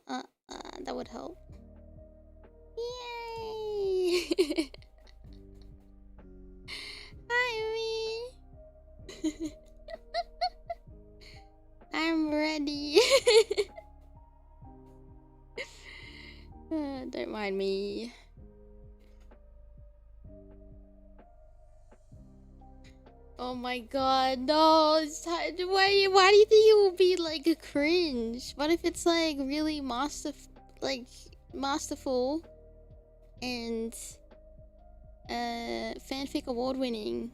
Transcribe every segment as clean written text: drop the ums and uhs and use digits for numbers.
That would help. Yay! Hi, Aimee! I'm ready. Don't mind me. Oh my god, no! Why do you think it will be like a cringe? What if it's like really masterful and fanfic award winning?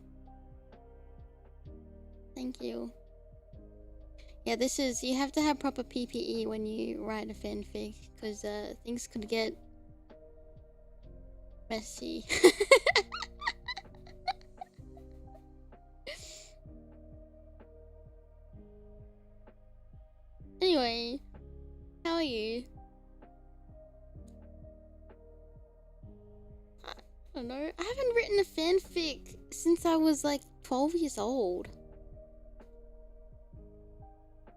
Thank you. Yeah, this is, you have to have proper PPE when you write a fanfic, because things could get messy. Anyway, how are you? I don't know. I haven't written a fanfic since I was like 12 years old.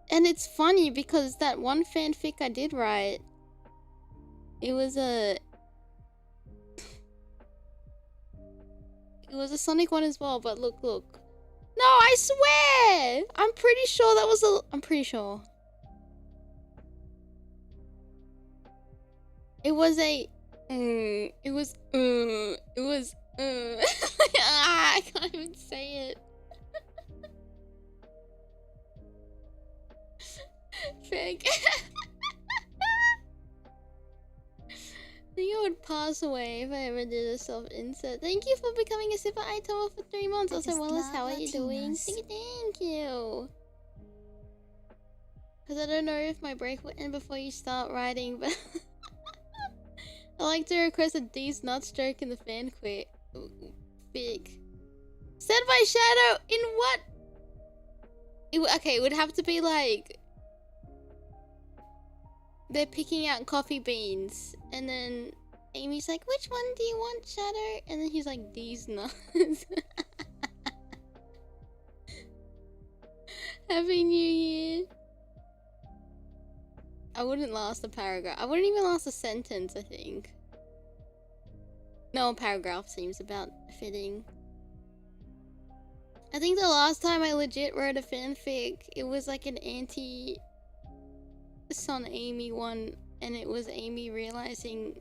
And it's funny because that one fanfic I did write, it was a Sonic one as well, but look. No, I swear! I'm pretty sure that was I'm pretty sure. It was I can't even say it. Fake. I think I would pass away if I ever did a self-insert. Thank you for becoming a super Aitomo for 3 months. Also, Wallace, how are you doing? Thank you. Because I don't know if my break will end before you start writing, but I'd like to request a D's nuts joke in the fan quit. Big. Said by Shadow in what? Okay, it would have to be like they're picking out coffee beans, and then Amy's like, "Which one do you want, Shadow?" And then he's like, "These nuts." Happy New Year. I wouldn't last a paragraph. I wouldn't even last a sentence, I think. No, a paragraph seems about fitting. I think the last time I legit wrote a fanfic, it was like an anti-Son Aimee one, and it was Aimee realizing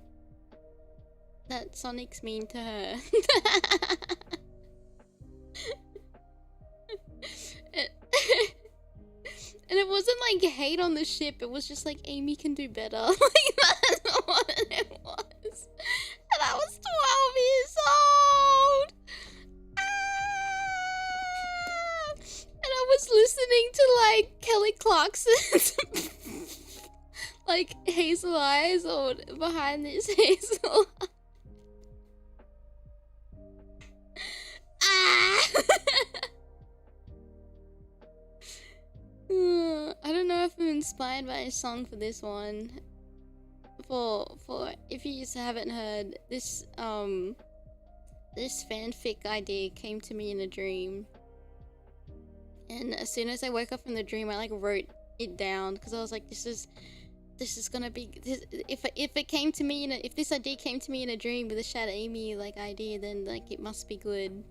that Sonic's mean to her. And it wasn't like hate on the ship, it was just like Aimee can do better. Like, that's what it was. And I was 12 years old! And I was listening to like Kelly Clarkson's like Hazel Eyes, or Behind This Hazel I don't know if I'm inspired by a song for this one. For if you haven't heard, this fanfic idea came to me in a dream. And as soon as I woke up from the dream, I like wrote it down, because I was like, this is gonna be if it came to me if this idea came to me in a dream with a Shadamy like idea, then like it must be good.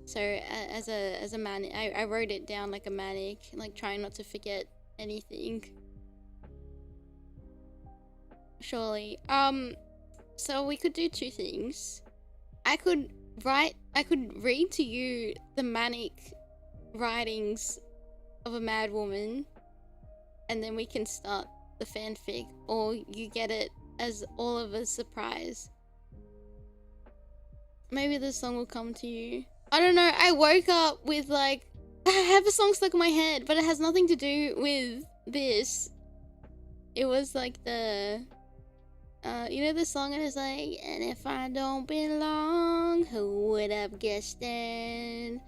So as a manic, I wrote it down like a manic, like trying not to forget anything. Surely. So we could do two things. I could read to you the manic writings of a mad woman, and then we can start the fanfic, or you get it as all of a surprise. Maybe the song will come to you. I don't know, I woke up with like, I have a song stuck in my head, but it has nothing to do with this. It was like the you know the song, and it's like, and if I don't belong, who would have guessed then?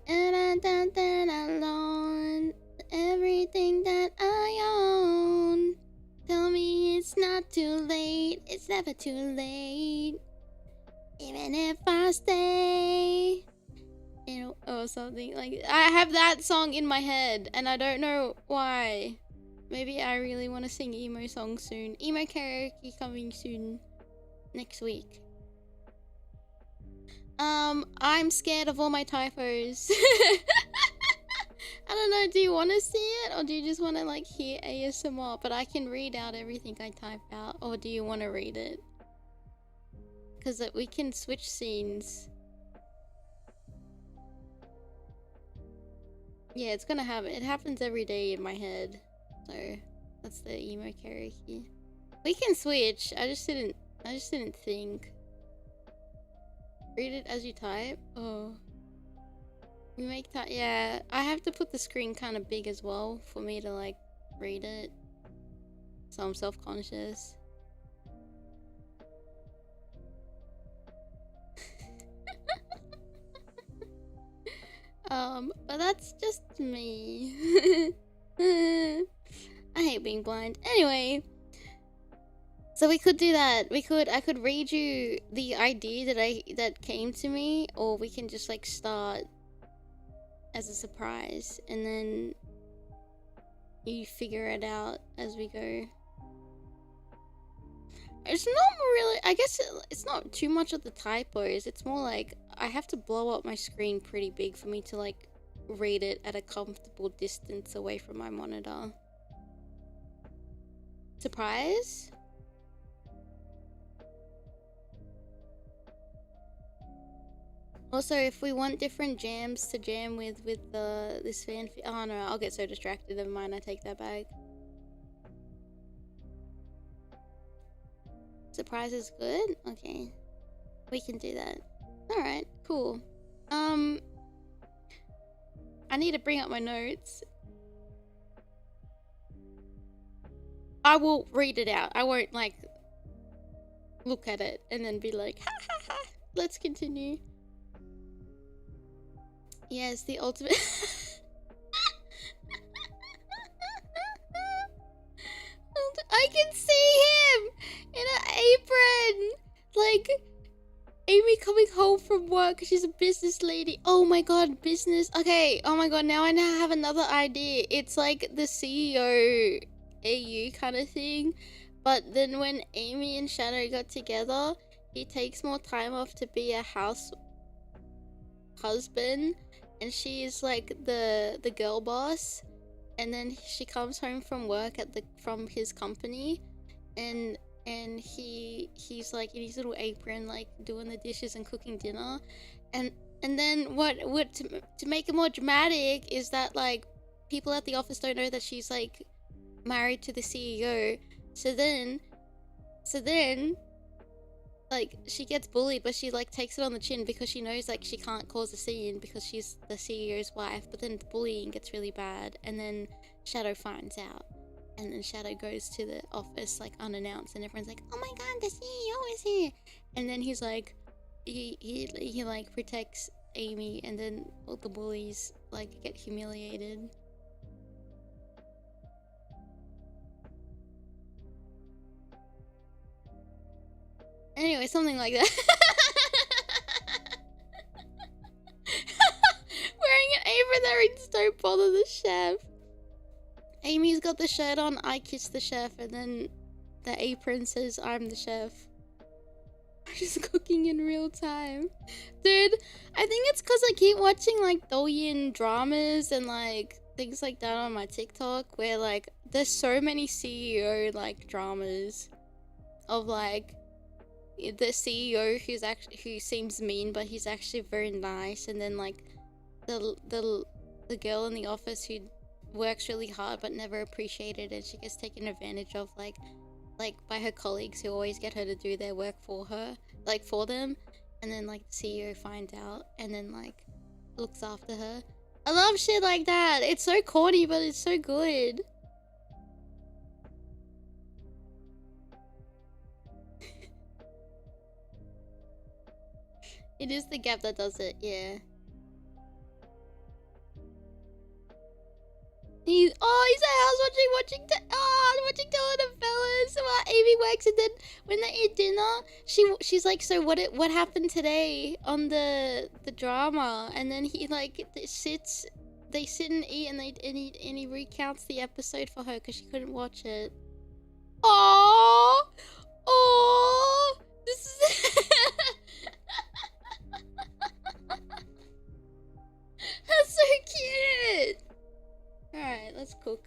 And I done that alone, everything that I own. Tell me it's not too late, it's never too late. Even if I stay, you know, or something like. I have that song in my head, and I don't know why. Maybe I really want to sing emo songs soon. Emo karaoke coming soon. Next week. I'm scared of all my typos. I don't know, do you want to see it? Or do you just want to like hear ASMR? But I can read out everything I type out. Or do you want to read it? Because we can switch scenes. Yeah, it's gonna happen. It happens every day in my head. So that's the emo karaoke. We can switch. I just didn't think. Read it as you type. Oh. We make that. Yeah, I have to put the screen kind of big as well for me to like read it. So I'm self-conscious. But that's just me. I hate being blind. Anyway, so we could do that. I could read you the idea that came to me, or we can just like start as a surprise and then you figure it out as we go. It's not really, I guess it's not too much of the typos. It's more like I have to blow up my screen pretty big for me to like read it at a comfortable distance away from my monitor. Surprise? Also, if we want different jams to jam with this fanfic, oh no, I'll get so distracted. Never mind, I take that back. Surprise is good? Okay. We can do that. Alright, cool. I need to bring up my notes. I will read it out. I won't, like, look at it and then be like, ha ha ha, let's continue. Yes, the ultimate... I can see him in an apron! Like, Aimee coming home from work. She's a business lady. Oh my god, business. Okay, oh my god, now I have another idea. It's like the CEO AU kind of thing. But then when Aimee and Shadow got together, he takes more time off to be a house husband. And she is like the girl boss. And then she comes home from work from his company, and he's like in his little apron, like doing the dishes and cooking dinner, and then what to make it more dramatic is that like people at the office don't know that she's like married to the CEO. So then like she gets bullied, but she like takes it on the chin because she knows like she can't cause a scene because she's the CEO's wife. But then the bullying gets really bad, and then Shadow finds out, and then Shadow goes to the office like unannounced, and everyone's like, oh my god, the CEO is here. And then he's like he like protects Aimee, and then all the bullies like get humiliated. Anyway, something like that. Wearing an apron that reads "Don't bother the chef." Aimee's got the shirt on, I kiss the chef, and then the apron says, I'm the chef. Just cooking in real time. Dude, I think it's because I keep watching like Douyin dramas and like things like that on my TikTok, where like there's so many CEO like dramas of like the CEO who seems mean, but he's actually very nice, and then like the girl in the office who works really hard but never appreciated, and she gets taken advantage of like by her colleagues who always get her to do their work for her, like for them, and then like the CEO finds out and then like looks after her. I love shit like that. It's so corny, but it's so good. It is the gap that does it, yeah. He's at house watching telenovelas while Aimee works, and then when they eat dinner, she's like, so what happened today on the drama? And then he like sits they sit and eat, and he recounts the episode for her because she couldn't watch it. Oh, oh, this is that's so cute. All right, let's cook.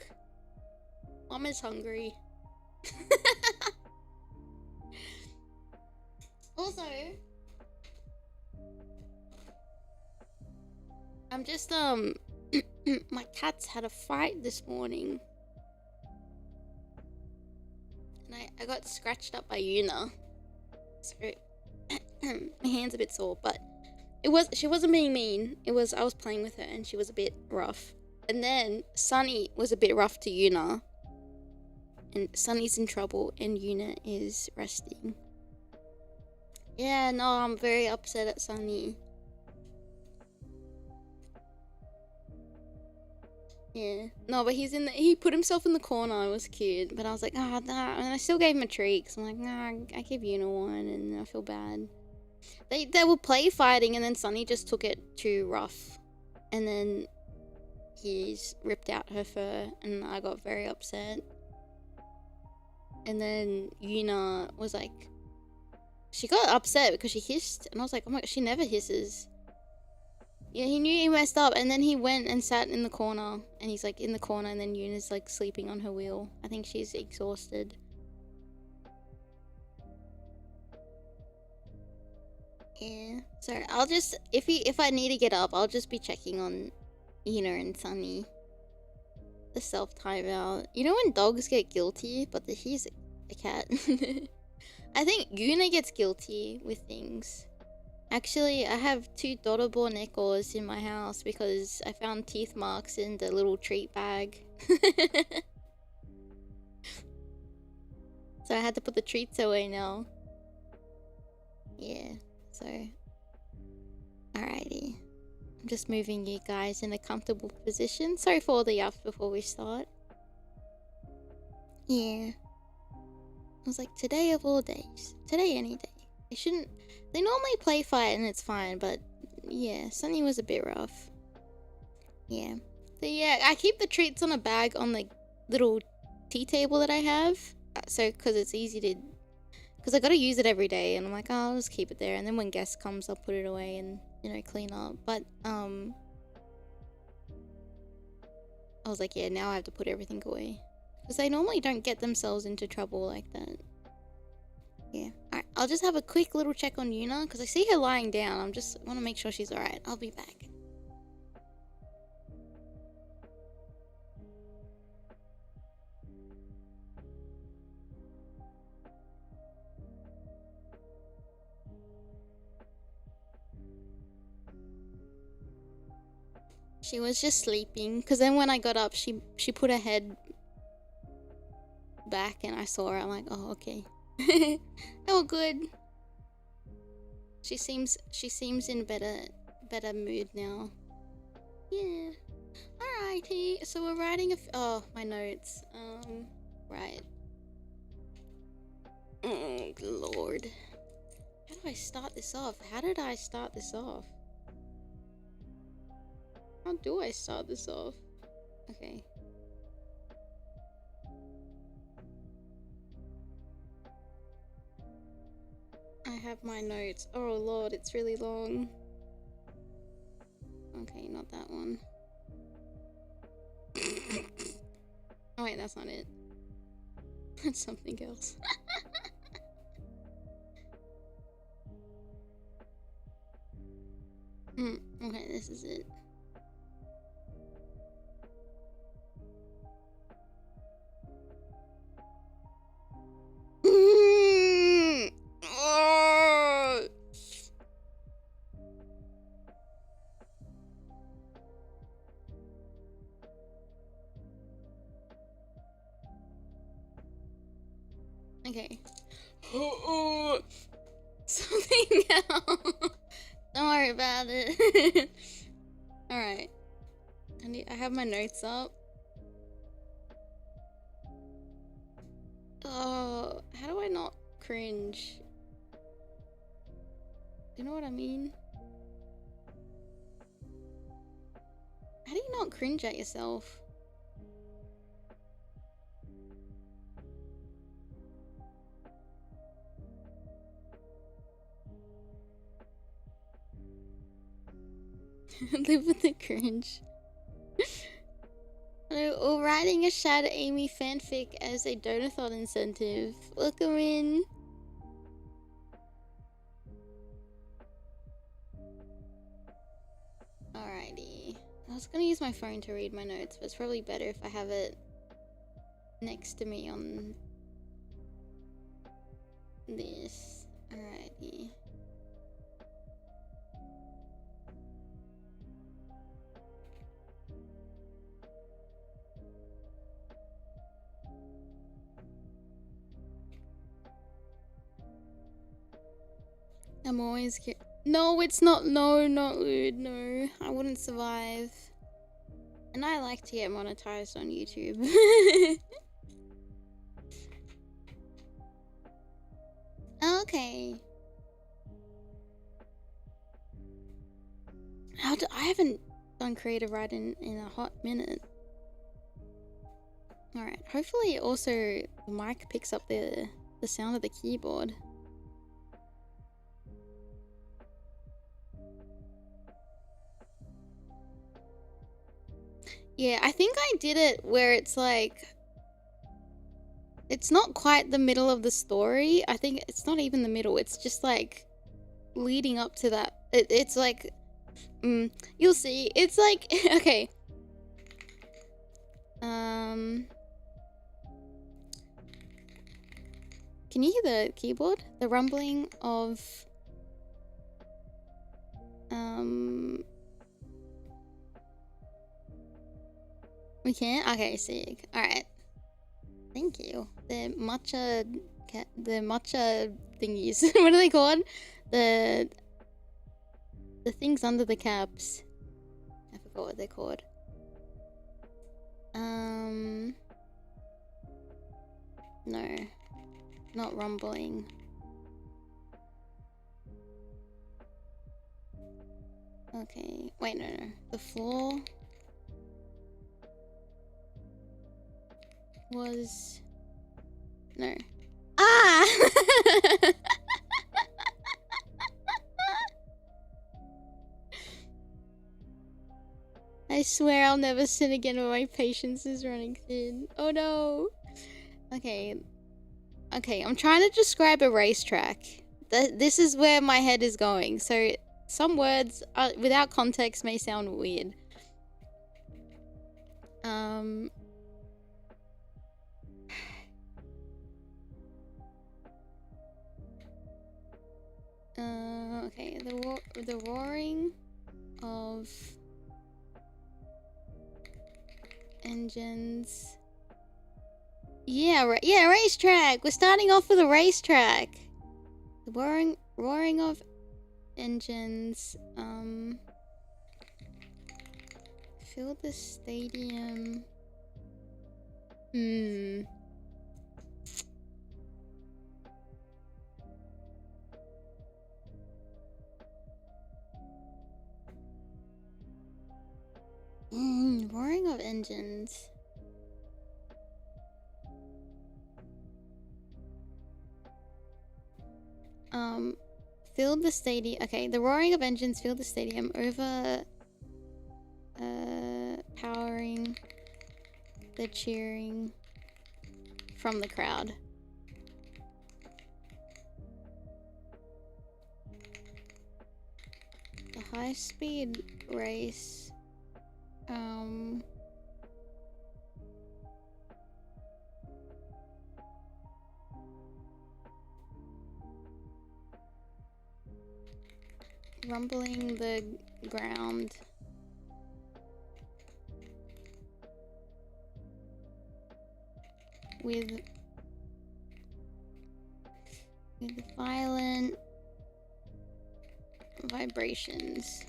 Mom is hungry. Also, I'm just my cats had a fight this morning, and I got scratched up by Yuna, so my hand's a bit sore. But she wasn't being mean. I was playing with her, and she was a bit rough. And then Sunny was a bit rough to Yuna, and Sunny's in trouble, and Yuna is resting. Yeah, no, I'm very upset at Sunny. Yeah. No, but he put himself in the corner. It was cute. But I was like, nah. And I still gave him a treat. Cause I'm like, nah, I gave Yuna one and I feel bad. They were play fighting, and then Sunny just took it too rough. And then he's ripped out her fur, and I got very upset. And then Yuna was like, she got upset because she hissed, and I was like, oh my god, she never hisses. Yeah, he knew he messed up, and then he went and sat in the corner, and he's like in the corner, and then Yuna's like sleeping on her wheel. I think she's exhausted. Yeah, so I'll just, if I need to get up, I'll just be checking on Yuna and Sunny. The self timeout. You know when dogs get guilty, but he's a cat. I think Yuna gets guilty with things. Actually, I have 2 Dodobo Nekos in my house because I found teeth marks in the little treat bag. So I had to put the treats away now. Yeah, so... Alrighty. I'm just moving you guys in a comfortable position. Sorry for all the yaps before we start. Yeah. I was like, today of all days. Today any day. It shouldn't... They normally play fight and it's fine, but... Yeah, Sunny was a bit rough. Yeah. So yeah, I keep the treats on a bag on the little tea table that I have. So, because it's easy to... Because I gotta use it every day, and I'm like, oh, I'll just keep it there. And then when guests comes, I'll put it away and, you know, clean up. But, I was like, yeah, now I have to put everything away. Because they normally don't get themselves into trouble like that. Yeah. Alright, I'll just have a quick little check on Yuna, because I see her lying down. I just want to make sure she's alright. I'll be back. She was just sleeping, because then when I got up, she put her head back and I saw her. I'm like, oh, okay. Oh, good. She seems in better mood now. Yeah. Alrighty. So we're writing oh, my notes. Right. Oh, Lord. How do I start this off? How did I start this off? How do I start this off? Okay. I have my notes. Oh lord, it's really long. Okay, not that one. Oh wait, that's not it. That's something else. Okay, this is it. Oh. Okay. Something else. Don't worry about it. Alright. I have my notes up. Oh, how do I not cringe? You know what I mean? How do you not cringe at yourself. Live with the cringe. Or writing a Shadamy fanfic as a Donothon incentive. Welcome in. Alrighty. I was gonna use my phone to read my notes, but it's probably better if I have it next to me on this. Alrighty. I'm always no, it's not. No, not lewd. No, I wouldn't survive. And I like to get monetized on YouTube. Okay. I haven't done creative writing in a hot minute. Alright, hopefully also the mic picks up the sound of the keyboard. Yeah, I think I did it where it's like... It's not quite the middle of the story. I think it's not even the middle. It's just like leading up to that. It's like... you'll see. It's like... Okay. Can you hear the keyboard? The rumbling of... We can't? Okay, sick. Alright. Thank you. The matcha thingies. What are they called? The things under the caps. I forgot what they're called. No. Not rumbling. Okay. Wait, no. The floor was... No. Ah! I swear I'll never sin again when my patience is running thin. Oh no. Okay. Okay, I'm trying to describe a racetrack. This is where my head is going. So some words without context may sound weird. Okay, the roaring of engines. Yeah, racetrack. We're starting off with a racetrack. The roaring of engines. Fill the stadium. Roaring of engines. Filled the stadium. Okay, the roaring of engines filled the stadium, over powering the cheering from the crowd. The high-speed race. Rumbling the ground. With violent vibrations.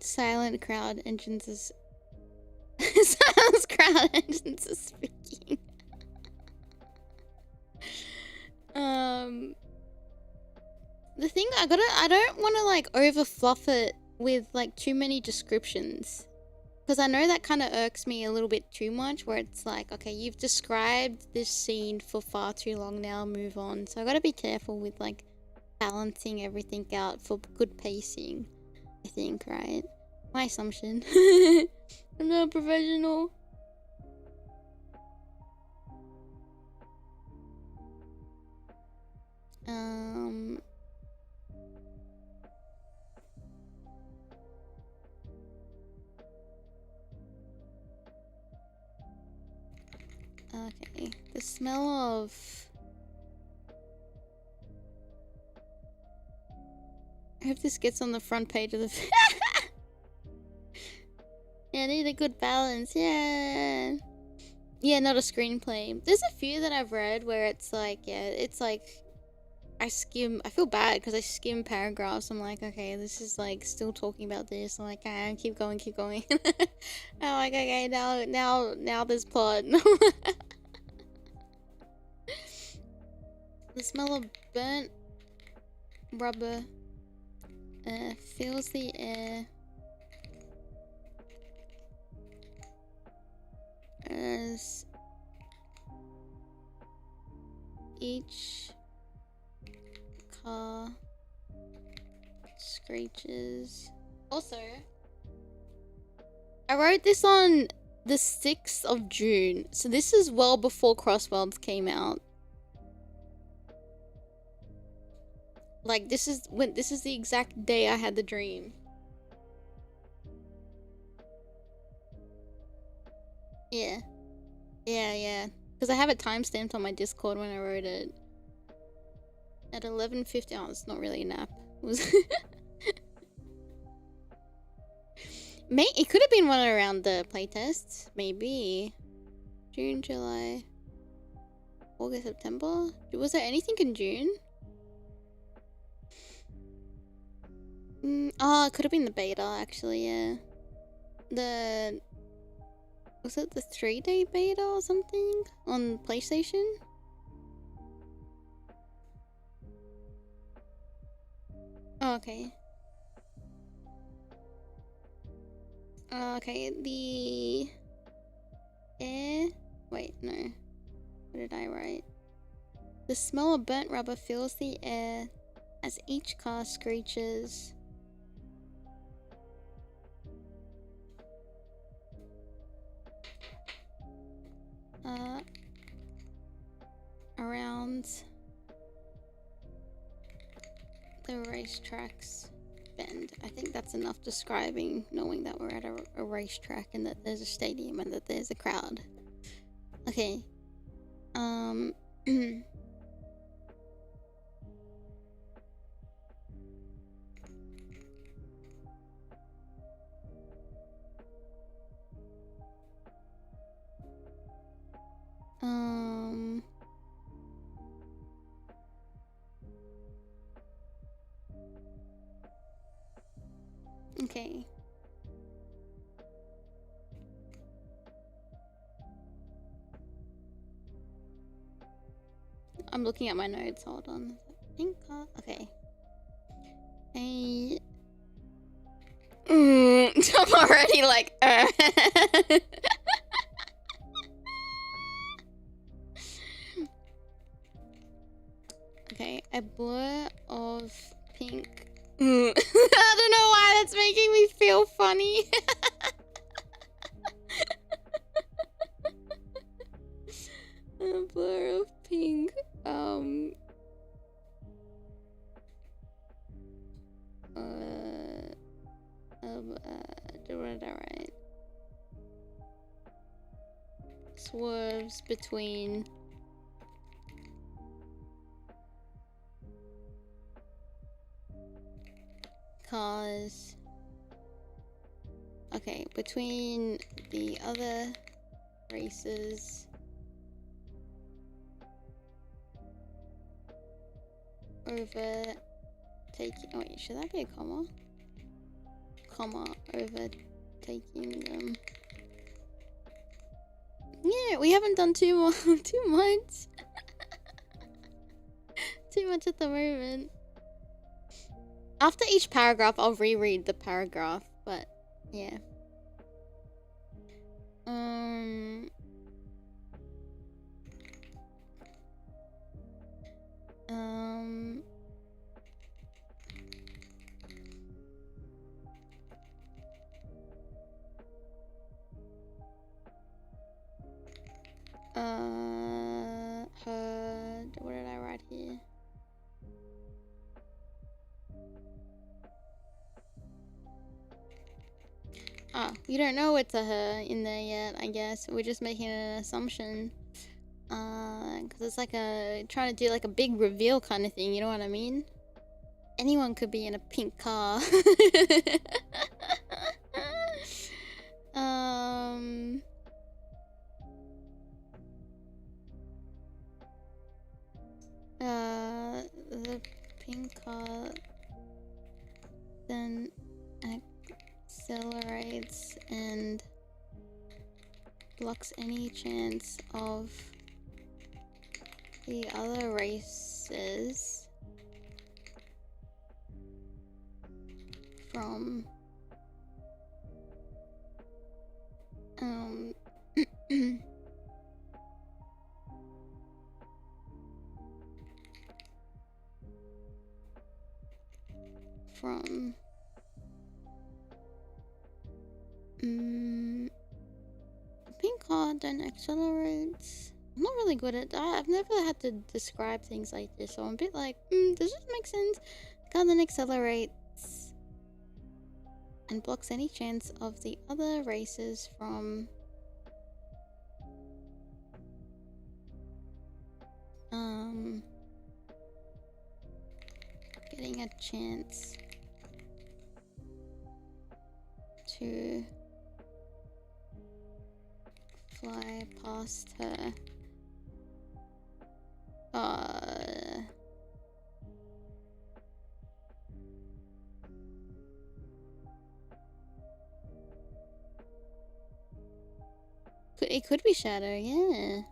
Silent crowd engines is silent crowd engines is speaking. The thing I don't want to like over fluff it with like too many descriptions. Because I know that kind of irks me a little bit too much, where it's like, okay, you've described this scene for far too long now, move on. So I gotta be careful with like balancing everything out for good pacing, I think, right? My assumption. I'm not a professional. Okay, the smell of... I hope this gets on the front page of the... Yeah, I need a good balance, yeah. Yeah, not a screenplay. There's a few that I've read where it's like, yeah, it's like... I feel bad because I skim paragraphs. I'm like, okay, this is like still talking about this. I'm like, ah, keep going. I'm like, okay, now there's plot. The smell of burnt rubber fills the air as each car screeches. Also, I wrote this on the 6th of June, so this is well before Crossworlds came out. Like, this is the exact day I had the dream. Yeah. Because I have it timestamped on my Discord when I wrote it. At 11:50. Oh, it's not really a nap. It could have been one around the playtests. Maybe. June, July, August, September. Was there anything in June? Oh, it could have been the beta, actually, yeah. Was it the 3-day beta or something? On PlayStation? Oh, okay. Okay, the air... Wait, no. What did I write? The smell of burnt rubber fills the air as each car screeches. Around the racetrack's bend. I think that's enough describing knowing that we're at a racetrack and that there's a stadium and that there's a crowd. Okay. Okay. I'm looking at my notes, hold on. Pink car, okay. I'm already like, Okay, a blur of pink. I don't know why that's making me feel funny. A blur of pink. Right. Swerves between cars. Okay, between the other races. Overtaking. Oh wait, should that be a comma? Comma, overtaking them. Yeah, we haven't done too much. Too much at the moment. After each paragraph, I'll reread the paragraph, but yeah. Um, what did I write here? Oh, you don't know it's a her in there yet, I guess. We're just making an assumption. Because it's like trying to do like a big reveal kind of thing, you know what I mean? Anyone could be in a pink car. The pink car then accelerates and blocks any chance of the other races from from pink car then accelerates. I'm not really good at that. I've never had to describe things like this, so I'm a bit like, does this make sense? Car then accelerates and blocks any chance of the other races from getting a chance to fly past her. It could be Shadow, yeah.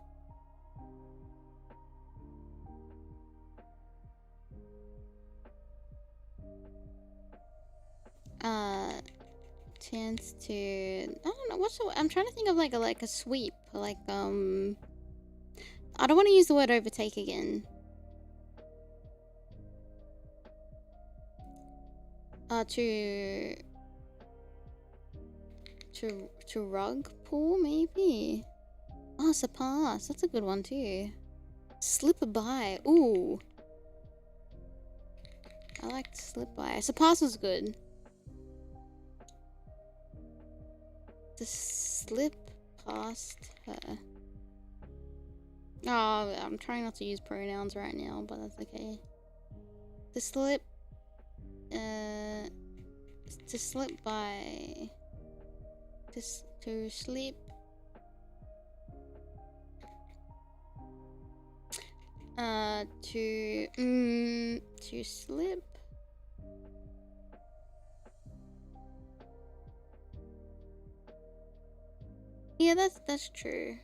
Chance to, I don't know, I'm trying to think of like a sweep, like I don't want to use the word overtake again. To rug pull maybe. Oh, surpass, that's a good one too. Slip by, ooh. I like slip by. Surpass was good. To slip past her. Oh, I'm trying not to use pronouns right now, but that's okay. To slip by. To slip. To slip. Yeah, that's true.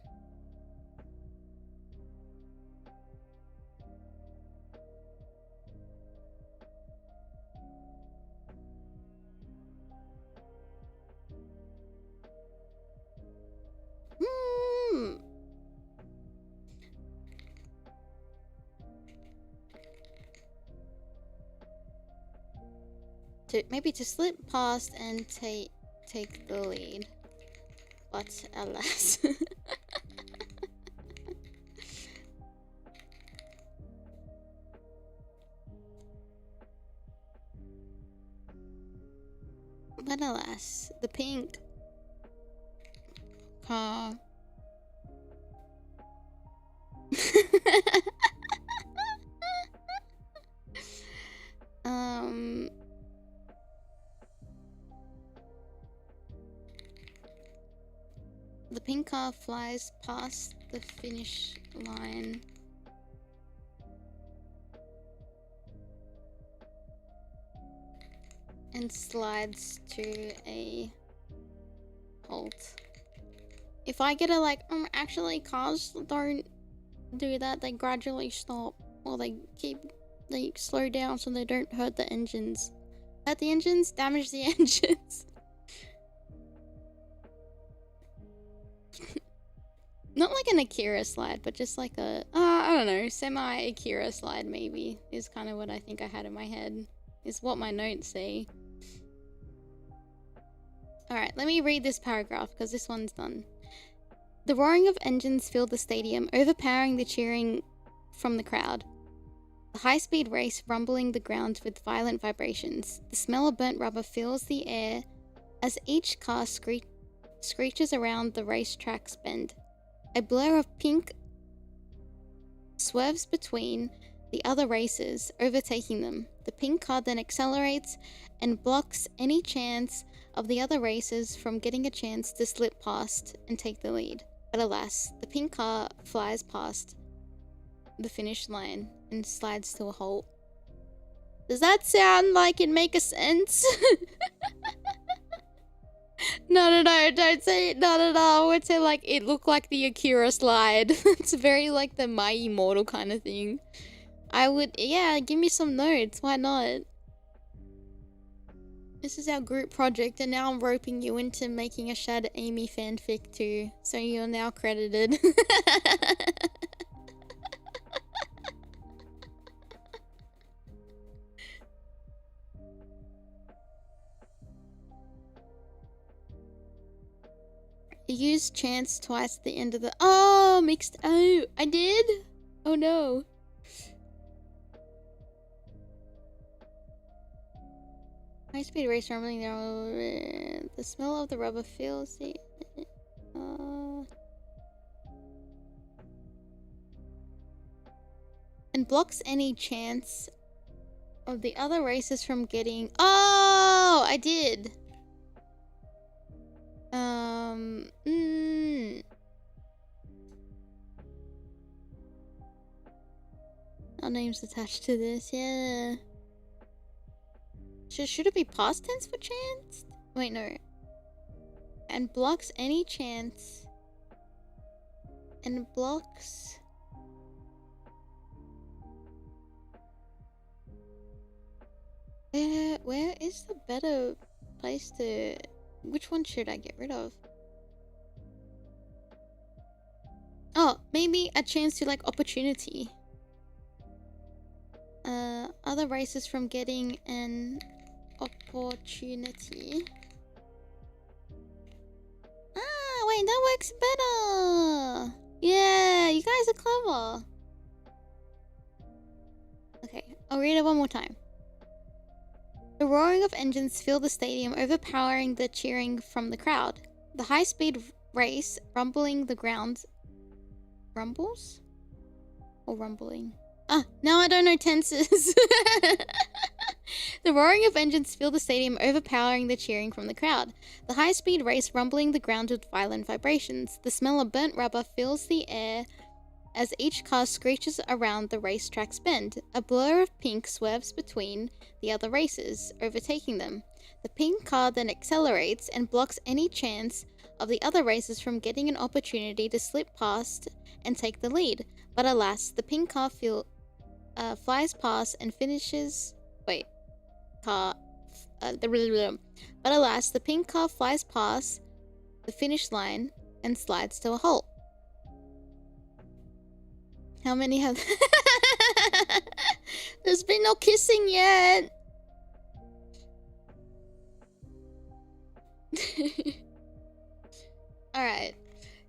Maybe to slip past and take the lead. But alas. But alas, the pink car the pink car flies past the finish line and slides to a halt. If I get a actually cars don't do that, they gradually stop, or they slow down so they don't hurt the engines. Hurt the engines, damage the engines. Not like an Akira slide, but just like a, I don't know, semi-Akira slide maybe, is kind of what I think I had in my head. Is what my notes say. Alright, let me read this paragraph, because this one's done. The roaring of engines filled the stadium, overpowering the cheering from the crowd. The high-speed race rumbling the ground with violent vibrations. The smell of burnt rubber fills the air as each car screeches around the racetrack's bend. A blur of pink swerves between the other racers, overtaking them. The pink car then accelerates and blocks any chance of the other racers from getting a chance to slip past and take the lead. But alas, the pink car flies past the finish line and slides to a halt. Does that sound like it make a sense? No, don't say it. No. I would say like it looked like the Akira slide. It's very like the My Immortal kind of thing. I would, yeah, give me some notes. Why not? This is our group project, and now I'm roping you into making a Shadamy fanfic too. So you're now credited. I used chance twice at the end of the— oh, mixed— oh, I did? Oh no. High speed race rumbling there. The smell of the rubber fills the— and blocks any chance of the other races from getting— oh, I did. Our name's attached to this, yeah. Should it be past tense for chance? Wait, no. And blocks any chance. And blocks... where is the better place to... which one should I get rid of? Oh, maybe a chance to like opportunity. Other races from getting an opportunity. Ah, wait, that works better. Yeah, you guys are clever. Okay, I'll read it one more time. The roaring of engines filled the stadium, overpowering the cheering from the crowd. The high-speed race rumbling the ground. Rumbles? Or rumbling? Ah, now I don't know tenses. The roaring of engines filled the stadium, overpowering the cheering from the crowd. The high-speed race rumbling the ground with violent vibrations. The smell of burnt rubber fills the air as each car screeches around the racetrack's bend. A blur of pink swerves between the other racers, overtaking them. The pink car then accelerates and blocks any chance of the other racers from getting an opportunity to slip past and take the lead. But alas, the pink car flies past and finishes... wait. But alas, the pink car flies past the finish line and slides to a halt. How many have... There's been no kissing yet! Alright.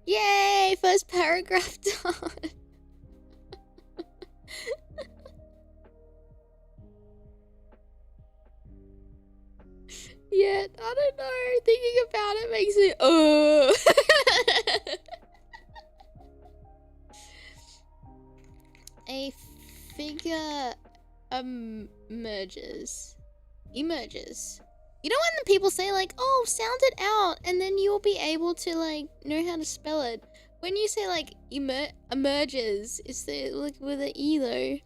Yay! First paragraph done! Yet, I don't know. Thinking about it makes it... A figure emerges. You know when people say like, oh, sound it out, and then you'll be able to like know how to spell it. When you say like emerges, it's the like with an E though.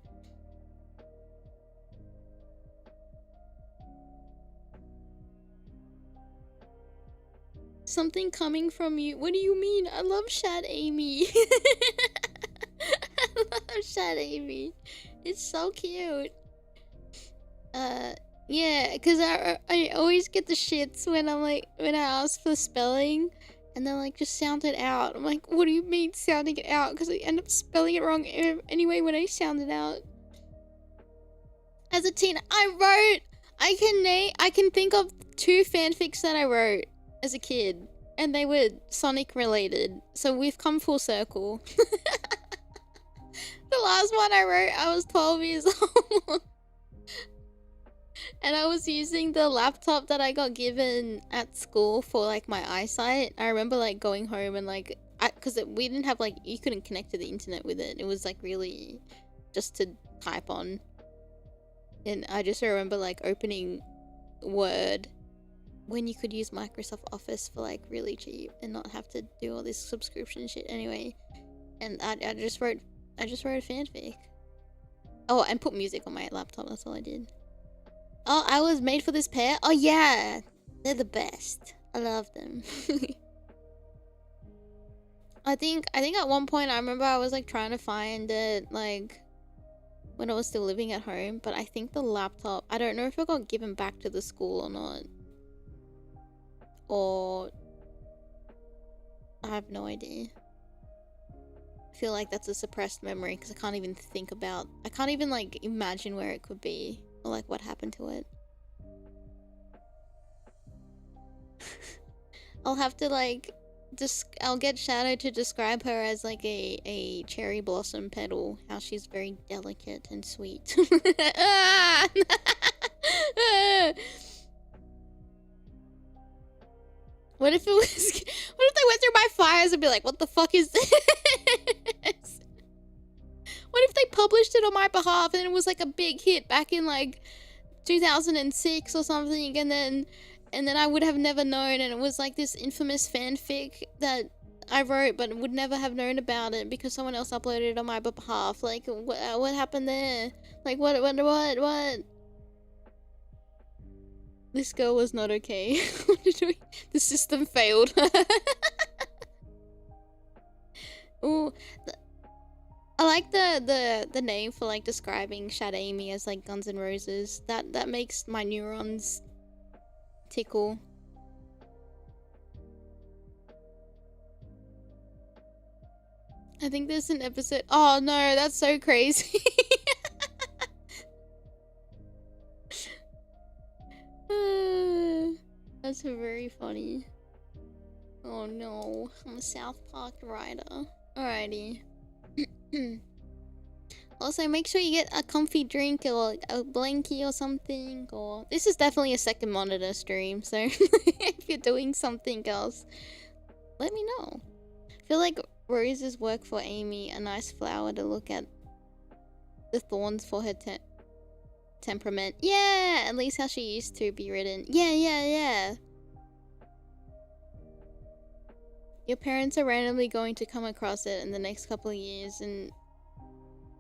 Something coming from you. What do you mean? I love Shadamy. I love Shadamy. It's so cute. Yeah, because I always get the shits when I'm like, when I ask for spelling and they're like, just sound it out. I'm like, what do you mean sounding it out? Because I end up spelling it wrong anyway when I sound it out. As a teen, I can think of 2 fanfics that I wrote as a kid, and they were Sonic related. So we've come full circle. The last one I wrote, I was 12 years old. And I was using the laptop that I got given at school for like my eyesight. I remember like going home and like, because we didn't have like, you couldn't connect to the internet with it. It was like really just to type on. And I just remember like opening Word when you could use Microsoft Office for like really cheap and not have to do all this subscription shit anyway. And I just wrote a fanfic. Oh, and put music on my laptop. That's all I did. Oh, I was made for this pair? Oh yeah, they're the best. I love them. I think at one point I remember I was like trying to find it like when I was still living at home, but I think the laptop, I don't know if it got given back to the school or not. Or I have no idea. I feel like that's a suppressed memory because I can't even like imagine where it could be or like what happened to it. I'll have to like I'll get Shadow to describe her as like a cherry blossom petal, how she's very delicate and sweet. What if it was what if they went through my files and be like, what the fuck is this? What if they published it on my behalf and it was like a big hit back in like 2006 or something, and then I would have never known, and it was like this infamous fanfic that I wrote but would never have known about it because someone else uploaded it on my behalf. Like what happened there? Like what? This girl was not okay. The system failed. Ooh, I like the name for like describing Shadamy as like Guns N' Roses. That makes my neurons tickle. I think there's an episode. Oh no, that's so crazy. That's very funny. Oh no, I'm a South Park writer. Alrighty. Also, make sure you get a comfy drink or a blankie or something. Or this is definitely a second monitor stream, so if you're doing something else, let me know. I feel like roses work for Aimee, a nice flower to look at. The thorns for her temperament. Yeah, at least how she used to be written. Yeah. Your parents are randomly going to come across it in the next couple of years and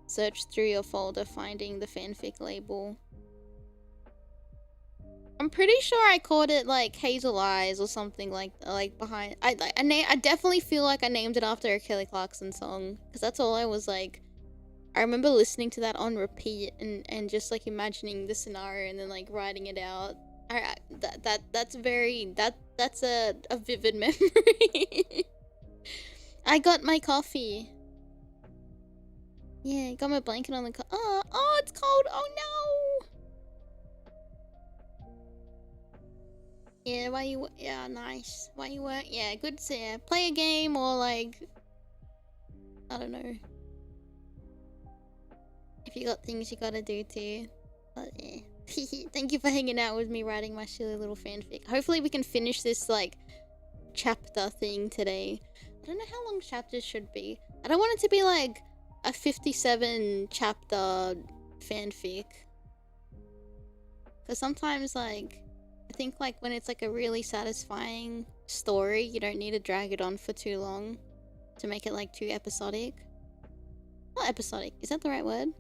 search through your folder finding the fanfic label. I'm pretty sure I called it like Hazel Eyes or something like behind. I definitely feel like I named it after a Kelly Clarkson song because that's all I was like. I remember listening to that on repeat and just like imagining the scenario and then like writing it out. That's a vivid memory. I got my coffee. Yeah, got my blanket on the oh, it's cold. Oh no. Yeah, yeah, nice. Why you weren't? Yeah, good to play a game or like, I don't know. If you got things you gotta do too. But yeah. Thank you for hanging out with me writing my silly little fanfic. Hopefully we can finish this like chapter thing today. I don't know how long chapters should be. I don't want it to be like a 57 chapter fanfic. Because sometimes like, I think like when it's like a really satisfying story, you don't need to drag it on for too long to make it like too episodic. Not episodic, is that the right word?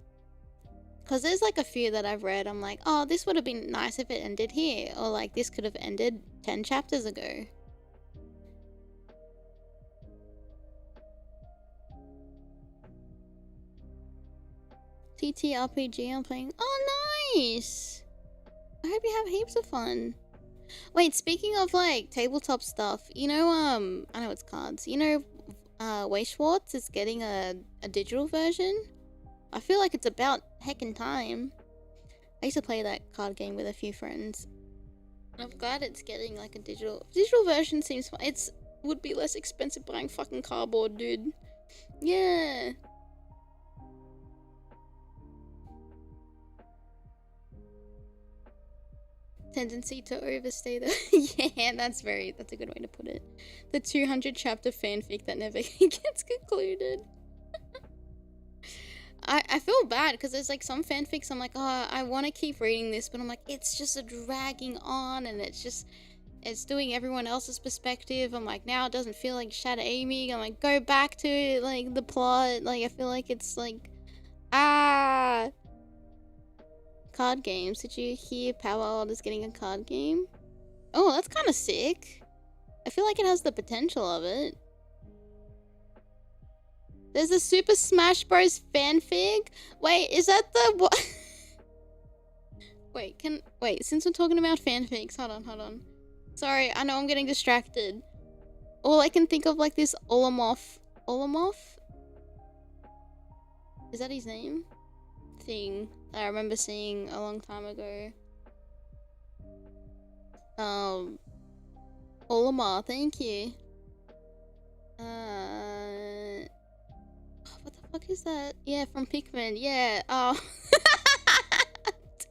Because there's like a few that I've read, I'm like, oh, this would have been nice if it ended here. Or like, this could have ended 10 chapters ago. TTRPG I'm playing. Oh, nice! I hope you have heaps of fun. Wait, speaking of like tabletop stuff, you know, I know it's cards. You know, Way Schwartz is getting a digital version. I feel like it's about heckin' time. I used to play that card game with a few friends. I'm glad it's getting like a digital version. Seems fun. It's would be less expensive buying fucking cardboard, dude. Yeah. Tendency to overstay the yeah, that's a good way to put it. The 200 chapter fanfic that never gets concluded. I feel bad because there's like some fanfics I'm like, oh, I want to keep reading this, but I'm like, it's just a dragging on, and it's doing everyone else's perspective. I'm like, now it doesn't feel like Shadamy. I'm like, go back to like the plot. Like I feel like it's like, card games. Did you hear Power World is getting a card game? Oh, that's kind of sick. I feel like it has the potential of it. There's a Super Smash Bros. Fanfic? Wait, is that the what? Wait, since we're talking about fanfics, hold on. Sorry, I know I'm getting distracted. All I can think of like this Olamov? Is that his name? Thing that I remember seeing a long time ago. Olamar, thank you. What the fuck is that? Yeah, from Pikmin. Yeah. Oh,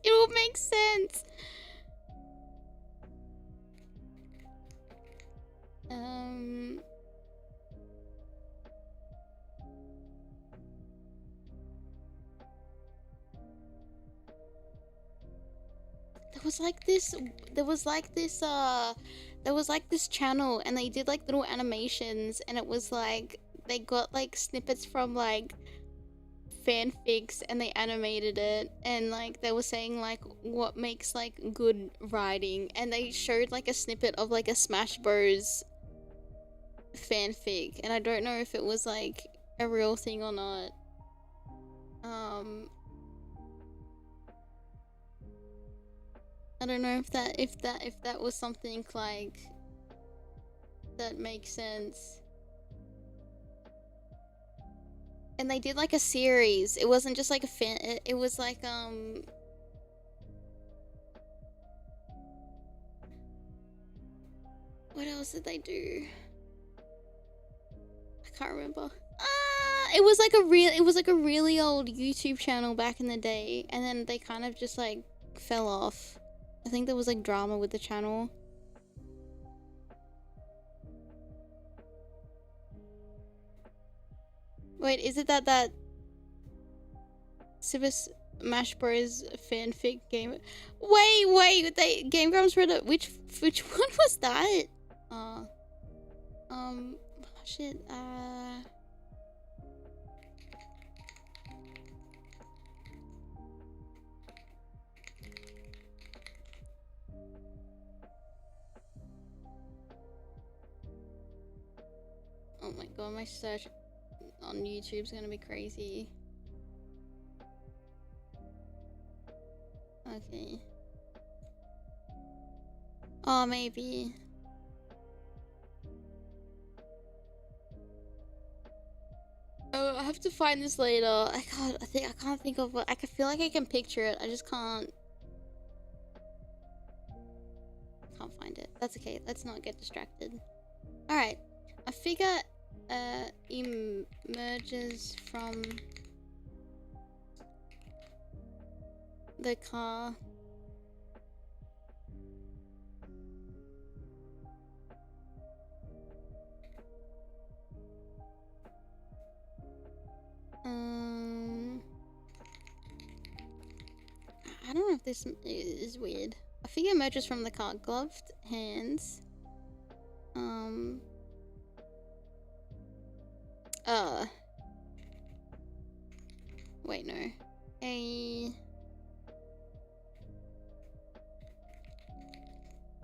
it all makes sense. There was like this channel, and they did like little animations, and it was like they got like snippets from like fanfics and they animated it, and like they were saying like what makes like good writing, and they showed like a snippet of like a Smash Bros fanfic, and I don't know if it was like a real thing or not. I don't know if that was something like that makes sense. And they did like a series. It wasn't just like a fan. It was like what else did they do? I can't remember. It was like a really old YouTube channel back in the day, and then they kind of just like fell off. I think there was like drama with the channel. Wait, is it that Super Smash Bros fanfic game? Wait, they Game Grumps read it. Which one was that? Shit. Oh my god, my search on YouTube's gonna be crazy. Okay. Oh, maybe. Oh, I have to find this later. I can't think of what. I can feel like I can picture it. I just can't find it. That's okay. Let's not get distracted. All right. A figure emerges from the car. I don't know if this is weird. A figure emerges from the car, gloved hands. Wait, no. A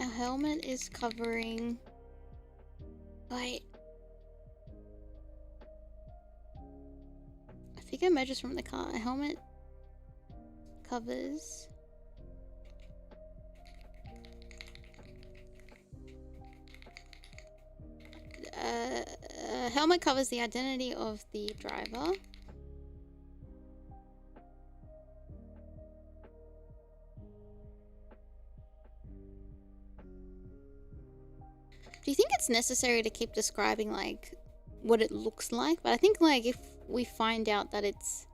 helmet is covering. Wait. A figure emerges from the car. A helmet covers helmet covers the identity of the driver. Do you think it's necessary to keep describing like what it looks like? But I think like if we find out that it's,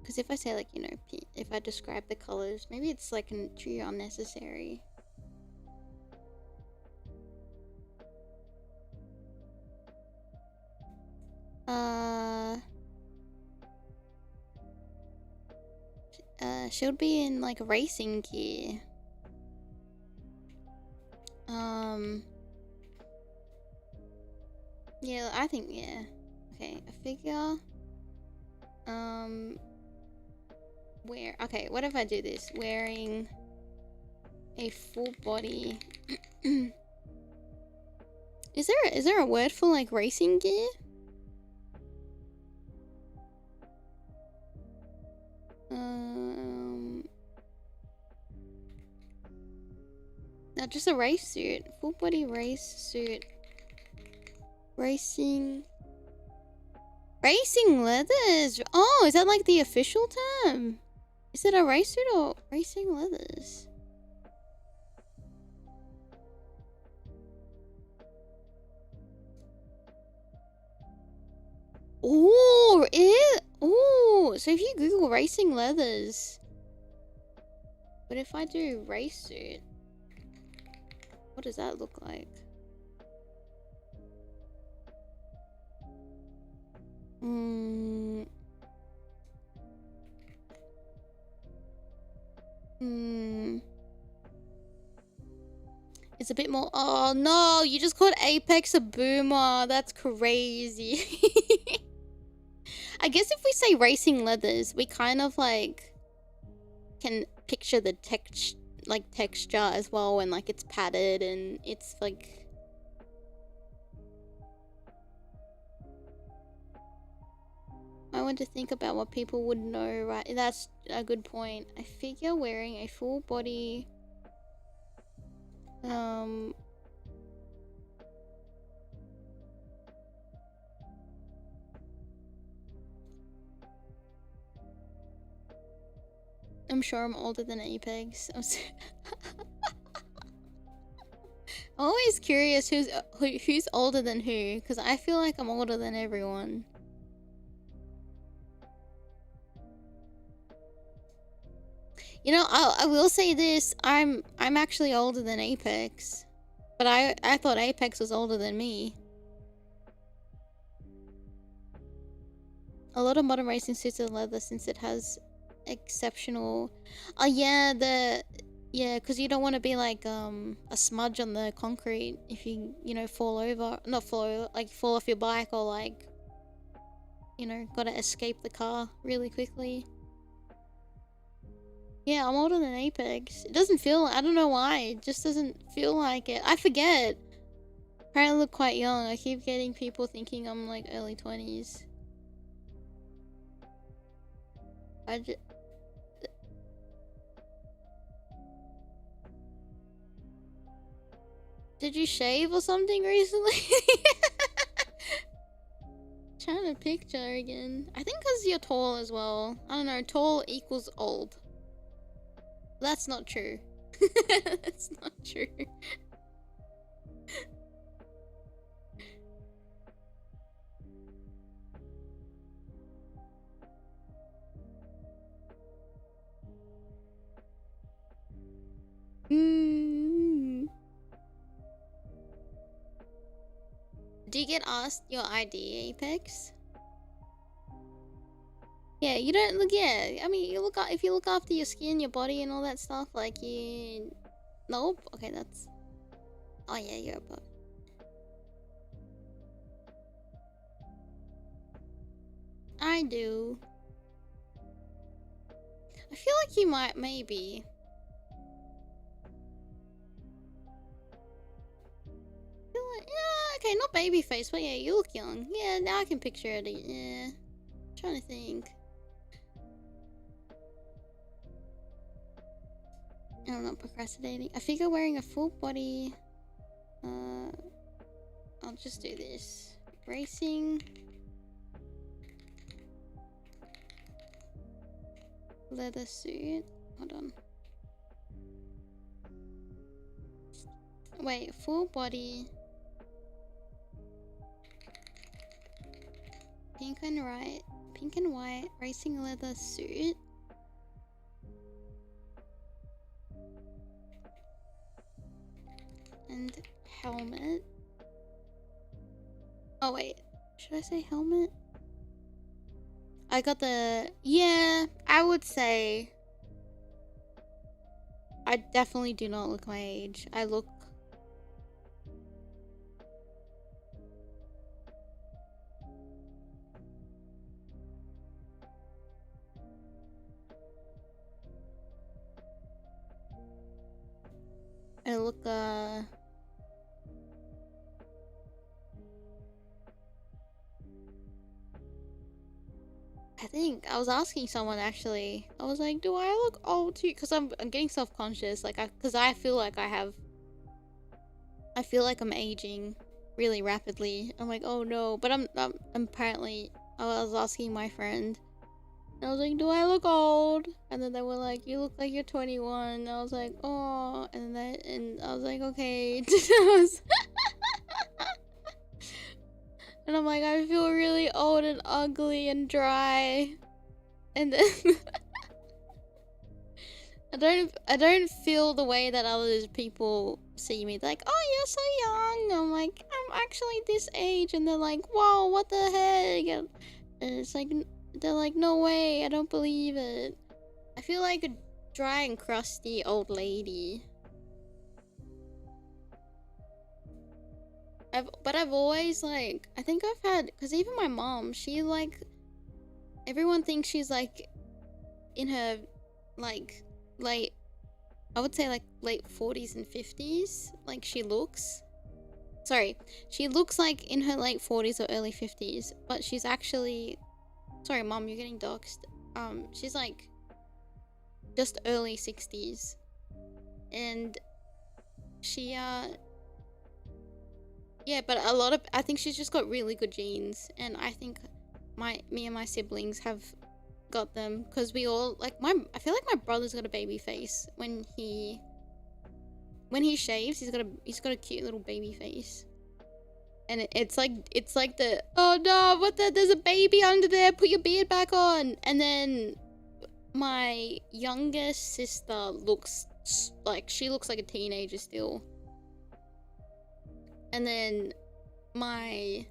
because if I say like, you know, if I describe the colors, maybe it's like too unnecessary. She'll be in like racing gear. Yeah, I think, yeah. Okay, a figure. Okay, what if I do this? Wearing a full body. Is there a word for like racing gear? No, just a race suit. Full body race suit. Racing leathers. Oh, is that like the official term? Is it a race suit or racing leathers? Oh, so if you Google racing leathers, but if I do race suit, what does that look like? It's a bit more. Oh no, you just called Apex a boomer. That's crazy. I guess if we say racing leathers, we kind of like can picture the texture as well, when like it's padded and it's like. I want to think about what people would know, right? That's a good point. A figure wearing a full body. I'm sure I'm older than Apex. I'm always curious who's older than who, because I feel like I'm older than everyone. You know, I will say this. I'm actually older than Apex, but I thought Apex was older than me. A lot of modern racing suits are leather since it has exceptional. Oh yeah, because you don't want to be like a smudge on the concrete if you know fall over, not fall over, like fall off your bike, or like, you know, gotta escape the car really quickly. Yeah, I'm older than Apex. It doesn't feel, I don't know why, it just doesn't feel like it. I forget. Apparently I look quite young. I keep getting people thinking I'm like early 20s. Did you shave or something recently? Trying to picture again. I think because you're tall as well. I don't know, tall equals old. That's not true. That's not true. Do you get asked your ID, Apex? Yeah, you don't look. Yeah, I mean, if you look after your skin, your body, and all that stuff, like you. Nope. Okay, that's. Oh yeah, you're a bot. I do. I feel like you might, maybe. Yeah, okay, not baby face, but yeah, you look young. Yeah, now I can picture it. Yeah, I'm trying to think. I'm not procrastinating. A figure wearing a full body. I'll just do this. Racing. Leather suit. Hold on. Wait, full body. Pink and white racing leather suit. And helmet. Oh wait, should I say helmet? I got the... Yeah, I would say... I definitely do not look my age. I look... I think I was asking someone actually. I was like, do I look old too? Because I'm getting self-conscious. Like, because I feel like I feel like I'm aging really rapidly. I'm like, oh no. But I'm apparently, I was asking my friend. And I was like, do I look old? And then they were like, you look like you're 21. And I was like, oh. And I was like, okay. And I'm like, I feel really old and ugly and dry. And then I don't feel the way that other people see me. They're like, oh, you're so young. I'm like, I'm actually this age. And they're like, whoa, what the heck? And it's like, they're like, no way, I don't believe it. I feel like a dry and crusty old lady. But I've always, like, I think I've had, because even my mom, she, like, everyone thinks she's, like, in her, like, late, I would say, like, late 40s and 50s, like, she looks like in her late 40s or early 50s, but she's actually, sorry, Mom, you're getting doxxed, she's, like, just early 60s, and she, yeah, but I think she's just got really good genes, and I think me and my siblings have got them, because we all, like, I feel like my brother's got a baby face. When he shaves, he's got a cute little baby face. And it's like the, oh no, there's a baby under there, put your beard back on. And then my youngest sister looks like a teenager still. And then my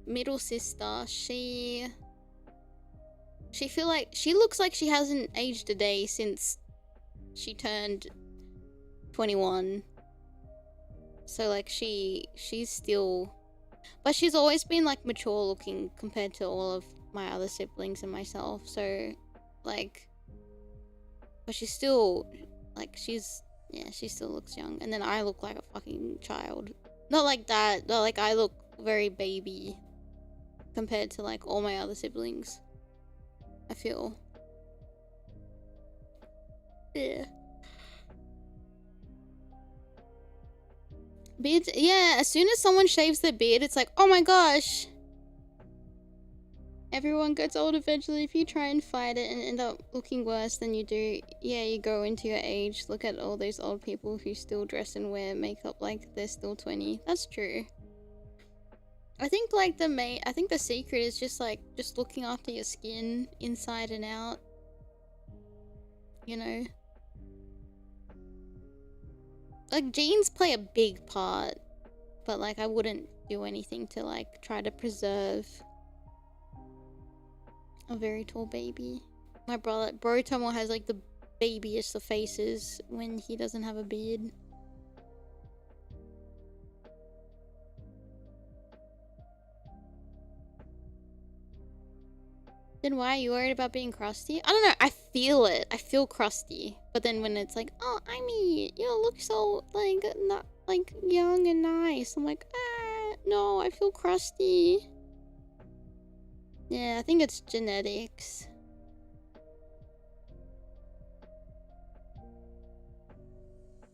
middle sister, she looks like she hasn't aged a day since she turned 21. So like she's still, but she's always been like mature looking compared to all of my other siblings and myself. So like, but she's still like she still looks young. And then I look like a fucking child. Not like that, but like I look very baby compared to like all my other siblings, I feel. Yeah. Beards, yeah, as soon as someone shaves their beard, it's like, oh my gosh. Everyone gets old eventually. If you try and fight it and end up looking worse than you do, yeah, you go into your age. Look at all those old people who still dress and wear makeup like they're still 20. That's true. I think like I think the secret is just like just looking after your skin inside and out. You know? Like genes play a big part, but like I wouldn't do anything to like try to preserve a very tall baby. My brother, Aitomo, has like the babiest of faces when he doesn't have a beard. Then why are you worried about being crusty? I don't know, I feel it. I feel crusty. But then when it's like, oh, Aimee, you look so, like, not, like, young and nice. I'm like, no, I feel crusty. Yeah, I think it's genetics.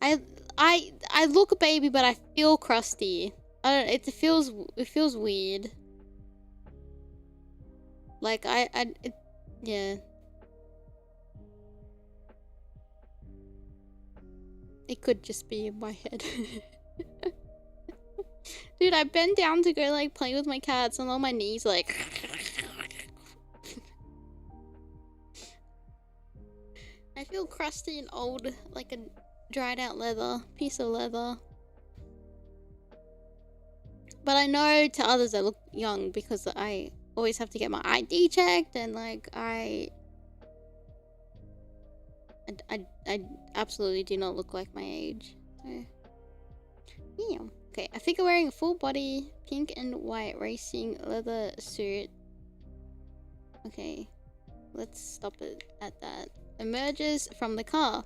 I look a baby, but I feel crusty. I don't. It feels weird. Like yeah. It could just be in my head. Dude, I bent down to go like play with my cats and on my knees like I feel crusty and old, like a dried out piece of leather. But I know to others I look young because I always have to get my ID checked and like I absolutely do not look like my age. So yeah. Okay, a figure wearing a full body pink and white racing leather suit. Okay, let's stop it at that. Emerges from the car.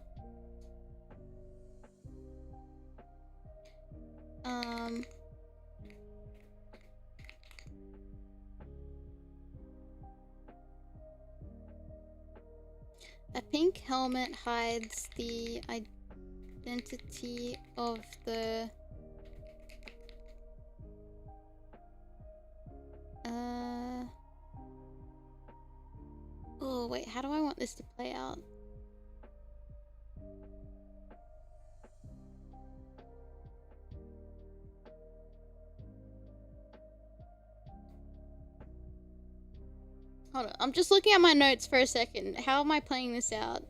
A pink helmet hides the identity of the oh wait, how do I want this to play out? Hold on, I'm just looking at my notes for a second. How am I playing this out?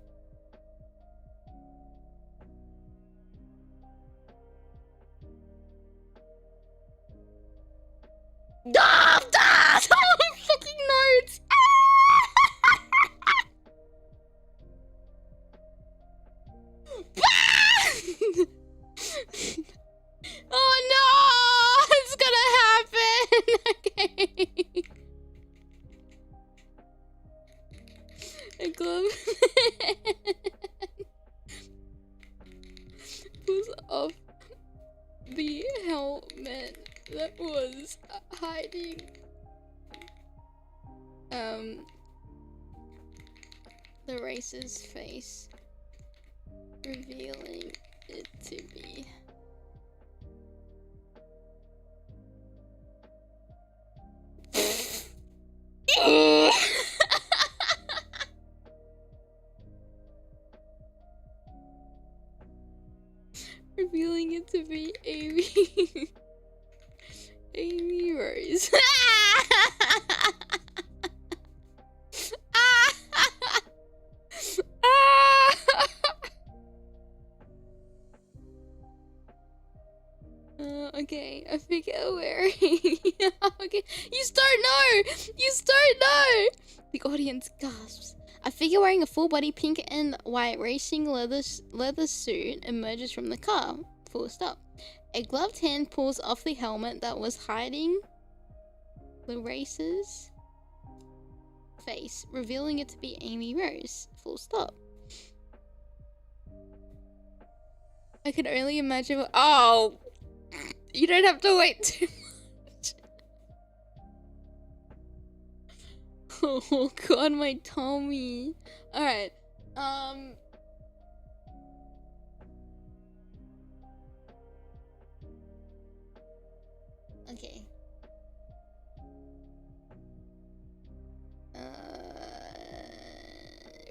Fucking notes! Oh no! It's gonna happen! Okay. A glove was off the helmet that was hiding the racer's face, revealing it to be revealing it to be Aimee. Aimee Rose. Okay, I figure wearing. Okay, you start no. The audience gasps. A figure wearing a full body pink and white racing leather suit emerges from the car. Full stop. A gloved hand pulls off the helmet that was hiding the racer's face, revealing it to be Aimee Rose. Full stop. I can only imagine what— oh! You don't have to wait too much. Oh god, my tummy. Alright. Okay.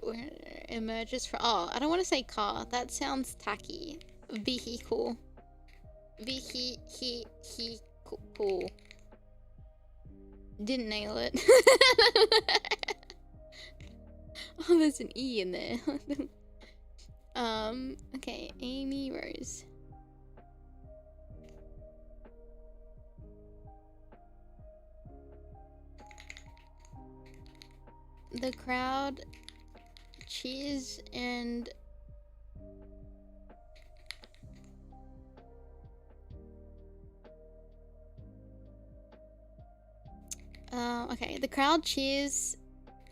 Where emerges from— oh, I don't want to say car. That sounds tacky. Vehicle. Cool. Didn't nail it. Oh, there's an E in there. Okay, Aimee Rose. The crowd cheers and okay, the crowd cheers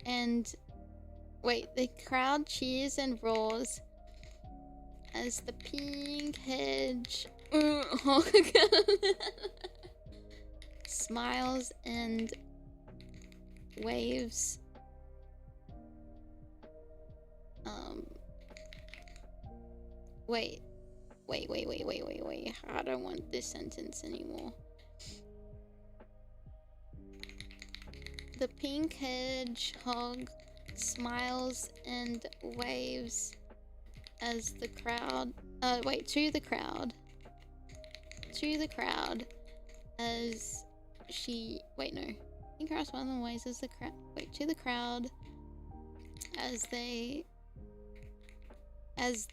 and— wait, the crowd cheers and roars as the pink hedge smiles and waves. Wait. I don't want this sentence anymore. The pink hedgehog smiles and waves as the crowd to the crowd as she pink hedgehog smiles and waves as the crowd to the crowd as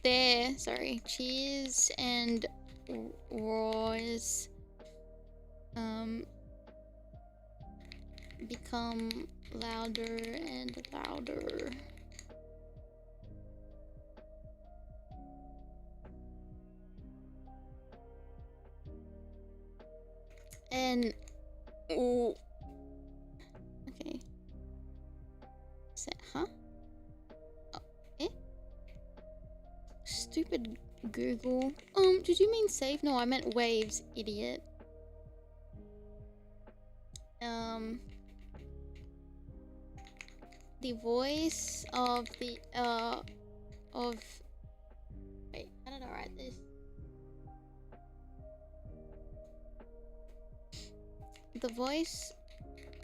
their cheers and roars become louder and louder. And ooh, okay. Huh? Oh, eh? Stupid Google. Did you mean save? No, I meant waves, idiot. The voice of the wait, how did I write this? The voice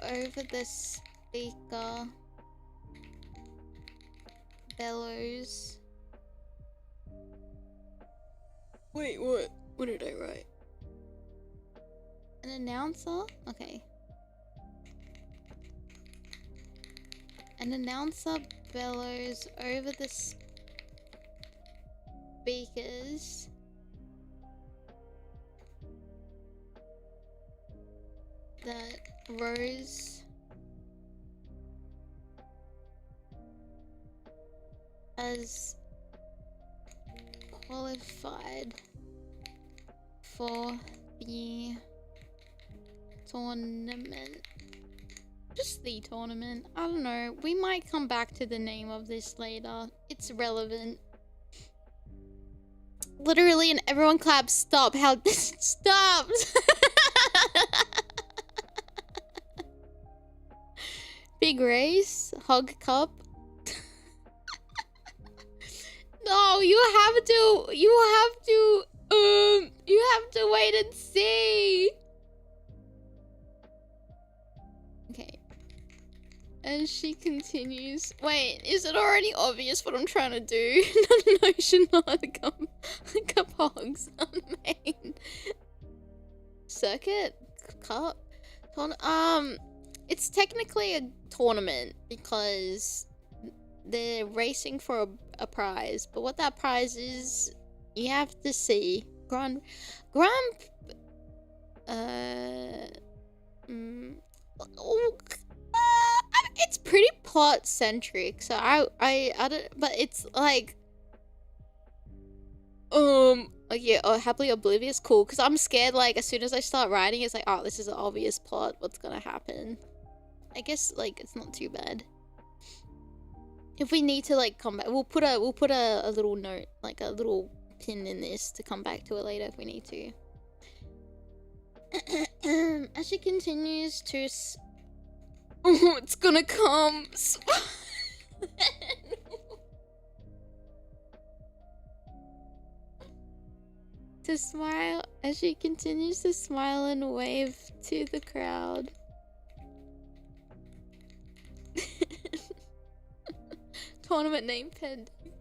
over the speaker bellows. Wait, what? What did I write? An announcer? Okay. An announcer bellows over the speakers that Rose has qualified for the tournament. Just the tournament. I don't know. We might come back to the name of this later. It's relevant. Literally, and everyone claps. Stop. How this stopped. Big race. Hog cup. No, you have to wait and see. Okay. And she continues. Wait, is it already obvious what I'm trying to do? No, should not cup hogs on main. Circuit? Cup? It's technically a tournament because they're racing for a prize, but what that prize is, you have to see. It's pretty plot centric, so I don't, but it's like yeah, happily oblivious, cool, because I'm scared like as soon as I start writing it's like, oh, this is an obvious plot, what's gonna happen. I guess like it's not too bad. If we need to like come back, we'll put a little note, like a little pin in this to come back to it later if we need to. As she continues to oh, it's gonna come. To smile, as she continues to smile and wave to the crowd. Tournament name pending.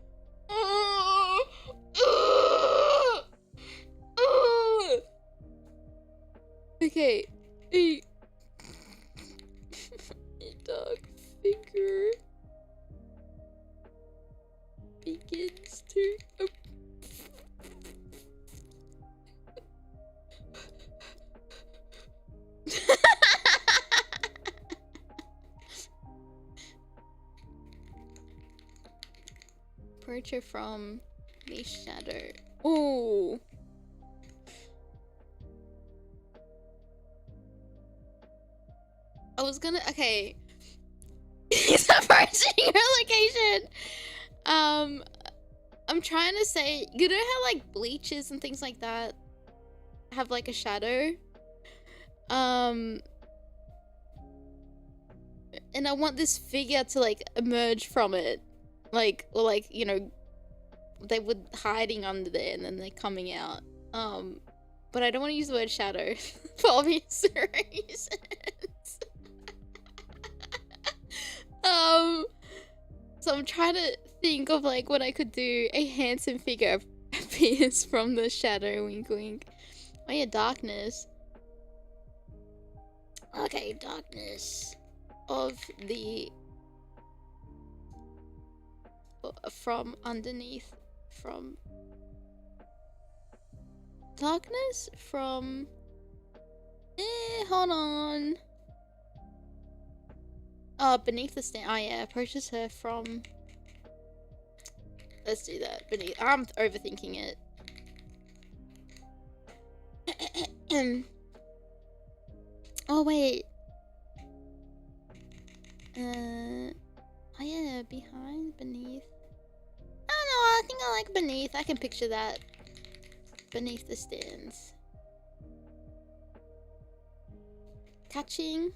Okay. A dog figure begins to approach her from the shadow. Ooh. I was gonna, okay. He's approaching her location. I'm trying to say, you know how like bleachers and things like that have like a shadow? And I want this figure to like emerge from it. Like, or like, you know, they were hiding under there and then they're coming out. But I don't want to use the word shadow for obvious reasons. So I'm trying to think of like what I could do. A handsome figure appears from the shadow, wink wink. Oh yeah, darkness. Okay, darkness of the from underneath, from darkness from hold on. Oh, beneath the stand. Oh yeah, approaches her from. Let's do that. Beneath. I'm overthinking it. Oh wait. Oh yeah, behind, beneath. I don't know. I think I like beneath. I can picture that. Beneath the stands. Catching.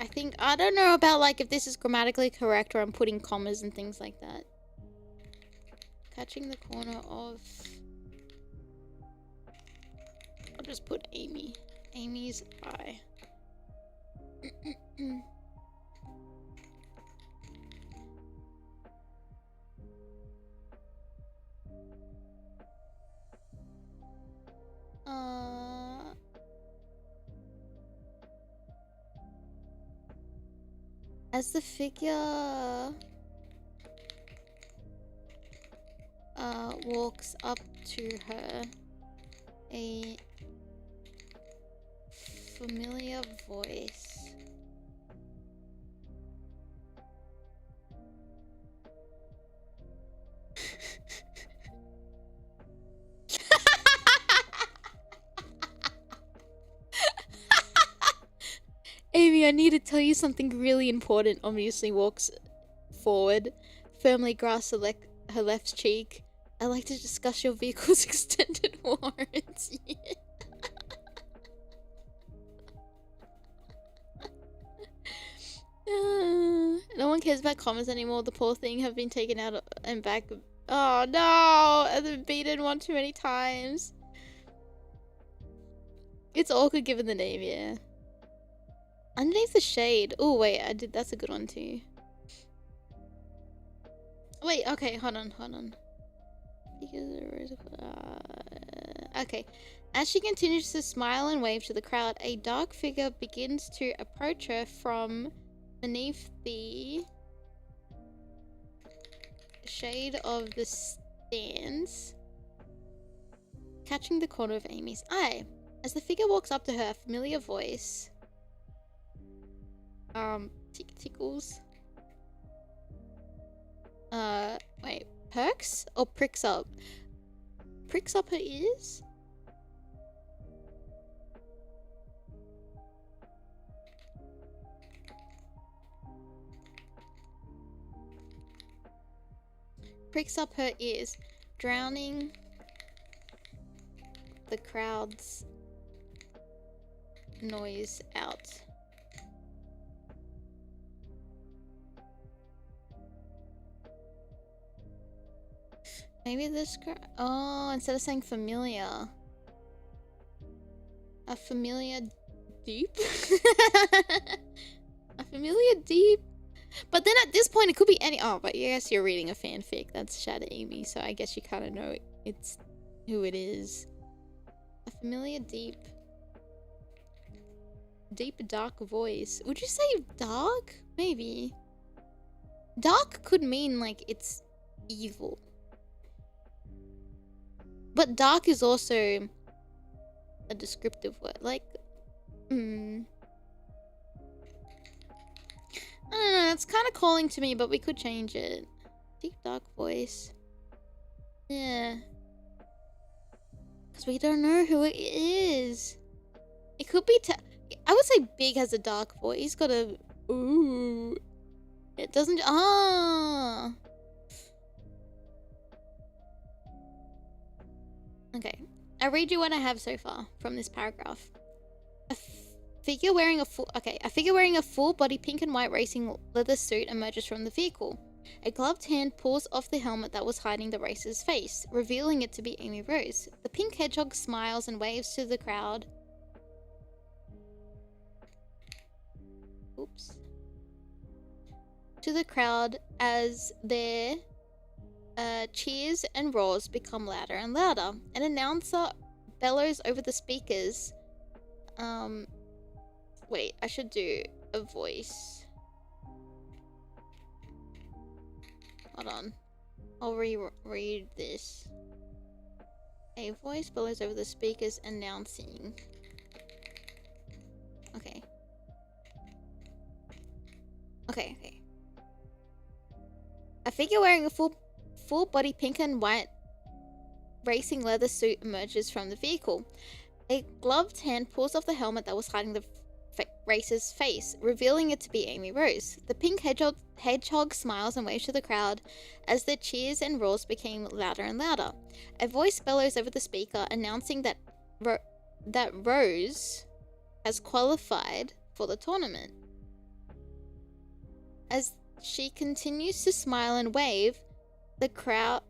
I think, I don't know about like if this is grammatically correct or I'm putting commas and things like that. Catching the corner of... I'll just put Aimee. Aimee's eye. As the figure walks up to her, a familiar voice Aimee, I need to tell you something really important. Obviously walks forward, firmly grasps her left cheek. I'd like to discuss your vehicle's extended warranty. No one cares about comments anymore. The poor thing have been taken out and back. Oh no! I've been beaten one too many times. It's awkward given the name, yeah. Underneath the shade. Oh wait, I did. That's a good one too. Wait, okay, hold on. Okay. As she continues to smile and wave to the crowd, a dark figure begins to approach her from beneath the shade of the stands, catching the corner of Aimee's eye. As the figure walks up to her, a familiar voice tickles. Wait, perks or pricks up? Pricks up her ears? Pricks up her ears, drowning the crowd's noise out. Maybe this girl. Oh, instead of saying familiar, a familiar deep. A familiar deep. But then at this point, it could be any. Oh, but yes, you're reading a fanfic. That's Shadamy, so I guess you kind of know it's who it is. A familiar deep, dark voice. Would you say dark? Maybe. Dark could mean like it's evil. But dark is also a descriptive word. Like, I don't know, it's kind of calling to me, but we could change it. Deep, dark voice. Yeah. Because we don't know who it is. It could be... I would say Big has a dark voice. He's got a... Ooh. It doesn't... Ah. Okay, I'll read you what I have so far from this paragraph. A figure wearing a full body pink and white racing leather suit emerges from the vehicle. A gloved hand pulls off the helmet that was hiding the racer's face, revealing it to be Aimee Rose. The pink hedgehog smiles and waves to the crowd. Oops. to the crowd as their cheers and roars become louder and louder. An announcer bellows over the speakers. Wait, I should do a voice. Hold on. I'll read this. A voice bellows over the speakers announcing. Okay. Okay. A figure wearing a full body pink and white racing leather suit emerges from the vehicle. A gloved hand pulls off the helmet that was hiding the racer's face, revealing it to be Aimee Rose. The pink hedgehog smiles and waves to the crowd as their cheers and roars became louder and louder. A voice bellows over the speaker announcing that Rose has qualified for the tournament. As she continues to smile and wave, the crowd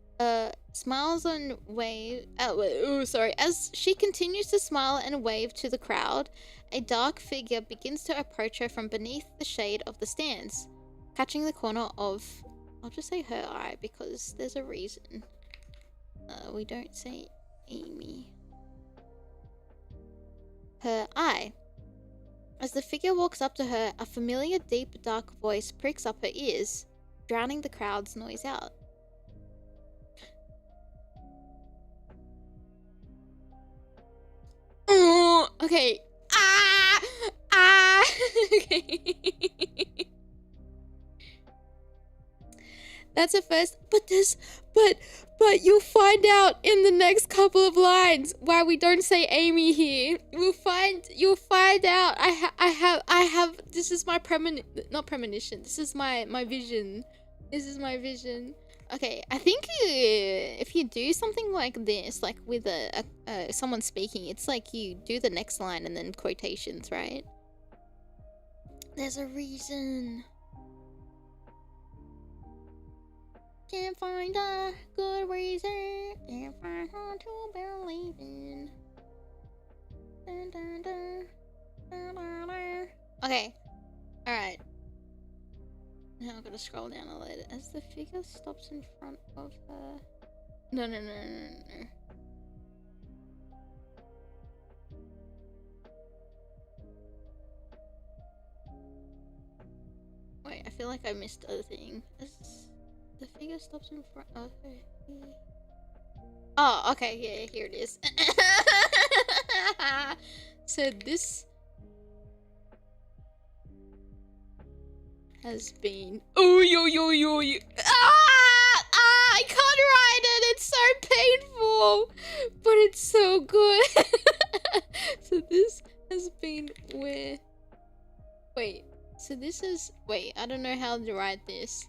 smiles and wave. As she continues to smile and wave to the crowd, a dark figure begins to approach her from beneath the shade of the stands, catching the corner of, I'll just say her eye because there's a reason. We don't say Aimee. Her eye. As the figure walks up to her, a familiar deep dark voice pricks up her ears, drowning the crowd's noise out. Okay. Okay. That's a first, but you'll find out in the next couple of lines why we don't say Aimee here. You'll find out. I have. This is my not premonition. This is my vision. This is my vision. Okay, I think if you do something like this, like with someone speaking, it's like you do the next line and then quotations, right? There's a reason. Can't find a good reason if I want to believe in. Dun, dun, dun. Dun, dun, dun. Okay, alright. Now I'm gonna scroll down a little. As the figure stops in front of her. No. Wait, I feel like I missed a thing. As the figure stops in front of her. Oh, okay, yeah, here it is. So this has been. Oh, yo. I can't write it. It's so painful, but it's so good. So this has been where. Wait. So this is. Wait, I don't know how to write this.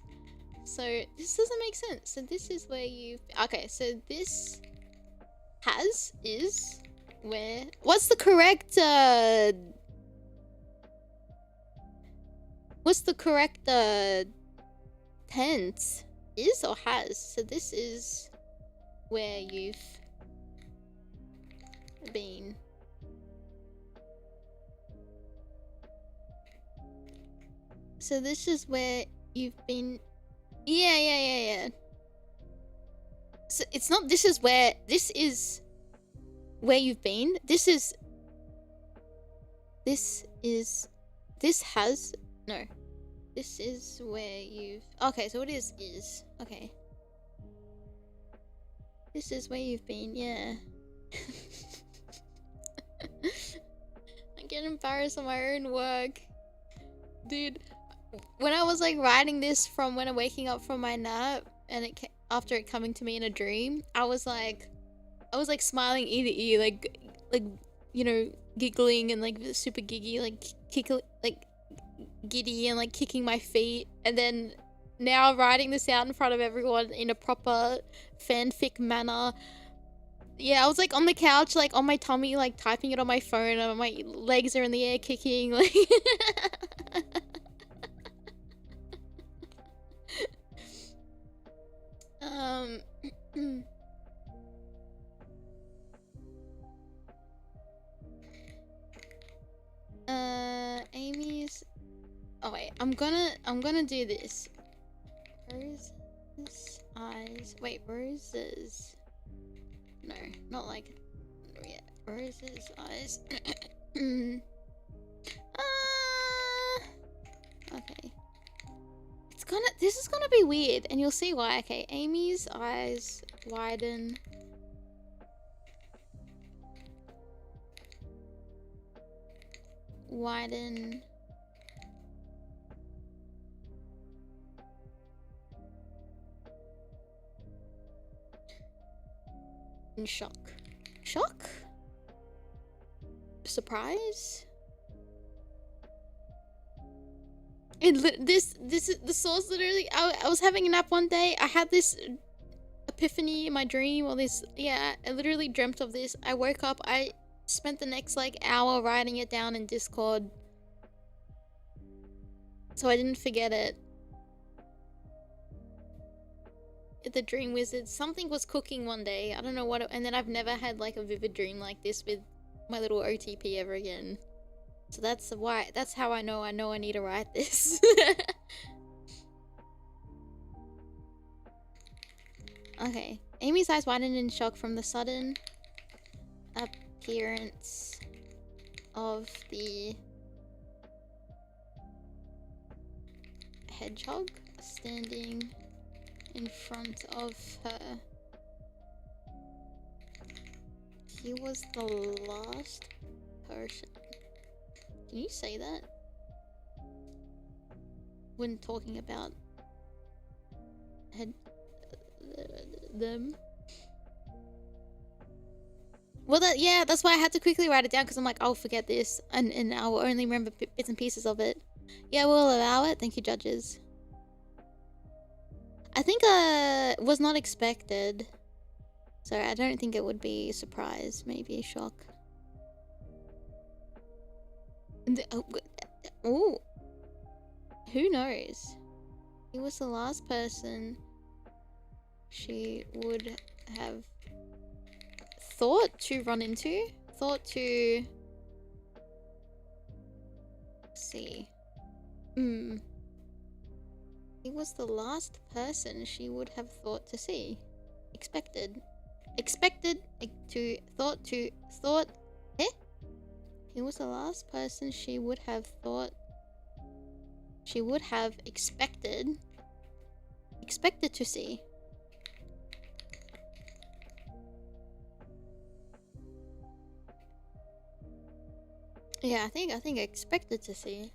So this doesn't make sense. So this is where you. Okay, so this is where. What's the correct? What's the correct tense? Is or has? So this is where you've been. So this is where you've been. Yeah. So it's not this is where. This is where you've been. This has. No. This is where you've... Okay, so it is. Okay. This is where you've been, yeah. I get embarrassed on my own work. Dude, when I was like writing this from when I'm waking up from my nap and after it coming to me in a dream, I was like smiling ear to ear, like you know, giggling and like super giggy, like giddy and like kicking my feet, and then now writing this out in front of everyone in a proper fanfic manner. Yeah, I was like on the couch, like on my tummy, like typing it on my phone, and my legs are in the air kicking, like Aimee's. Oh wait, I'm gonna do this. Roses, eyes. Wait, roses. No, not like. Yeah, roses, eyes. Okay. This is gonna be weird, and you'll see why. Okay, Aimee's eyes widen. Widen. In shock. Shock? Surprise? This is the source. Literally, I was having a nap one day. I had this epiphany in my dream, or this, yeah, I literally dreamt of this. I woke up, I spent the next like hour writing it down in Discord so I didn't forget it. The dream wizard, something was cooking one day, I don't know what and then I've never had like a vivid dream like this with my little OTP ever again. So that's how I know I need to write this. Okay. Aimee's eyes widened in shock from the sudden appearance of the hedgehog standing in front of her. He was the last person. Can you say that? When talking about them. Well, yeah, that's why I had to quickly write it down, because I'm like, I'll forget this, and I'll only remember bits and pieces of it. Yeah, we'll allow it. Thank you, judges. I think it was not expected, so I don't think it would be a surprise, maybe a shock. Oh, who knows? He was the last person she would have thought to run into, see. He was the last person she would have thought to see. Expected to thought. Eh? He was the last person she would have thought. She would have expected to see. Yeah, I think expected to see.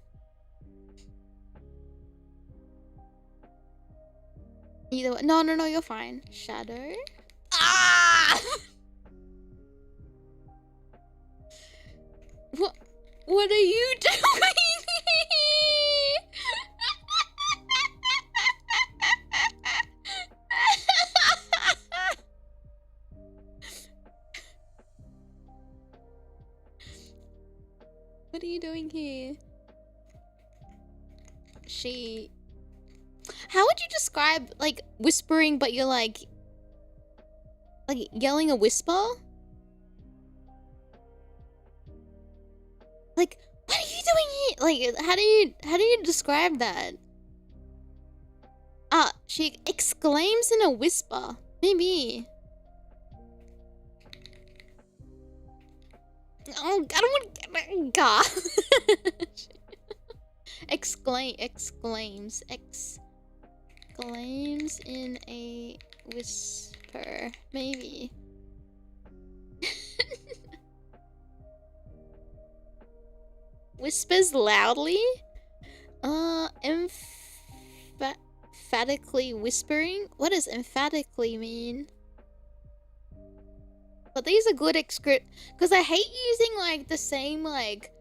Either way. No, you're fine. Shadow. Ah! What are you doing? What are you doing here? How would you describe, like, whispering, but you're like yelling a whisper? Like, what are you doing here? Like, how do you describe that? She exclaims in a whisper. Maybe. Oh, I don't want to gosh. Exclaims in a whisper. Maybe. Whispers loudly? Emphatically whispering? What does emphatically mean? But these are good because I hate using like the same like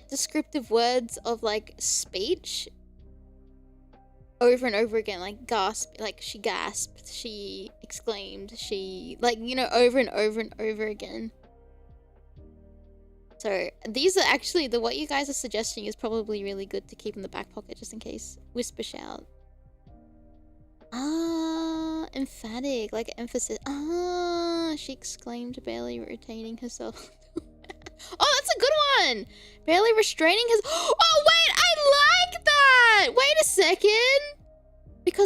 descriptive words of like speech over and over again, like gasp, like she gasped, she exclaimed, she, like, you know, over and over and over again. So these are actually what you guys are suggesting is probably really good to keep in the back pocket just in case. Whisper shout. Emphatic, like emphasis. She exclaimed, barely retaining herself. Oh, that's a good one! Barely restraining his. Oh, wait!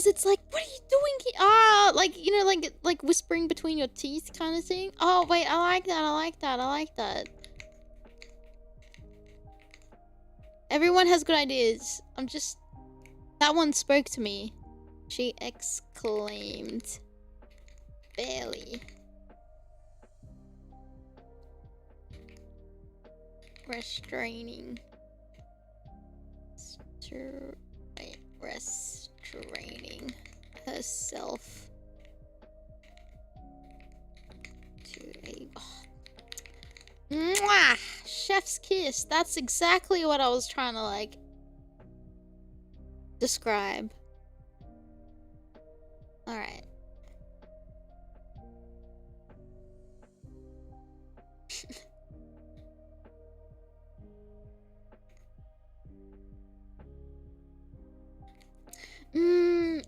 because it's like, what are you doing here? Ah, like, you know, like whispering between your teeth kind of thing. Oh, wait, I like that, I like that, I like that. Everyone has good ideas. I'm just... That one spoke to me. She exclaimed. Barely. Restraining. Wait, restraining herself to a... Mwah! Chef's kiss. That's exactly what I was trying to, like, describe. Alright.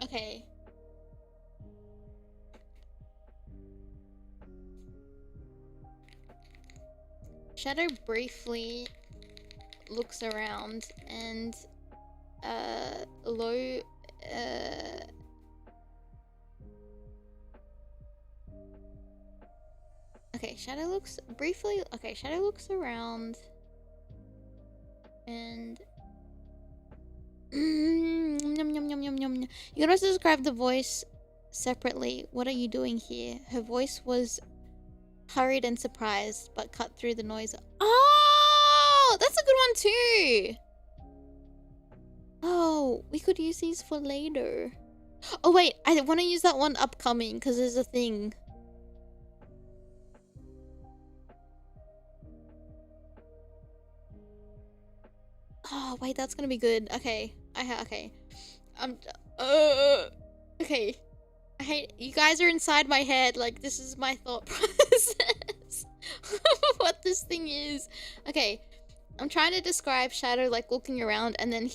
Okay. Shadow briefly looks around and low okay, Shadow looks briefly Shadow looks around and yum, yum, yum, yum, yum. You can also describe the voice separately. What are you doing here? Her voice was hurried and surprised, but cut through the noise. Oh, that's a good one too. Oh, we could use these for later. Oh wait, I want to use that one upcoming because there's a thing. Oh wait, that's gonna be good. Okay, okay. Okay. I hate you guys are inside my head. Like this is my thought process. What this thing is. Okay, I'm trying to describe Shadow like looking around, and then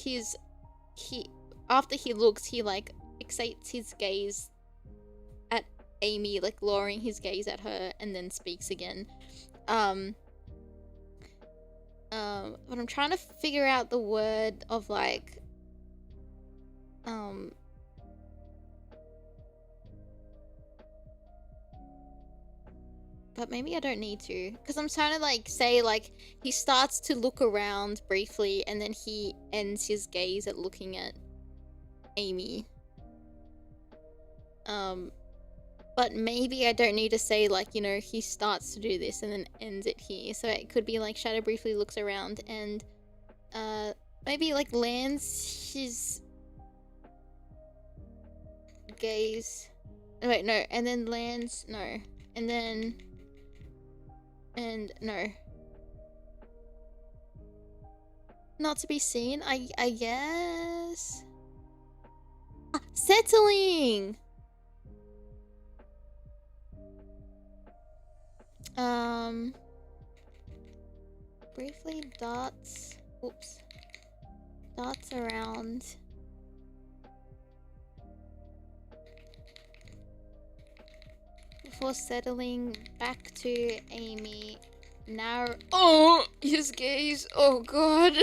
after he looks, he like fixates his gaze at Aimee, like lowering his gaze at her, and then speaks again. But I'm trying to figure out the word of like, but maybe I don't need to, because I'm trying to like say like he starts to look around briefly and then he ends his gaze at looking at Aimee. But maybe I don't need to say like, you know, he starts to do this and then ends it here. So it could be like Shadow briefly looks around and maybe like lands his gaze. Oh, wait, no, and then lands, no, and then, and no. Not to be seen, I guess. Ah, settling! Briefly dots, dots around. Before settling back to Aimee, narrow. Oh, his gaze. Oh god.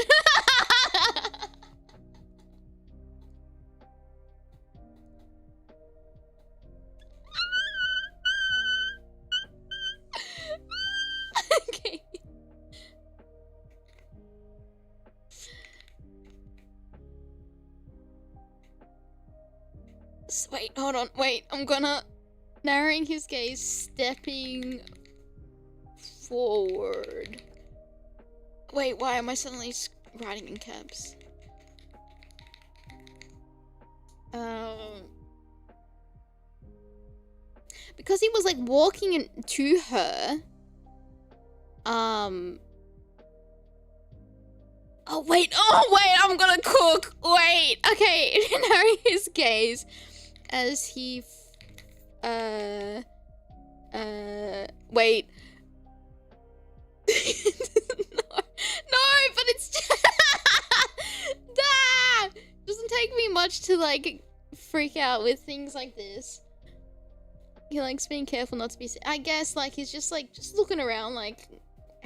Okay. Wait, hold on. Wait, I'm gonna narrowing his gaze, stepping forward. Wait, why am I suddenly writing in caps? Because he was like walking to her. Oh wait, I'm gonna cook. Wait, okay. Narrowing his gaze as he wait. No, but it's doesn't take me much to like freak out with things like this. He likes being careful not to be, I guess, like he's just looking around like,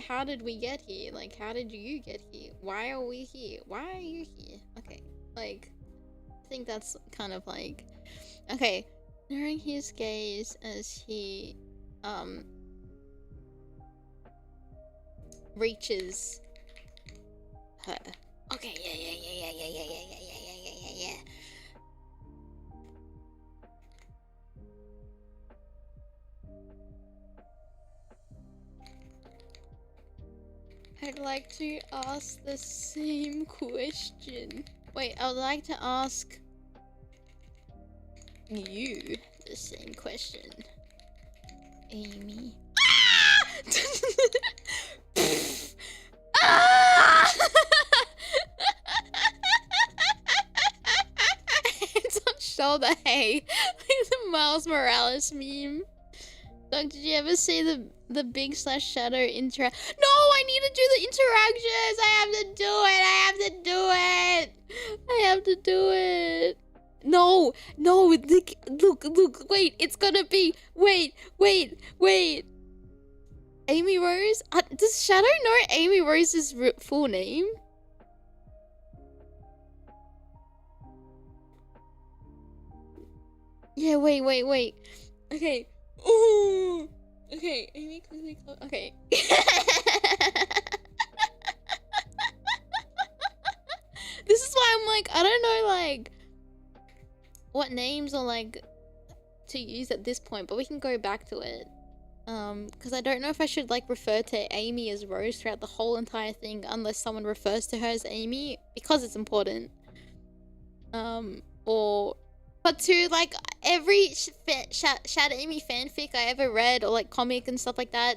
how did we get here? Like, how did you get here? Why are we here? Why are you here? Okay, like think that's kind of like... Okay. Narrowing his gaze as he, reaches her. Okay, yeah. I'd like to ask the same question. Wait, I would like to ask you the same question, Aimee. Ah! It's on shoulder, hey. Like the Miles Morales meme. Doug, did you ever see the big slash shadow interact? No, I need to do the interactions. I have to do it. No, look, wait, it's gonna be, wait. Aimee Rose? Does Shadow know Aimee Rose's full name? Yeah, wait. Okay. Ooh. Okay, Aimee quickly okay. This is why I'm like, I don't know, like, what names are, like, to use at this point, but we can go back to it. Because I don't know if I should, like, refer to Aimee as Rose throughout the whole entire thing, unless someone refers to her as Aimee, because it's important. But to, like, every Shadamy fanfic I ever read, or, like, comic and stuff like that,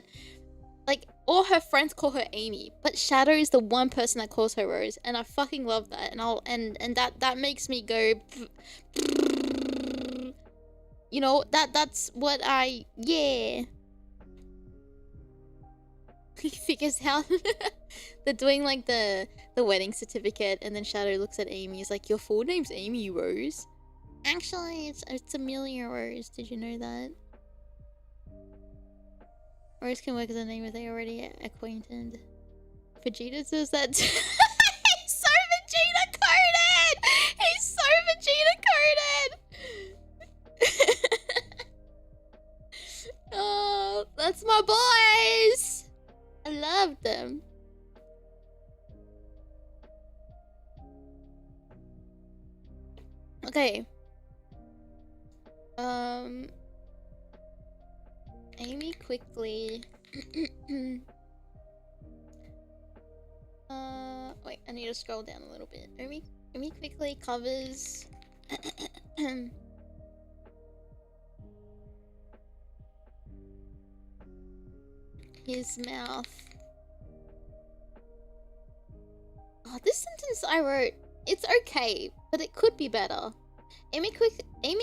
like, all her friends call her Aimee, but Shadow is the one person that calls her Rose, and I fucking love that, and that makes me go, you know, that's what yeah. He figures out they're doing, like, the wedding certificate, and then Shadow looks at Aimee. He's like, your full name's Aimee Rose? Actually, it's Amelia Rose. Did you know that? Rose can work as a name if they already acquainted. Vegeta says that. He's so Vegeta coded. Oh, that's my boys. I love them. Okay. Aimee quickly. Wait, I need to scroll down a little bit. Aimee quickly covers his mouth. Oh, this sentence I wrote, it's okay, but it could be better. Aimee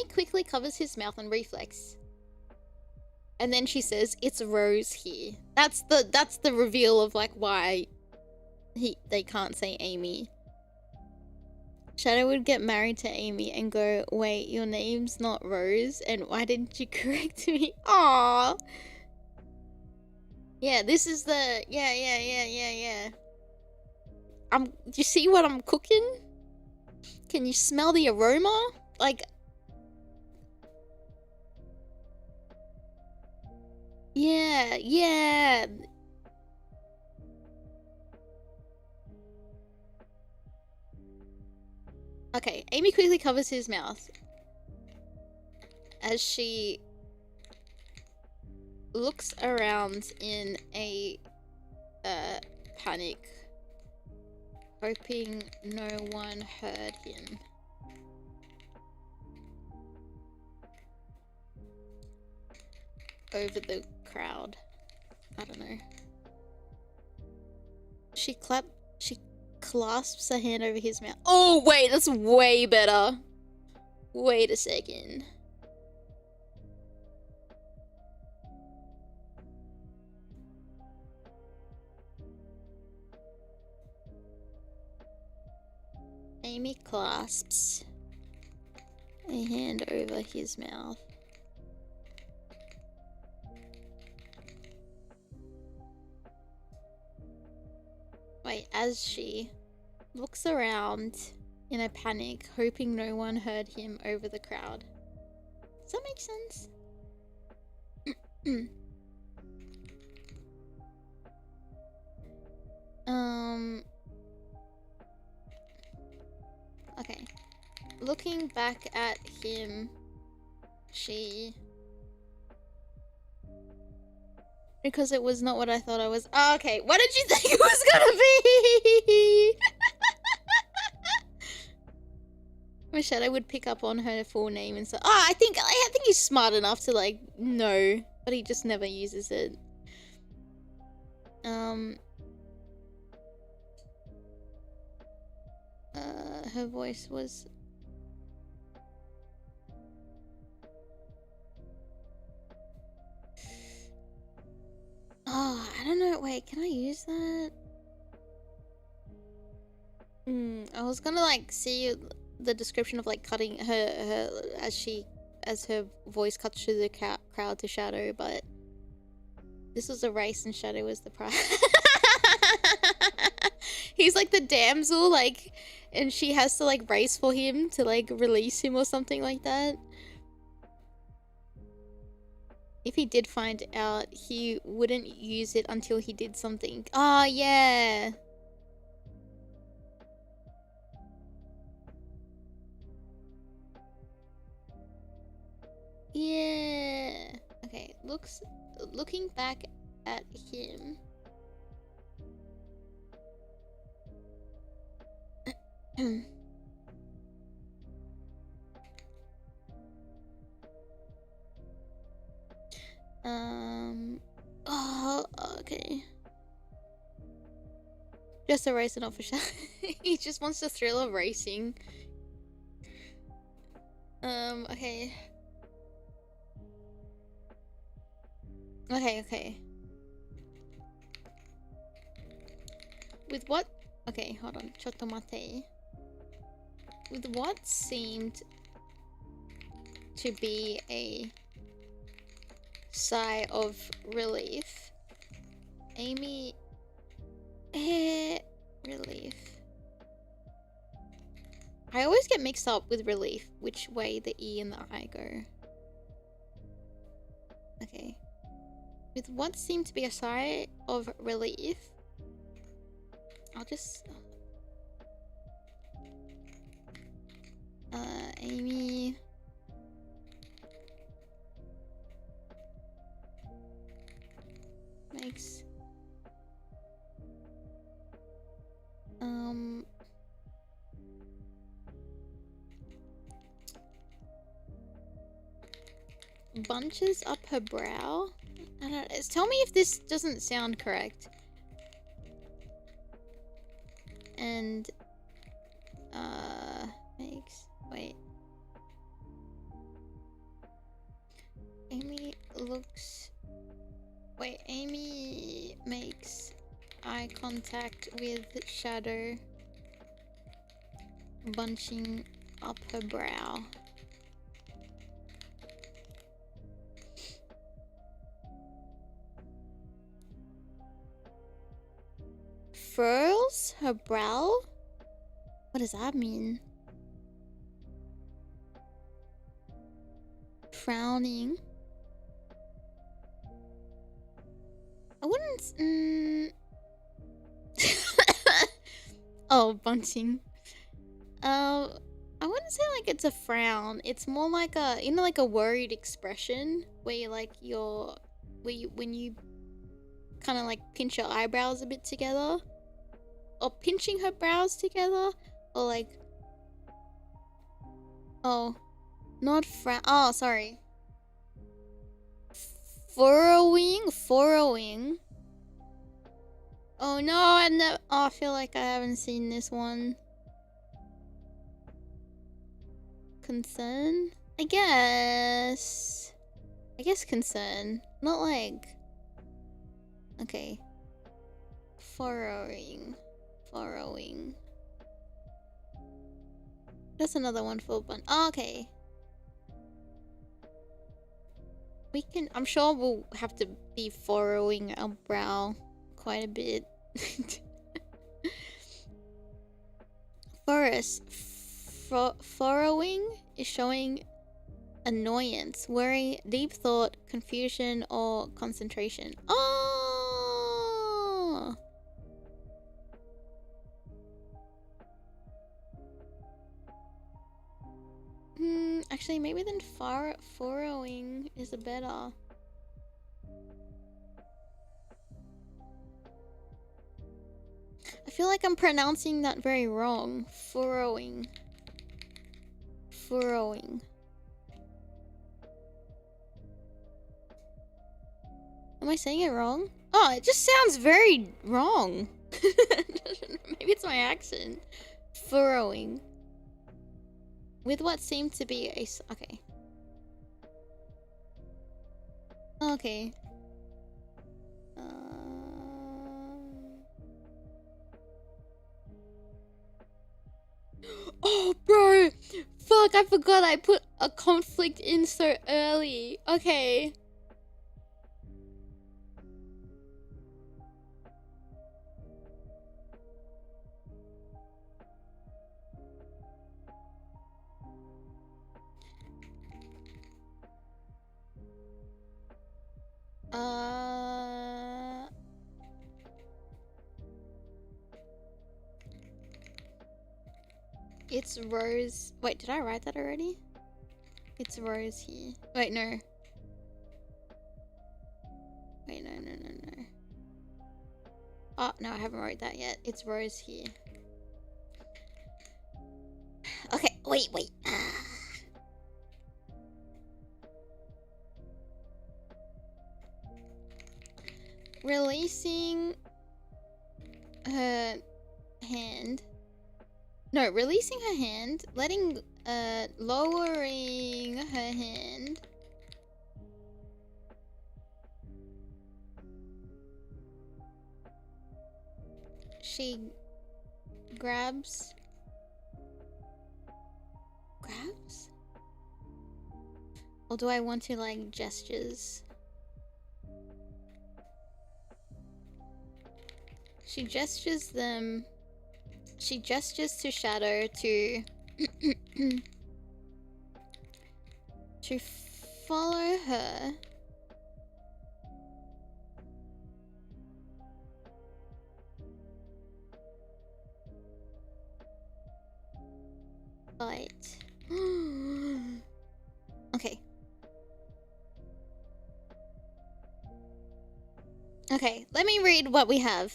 quickly covers his mouth and reflex. And then she says, it's Rose here. That's the reveal of, like, why they can't say Aimee. Shadow would get married to Aimee and go, wait, your name's not Rose, and why didn't you correct me? Aww. Yeah, this is the... Yeah. Do you see what I'm cooking? Can you smell the aroma? Like... Yeah. Okay, Aimee quickly covers his mouth as she looks around in a panic, hoping no one heard him. Over the crowd. I don't know. She clasps her hand over his mouth. Oh, wait, that's way better. Wait a second. Aimee clasps a hand over his mouth. Wait, as she looks around in a panic, hoping no one heard him over the crowd. Does that make sense? Okay. Looking back at him, she... Because it was not what I thought I was. Oh, okay. What did you think it was gonna be? I wish I would pick up on her full name and so. Oh, I think he's smart enough to like know, but he just never uses it. Her voice was. Oh, I don't know. Wait, can I use that? I was gonna like see the description of like cutting her as her voice cuts through the crowd to Shadow, but this was a race and Shadow was the prize. He's like the damsel, like, and she has to like race for him to like release him or something like that. If he did find out, he wouldn't use it until he did something. Oh, yeah. Yeah. Okay, looking back at him. Oh, okay. Just a race and not for sure. He just wants the thrill of racing. Okay. Okay. With what? Okay, hold on. Chotomate. With what seemed to be a sigh of relief, Aimee. Relief. I always get mixed up with relief, which way the E and the I go. Okay. With what seemed to be a sigh of relief, I'll just... Aimee... makes... bunches up her brow. I don't know. Tell me if this doesn't sound correct. And makes wait. Aimee looks. Wait, Aimee makes eye contact with Shadow, bunching up her brow. Furls her brow? What does that mean? Frowning. I wouldn't... Oh, bunching. I wouldn't say like it's a frown. It's more like a, you know, like a worried expression where you like when you kind of like pinch your eyebrows a bit together, or pinching her brows together, or like, oh, not frown. Oh, sorry. Furrowing. Oh no, I feel like I haven't seen this one. Concern? I guess concern. Not like... Okay. Furrowing. That's another one for bun. Oh, okay. We can... I'm sure we'll have to be furrowing our brow quite a bit. furrowing is showing annoyance, worry, deep thought, confusion, or concentration. Oh! Actually, maybe then furrowing is a better. I feel like I'm pronouncing that very wrong. Furrowing. Furrowing. Am I saying it wrong? Oh, it just sounds very wrong. Maybe it's my accent. Furrowing. With what seemed to be a... Okay. Okay. Oh, bro! Fuck, I forgot I put a conflict in so early. Okay. It's Rose. Wait, did I write that already? It's Rose here. Wait, no. Wait, no. Oh, no, I haven't wrote that yet. It's Rose here. Okay, wait. Releasing her hand. No, releasing her hand, lowering her hand. She grabs? Or do I want to, like, gestures? She gestures them. She gestures to Shadow to to follow her. But okay. Okay, let me read what we have.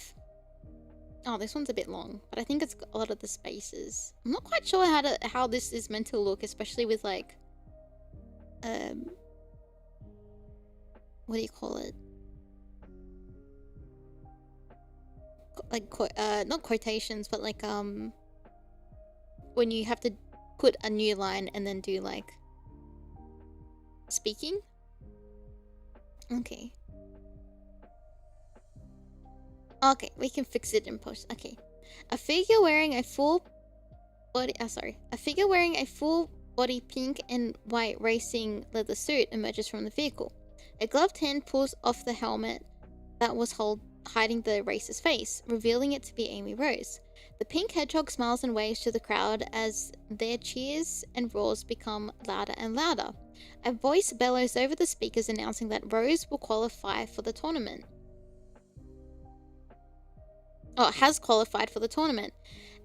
Oh, this one's a bit long, but I think it's got a lot of the spaces. I'm not quite sure how this is meant to look, especially with like what do you call it? Like not quotations, but like when you have to put a new line and then do like speaking. Okay. Okay, we can fix it in post. Okay. A figure wearing a full body pink and white racing leather suit emerges from the vehicle. A gloved hand pulls off the helmet that was hiding the racer's face, revealing it to be Aimee Rose. The pink hedgehog smiles and waves to the crowd as their cheers and roars become louder and louder. A voice bellows over the speakers announcing that Rose will qualify for the tournament. Has qualified for the tournament.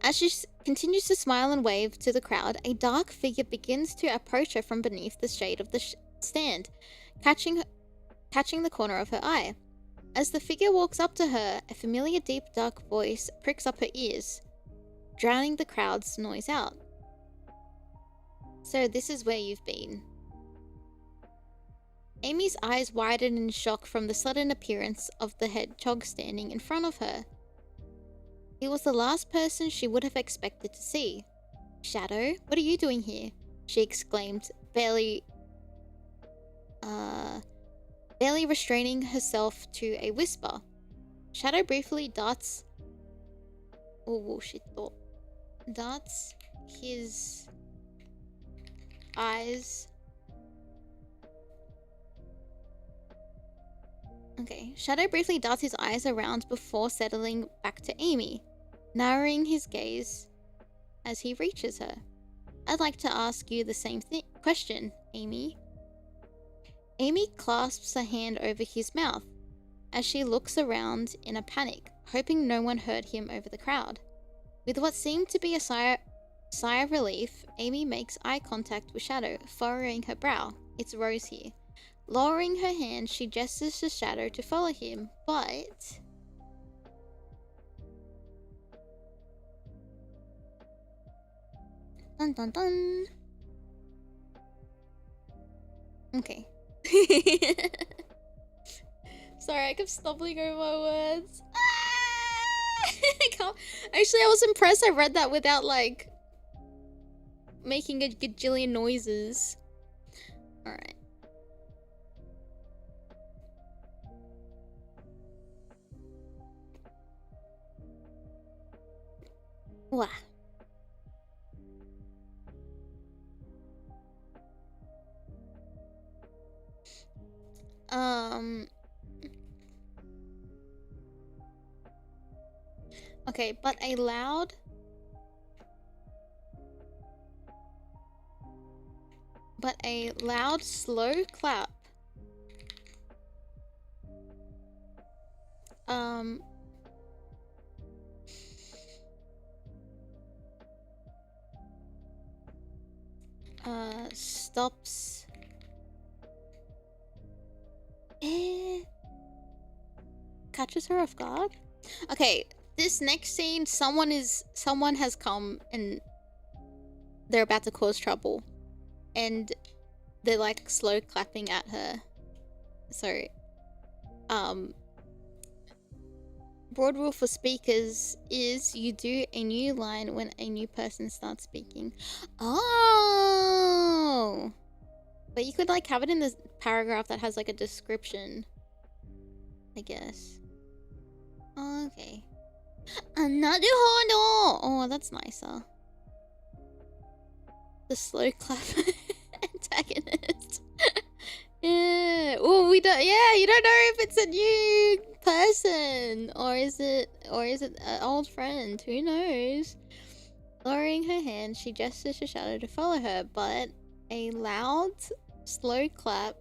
As she continues to smile and wave to the crowd, a dark figure begins to approach her from beneath the shade of the stand, catching the corner of her eye. As the figure walks up to her, a familiar deep dark voice pricks up her ears, drowning the crowd's noise out. So this is where you've been. Aimee's eyes widen in shock from the sudden appearance of the hedgehog standing in front of her. It was the last person she would have expected to see. "Shadow, what are you doing here?" she exclaimed, barely restraining herself to a whisper. Shadow briefly darts his eyes. Okay. Shadow briefly darts his eyes around before settling back to Aimee, narrowing his gaze as he reaches her. I'd like to ask you the same question, Aimee. Aimee clasps a hand over his mouth as she looks around in a panic, hoping no one heard him over the crowd. With what seemed to be a sigh of relief, Aimee makes eye contact with Shadow, furrowing her brow. It's Rose here. Lowering her hand, she gestures to Shadow to follow him, but... Dun dun dun. Okay. Sorry, I kept stumbling over my words. I can't... Actually, I was impressed I read that without, like, making a gajillion noises. Alright. Wow. Okay, but a loud... slow clap. Stops... catches her off guard? Okay, this next scene, someone has come and they're about to cause trouble. And they're like slow clapping at her. So, broad rule for speakers is you do a new line when a new person starts speaking. Oh! But you could like have it in this paragraph that has like a description, I guess. Okay. Another hono! Oh, that's nicer. The slow clap antagonist. Yeah. Oh, we don't. Yeah, you don't know if it's a new person or is it an old friend. Who knows? Lowering her hand, she gestures to Shadow to follow her, but a loud, slow clap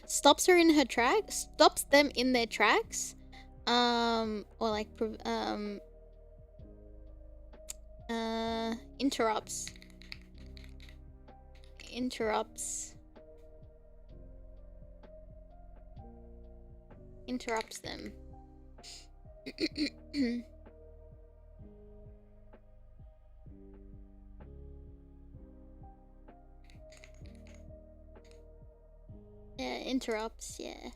stops her in her tracks. Stops them in their tracks. Or like interrupts them. Yeah, interrupts, yeah.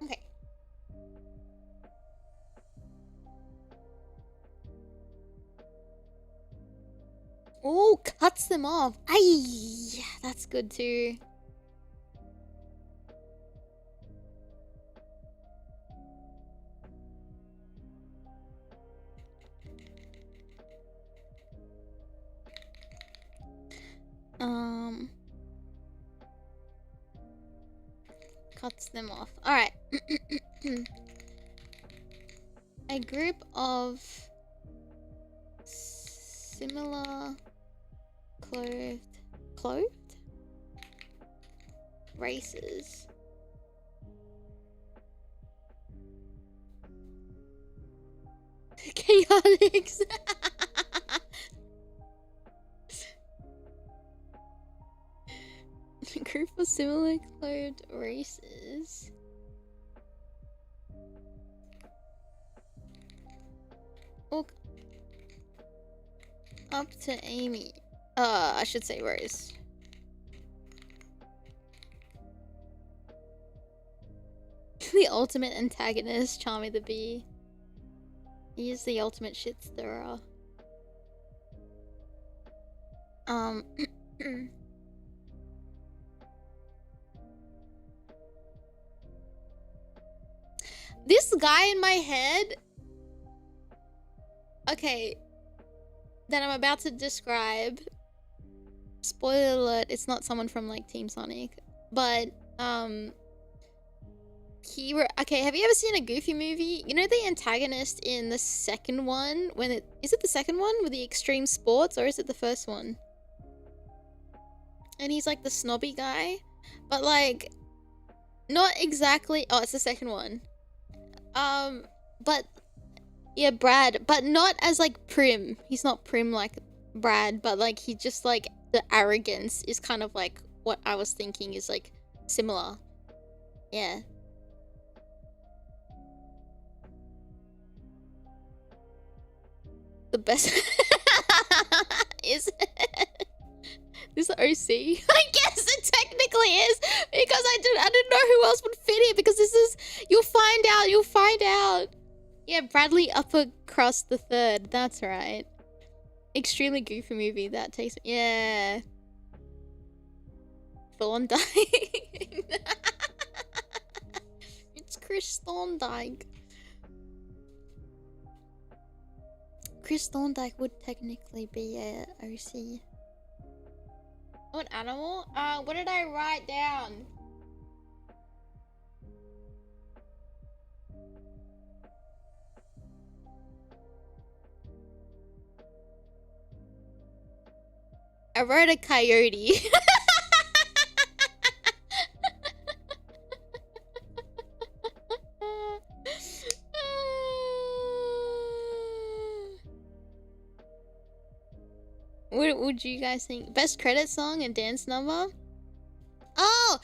Okay. Oh, cuts them off. Aye, that's good too. Cuts them off. Alright. A group of similar clothed races chaotics. A group of similar clothed races walk up to Aimee. I should say Rose. The ultimate antagonist, Charmy the Bee. He is the ultimate shit stirrer. This guy in my head, okay, that I'm about to describe, spoiler alert, it's not someone from like Team Sonic, but okay, have you ever seen a Goofy movie? You know the antagonist in the second one, is it the second one with the extreme sports, or is it the first one? And he's like the snobby guy, but like not exactly. Oh, it's the second one. But yeah, Brad, but not as like prim. He's not prim like Brad, but like he just like the arrogance is kind of like what I was thinking is like similar. Yeah. The best is this OC? I guess it technically is, because I didn't know who else would fit it, because this is, you'll find out. Yeah, Bradley Uppercrust the Third, that's right. Extremely goofy movie, that takes, yeah. Thorndike. It's Chris Thorndike. Chris Thorndike would technically be a OC. What animal? What did I write down? I wrote a coyote. What would you guys think? Best credit song and dance number? Oh,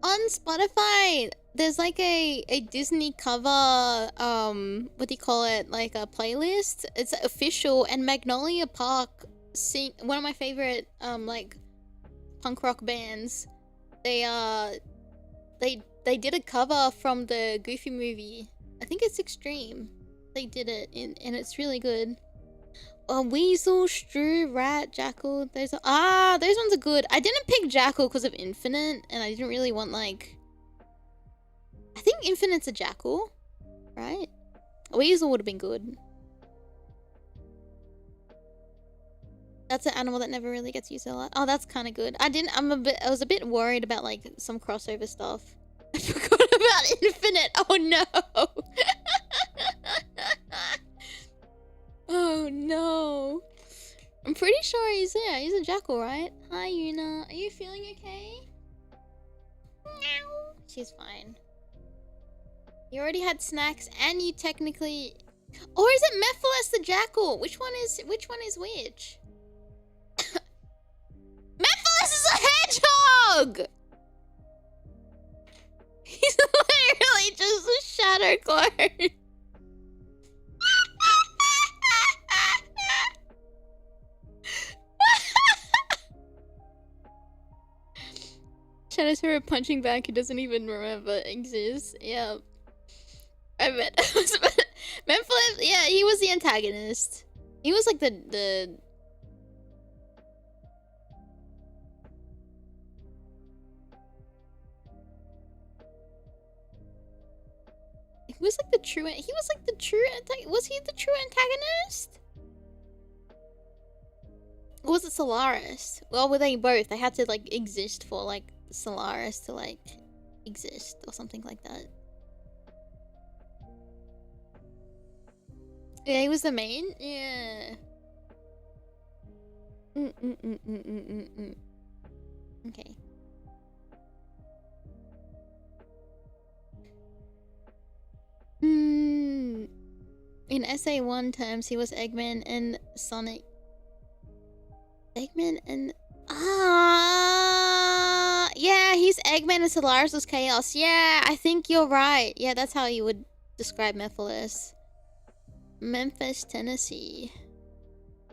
on Spotify, there's like a Disney cover, what do you call it? Like a playlist. It's official, and Magnolia Park sing one of my favorite like punk rock bands. They did a cover from the Goofy movie. I think it's Extreme. They did it and it's really good. Weasel, Strew, Rat, Jackal. Those ones are good. I didn't pick Jackal because of Infinite, and I didn't really want like. I think Infinite's a Jackal, right? Weasel would have been good. That's an animal that never really gets used a lot. Oh, that's kind of good. I was a bit worried about like some crossover stuff. I forgot about Infinite. Oh no. Oh no. I'm pretty sure he's there. He's a Jackal, right? Hi, Yuna. Are you feeling okay? No. She's fine. You already had snacks, and you technically. Or is it Mephiles the Jackal? Which one is which? Mephiles is a hedgehog! He's literally just a shadow clone. Shadow's favorite punching bag who doesn't even remember exists. Yeah. I bet. Mephiles, yeah, he was the antagonist. He was like the he was like the true was he the true antagonist? Or was it Solaris? Well, were they both? They had to like exist for like Solaris to like exist or something like that. Yeah, he was the main? Yeah. Okay. In SA1 terms, he was Eggman and Sonic. Eggman and... yeah, he's Eggman and Solaris was Chaos. Yeah, I think you're right. Yeah, that's how you would describe Mephiles. Memphis, Tennessee.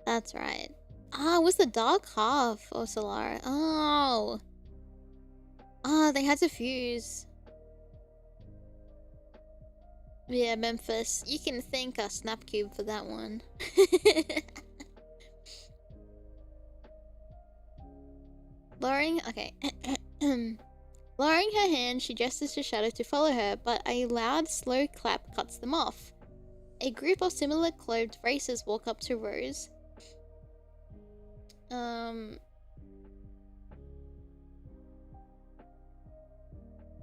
That's right. Ah, it was the dark half of Solaris. Oh. Ah, they had to fuse. Yeah, Memphis. You can thank a Snapcube for that one. Lowering... Okay. Lowering her hand, she gestures to Shadow to follow her, but a loud, slow clap cuts them off. A group of similar clothed racers walk up to Rose.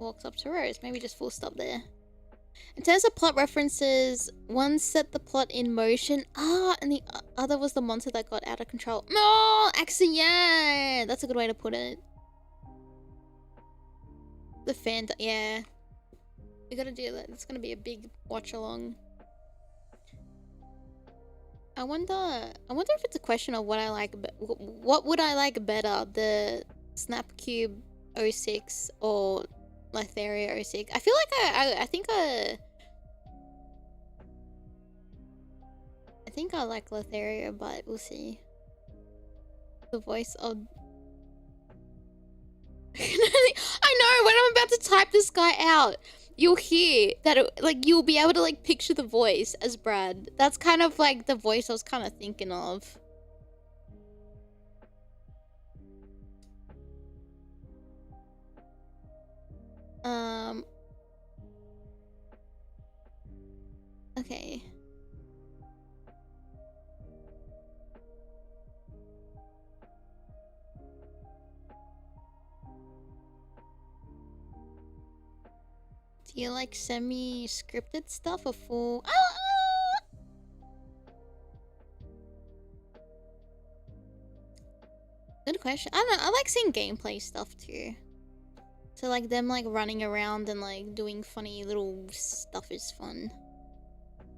walks up to Rose. Maybe just full stop there. In terms of plot references, one set the plot in motion. And the other was the monster that got out of control. No, actually, yeah, that's a good way to put it. The fan, yeah. We gotta do that. It's gonna be a big watch along. I wonder if it's a question of what I like. What would I like better, the Snapcube 06 or Letheria 06? I feel like I think I like Letheria, but we'll see. The voice of I know, when I'm about to type this guy out, you'll hear that like you'll be able to like picture the voice as Brad. That's kind of like the voice I was kind of thinking of. Okay. Do you like semi-scripted stuff or full? Good question. I don't know. I like seeing gameplay stuff too. So like them like running around and like doing funny little stuff is fun.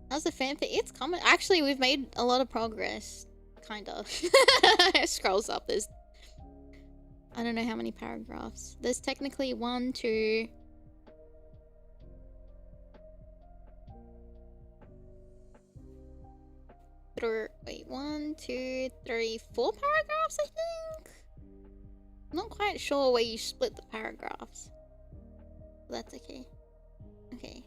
How's the fanfic? It's coming. Actually, we've made a lot of progress. Kind of. It scrolls up. There's... I don't know how many paragraphs. There's technically 1, 2... Wait, 1, 2, 3, 4 paragraphs, I think? I'm not quite sure where you split the paragraphs. That's okay. Okay.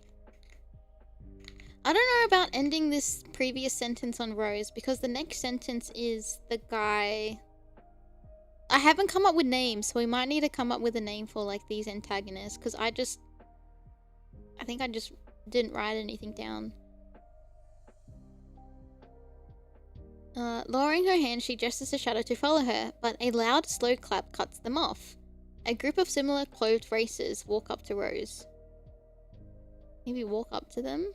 I don't know about ending this previous sentence on Rose, because the next sentence is the guy... I haven't come up with names, so we might need to come up with a name for like these antagonists, because I think I just didn't write anything down. Lowering her hand, she gestures a shadow to follow her, but a loud, slow clap cuts them off. A group of similar clothed racers walk up to Rose. Maybe walk up to them?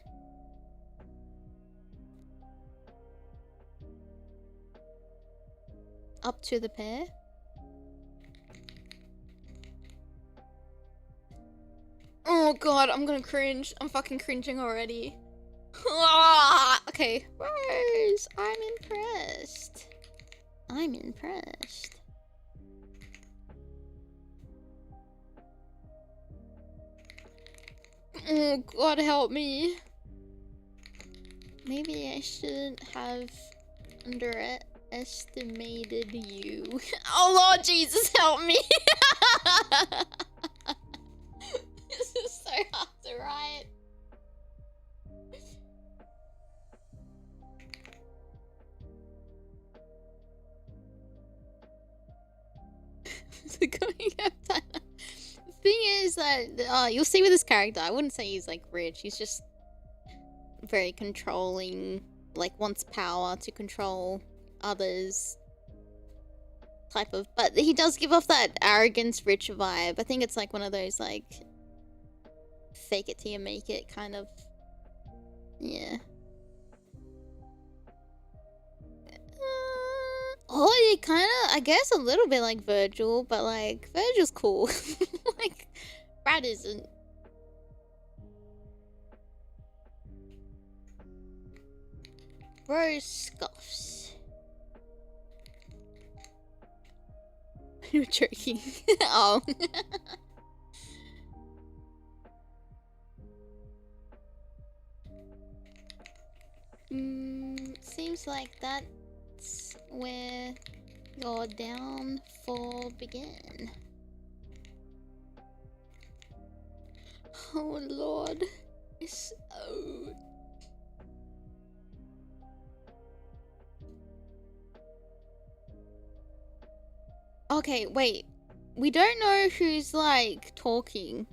Up to the pair? Oh god, I'm gonna cringe. I'm fucking cringing already. Okay. Rose, I'm impressed. I'm impressed. Oh, God help me. Maybe I shouldn't have underestimated you. Oh, Lord Jesus, help me. This is so hard to write. The thing is that you'll see with this character, I wouldn't say he's like rich, he's just very controlling, like wants power to control others type of, but he does give off that arrogance rich vibe. I think it's like one of those like fake it till you make it kind of, yeah. Oh, it kind of, I guess a little bit like Virgil, but like, Virgil's cool. Like, Brad isn't. Rose scoffs. You're joking. Oh. Seems like that's where your downfall began. Oh Lord, it's so... Okay, wait. We don't know who's like talking.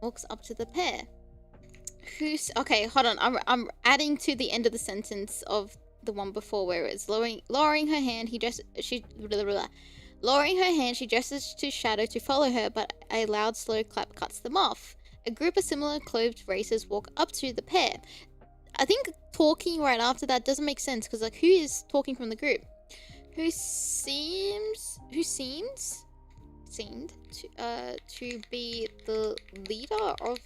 Walks up to the pair. Who's okay? Hold on. I'm adding to the end of the sentence of the one before where it's lowering her hand. She blah, blah, blah. Lowering her hand, she gestures to Shadow to follow her, but a loud, slow clap cuts them off. A group of similar clothed racers walk up to the pair. I think talking right after that doesn't make sense, because, like, who is talking from the group? Who seemed to be the leader of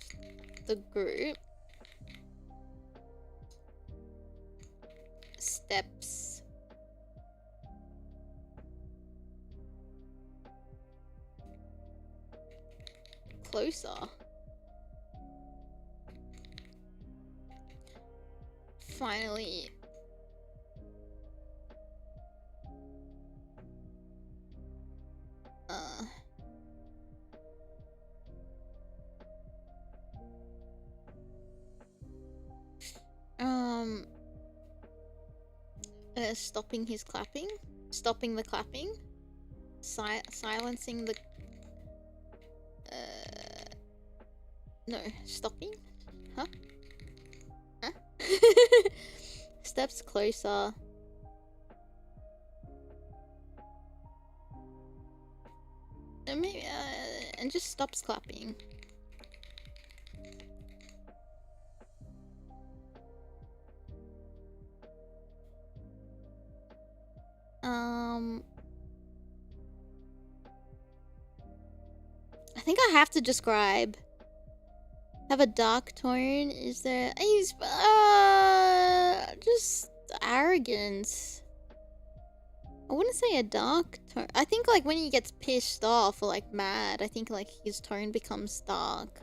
the group steps closer. Finally. Stopping his clapping. Stopping the clapping. Silencing the... No, stopping? Huh? Huh? Steps closer. And maybe, and just stops clapping. I think I have to describe. Have a dark tone. Is there? He's just arrogance. I wouldn't say a dark tone. I think, like, when he gets pissed off or, like, mad, I think, like, his tone becomes dark.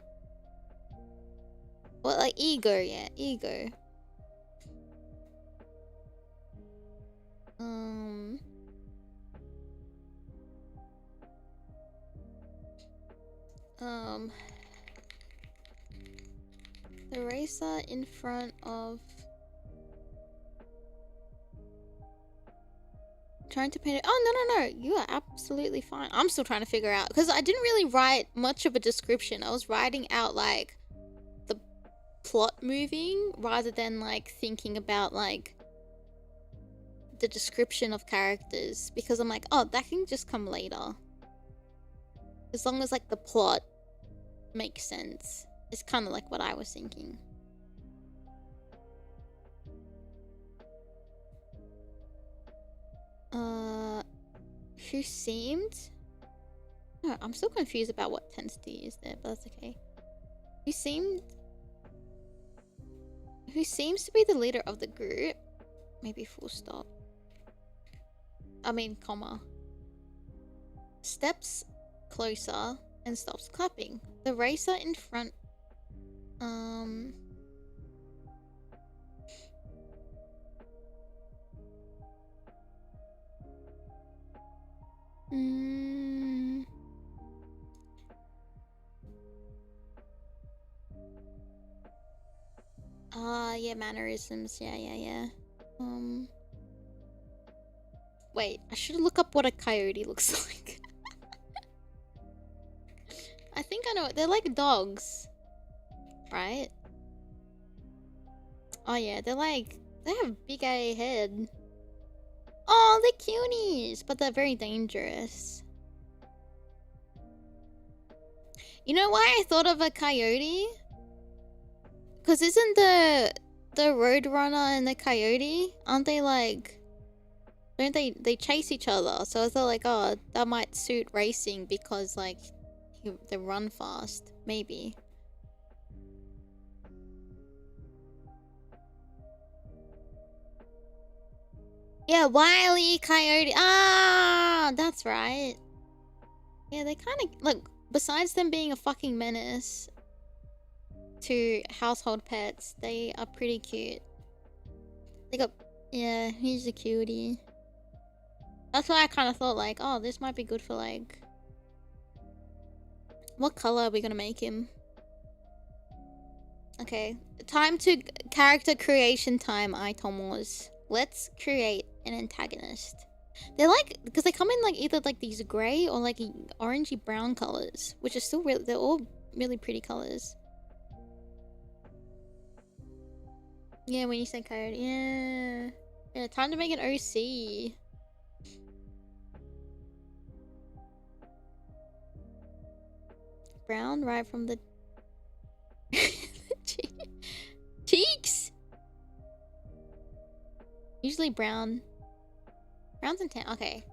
Well, like, ego, yeah, ego. The racer in front of... Trying to paint it. Oh, no. You are absolutely fine. I'm still trying to figure out, because I didn't really write much of a description. I was writing out, like, the plot moving rather than, like, thinking about, like, the description of characters, because I'm like, oh, that can just come later. As long as, like, the plot makes sense. It's kind of like what I was thinking. Who seemed... No, I'm still confused about what tense to use there, but that's okay. Who seems to be the leader of the group? Maybe full stop. I mean, comma. Steps closer and stops clapping. The racer in front... yeah, mannerisms. Yeah. Wait, I should look up what a coyote looks like. I think I know. They're like dogs, right? Oh yeah, they have big A head. Oh, they're cuties, but they're very dangerous. You know why I thought of a coyote? Because isn't the Roadrunner and the coyote, aren't they like... Don't they chase each other? So I thought, like, oh, that might suit racing because, like, they run fast. Maybe. Yeah, Wile E. Coyote. Ah, that's right. Yeah, they kind of... Look, besides them being a fucking menace to household pets, they are pretty cute. They got... Yeah, he's a cutie. That's why I kind of thought, like, oh, this might be good for, like... What color are we gonna make him? Okay. Time to character creation time, Aitomos. Let's create an antagonist. They're like... Because they come in, like, either, like, these grey or, like, orangey brown colors. Which are still really... They're all really pretty colors. Yeah, when you say coyote. Yeah. Yeah, time to make an OC. brown right from the cheeks. Usually brown. Brown's and tan. Okay.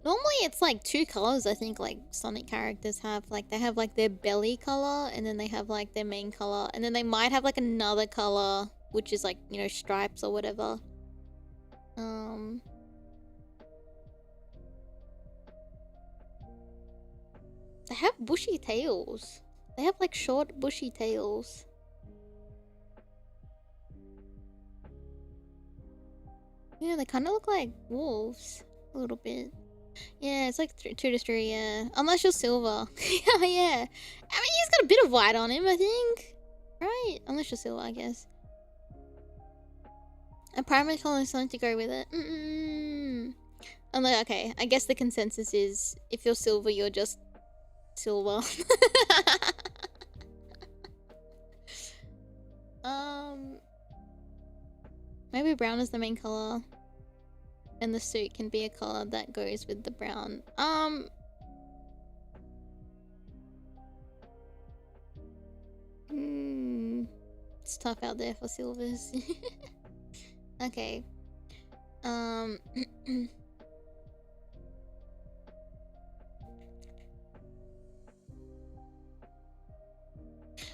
Normally it's like two colors, I think, like Sonic characters have. Like they have like their belly color and then they have like their main color and then they might have like another color which is like, you know, stripes or whatever. They have bushy tails. They have like short bushy tails. Yeah, they kind of look like wolves a little bit. Yeah, it's like 2 to 3, yeah. Unless you're silver. Yeah, yeah. I mean, he's got a bit of white on him, I think. Right? Unless you're silver, I guess. A primary color is something to go with it. I'm like, okay, I guess the consensus is if you're silver, you're just silver. Maybe brown is the main color. And the suit can be a color that goes with the brown. It's tough out there for silvers. Okay.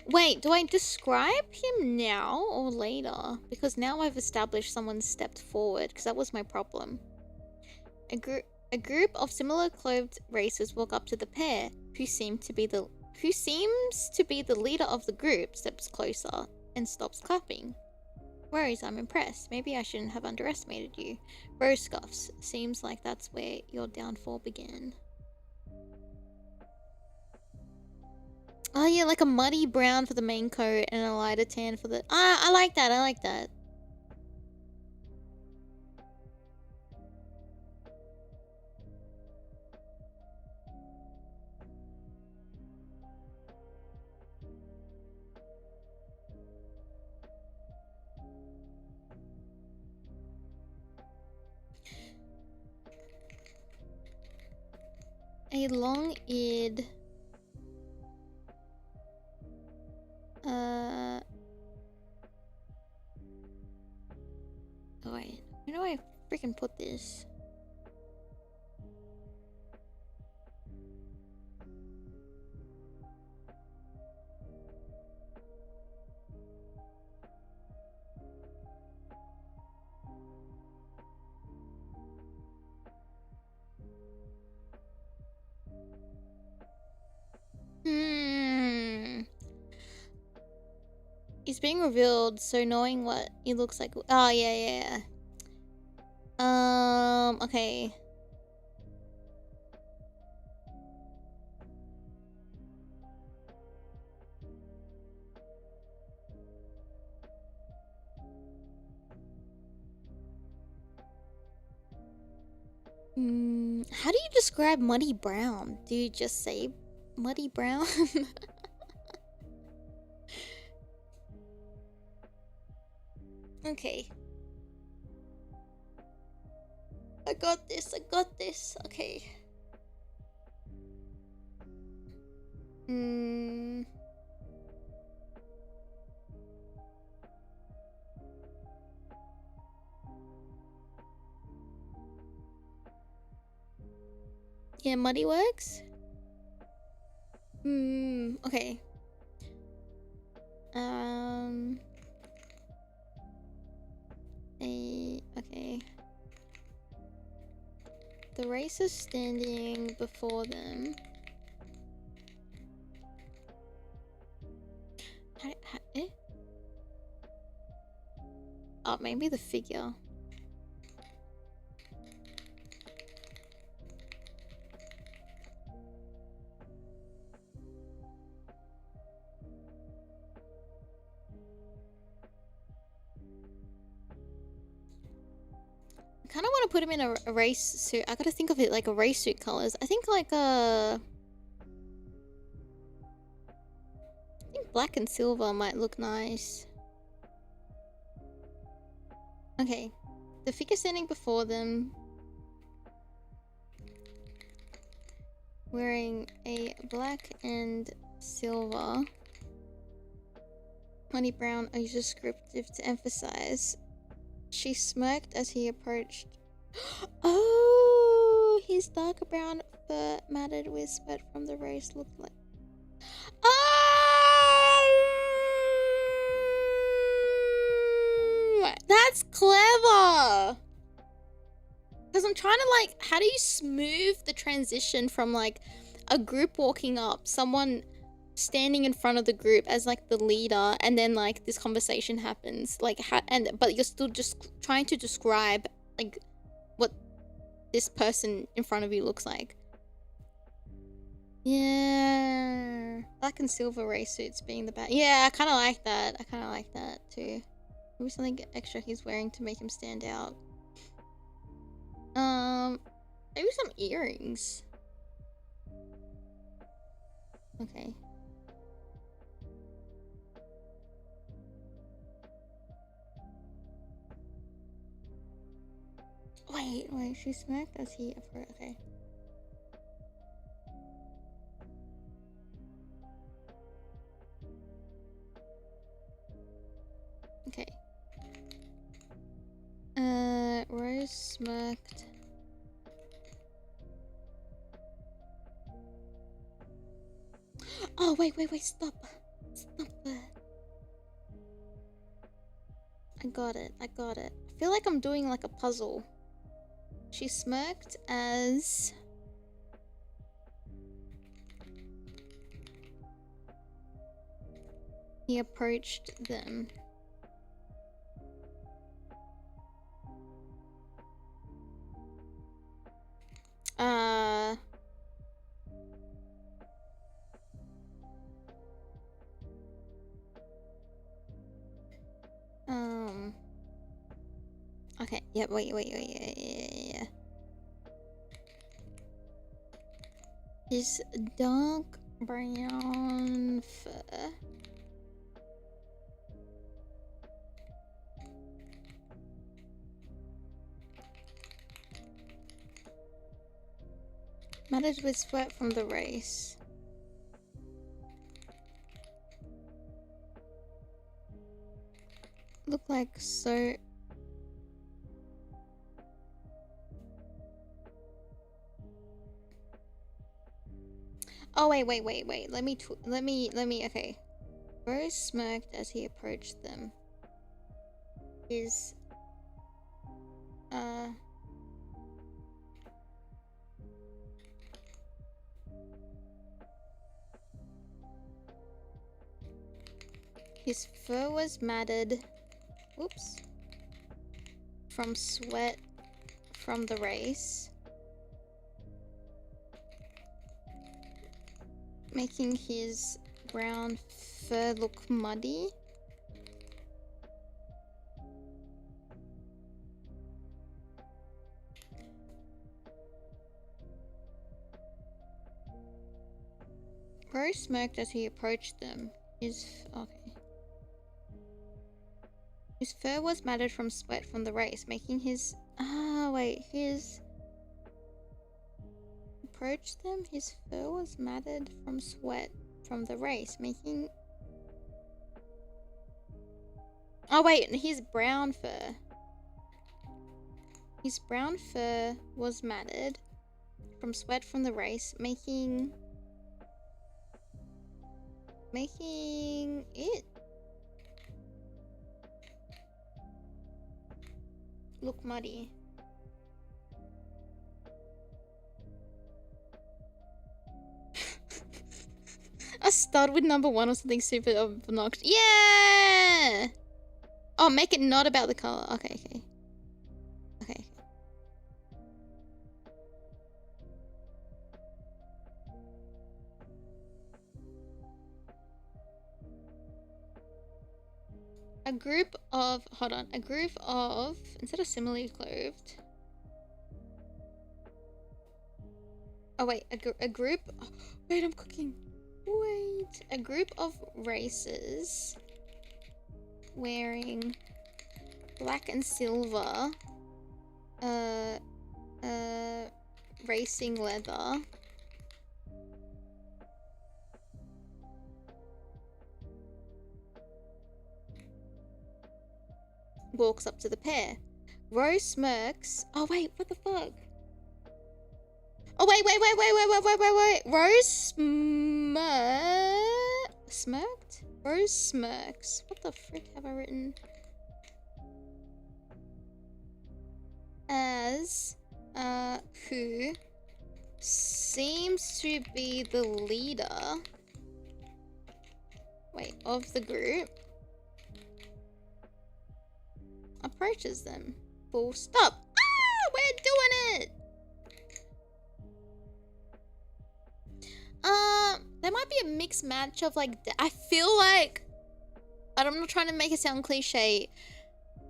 Wait, do I describe him now or later? Because now I've established someone stepped forward, because that was my problem. A group of similar clothed races walk up to the pair, who seems to be the leader of the group, steps closer and stops clapping. Rose, I'm impressed. Maybe I shouldn't have underestimated you. Rose scoffs. Seems like that's where your downfall began. Oh yeah, like a muddy brown for the main coat and a lighter tan for the... I like that, I like that. A long-eared... Oh wait, where do I freaking put this? He's being revealed, so knowing what he looks like... Oh, yeah. Okay. How do you describe muddy brown? Do you just say muddy brown? Okay. I got this. Okay. Yeah, muddy works? Okay. Okay. The race is standing before them. Oh, maybe the figure. kind of want to put him in a race suit. I gotta think of it like a race suit colors. I think like I think black and silver might look nice. Okay, the figure standing before them, wearing a black and silver. Honey brown are used descriptive to emphasize. She smirked as he approached. Oh, his dark brown fur matted with sweat from the race looked like. Oh, that's clever. Because I'm trying to like, how do you smooth the transition from like a group walking up, someone standing in front of the group as like the leader, and then like this conversation happens, like but you're still just trying to describe like what this person in front of you looks like. Yeah, black and silver race suits being the back. Yeah, I kind of like that. I kind of like that too. Maybe something extra he's wearing to make him stand out. Maybe some earrings. Okay. Wait, she smacked as he approached. Okay. Okay. Rose smirked. Oh, wait, stop. Stop. I got it. I feel like I'm doing like a puzzle. She smirked as he approached them. Okay, yeah, wait, yeah. His dark brown fur. Matted with sweat from the race. Look like so. Oh wait. Let me. Okay. Rose smirked as he approached them. His his fur was matted. Oops. From sweat from the race, making his brown fur look muddy. Rose smirked as he approached them. His fur was matted from sweat from the race, making his approached them. His fur was matted from sweat from the race, making his brown fur. His brown fur was matted from sweat from the race, making it look muddy. A stud with number 1 or something super obnoxious. Yeah! Oh, make it not about the color. Okay. A group of, instead of similarly clothed, Oh wait, a group. Oh, wait, I'm cooking. Wait, a group of racers wearing black and silver, racing leather. Walks up to the pair. Rose smirks. Oh wait, what the fuck? Oh wait. Rose smirked? Rose smirks. What the frick have I written? As who seems to be the leader, wait, of the group, approaches them. Full stop. Ah, we're doing it. There might be a mixed match of like, I feel like, I'm not trying to make it sound cliche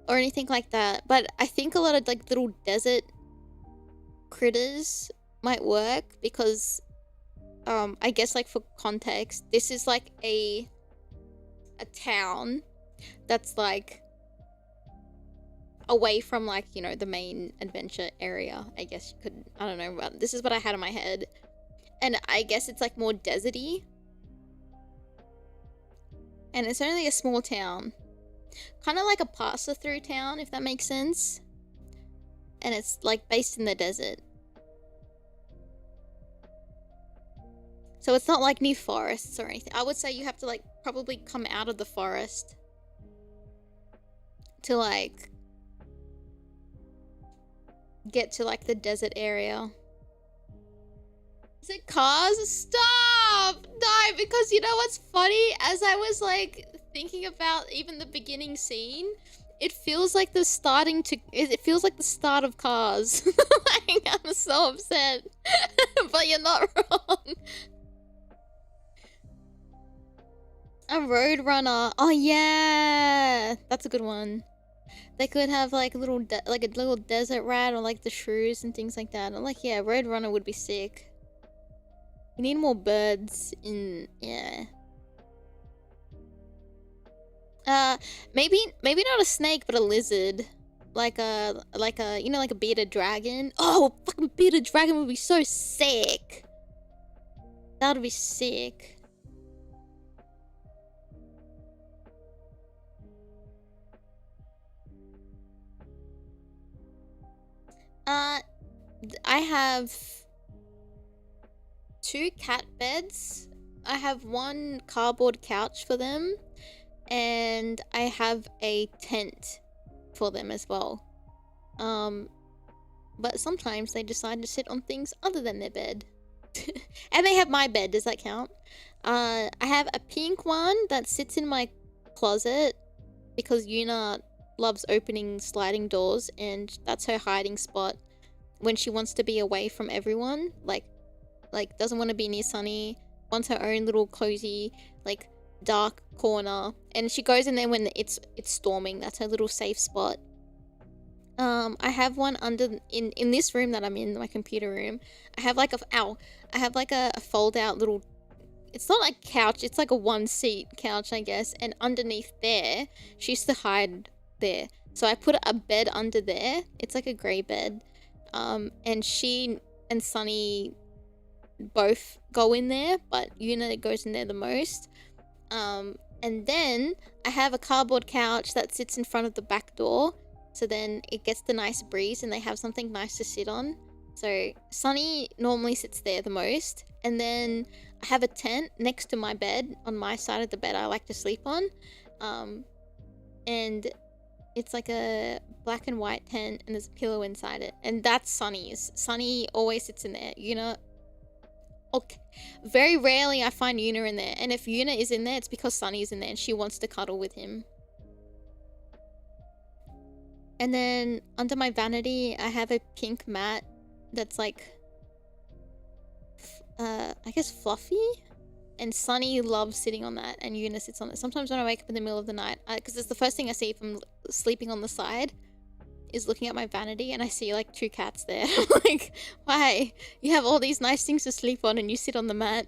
or anything like that, but I think a lot of like little desert critters might work because, I guess like for context, this is like a town that's like away from like, you know, the main adventure area, I guess you could, I don't know, this is what I had in my head. And I guess it's like more deserty. And it's only a small town. Kind of like a pass-through town, if that makes sense. And it's like based in the desert. So it's not like near forests or anything. I would say you have to like probably come out of the forest to like get to like the desert area. Is it cars? Stop! No, because you know what's funny? As I was like thinking about even the beginning scene, it feels like the it feels like the start of Cars. Like, I'm so upset. But you're not wrong. A roadrunner. Oh yeah, that's a good one. They could have like a little desert rat or like the shrews and things like that. I'm like, yeah, roadrunner would be sick. We need more birds in, yeah. Maybe not a snake, but a lizard. Like a you know, like a bearded dragon. Oh, fucking bearded dragon would be so sick. That would be sick. I have 2 cat beds. I have 1 cardboard couch for them, and I have a tent for them as well. But sometimes they decide to sit on things other than their bed. And they have my bed, does that count? I have a pink one that sits in my closet because Yuna loves opening sliding doors, and that's her hiding spot when she wants to be away from everyone. Like doesn't want to be near Sunny, wants her own little cozy, like, dark corner, and she goes in there when it's storming. That's her little safe spot. I have one in this room that I'm in, my computer room. I have like a fold out little, it's not like couch, it's like a 1-seat couch, I guess, and underneath there, she used to hide there. So I put a bed under there. It's like a grey bed. And she and Sunny both go in there, but Yuna goes in there the most. And then I have a cardboard couch that sits in front of the back door, so then it gets the nice breeze and they have something nice to sit on. So Sunny normally sits there the most, and then I have a tent next to my bed, on my side of the bed I like to sleep on. And it's like a black and white tent, and there's a pillow inside it, and that's Sunny's. Sunny always sits in there. Yuna, okay, very rarely I find Yuna in there, and if Yuna is in there, it's because Sunny's in there and she wants to cuddle with him. And then under my vanity, I have a pink mat that's like, I guess fluffy, and Sunny loves sitting on that, and Yuna sits on it. Sometimes when I wake up in the middle of the night, because it's the first thing I see if I'm sleeping on the side, is looking at my vanity and I see like 2 cats there. I'm like, why? You have all these nice things to sleep on and you sit on the mat.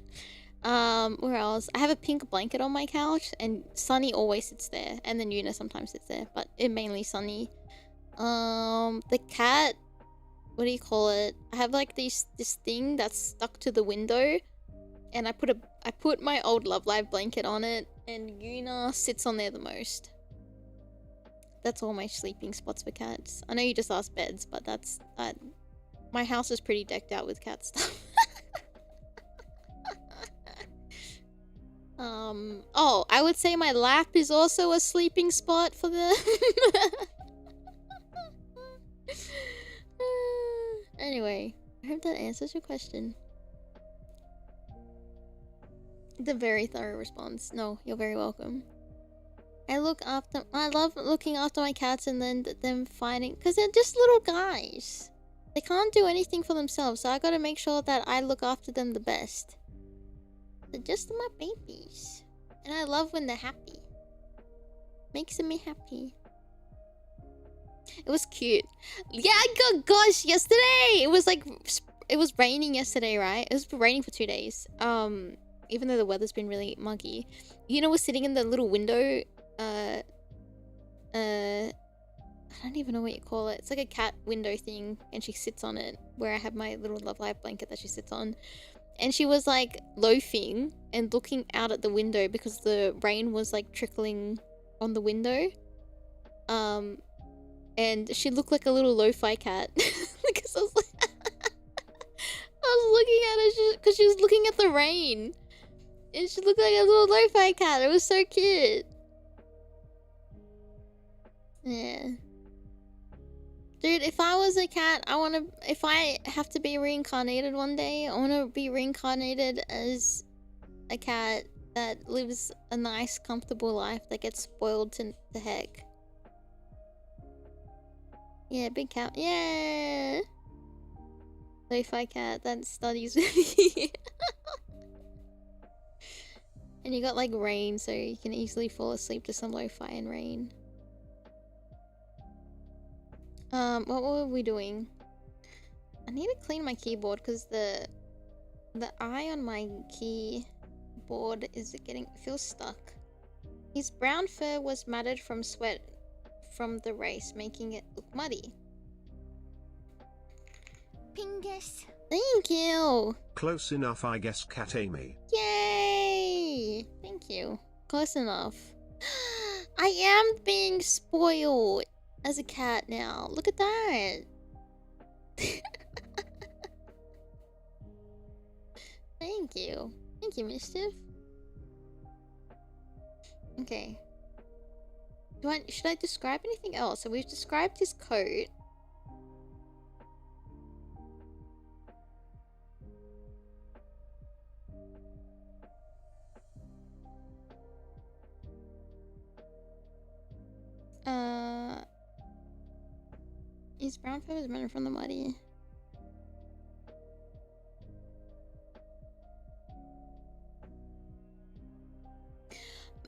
Where else? I have a pink blanket on my couch and Sunny always sits there. And then Yuna sometimes sits there, but it mainly Sunny. The cat, what do you call it? I have like this thing that's stuck to the window. And I put my old Love Live blanket on it, and Yuna sits on there the most. That's all my sleeping spots for cats. I know you just asked beds, but that's my house is pretty decked out with cat stuff. Oh, I would say my lap is also a sleeping spot for them. Anyway, I hope that answers your question. The very thorough response. No, you're very welcome. I love looking after my cats and then them fighting, because they're just little guys. They can't do anything for themselves, so I gotta make sure that I look after them the best. They're just my babies. And I love when they're happy. Makes me happy. It was cute. Yeah, gosh, yesterday! It was like, it was raining yesterday, right? It was raining for 2 days. Even though the weather's been really muggy. Yuna was sitting in the little window, I don't even know what you call it. It's like a cat window thing, and she sits on it, where I have my little Love Live blanket that she sits on. And she was like loafing and looking out at the window because the rain was like trickling on the window. And she looked like a little lo-fi cat. Because I was like, I was looking at her because she was looking at the rain. And she looked like a little lo-fi cat. It was so cute. Yeah. Dude, if I was a cat, if I have to be reincarnated one day, I want to be reincarnated as a cat that lives a nice, comfortable life that gets spoiled to the heck. Yeah, big cat. Yeah! Lo-fi cat that studies with you. And you got like rain, so you can easily fall asleep to some lo-fi and rain. What were we doing? I need to clean my keyboard because the eye on my keyboard feels stuck. His brown fur was matted from sweat from the race, making it look muddy. Pingus. Thank you. Close enough, I guess, Cat Aimee. Yay! Thank you. Close enough. I am being spoiled as a cat now. Look at that. Thank you. Thank you, Mischief. Okay. Should I describe anything else? So we've described his coat. His brown fur was running from the muddy.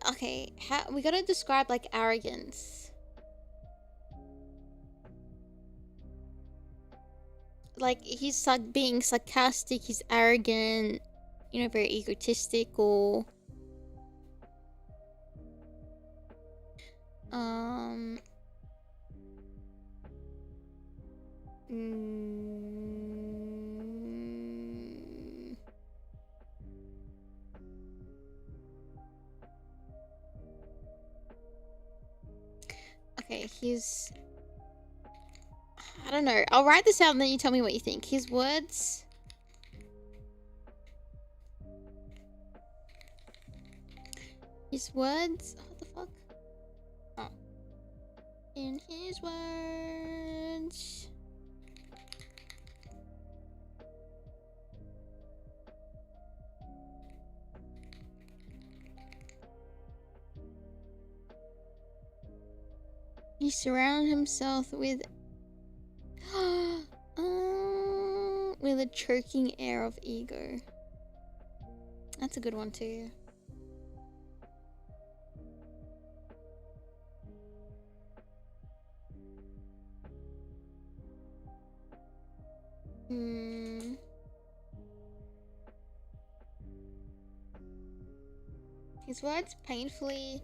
Okay, we gotta describe like arrogance. Like he's like being sarcastic, he's arrogant, you know, very egotistical. Okay, I don't know. I'll write this out and then you tell me what you think. His words... What the fuck? Oh. In his words... He surrounded himself with a choking air of ego. That's a good one too. Hmm. His words painfully,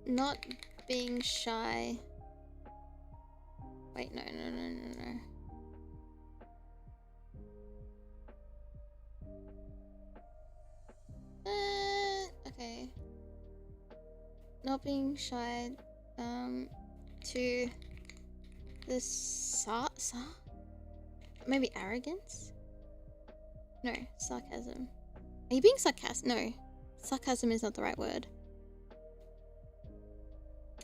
not being shy. Wait, no. Okay. Not being shy, to the maybe arrogance? No, sarcasm. Are you being sarcastic? No. Sarcasm is not the right word.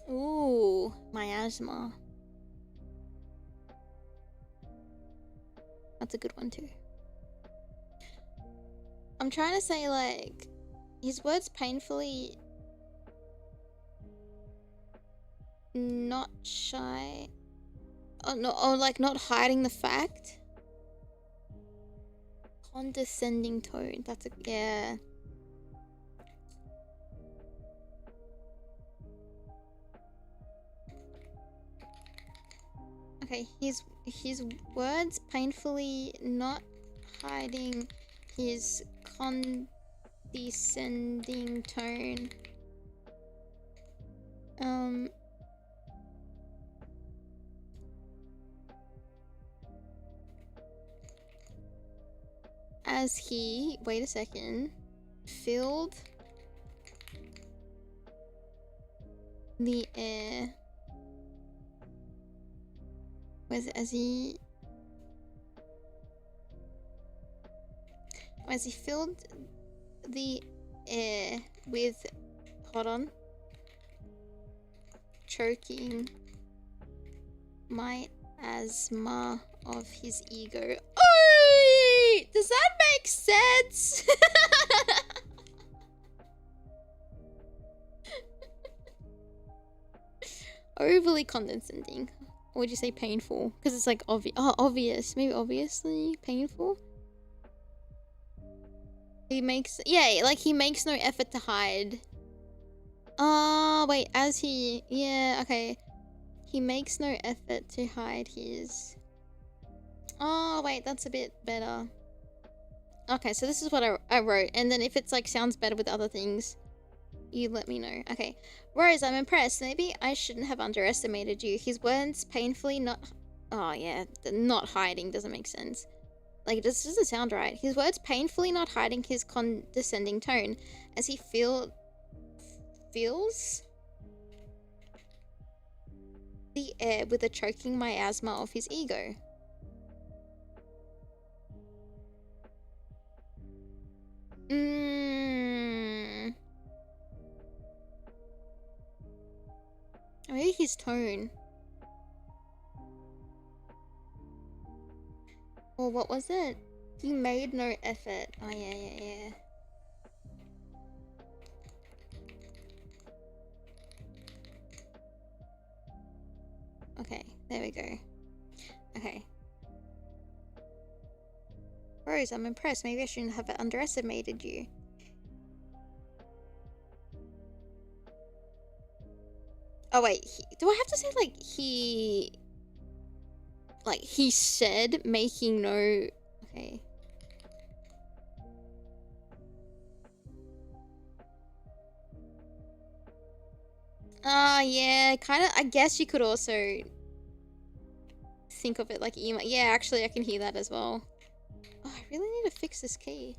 Ooh, miasma. That's a good one too. I'm trying to say, like, his words painfully not shy. Oh, no, or like not hiding the fact. Condescending tone. That's a, yeah. Okay, his words painfully not hiding his condescending tone. As he, wait a second, filled the air with, as he filled the air with, hold on, choking my asthma of his ego. Oh, does that make sense? Overly condescending. Or would you say painful? Because it's like obvious. Maybe obviously painful. He makes, yeah, like he makes no effort to hide. Oh, wait, as he, yeah, okay. He makes no effort to hide his... Oh, wait, that's a bit better. Okay, so this is what I wrote. And then if it's like sounds better with other things, you let me know. Okay. Rose, I'm impressed. Maybe I shouldn't have underestimated you. His words painfully not... Oh, yeah. Not hiding doesn't make sense. Like, this doesn't sound right. His words painfully not hiding his condescending tone as he feels the air with a choking miasma of his ego. Maybe his tone. Or what was it? He made no effort. Oh, yeah. Okay, there we go. Okay. Rose, I'm impressed. Maybe I shouldn't have underestimated you. Oh, wait. Do I have to say, like, he... Like, he said, making no... Okay. Yeah, kind of... I guess you could also... think of it like emo. Yeah, actually, I can hear that as well. Oh, I really need to fix this key.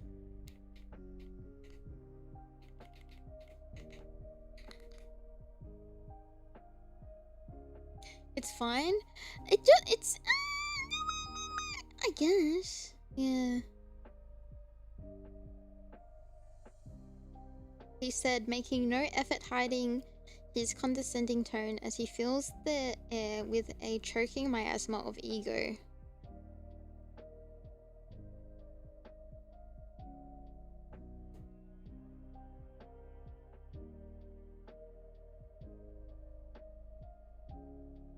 It's fine. It's... I guess. Yeah. He said, making no effort hiding his condescending tone as he fills the air with a choking miasma of ego.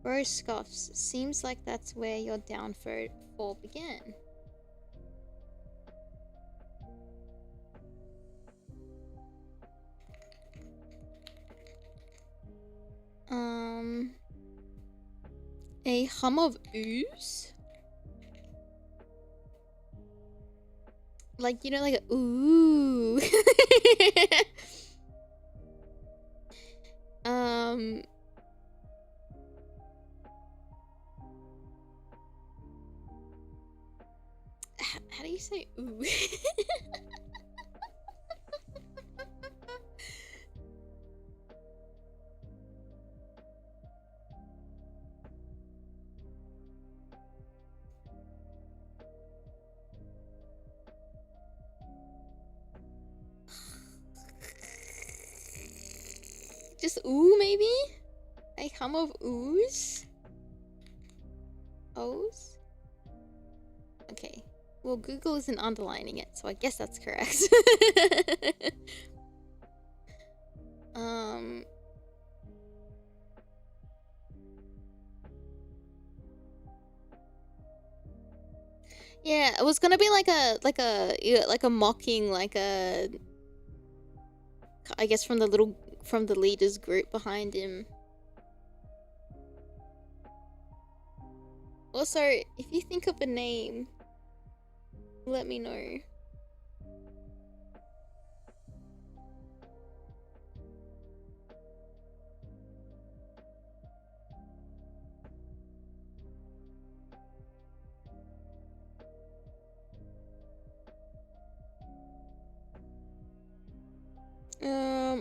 Rose scoffs. Seems like that's where your downfall began. A hum of ooze? Like, you know, like a ooh. How do you say ooh? Just ooh, maybe? A hum of oohs? O's? Okay. Well, Google isn't underlining it, so I guess that's correct. Yeah, it was gonna be like a mocking, like a, I guess from the leader's group behind him. Also, if you think of a name, let me know.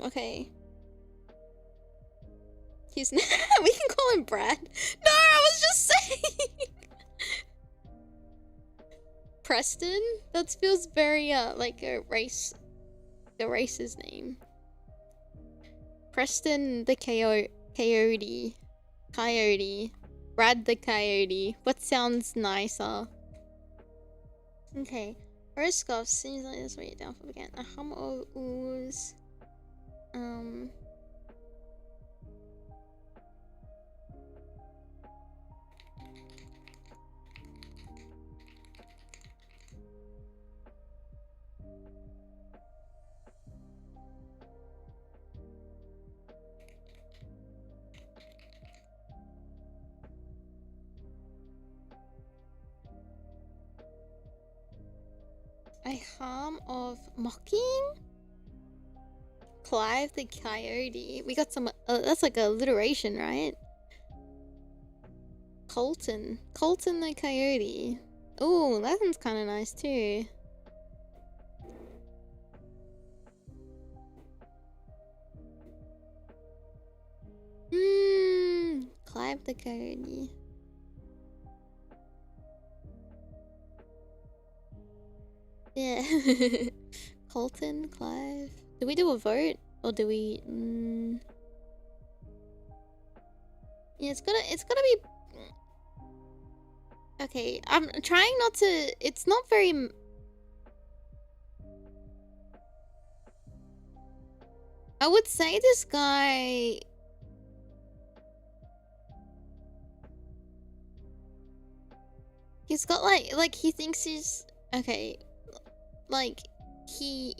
Okay. He's we can call him Brad. No, I was just saying. Preston? That feels very like a race's name. Preston the coyote. Brad the coyote. What sounds nicer? Okay. Horoscope seems like this way down for again. A hum of ooze. A hum of mocking? Clive the coyote. We got some. That's like alliteration, right? Colton the coyote. Oh, that one's kind of nice too. Clive the coyote. Yeah. Colton, Clive. Do we do a vote? Or do we... Yeah, it's gotta be... Okay, I'm trying not to... It's not very... I would say this guy... He's got like he thinks he's... Okay. Like, he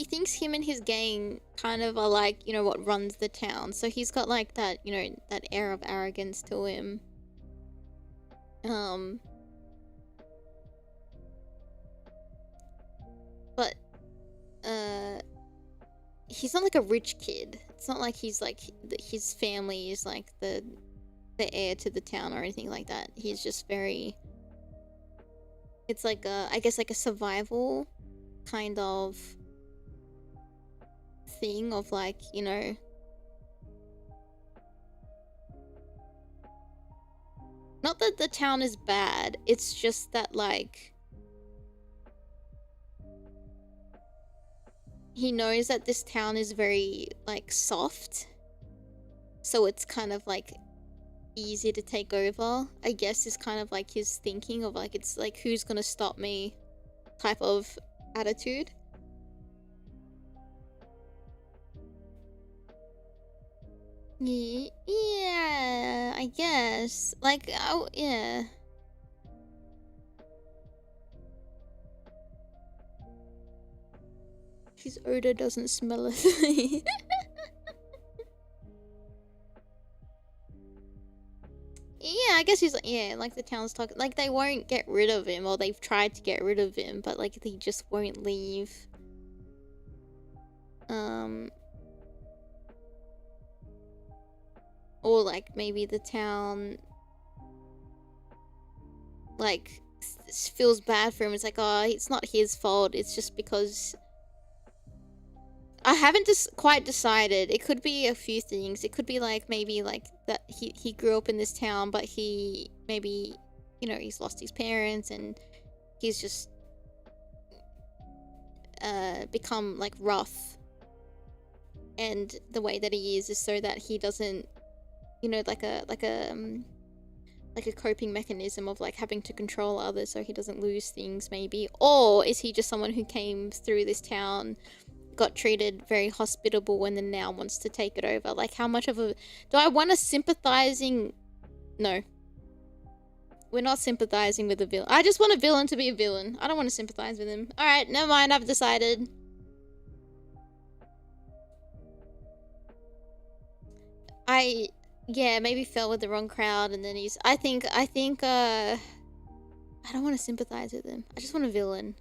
thinks him and his gang kind of are like, you know, what runs the town. So he's got like that, you know, that air of arrogance to him. But he's not like a rich kid. It's not like he's like his family is like the heir to the town or anything like that. He's just very... It's like a, I guess like a survival kind of thing of like, you know, not that the town is bad, it's just that like he knows that this town is very like soft, so it's kind of like easy to take over, I guess, is kind of like his thinking of like, it's like, who's gonna stop me type of attitude. Yeah, I guess. Like, oh, yeah. His odor doesn't smell a thing. Yeah, I guess he's like, yeah, like the town's talking, like they won't get rid of him, or they've tried to get rid of him, but like he just won't leave. Or like maybe the town like feels bad for him. It's like, oh, it's not his fault. It's just because I haven't quite decided. It could be a few things. It could be like maybe like that he grew up in this town, but he maybe, you know, he's lost his parents and he's just become like rough. And the way that he is so that he doesn't, you know, like a coping mechanism of like having to control others so he doesn't lose things maybe. Or is he just someone who came through this town, got treated very hospitable, and then now wants to take it over? Like, how much of a... Do I want a sympathizing... No. We're not sympathizing with a villain. I just want a villain to be a villain. I don't want to sympathize with him. Alright, never mind, I've decided. Yeah, maybe fell with the wrong crowd, and then he's... I think, I don't want to sympathize with him. I just want a villain.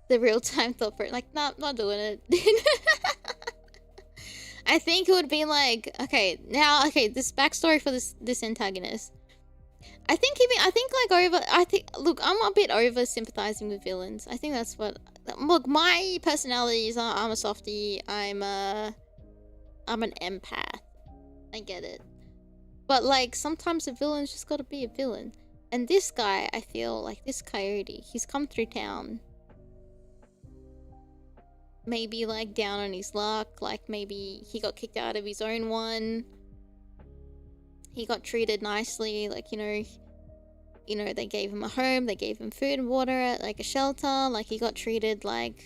The real-time thought for it. Like, nah, not doing it. I think it would be like... Okay, now, okay, this backstory for this antagonist. I think look, I'm a bit over sympathizing with villains. I think that's what... Look, my personality is I'm a softie. I'm an empath. I get it. But like sometimes a villain's just gotta be a villain. And this guy, I feel like this coyote, he's come through town. Maybe like down on his luck, like maybe he got kicked out of his own one. He got treated nicely, like, you know, they gave him a home, they gave him food and water, like a shelter, like he got treated like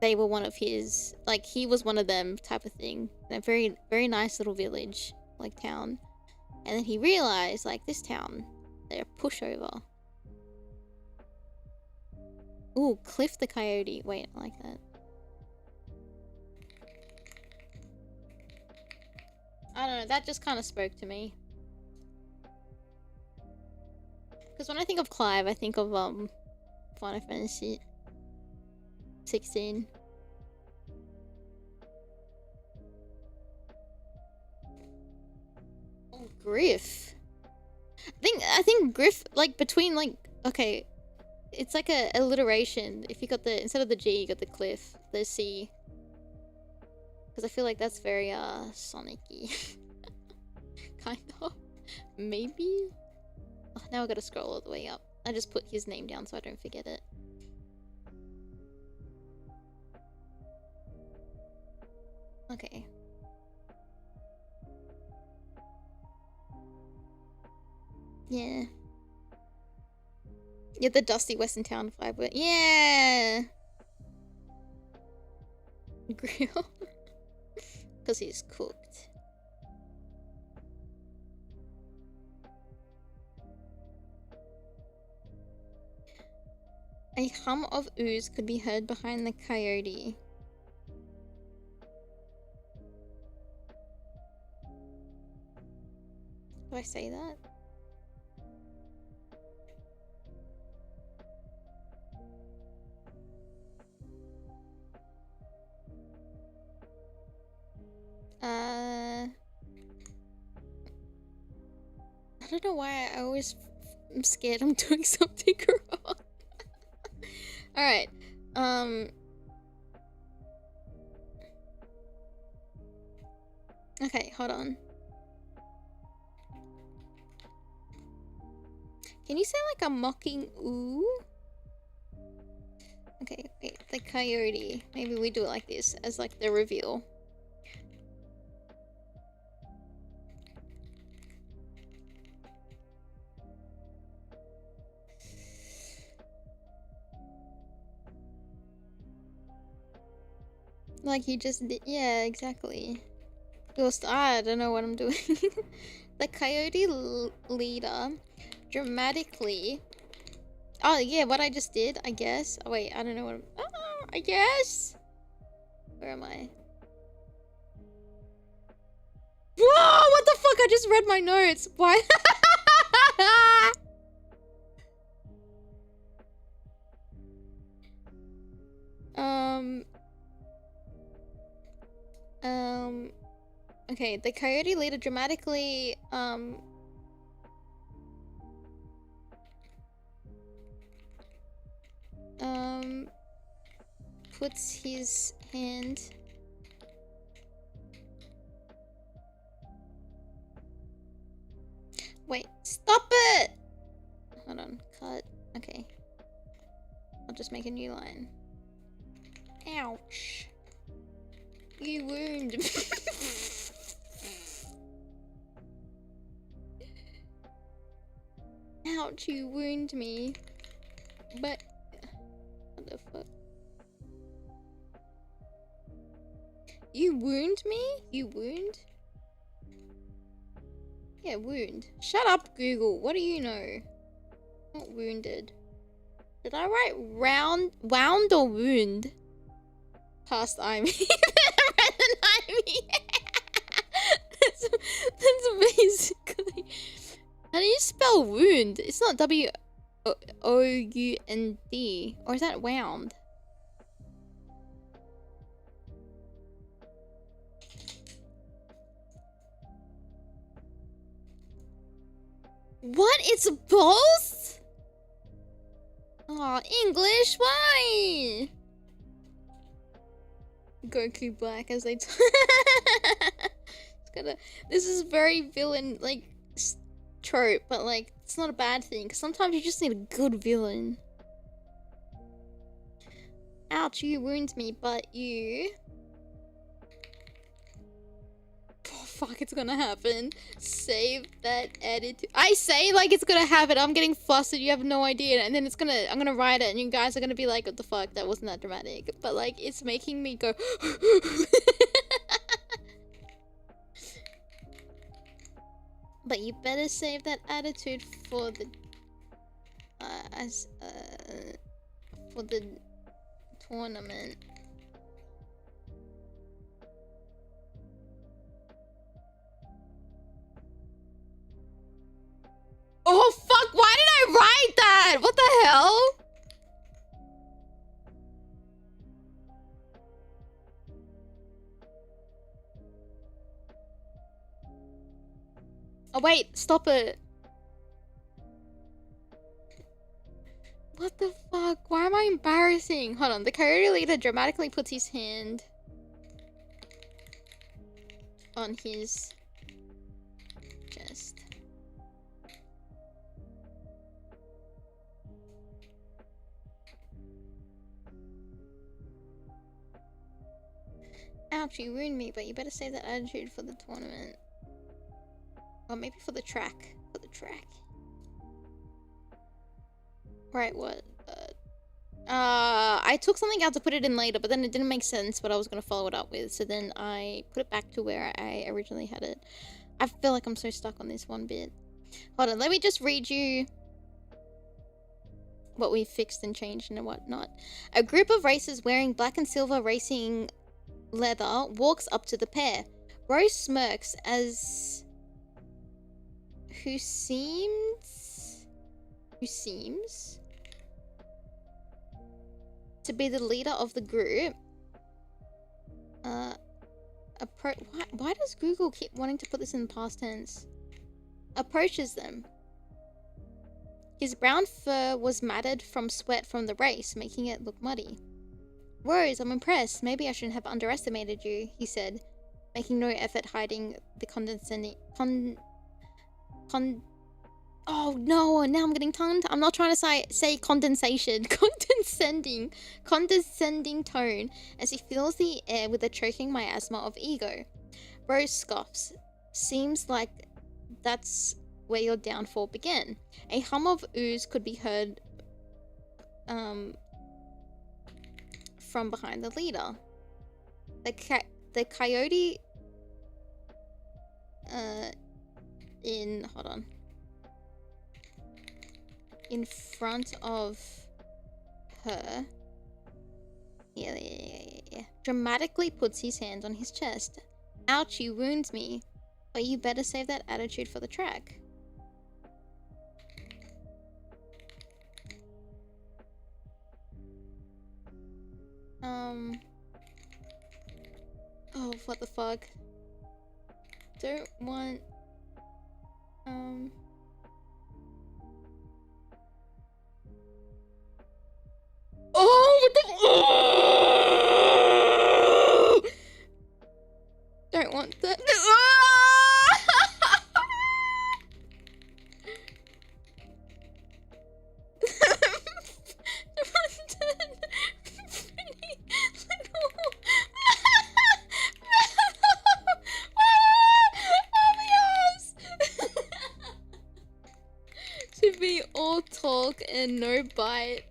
they were one of his, like he was one of them type of thing. In a very, very nice little village, like town. And then he realized, like, this town, they're a pushover. Ooh, Cliff the Coyote. Wait, I like that. I don't know, that just kind of spoke to me. Because when I think of Clive, I think of, Final Fantasy 16. Oh, Griff. I think Griff, like, between, like, okay, it's like a alliteration. If you got the, instead of the G, you got the Cliff, the C. Because I feel like that's very, Sonic-y. Kind of. Maybe? Oh, now I gotta scroll all the way up. I just put his name down so I don't forget it. Okay. Yeah. Yeah, the dusty western town vibe. But yeah! Grill. Because he's cooked. A hum of ooze could be heard behind the coyote. Do I say that? I don't know why I always am scared I'm doing something wrong. Alright, okay, hold on. Can you say like a mocking ooh? Okay, wait, the coyote. Maybe we do it like this as like the reveal. Like he just did, yeah, exactly. I don't know what I'm doing. The coyote leader dramatically. Oh yeah, what I just did, I guess. Oh wait, I don't know what I'm... Oh, I guess. Where am I? Whoa! What the fuck? I just read my notes. Why? Okay, the coyote leader dramatically, puts his hand... Wait, stop it! Hold on, cut. Okay. I'll just make a new line. Ouch. You wound me. Ouch, you wound me. But... What the fuck? You wound me? You wound? Yeah, wound. Shut up, Google. What do you know? Not wounded. Did I write wound or wound? Past Aimee. Aimee. that's basically... How do you spell wound? It's not W-O-U-N-D. Or is that wound? What? It's both? Oh, English, why? Goku Black as they it's gonna... This is very villain, like, trope, but, like, it's not a bad thing, because sometimes you just need a good villain. Ouch, you wound me, but you... Oh, fuck, it's gonna happen. Save that edit. I say like it's gonna happen. I'm getting flustered. You have no idea. And then I'm gonna write it and you guys are gonna be like, what the fuck? That wasn't that dramatic. But like, it's making me go... But you better save that attitude for the... for the tournament. Oh fuck, why did I write that? What the hell? Oh wait, stop it. What the fuck? Why am I embarrassing? Hold on, the coyote leader dramatically puts his hand on his chest. Ouch, you ruined me, but you better save that attitude for the tournament. Or maybe for the track. For the track. Right, what? I took something out to put it in later, but then it didn't make sense what I was going to follow it up with. So then I put it back to where I originally had it. I feel like I'm so stuck on this one bit. Hold on, let me just read you what we fixed and changed and whatnot. A group of racers wearing black and silver racing leather walks up to the pair. Rose smirks as who seems to be the leader of the group. Why does Google keep wanting to put this in the past tense? Approaches them. His brown fur was matted from sweat from the race, making it look muddy. Rose, I'm impressed. Maybe I shouldn't have underestimated you, he said, making no effort hiding the condescending... Oh no, now I'm getting tongue. I'm not trying to say condensation. Condescending tone as he fills the air with a choking miasma of ego. Rose scoffs. Seems like that's where your downfall began. A hum of ooze could be heard from behind the leader. The coyote in front of her dramatically puts his hand on his chest. Ouch, you wound me, But you better save that attitude for the track. Oh, what the fuck? Don't want... Oh, what the... Oh! Don't want that. To be all talk and no bite.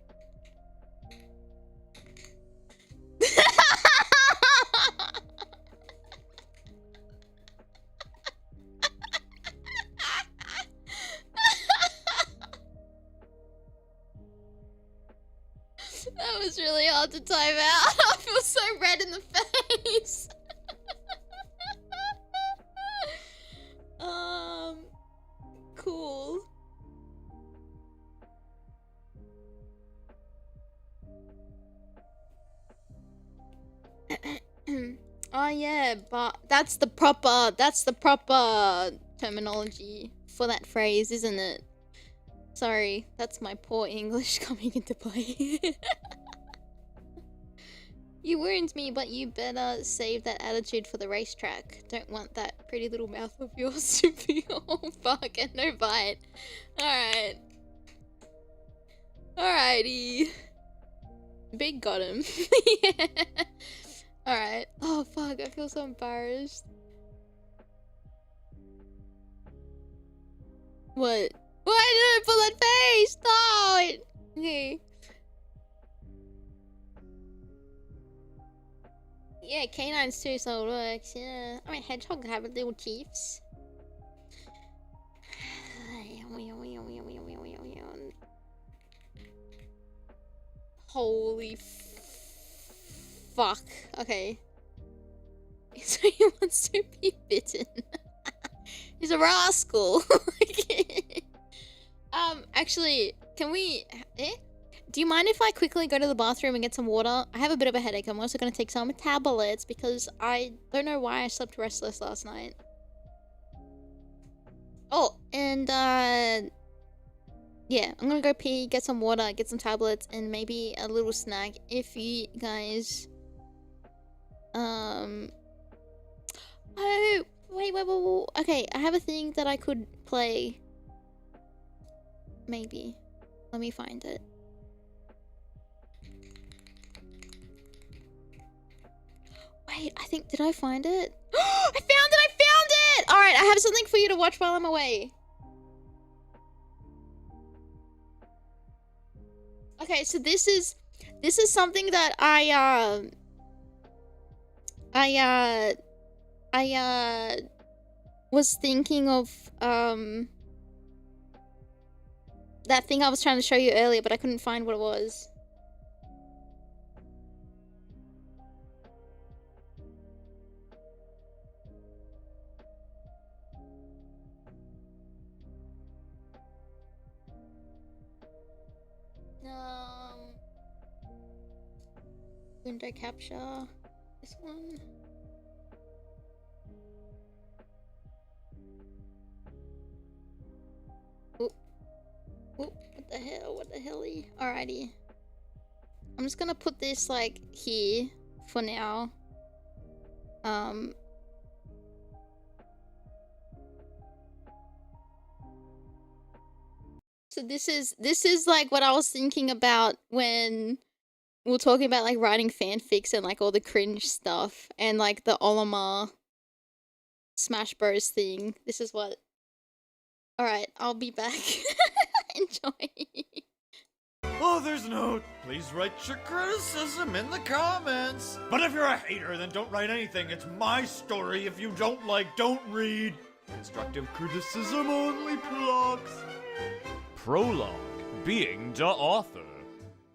That was really hard to time out. I feel so red in the face. Cool. Oh yeah, but that's the proper terminology for that phrase, isn't it? Sorry, that's my poor English coming into play. You wound me, but you better save that attitude for the racetrack. Don't want that pretty little mouth of yours to be all fuck and no bite. Alright. Alrighty. Big got him. Yeah. Alright. Oh fuck, I feel so embarrassed. What? Why did I pull that face? No! Okay. Yeah, canines too, so it works, yeah. I mean, hedgehog have little teeths. Holy fuck. Okay. So he wants to be bitten. He's a rascal. Actually, can we... Do you mind if I quickly go to the bathroom and get some water? I have a bit of a headache. I'm also going to take some tablets because I don't know why I slept restless last night. Oh, and yeah, I'm going to go pee, get some water, get some tablets, and maybe a little snack if you guys... Oh, wait. Okay, I have a thing that I could play. Maybe. Let me find it. Wait, I think, did I find it? I found it! Alright, I have something for you to watch while I'm away. Okay, so this is something that I was thinking of, that thing I was trying to show you earlier, but I couldn't find what it was. Window capture. This one. Oop. Oop. What the helly? Alrighty. I'm just gonna put this like here for now. So this is like what I was thinking about when we were talking about like writing fanfics and like all the cringe stuff and like the Olimar Smash Bros thing. This is what... Alright, I'll be back. Enjoy. Author's note, please write your criticism in the comments. But if you're a hater, then don't write anything. It's my story. If you don't like, don't read. Constructive criticism only, plugs. Prologue, being the author.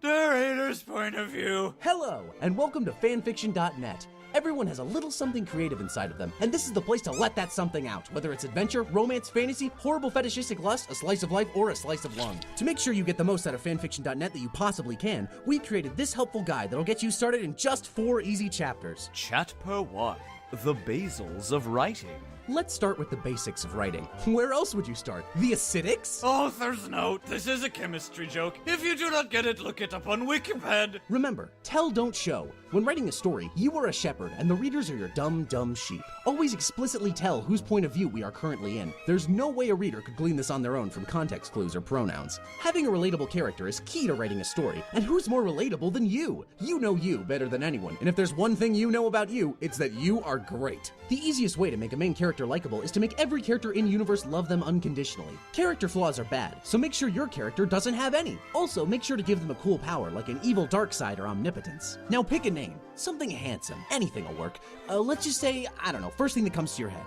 Narrator's point of view. Hello, and welcome to fanfiction.net. Everyone has a little something creative inside of them, and this is the place to let that something out, whether it's adventure, romance, fantasy, horrible fetishistic lust, a slice of life, or a slice of lung. To make sure you get the most out of fanfiction.net that you possibly can, we created this helpful guide that'll get you started in just 4 easy chapters. Chapter 1. The Basils of Writing. Let's start with the basics of writing. Where else would you start? The acidics? Author's note, this is a chemistry joke. If you do not get it, look it up on Wikipedia. Remember, tell, don't show. When writing a story, you are a shepherd, and the readers are your dumb sheep. Always explicitly tell whose point of view we are currently in. There's no way a reader could glean this on their own from context clues or pronouns. Having a relatable character is key to writing a story, and who's more relatable than you? You know you better than anyone, and if there's one thing you know about you, it's that you are great. The easiest way to make a main character likable is to make every character in-universe love them unconditionally. Character flaws are bad, so make sure your character doesn't have any. Also, make sure to give them a cool power like an evil dark side or omnipotence. Now pick a name. Something handsome. Anything will work. Let's just say, I don't know, first thing that comes to your head.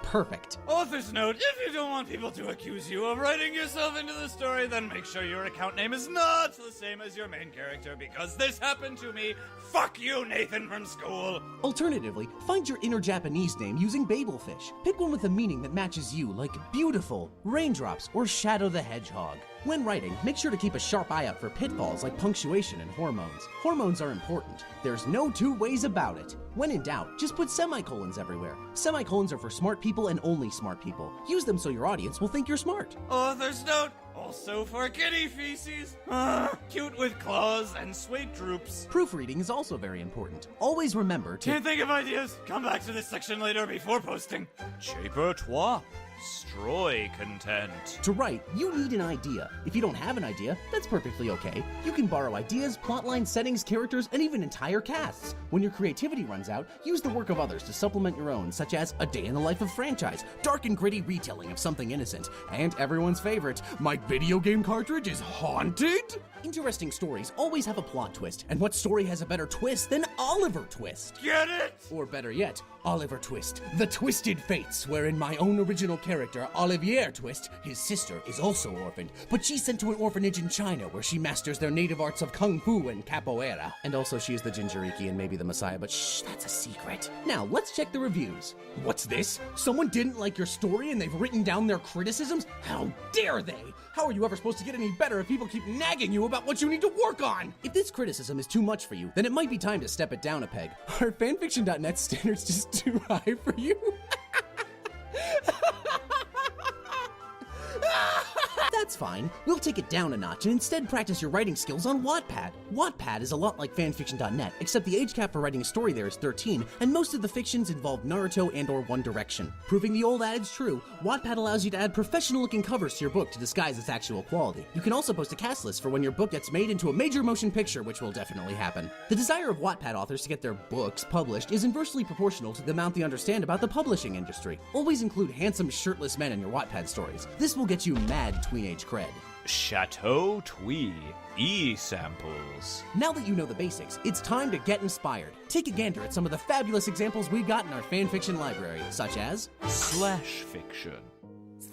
Perfect. Author's note, if you don't want people to accuse you of writing yourself into the story, then make sure your account name is not the same as your main character, because this happened to me. Fuck you, Nathan from school. Alternatively, find your inner Japanese name using Babelfish. Pick one with a meaning that matches you, like beautiful, raindrops, or Shadow the Hedgehog. When writing, make sure to keep a sharp eye out for pitfalls like punctuation and hormones. Hormones are important. There's no 2 ways about it. When in doubt, just put semicolons everywhere. Semicolons are for smart people and only smart people. Use them so your audience will think you're smart. Author's note, also for kitty feces. Cute with claws and sweet droops. Proofreading is also very important. Always remember to— Can't think of ideas. Come back to this section later before posting. Chapter 2. Stroy content. To write, you need an idea. If you don't have an idea, that's perfectly okay. You can borrow ideas, plotline settings, characters, and even entire casts. When your creativity runs out, use the work of others to supplement your own, such as A Day in the Life of Franchise, dark and gritty retelling of something innocent, and everyone's favorite, my video game cartridge is haunted? Interesting stories always have a plot twist, and what story has a better twist than Oliver Twist? Get it? Or better yet, Oliver Twist, The Twisted Fates, wherein my own original character, Olivier Twist, his sister, is also orphaned, but she's sent to an orphanage in China where she masters their native arts of Kung Fu and Capoeira. And also she is the Jinjuriki and maybe the Messiah, but shh, that's a secret. Now, let's check the reviews. What's this? Someone didn't like your story and they've written down their criticisms? How dare they? How are you ever supposed to get any better if people keep nagging you about what you need to work on? If this criticism is too much for you, then it might be time to step it down a peg. Are fanfiction.net standards just too high for you? That's fine. We'll take it down a notch and instead practice your writing skills on Wattpad. Wattpad is a lot like fanfiction.net, except the age cap for writing a story there is 13, and most of the fictions involve Naruto and or One Direction. Proving the old adage true, Wattpad allows you to add professional-looking covers to your book to disguise its actual quality. You can also post a cast list for when your book gets made into a major motion picture, which will definitely happen. The desire of Wattpad authors to get their books published is inversely proportional to the amount they understand about the publishing industry. Always include handsome shirtless men in your Wattpad stories. This will get you mad tweenage cred. Chateau Twee. E-samples. Now that you know the basics, it's time to get inspired. Take a gander at some of the fabulous examples we've got in our fanfiction library, such as Slash fiction.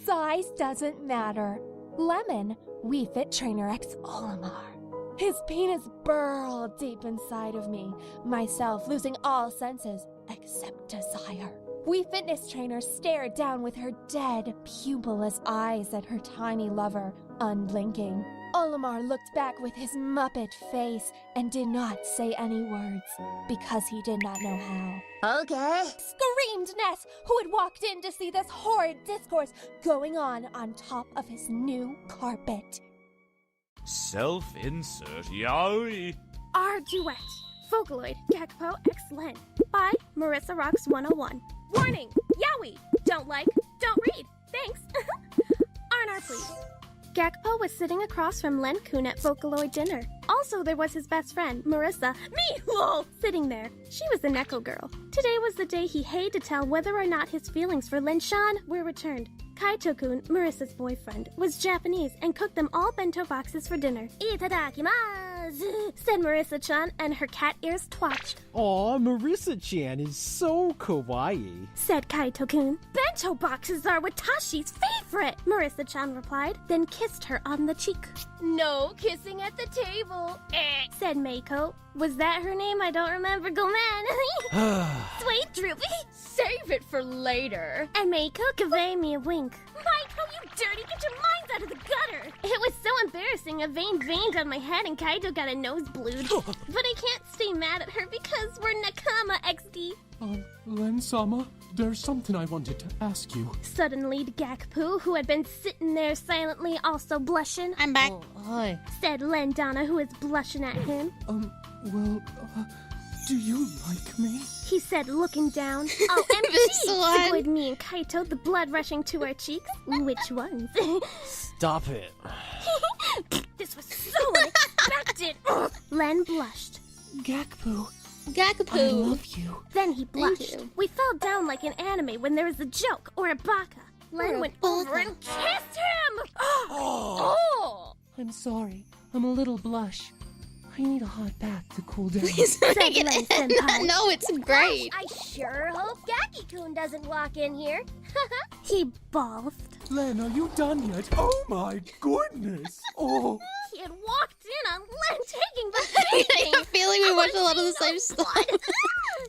Size doesn't matter. Lemon, Wii Fit Trainer X Olimar. His penis burrowed deep inside of me, myself losing all senses except desire. Wii Fitness Trainer stared down with her dead, pupilless eyes at her tiny lover, unblinking. Olimar looked back with his Muppet face and did not say any words, because he did not know how. Okay. Screamed Ness, who had walked in to see this horrid discourse going on top of his new carpet. Self-insert yaoi. Our duet, Vocaloid Gekpo X Len by Marissa Rocks 101. Warning! Yowie! Don't like, don't read. Thanks. Arnar, please. Gekpo was sitting across from Len Kun at Vocaloid dinner. Also, there was his best friend, Marissa, me, lol, sitting there. She was the Neko girl. Today was the day he had to tell whether or not his feelings for Len-chan were returned. Kaito-kun, Marissa's boyfriend, was Japanese and cooked them all bento boxes for dinner. Itadakimasu, said Marissa-chan, and her cat ears twitched. Aw, Marissa-chan is so kawaii, said Kaito-kun. Bento boxes are Watashi's favorite, Marissa-chan replied, then kissed her on the cheek. No kissing at the table, said Meiko. Was that her name? I don't remember. Go man. Sweet Droopy. Save it for later. And Meiko gave me a wink. Meiko, you dirty! Get your minds out of the gutter! It was so embarrassing. A vein veined on my head and Kaito got a nosebleed. But I can't stay mad at her because we're Nakama XD. Len-sama, there's something I wanted to ask you. Suddenly, Gakpo, who had been sitting there silently, also blushing. I'm back. Hi. Said Lendana, who is blushing at him. Do you like me? He said, looking down. Oh, empty! Segued me and Kaito, the blood rushing to our cheeks. Which ones? Stop it. This was so unexpected. Len blushed. Gakpo. Gakpo. I love you. Then he blushed. you. We fell down like an anime when there was a joke or a baka. Len went over and kissed him. Oh! I'm sorry. I'm a little blush. I need a hot bath to cool down. Please make it Len end. senpai. No, it's great. I sure hope Gaki-kun doesn't walk in here. He balked. Len, are you done yet? Oh my goodness! Oh. He had walked in on Len taking the I bathing. have a feeling we watched a lot of the same stuff.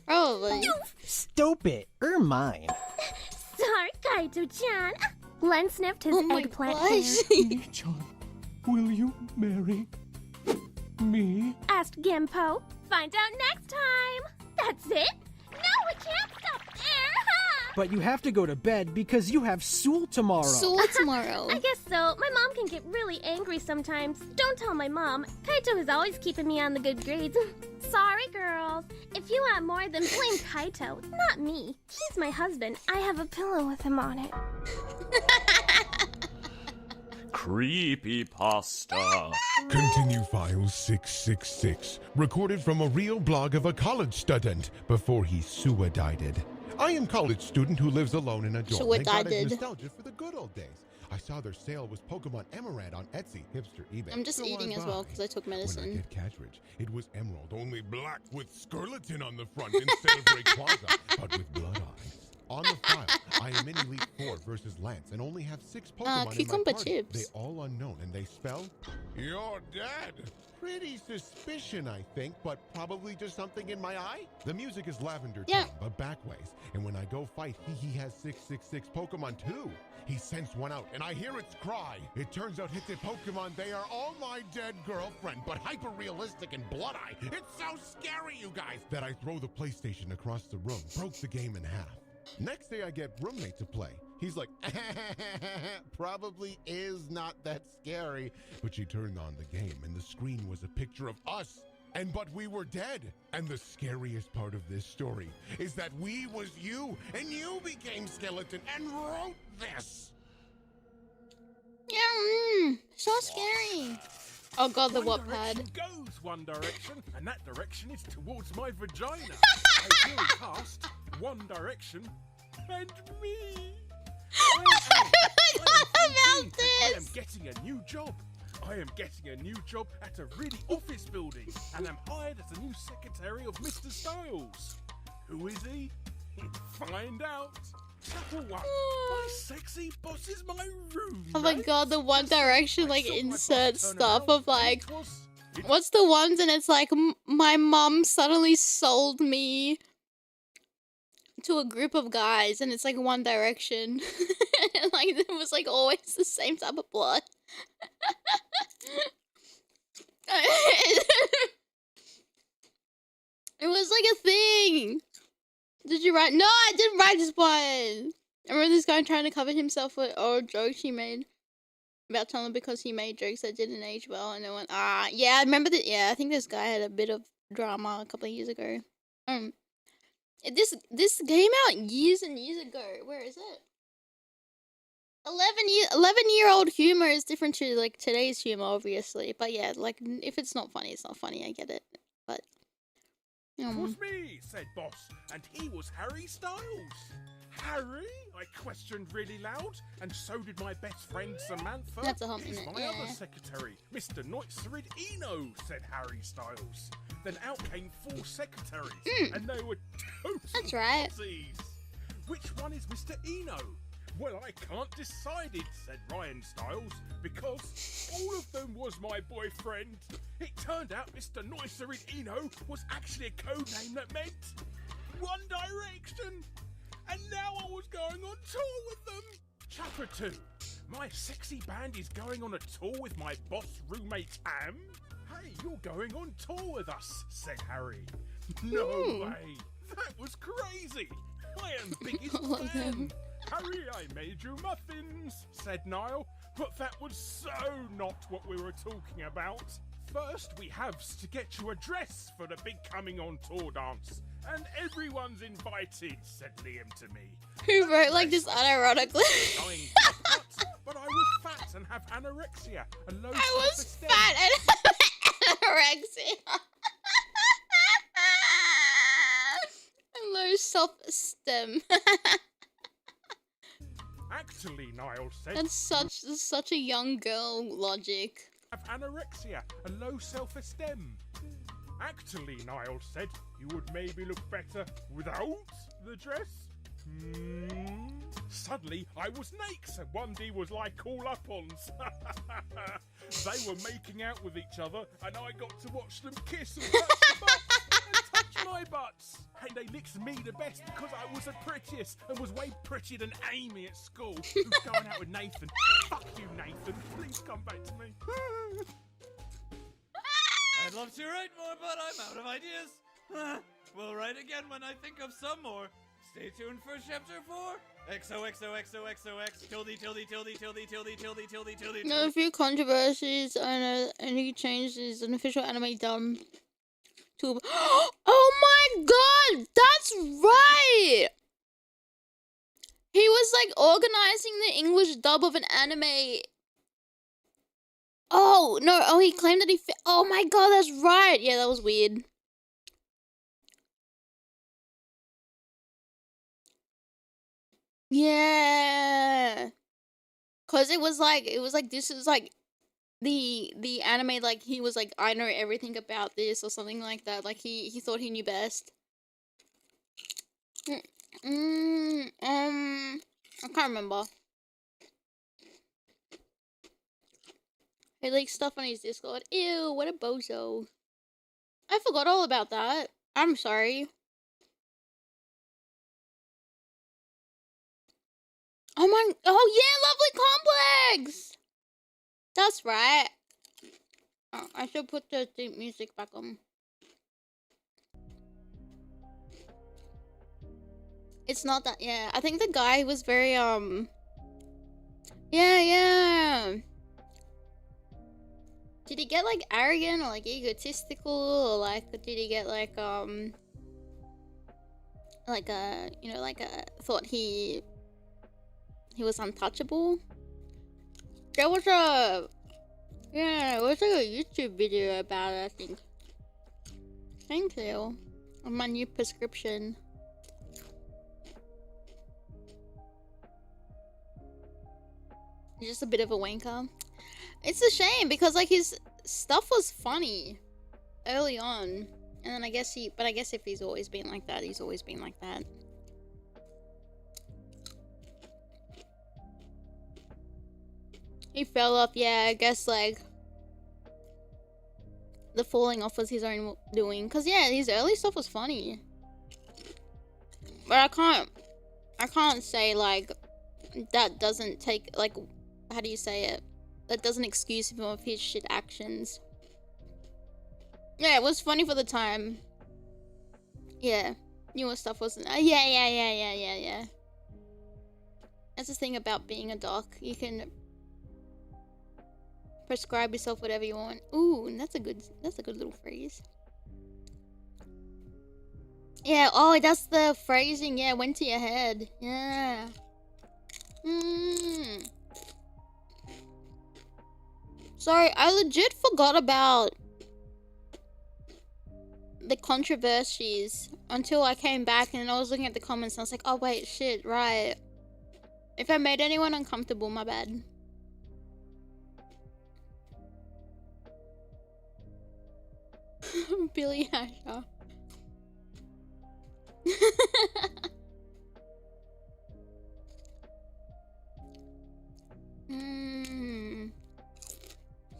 Probably. Stop it. Mine. Sorry, Kaito-chan. Len sniffed his Oh my eggplant gosh. hair. Nichan, will you marry me? Asked Gimpo. Find out next time. That's it? No, we can't stop there. But you have to go to bed because you have school tomorrow. School tomorrow. I guess so. My mom can get really angry sometimes. Don't tell my mom. Kaito is always keeping me on the good grades. Sorry, girls. If you want more, then blame Kaito, not me. He's my husband. I have a pillow with him on it. Creepypasta. Continue file 666, recorded from a real blog of a college student before he suicided. I am college student who lives alone in a dorm. Thank God it's nostalgia for the good old days. I saw their sale was Pokemon Emerald on Etsy, hipster eBay. I'm just eating as well because I took When I medicine. get Catridge, it was Emerald, only black with skeleton on the front instead of Rayquaza, but with blood eyes. On the file, I am in Elite 4 versus Lance and only have 6 Pokemon in my cucumber party. chips. They all unknown and they spell You're dead. Pretty suspicion, I think, but probably just something in my eye. The music is lavender tone, but backways. And when I go fight, he has 666 Pokemon too. He sends one out, and I hear its cry. It turns out hit the Pokemon, they are all my dead girlfriend, but hyper-realistic and blood-eye. It's so scary, you guys, that I throw the PlayStation across the room, broke the game in half. Next day, I get roommate to play. He's like, probably is not that scary. But she turned on the game, and the screen was a picture of us. But we were dead. And the scariest part of this story is that we was you, and you became skeleton and wrote this. Yeah, so scary. Oh god, the Wattpad. Goes one direction, and that direction is towards my vagina. I will cast One Direction and me. I am getting a new job. I am getting a new job at a really office building, and I'm hired as the new secretary of Mr. Styles. Who is he? Find out. Chapter 1. My sexy boss is my room. Oh my god, the One Direction like insert stuff of like, what's the ones and it's like my mom suddenly sold me to a group of guys and it's like One Direction. And like it was like always the same type of blood. It was like a thing. Did you write? No, I didn't write this one. I remember this guy trying to cover himself with old jokes he made about Tumblr because he made jokes that didn't age well, and they went, yeah, I remember that. Yeah, I think this guy had a bit of drama a couple of years ago. This came out years and years ago. Where is it? 11-year-old humor is different to like today's humor, obviously. But yeah, like if it's not funny, it's not funny. I get it, but. It was me, said boss, and he was Harry Styles. Harry? I questioned really loud, and so did my best friend Samantha. That's a hump, He's isn't it? my Yeah. other secretary, Mr. Noitserid Eno, said Harry Styles. Then out came 4 secretaries, and they were total That's right. Aussies. Which one is Mr. Eno? Well, I can't decide it, said Ryan Styles, because all of them was my boyfriend. It turned out Mr. Noiserid Eno was actually a code name that meant One Direction. And now I was going on tour with them. Chapter 2. My sexy band is going on a tour with my boss roommate Am. Hey, you're going on tour with us, said Harry. No way. That was crazy. I am the biggest fan. Harry, I made you muffins, said Niall. But that was so not what we were talking about. First, we have to get you a dress for the big coming on tour dance. And everyone's invited, said Liam to me. Who wrote like this unironically? But I was fat and have anorexia and low I was self-esteem. fat and anorexia. And low self-esteem. Actually, Niall said. That's such a young girl logic. Have anorexia and low self-esteem. Actually, Niall said, you would maybe look better without the dress. Suddenly, I was naked, and 1D was like all up-ons. They were making out with each other, and I got to watch them kiss and touch the butts and touch my butts. And they licked me the best because I was the prettiest and was way prettier than Aimee at school, who's going out with Nathan. Fuck you, Nathan. Please come back to me. I'd love to write more, but I'm out of ideas. We'll write again when I think of some more. Stay tuned for chapter 4. XOXOXOXOX tilde tilde tilde tilde tilde tilde tilde tilde. No, a few controversies and he changed his unofficial anime dub to. Oh my god, that's right. He was like organizing the English dub of an anime. Oh no! Oh, he claimed that oh my god, that's right. Yeah, that was weird. Yeah, cause it was like this is like the anime, like he was like, I know everything about this or something like that. Like he thought he knew best. I can't remember. He leaked stuff on his Discord. Ew, what a bozo. I forgot all about that. I'm sorry. Oh my, oh yeah, Lovely Complex! That's right. Oh, I should put the theme music back on. It's not that, yeah. I think the guy was very, yeah. Did he get, like, arrogant or, like, egotistical? Or, like, did he get, like, thought he was untouchable? There was a, yeah, it was, like, a YouTube video about it, I think. Thank you. On my new prescription. He's just a bit of a wanker. It's a shame because like his stuff was funny early on, and then I guess if he's always been like that, he's always been like that. He fell off, yeah, I guess like the falling off was his own doing, cause yeah, his early stuff was funny. But I can't say like that doesn't take like, how do you say it? That doesn't excuse him of his shit actions. Yeah, it was funny for the time. Yeah, newer stuff wasn't. Yeah. That's the thing about being a doc. You can prescribe yourself whatever you want. Ooh, and that's a good little phrase. Yeah. Oh, that's the phrasing. Yeah, went to your head. Yeah. Sorry, I legit forgot about the controversies until I came back and I was looking at the comments and I was like, oh wait, shit, right. If I made anyone uncomfortable, my bad. Billy Asher.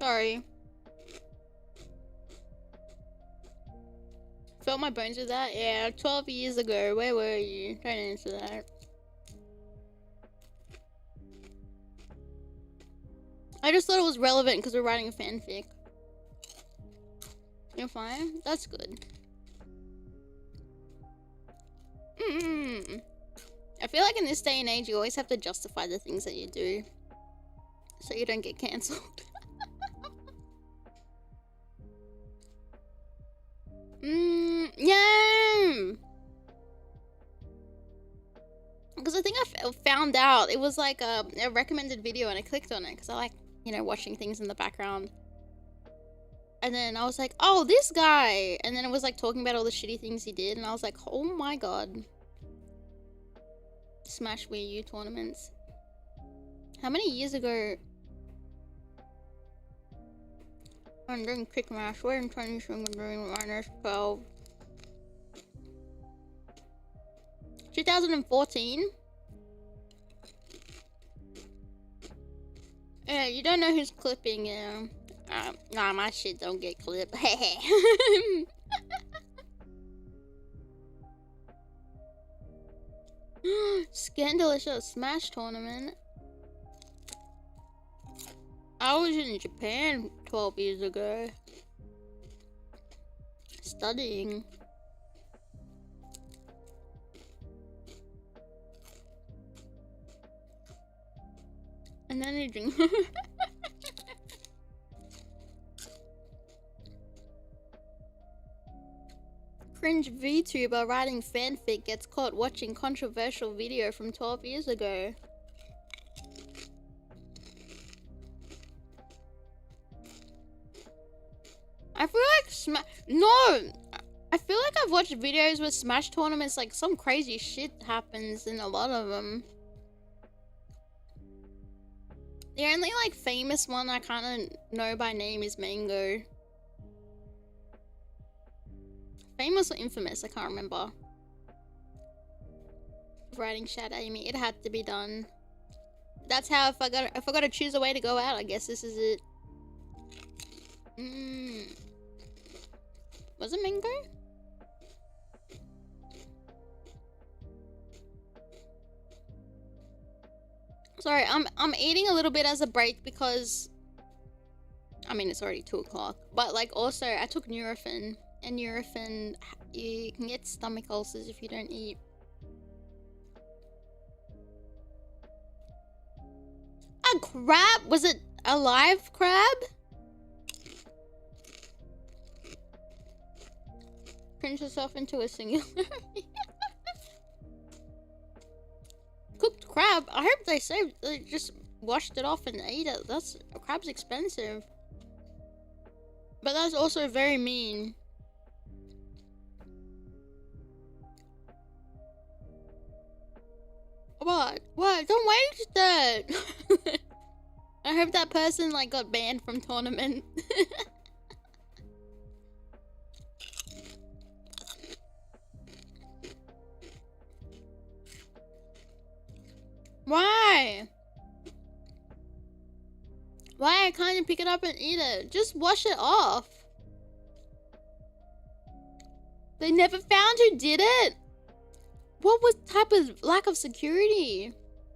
Sorry. Felt my bones with that? Yeah, 12 years ago. Where were you? Don't answer that. I just thought it was relevant because we're writing a fanfic. You're fine? That's good. I feel like in this day and age, you always have to justify the things that you do, so you don't get cancelled. Yeah! Because I think I found out it was like a recommended video and I clicked on it because I like, you know, watching things in the background. And then I was like, oh, this guy! And then it was like talking about all the shitty things he did and I was like, oh my god. Smash Wii U tournaments. How many years ago? I'm doing quick math. We're in 20 doing minus 12. 2014? Yeah, you don't know who's clipping, yeah. Nah, my shit don't get clipped. Scandalous Smash tournament. I was in Japan 12 years ago. Studying. And then eating. Cringe VTuber writing fanfic gets caught watching controversial video from 12 years ago. I feel like No! I feel like I've watched videos with Smash tournaments, like some crazy shit happens in a lot of them. The only like famous one I kind of know by name is Mango. Famous or infamous? I can't remember. Writing Shadamy. It had to be done. That's how if I gotta choose a way to go out, I guess this is it. Was it Mango? Sorry, I'm eating a little bit as a break because I mean it's already 2 o'clock. But like also I took Nurofen. And Nurofen, you can get stomach ulcers if you don't eat. A crab? Was it a live crab? Cringe yourself into a singularity. Cooked crab? I hope they just washed it off and ate it. Crab's expensive. But that's also very mean. What? What? Don't waste it! I hope that person like got banned from tournament. Why? Why can't you pick it up and eat it? Just wash it off. They never found who did it? What was type of lack of security?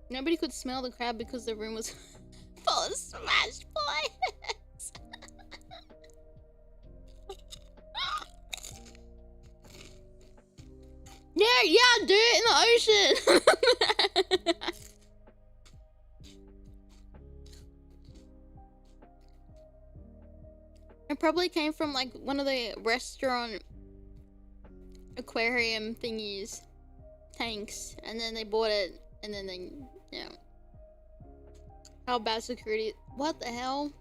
Nobody could smell the crab because the room was full of smashed plates. Yeah, do it in the ocean. It probably came from like one of the restaurant aquarium thingies. Tanks, and then they bought it, and then they, you know, how bad security? What the hell?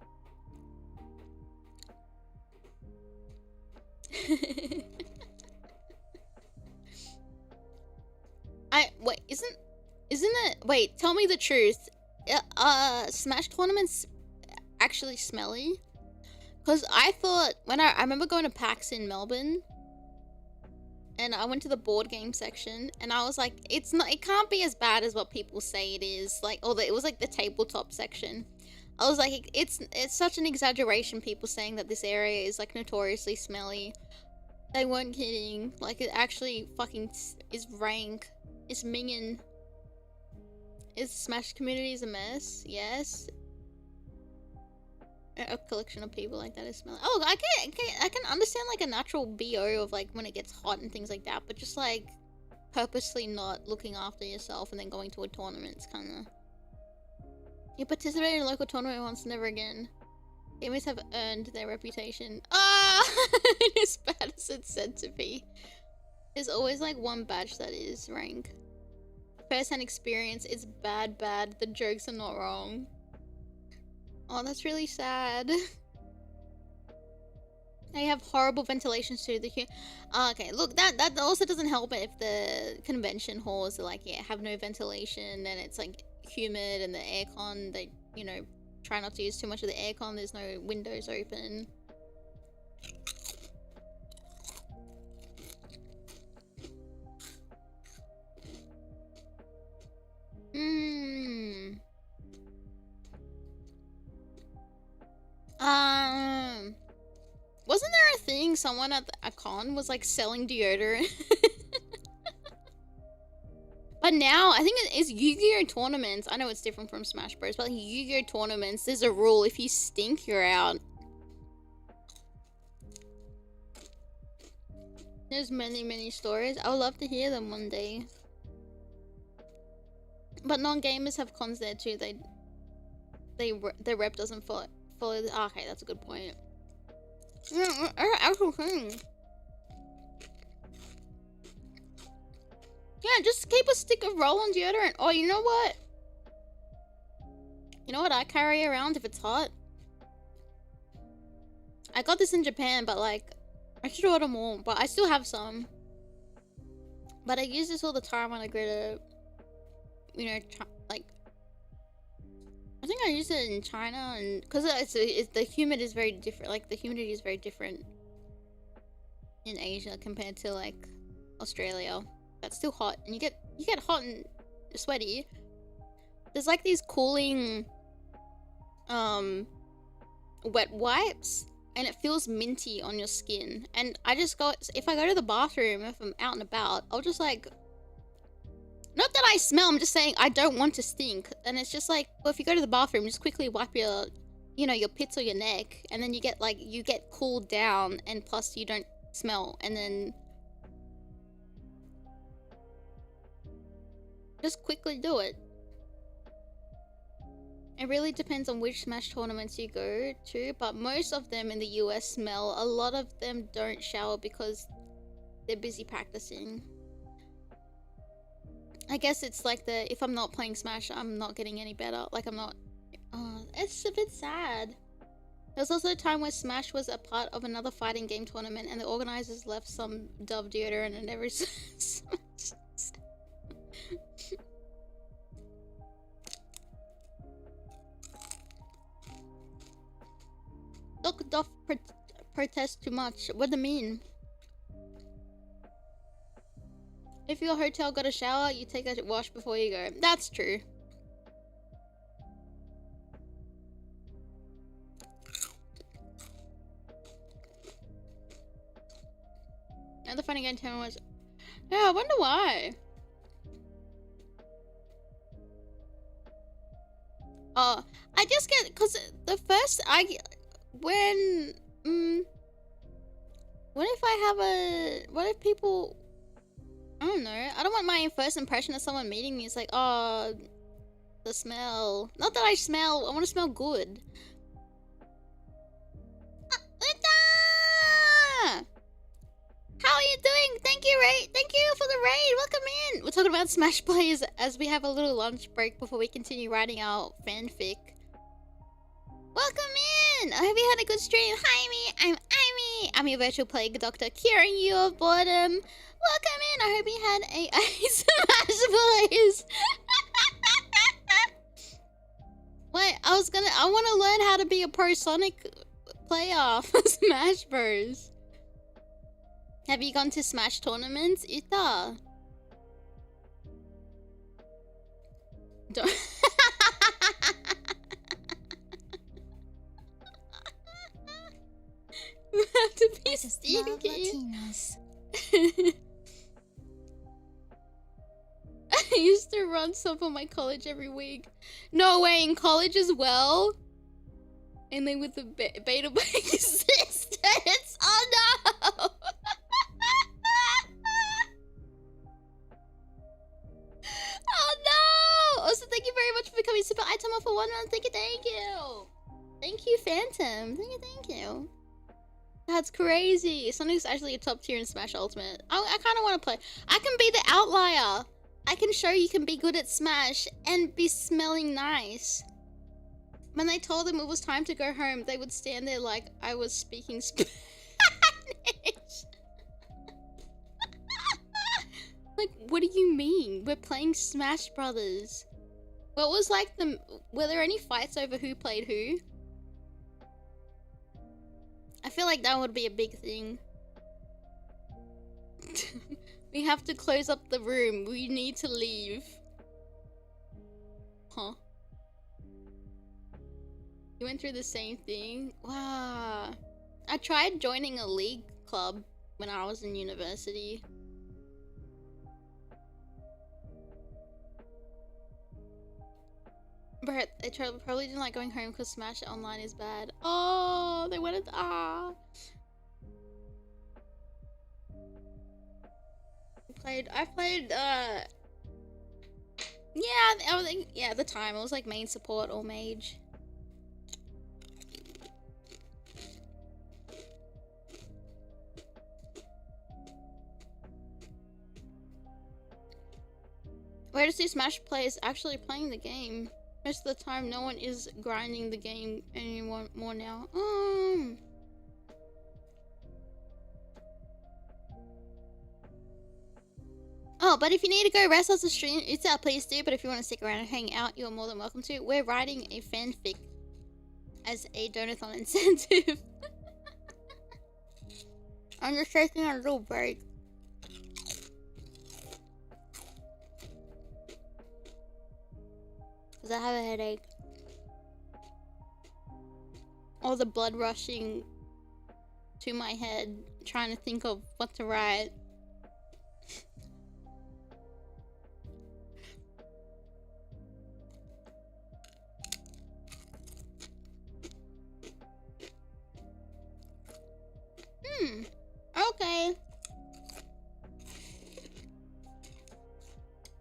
Wait, isn't it? Wait, tell me the truth. Smash tournaments actually smelly? Cause I thought when I remember going to PAX in Melbourne. And I went to the board game section and I was like, it can't be as bad as what people say it is. Like, although it was like the tabletop section. I was like, it's such an exaggeration, people saying that this area is like notoriously smelly. They weren't kidding. Like, it actually fucking is rank. It's minging. Is the Smash community a mess? Yes. A collection of people like that is smelly. Oh, I can understand like a natural BO of like when it gets hot and things like that, but just like purposely not looking after yourself and then going to a tournament is kind of... You participated in a local tournament once, never again. Gamers have earned their reputation. Ah! As bad as it's said to be. There's always like one badge that is rank. First-hand experience, it's bad. The jokes are not wrong. Oh, that's really sad. They have horrible ventilation too. Okay, look, that also doesn't help if the convention halls are like, yeah, have no ventilation, and it's like humid, and the aircon, they, you know, try not to use too much of the aircon, there's no windows open. Wasn't there a thing someone at a con was like selling deodorant? But now, I think it is Yu-Gi-Oh! Tournaments. I know it's different from Smash Bros, but like Yu-Gi-Oh! Tournaments, there's a rule. If you stink, you're out. There's many stories. I would love to hear them one day. But non-gamers have cons there too. Their rep doesn't follow the... Oh, okay, that's a good point. Yeah, actual thing. Yeah, just keep a stick of roll-on deodorant. Oh, you know what? You know what I carry around if it's hot? I got this in Japan, but like, I should order more. But I still have some. But I use this all the time when I go to, you know, like, I think I use it in China, and because the humid is very different. Like, the humidity is very different in Asia compared to like Australia. That's still hot, and you get hot and sweaty. There's like these cooling wet wipes, and it feels minty on your skin. And I just go, if I go to the bathroom, if I'm out and about, I'll just like, not that I smell, I'm just saying I don't want to stink. And it's just like, well, if you go to the bathroom, just quickly wipe your, you know, your pits or your neck, and then you get cooled down, and plus you don't smell. And then just quickly do it. It really depends on which Smash tournaments you go to, but most of them in the US smell. A lot of them don't shower because they're busy practicing. I guess it's like if I'm not playing Smash, I'm not getting any better. Like, I'm not... it's a bit sad. There was also a time where Smash was a part of another fighting game tournament, and the organizers left some Dove deodorant in every Smash. Look, Dove protest too much. What do you mean? If your hotel got a shower, you take a wash before you go. That's true. Another funny game tournament was... Yeah, I wonder why. Oh, I just get... Because the first... When if I have a... What if people... I don't know. I don't want my first impression of someone meeting me is like, oh, the smell. Not that I smell. I want to smell good. Linda! How are you doing? Thank you, Ray. Thank you for the raid. Welcome in. We're talking about Smash players as we have a little lunch break before we continue writing our fanfic. Welcome in. I hope you had a good stream. Hi, Aimee. I'm Aimee. I'm your virtual plague doctor, curing you of boredom. Welcome in. I hope you had a Smash players. Wait, I want to learn how to be a pro Sonic player for Smash Bros. Have you gone to Smash tournaments, Ita? Don't Stinky. I used to run some for my college every week. No way, in college as well? And then with the beta existence. Oh no! Oh no! Also, thank you very much for becoming Super Aitomo for 1 month. Thank you, thank you. Thank you, Phantom. Thank you, thank you. That's crazy. Sonic's actually a top tier in Smash Ultimate. I kind of want to play. I can be the outlier. I can show you can be good at Smash and be smelling nice. When they told them it was time to go home, they would stand there like I was speaking Spanish. Like, what do you mean? We're playing Smash Brothers. What was like were there any fights over who played who? I feel like that would be a big thing. We have to close up the room. We need to leave. Huh. You went through the same thing? Wow. I tried joining a league club when I was in university. But they probably didn't like going home because Smash Online is bad. Oh, they wanted I played yeah, I think at the time it was like main support or mage. Where to see Smash players actually playing the game? Most of the time, no one is grinding the game anymore now. Oh, but if you need to go rest off the stream, please do. But if you want to stick around and hang out, you're more than welcome to. We're writing a fanfic as a Donothon Incentive. I'm just taking a little break. Because I have a headache. All the blood rushing to my head, trying to think of what to write. Okay.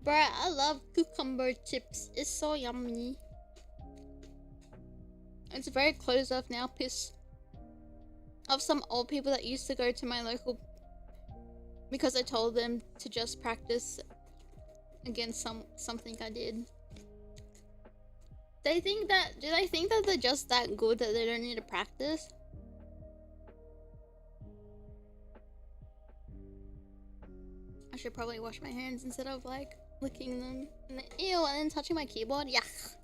Bruh, I love cucumber chips. It's so yummy. It's very closed off now. Piss of some old people that used to go to my local because I told them to just practice against something I did. Do they think that they're just that good that they don't need to practice? I should probably wash my hands instead of like licking them. And then, ew, and then touching my keyboard. Yuck.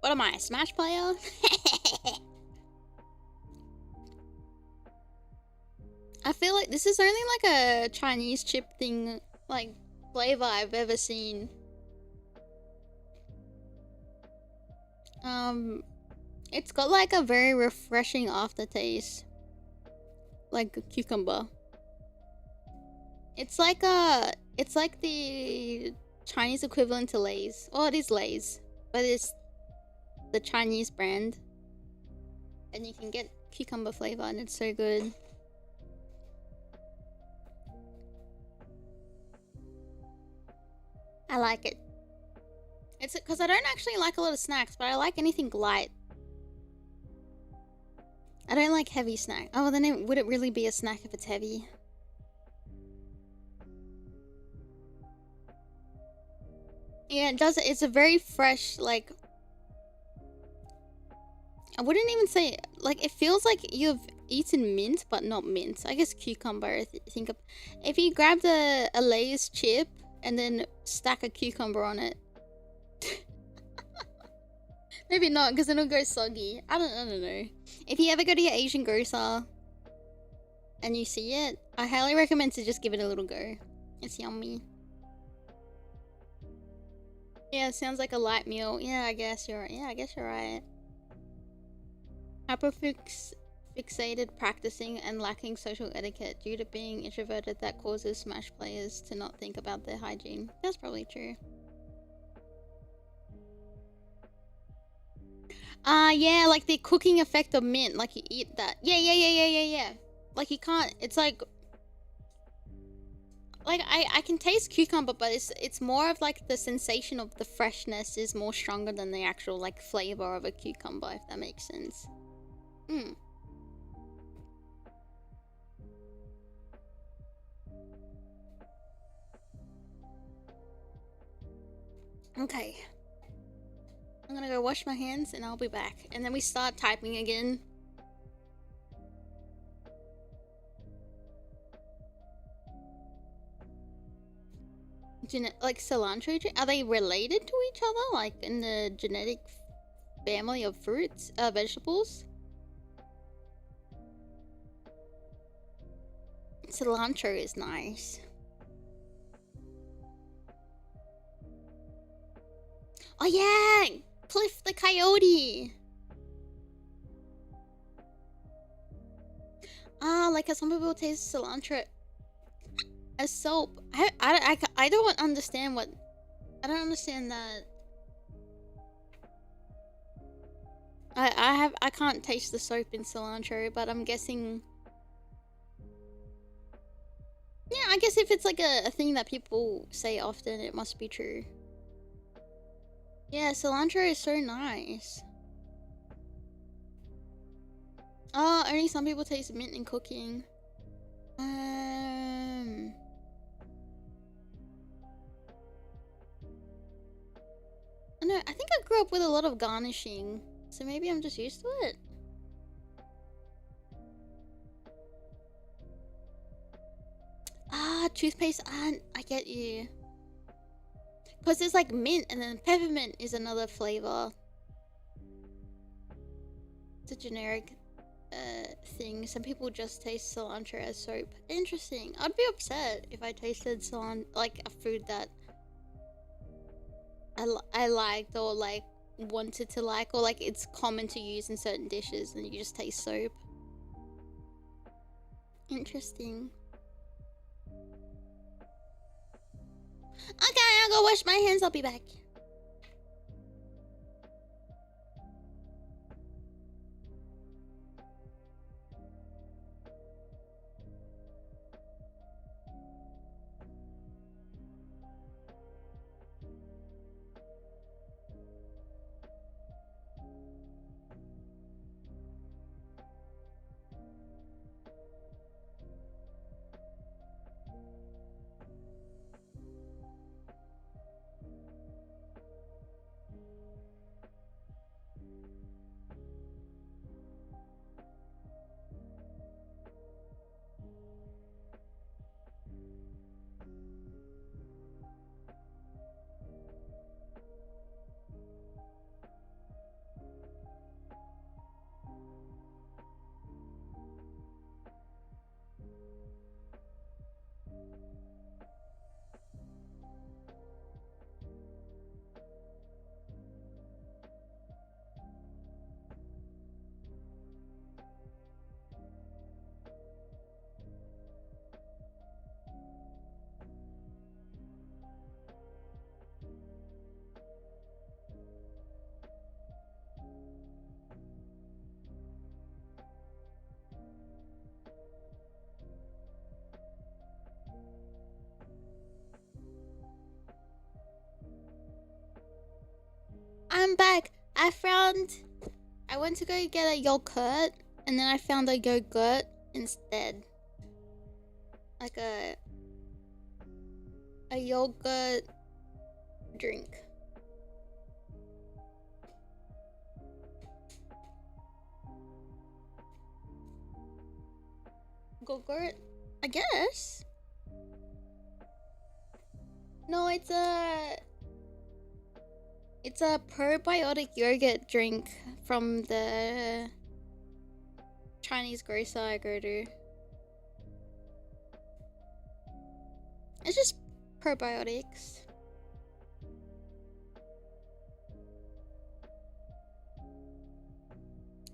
What am I, a Smash player? I feel like this is only like a Chinese chip thing, like flavor I've ever seen. It's got like a very refreshing aftertaste, like a cucumber. It's like the Chinese equivalent to Lay's. Oh, it is Lay's, but it's the Chinese brand, and you can get cucumber flavor, and it's so good. I like it. It's because I don't actually like a lot of snacks, but I like anything light. I don't like heavy snack. Oh, then would it really be a snack if it's heavy? Yeah, it does. It's a very fresh, like, I wouldn't even say, like, it feels like you've eaten mint, but not mint. I guess cucumber, think of, if you grabbed a Lay's chip and then stack a cucumber on it. Maybe not, because it'll go soggy. I don't know. If you ever go to your Asian grocer and you see it, I highly recommend to just give it a little go. It's yummy. Yeah, it sounds like a light meal. Yeah, I guess you're right. Yeah, I guess you're right. Hyperfix fixated practicing and lacking social etiquette due to being introverted that causes Smash players to not think about their hygiene. That's probably true. Yeah, like the cooking effect of mint, like you eat that. Yeah. Like you can't, it's like I can taste cucumber, but it's more of like the sensation of the freshness is more stronger than the actual like flavor of a cucumber, if that makes sense. Okay. I'm gonna go wash my hands and I'll be back. And then we start typing again. Like cilantro, are they related to each other? Like in the genetic family of fruits, vegetables? Cilantro is nice. Oh yeah! Cliff the Coyote! Like how some people taste cilantro as soap. I don't understand what... I don't understand that. I can't taste the soap in cilantro, but I'm guessing... Yeah, I guess if it's like a thing that people say often, it must be true. Yeah, cilantro is so nice. Oh, only some people taste mint in cooking. No, I think I grew up with a lot of garnishing, so maybe I'm just used to it. Toothpaste, I get you. Because there's like mint and then peppermint is another flavor. It's a generic thing. Some people just taste cilantro as soap. Interesting. I'd be upset if I tasted cilantro, like a food that I liked or like wanted to like, or like it's common to use in certain dishes and you just taste soap. Interesting. Okay, I'll go wash my hands. I'll be back. I'm back. I went to go get a yogurt and then I found a yogurt instead. Like a yogurt drink. Yogurt? I guess. No, it's a probiotic yogurt drink from the Chinese grocer I go to. It's just probiotics.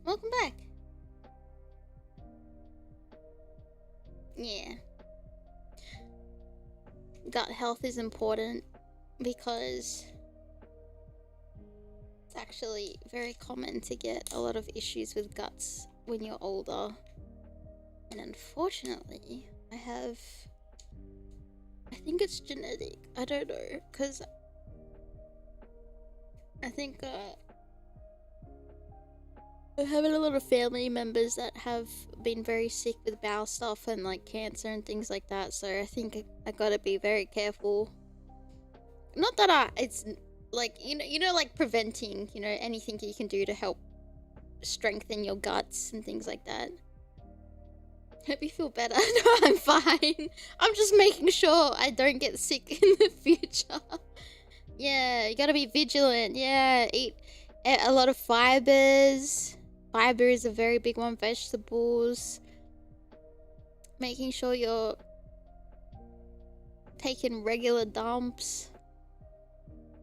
Welcome back. yeah. Gut health is important because it's actually very common to get a lot of issues with guts when you're older. And unfortunately, I think it's genetic. I don't know, because I think I have a lot of family members that have been very sick with bowel stuff and like cancer and things like that, so I think I gotta be very careful. Not that it's like, you know, like preventing, you know, anything you can do to help strengthen your guts and things like that. Hope you feel better. No, I'm fine. I'm just making sure I don't get sick in the future. Yeah, you gotta be vigilant. Yeah, eat a lot of fibers. Fiber is a very big one. Vegetables. Making sure you're taking regular dumps.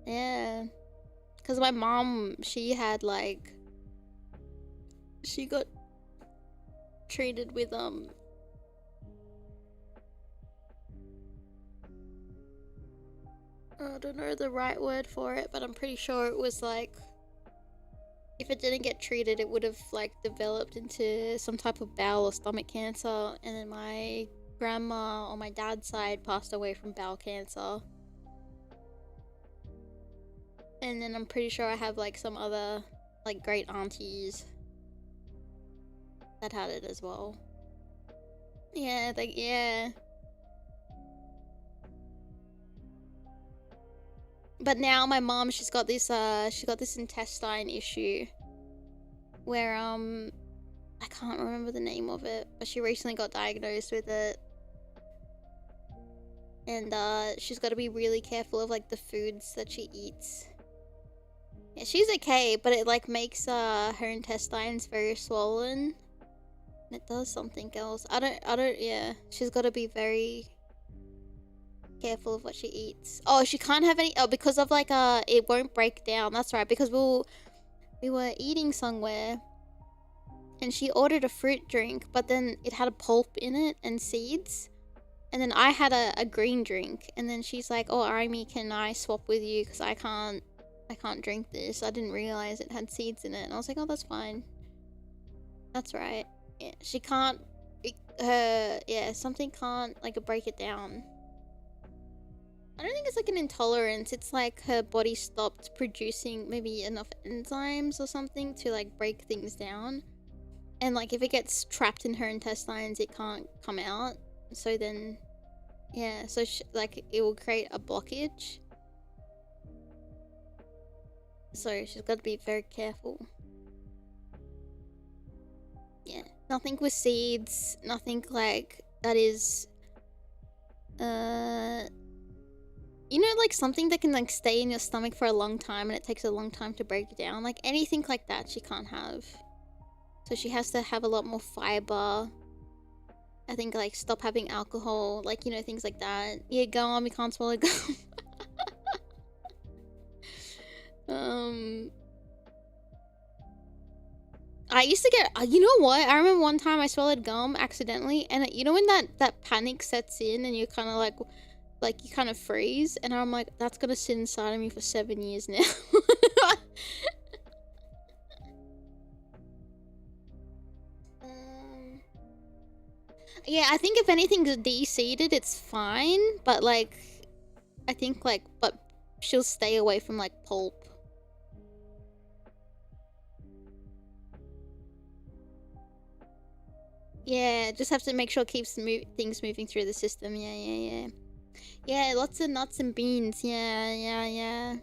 Yeah. Because my mom, she had like... She got treated with, I don't know the right word for it, but I'm pretty sure it was like... If it didn't get treated, it would have like developed into some type of bowel or stomach cancer, and then my grandma on my dad's side passed away from bowel cancer. And then I'm pretty sure I have like some other like great aunties that had it as well. Yeah, like, yeah. But now my mom, she's got this intestine issue where I can't remember the name of it, but she recently got diagnosed with it. And she's got to be really careful of like the foods that she eats. Yeah, she's okay, but it like makes her intestines very swollen. And it does something else. I don't, yeah. She's got to be very careful of what she eats. Oh, she can't have any, because of like, it won't break down. That's right, because we were eating somewhere and she ordered a fruit drink, but then it had a pulp in it and seeds. And then I had a green drink, and then she's like, oh, Aimee, can I swap with you? Because I can't drink this. I didn't realize it had seeds in it. And I was like, oh, that's fine. That's right. Yeah, she can't, yeah, something can't, like, break it down. I don't think it's like an intolerance. It's like her body stopped producing maybe enough enzymes or something to like break things down. And like if it gets trapped in her intestines, it can't come out. So then, yeah, so like it will create a blockage. So she's got to be very careful. Yeah, nothing with seeds, nothing like that is, you know, like something that can like stay in your stomach for a long time and it takes a long time to break it down. Like anything like that she can't have. So she has to have a lot more fiber. I think like stop having alcohol, like, you know, things like that. Yeah, gum, you can't swallow gum. I used to get, you know what? I remember one time I swallowed gum accidentally, and you know when that panic sets in and you're kind of like you kind of freeze, and I'm like, that's gonna sit inside of me for 7 years now. Yeah, I think if anything's de-seeded, it's fine, but like, I think like, but she'll stay away from like pulp. Yeah, just have to make sure it keeps things moving through the system. Yeah. Yeah, lots of nuts and beans. Yeah.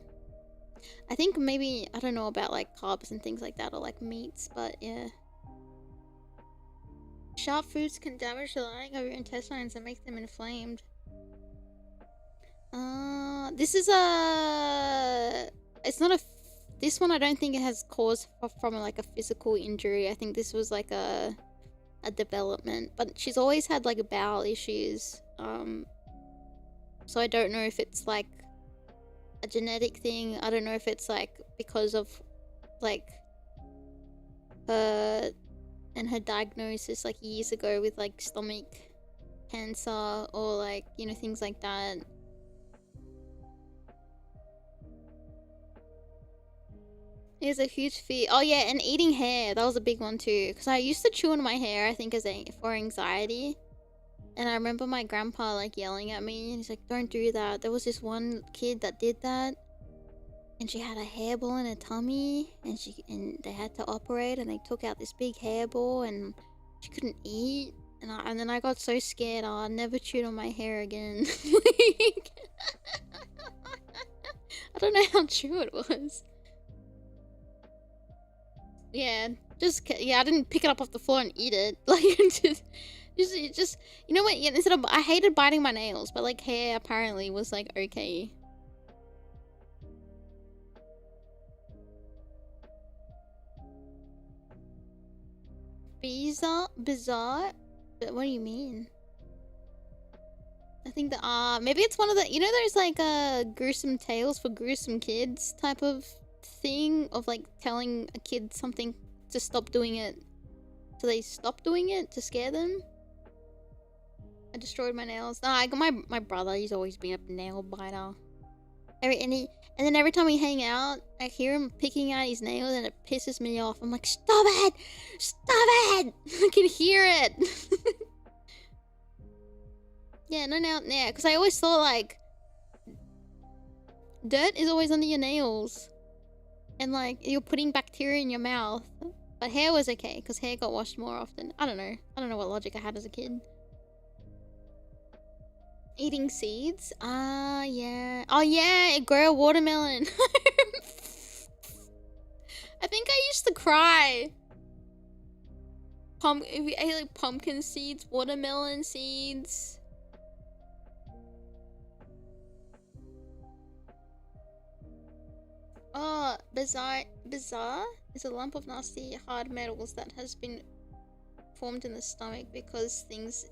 I think maybe, I don't know about like carbs and things like that, or like meats, but yeah. Sharp foods can damage the lining of your intestines and make them inflamed. This is it's not a, this one I don't think it has caused from like a physical injury. I think this was like a development, but she's always had like bowel issues. So I don't know if it's like a genetic thing. I don't know if it's like because of like her and her diagnosis like years ago with like stomach cancer or like, you know, things like that. There's a huge fear. Oh yeah, and eating hair. That was a big one too. Because I used to chew on my hair, I think, for anxiety. And I remember my grandpa like yelling at me. And he's like, don't do that. There was this one kid that did that. And she had a hairball in her tummy. And they had to operate. And they took out this big hairball. And she couldn't eat. And then I got so scared. I never chewed on my hair again. Like, I don't know how true it was. Yeah, I didn't pick it up off the floor and eat it. Like, just you know what? Yeah, I hated biting my nails, but like hair apparently was like okay. Bizarre? But what do you mean? I think that maybe it's one of the, you know, there's like gruesome tales for gruesome kids type of thing of like telling a kid something to stop doing it, so they stop doing it to scare them. I destroyed my nails. No, I got my brother. He's always been a nail biter. And then every time we hang out, I hear him picking out his nails, and it pisses me off. I'm like, stop it, stop it! I can hear it. Yeah, no nail, yeah, because I always thought like dirt is always under your nails. And like, you're putting bacteria in your mouth. But hair was okay, because hair got washed more often. I don't know. I don't know what logic I had as a kid. Eating seeds? Yeah. Oh yeah, grow a watermelon. I think I used to cry. If we ate like pumpkin seeds, watermelon seeds. Oh, bizarre is a lump of nasty hard metals that has been formed in the stomach because things...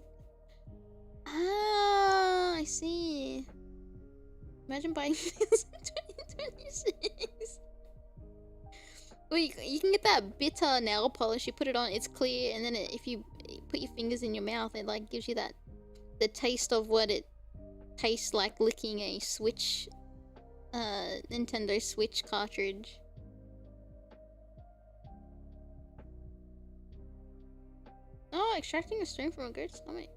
Ah, I see. Imagine buying things in 2026. Well, you can get that bitter nail polish, you put it on, it's clear, and then if you put your fingers in your mouth, it like gives you the taste of what it tastes like licking a Switch... Nintendo Switch cartridge. Oh, extracting a stone from a goat's stomach.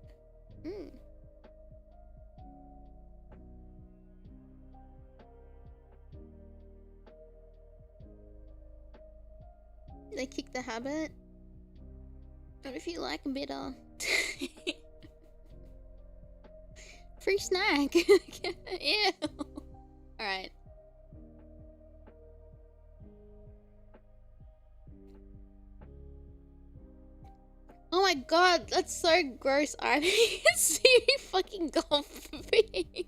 They kick the habit. What if you like bitter? Free snack. Ew. Alright. Oh my god, that's so gross, Aimee. See me fucking golfing.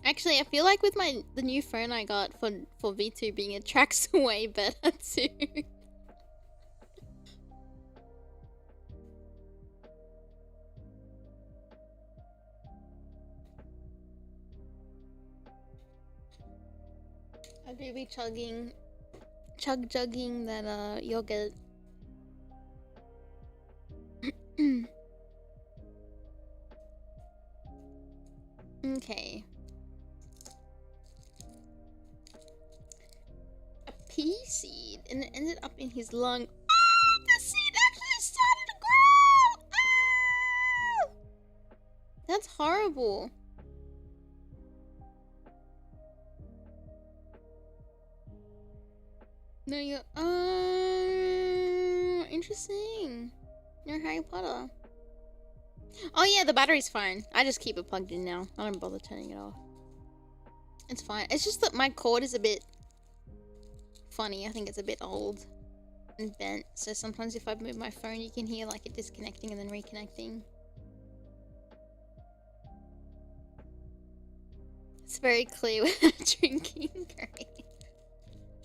Actually, I feel like with the new phone I got for VTubing, it tracks way better too. I do be chug-jugging that yogurt. Okay. A pea seed, and it ended up in his lung. Ah! The seed actually started to grow! Ah! That's horrible. No, you're interesting. You're Harry Potter. Oh yeah, the battery's fine. I just keep it plugged in now. I don't bother turning it off. It's fine. It's just that my cord is a bit funny. I think it's a bit old and bent. So sometimes if I move my phone, you can hear like it disconnecting and then reconnecting. It's very clear when I'm drinking. Great.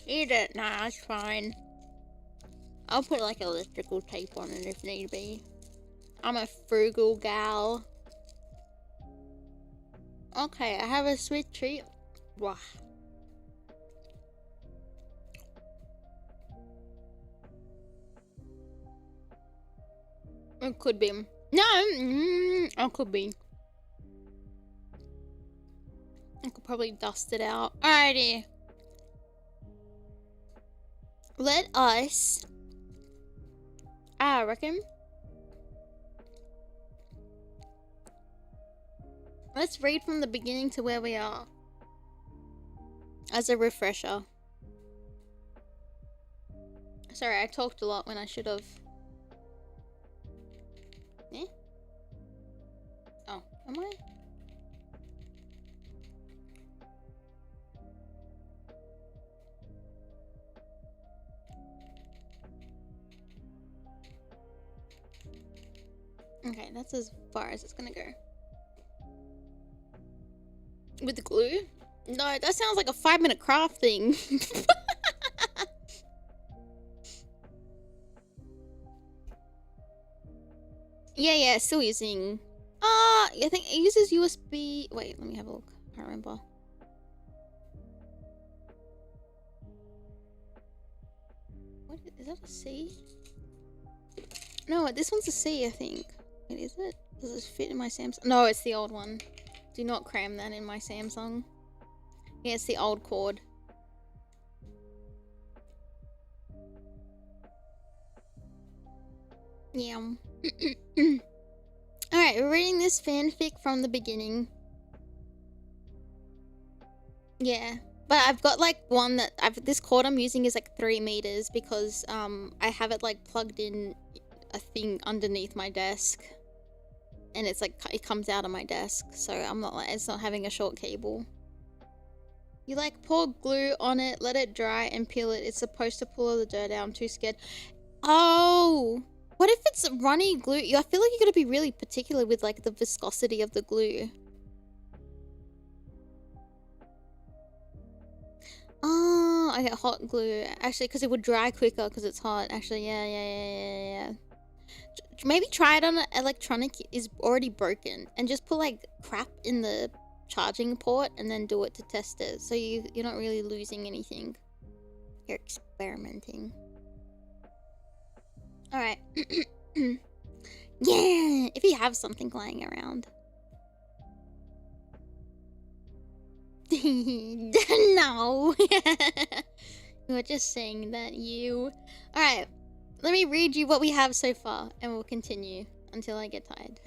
Eat it. Nah, it's fine. I'll put like electrical tape on it if need be. I'm a frugal gal. Okay, I have a sweet treat. Wow. It could be. No, it could be. I could probably dust it out. Alrighty. Let us... I reckon... Let's read from the beginning to where we are. As a refresher. Sorry, I talked a lot when I should have. Eh? Oh, am I? Okay, that's as far as it's gonna go. With the glue? No, that sounds like a 5-minute craft thing. Yeah, still using... I think it uses USB... Wait, let me have a look. I can't remember. What is that, a C? No, this one's a C, I think. Wait, is it? Does it fit in my Samsung? No, it's the old one. Do not cram that in my Samsung. Yeah, it's the old cord. Yeah. Alright, we're reading this fanfic from the beginning. Yeah. But I've got like one that this cord I'm using is like 3 meters because I have it like plugged in a thing underneath my desk. And it's like, it comes out of my desk, so I'm not like, it's not having a short cable. You like pour glue on it, let it dry and peel it. It's supposed to pull all the dirt out. I'm too scared. Oh, what if it's runny glue? I feel like you gotta be really particular with like the viscosity of the glue. Oh, I get hot glue. Actually, because it would dry quicker because it's hot. Actually, yeah. Maybe try it on an electronic is already broken and just put like crap in the charging port and then do it to test it. So you're not really losing anything. You're experimenting. Alright. Yeah! If you have something lying around. No! You were just saying that you... Alright. Let me read you what we have so far, and we'll continue until I get tired.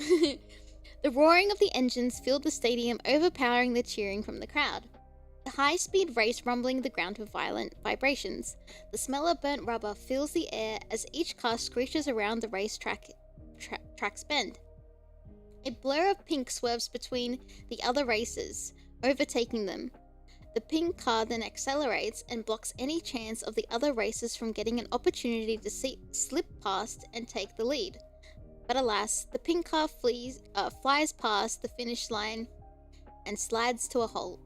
The roaring of the engines filled the stadium, overpowering the cheering from the crowd. The high-speed race rumbling the ground with violent vibrations. The smell of burnt rubber fills the air as each car screeches around the racetrack track's bend. A blur of pink swerves between the other racers, overtaking them. The pink car then accelerates and blocks any chance of the other racers from getting an opportunity to slip past and take the lead. But alas, the pink car flies past the finish line and slides to a halt.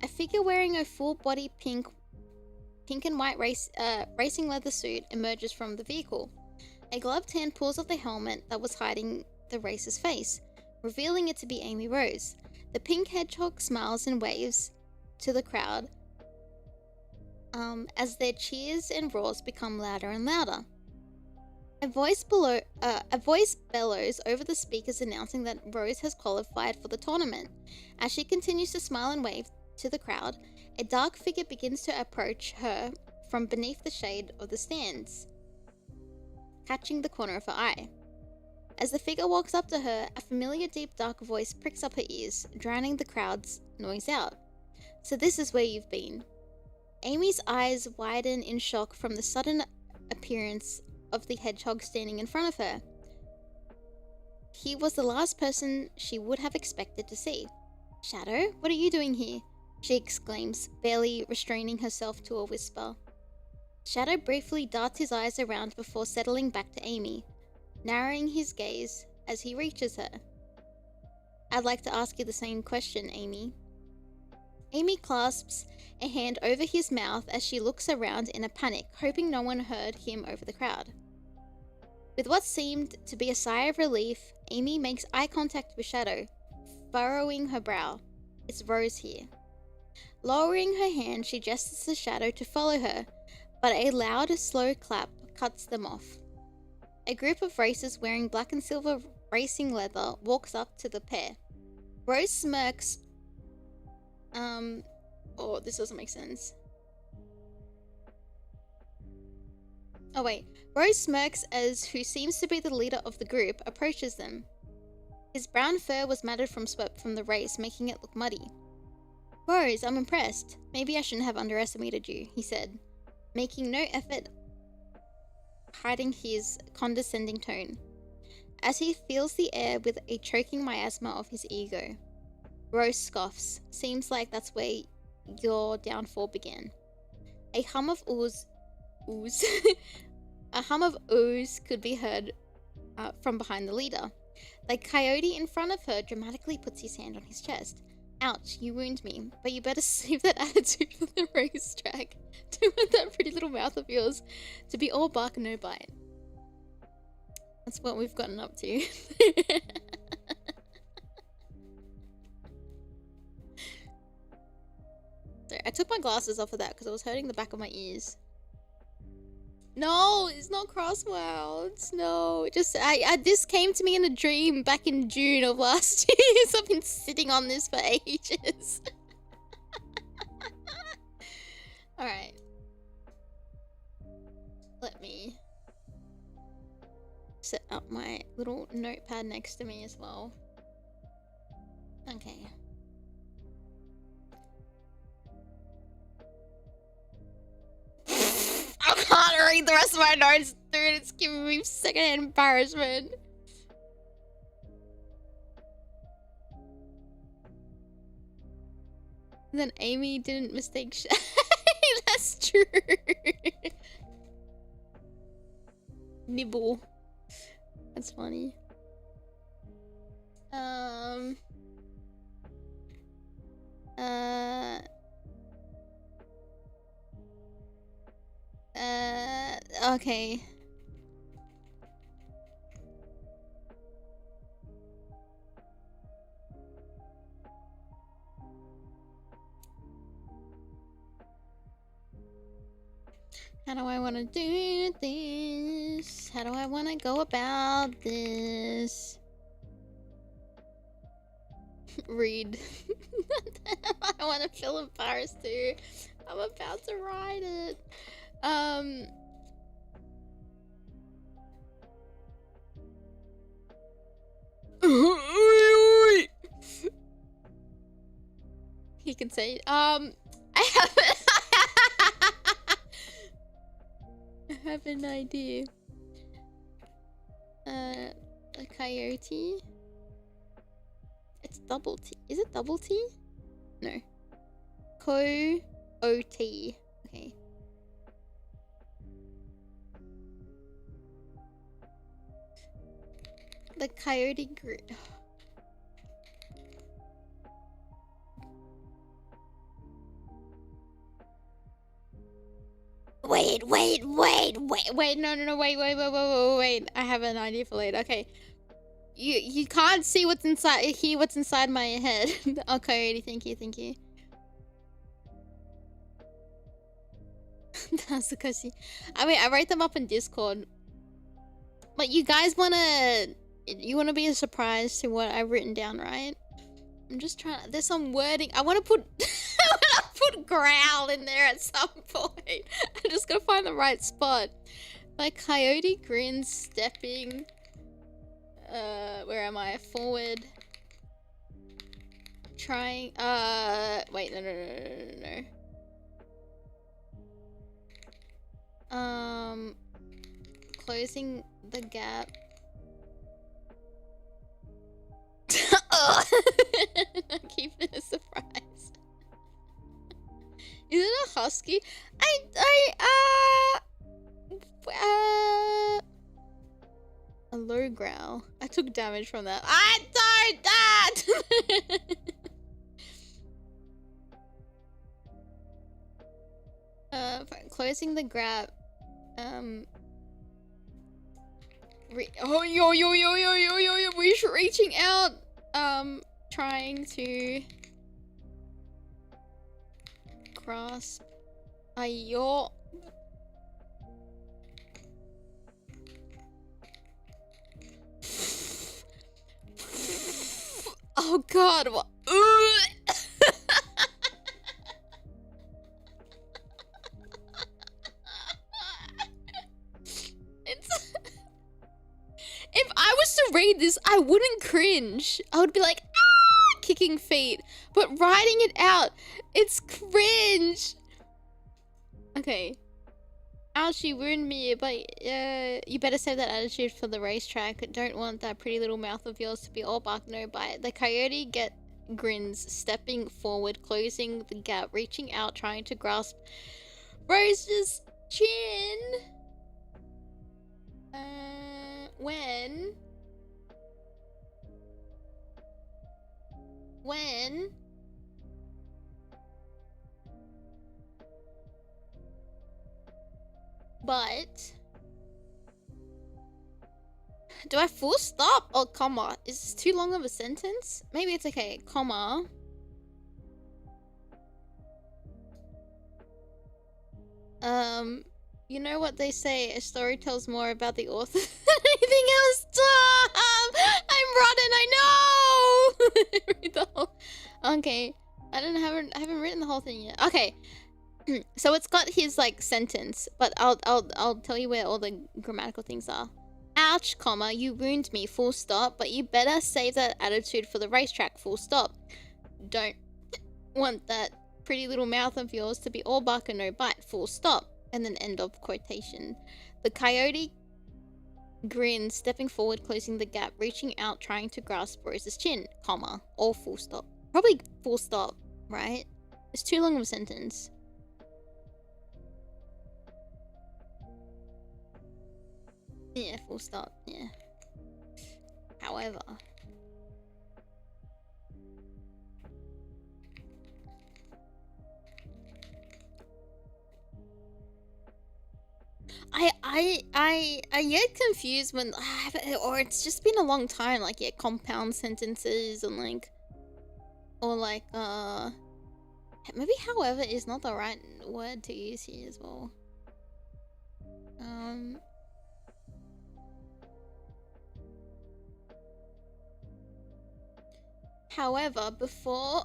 A figure wearing a full-body pink and white racing leather suit emerges from the vehicle. A gloved hand pulls off the helmet that was hiding the racer's face, revealing it to be Aimee Rose. The pink hedgehog smiles and waves to the crowd as their cheers and roars become louder and louder. A voice bellows over the speakers announcing that Rose has qualified for the tournament. As she continues to smile and wave to the crowd, a dark figure begins to approach her from beneath the shade of the stands, catching the corner of her eye. As the figure walks up to her, a familiar deep dark voice pricks up her ears, drowning the crowd's noise out. So this is where you've been. Aimee's eyes widen in shock from the sudden appearance of the hedgehog standing in front of her. He was the last person she would have expected to see. "Shadow, what are you doing here?" she exclaims, barely restraining herself to a whisper. Shadow briefly darts his eyes around before settling back to Aimee, narrowing his gaze as he reaches her. "I'd like to ask you the same question, Aimee." Aimee clasps a hand over his mouth as she looks around in a panic, hoping no one heard him over the crowd. With what seemed to be a sigh of relief, Aimee makes eye contact with Shadow, furrowing her brow. It's Rose here. Lowering her hand, she gestures to Shadow to follow her, but a loud, slow clap cuts them off. A group of racers wearing black and silver racing leather walks up to the pair. Rose smirks. Oh, this doesn't make sense. Oh wait. Rose smirks as who seems to be the leader of the group approaches them. His brown fur was matted from sweat from the race, making it look muddy. Rose, I'm impressed. Maybe I shouldn't have underestimated you, he said, making no effort hiding his condescending tone, as he fills the air with a choking miasma of his ego. Rose scoffs. Seems like that's where your downfall began. A hum of ooze a hum of ooze could be heard from behind the leader. The coyote in front of her dramatically puts his hand on his chest. Ouch, you wound me, but you better save that attitude for the racetrack. Don't want that pretty little mouth of yours to be all bark and no bite. That's what we've gotten up to. Sorry, I took my glasses off of that because it was hurting the back of my ears. No, it's not crosswords. No, it just this came to me in a dream back in June of last year. So I've been sitting on this for ages. All right. Let me set up my little notepad next to me as well. Okay. I can't read the rest of my notes, dude. It's giving me secondhand embarrassment. And then Aimee didn't mistake That's true. Nibble. That's funny. Okay. How do I want to do this? How do I want to go about this? Read. I want to feel embarrassed too. I'm about to write it. He can say, I have an idea. A coyote. It's double T. Is it double T? No. Co-O-T. Okay. The coyote grid. Wait, wait. I have an idea for later. Okay. You can't see what's inside, hear what's inside my head. Oh, coyote, thank you. That's the cushy. I mean, I write them up in Discord. But you guys you wanna be a surprise to what I've written down, right? I'm just trying, there's some wording. I wanna put, growl in there at some point. I'm just gonna find the right spot. Like coyote grins stepping. Where am I? Forward. Trying. Wait, no. Closing the gap. Oh. I'm keeping it a surprise. Is it a husky? A low growl. I took damage from that. I don't that. Closing the gap. Oh yo. We're reaching out. Trying to grasp. Ayo. Oh god, what? It's if I was to read this, I wouldn't cringe. I would be like, ah, kicking feet. But writing it out, it's cringe. Okay. Ouch, you ruined me, but you better save that attitude for the racetrack. Don't want that pretty little mouth of yours to be all bark, no bite. The coyote grins, stepping forward, closing the gap, reaching out, trying to grasp Rose's chin. When but do I full stop or comma? Is this too long of a sentence? Maybe it's okay. Comma. You know what they say, a story tells more about the author than anything else. Stop! I'm rotten, I know! Read the whole... Okay. I haven't written the whole thing yet. Okay. So it's got his like sentence, but I'll tell you where all the grammatical things are. Ouch, comma, you ruined me, full stop, but you better save that attitude for the racetrack, full stop. Don't want that pretty little mouth of yours to be all bark and no bite, full stop. And then end of quotation. The coyote grins, stepping forward, closing the gap, reaching out, trying to grasp Rose's chin, comma, or full stop. Probably full stop, right? It's too long of a sentence. Yeah, full stop, yeah. However... I get confused when, or it's just been a long time, like, yeah, compound sentences and like, or like, maybe however is not the right word to use here as well. However, before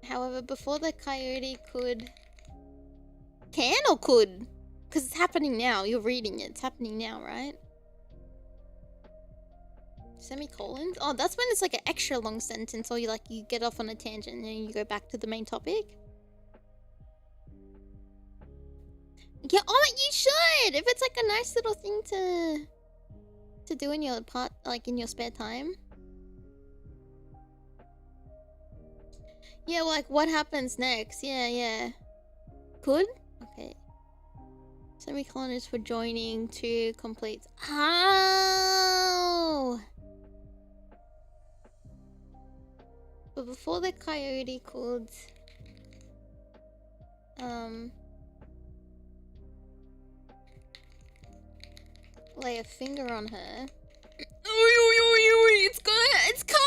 however, before the coyote can or could? Because it's happening now. You're reading it. It's happening now, right? Semicolons? Oh, that's when it's like an extra long sentence, or you get off on a tangent and then you go back to the main topic. Yeah, oh, you should! If it's like a nice little thing to do in your in your spare time. Yeah, well, like, what happens next? Yeah. Could? Okay. Semicolon is for joining to complete. Oh! But before the coyote could... lay a finger on her. It's coming!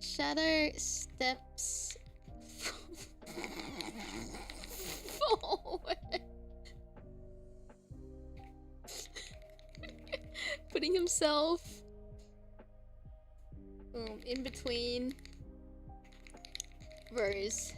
Shadow steps forward. Putting himself in between Rose.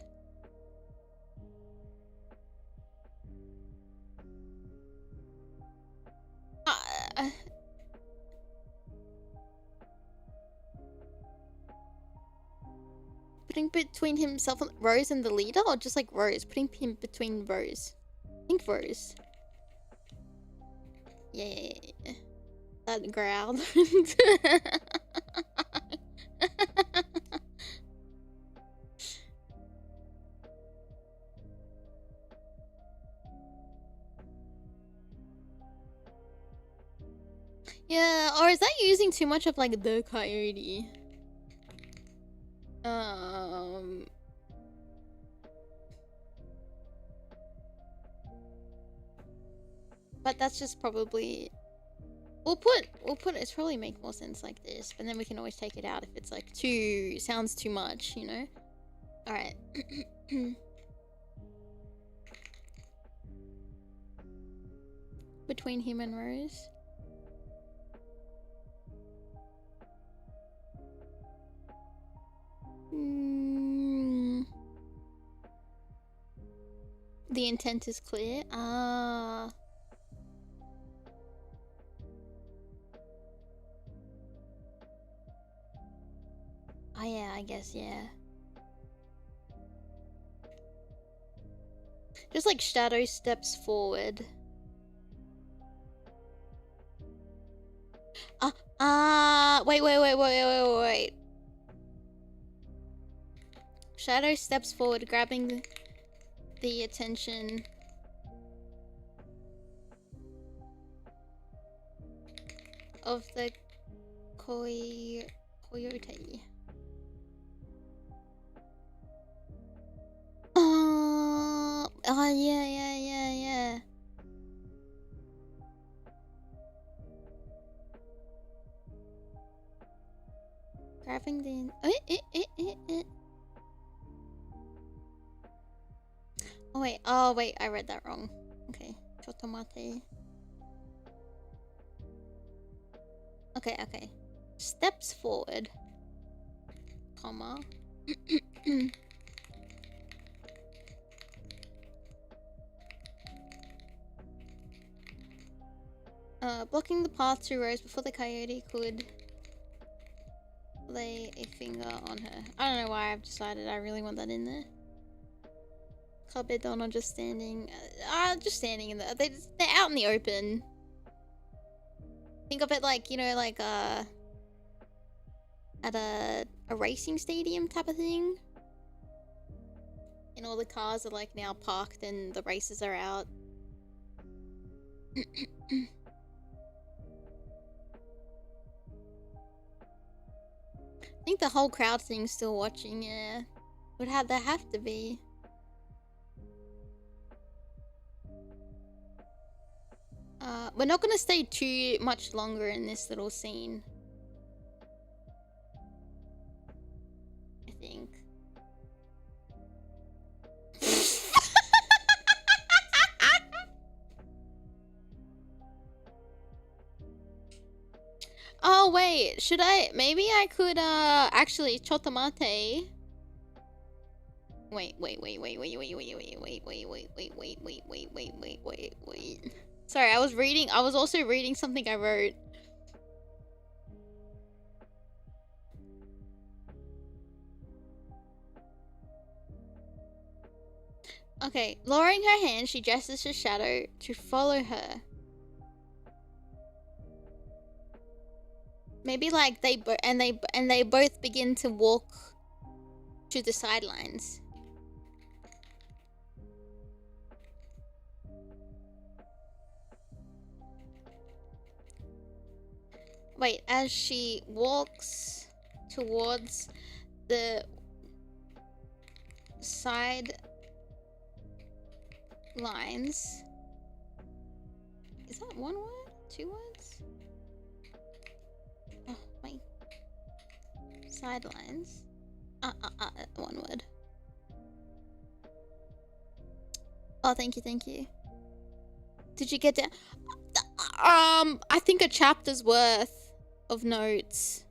Putting between himself and Rose and the leader, or just like Rose? Putting him between Rose. I think Rose. Yeah. That growled. Yeah, or is that using too much of like the coyote? But that's just probably We'll put it's probably make more sense like this, but then we can always take it out if it's like sounds too much, you know? Alright. Between him and Rose. The intent is clear. Ah. Oh yeah, I guess, yeah. Just like Shadow steps forward. Wait. Shadow steps forward, grabbing the attention of the coyote. Yeah. Grabbing the... Oh wait, I read that wrong. Okay, chotomate. Okay. Steps forward, comma. Blocking the path to Rose before the coyote could lay a finger on her. I don't know why I've decided I really want that in there. Kabedon just standing. Just standing in the. They're out in the open. Think of it like, you know, like at a racing stadium type of thing. And all the cars are like now parked and the races are out. I think the whole crowd thing's still watching, yeah. Would have to be. We're not gonna stay too much longer in this little scene. I think. Oh wait, should I? Maybe I could actually chotomate. Wait. Sorry, I was also reading something I wrote. Okay, lowering her hand, she gestures to Shadow to follow her. Maybe like they both begin to walk to the sidelines. Wait, as she walks towards the side lines. Is that one word? 2 words? Oh, wait. Sidelines. One word. Oh, thank you. Did you get down? I think a chapter's worth of notes.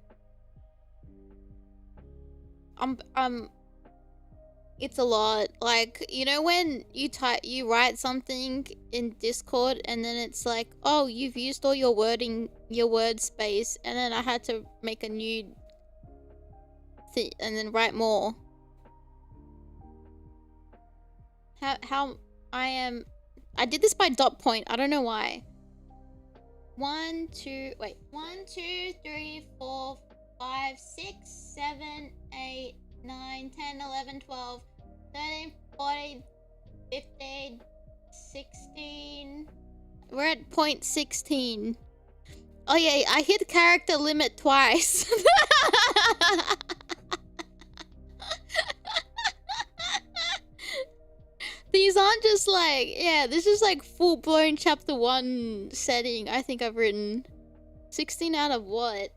It's a lot. Like, you know when you write something in Discord and then it's like, oh, you've used all your word space, and then I had to make a new thing and then write more. How I did this by dot point. I don't know why. 1, 2, 3, 4, 5, 6, 7, 8, 9, 10, 11, 12, 13, 14, 15, 16. We're at point 16. Oh yeah, I hit character limit twice. These aren't just like, yeah, this is like full-blown chapter 1 setting I think I've written. 16 out of what?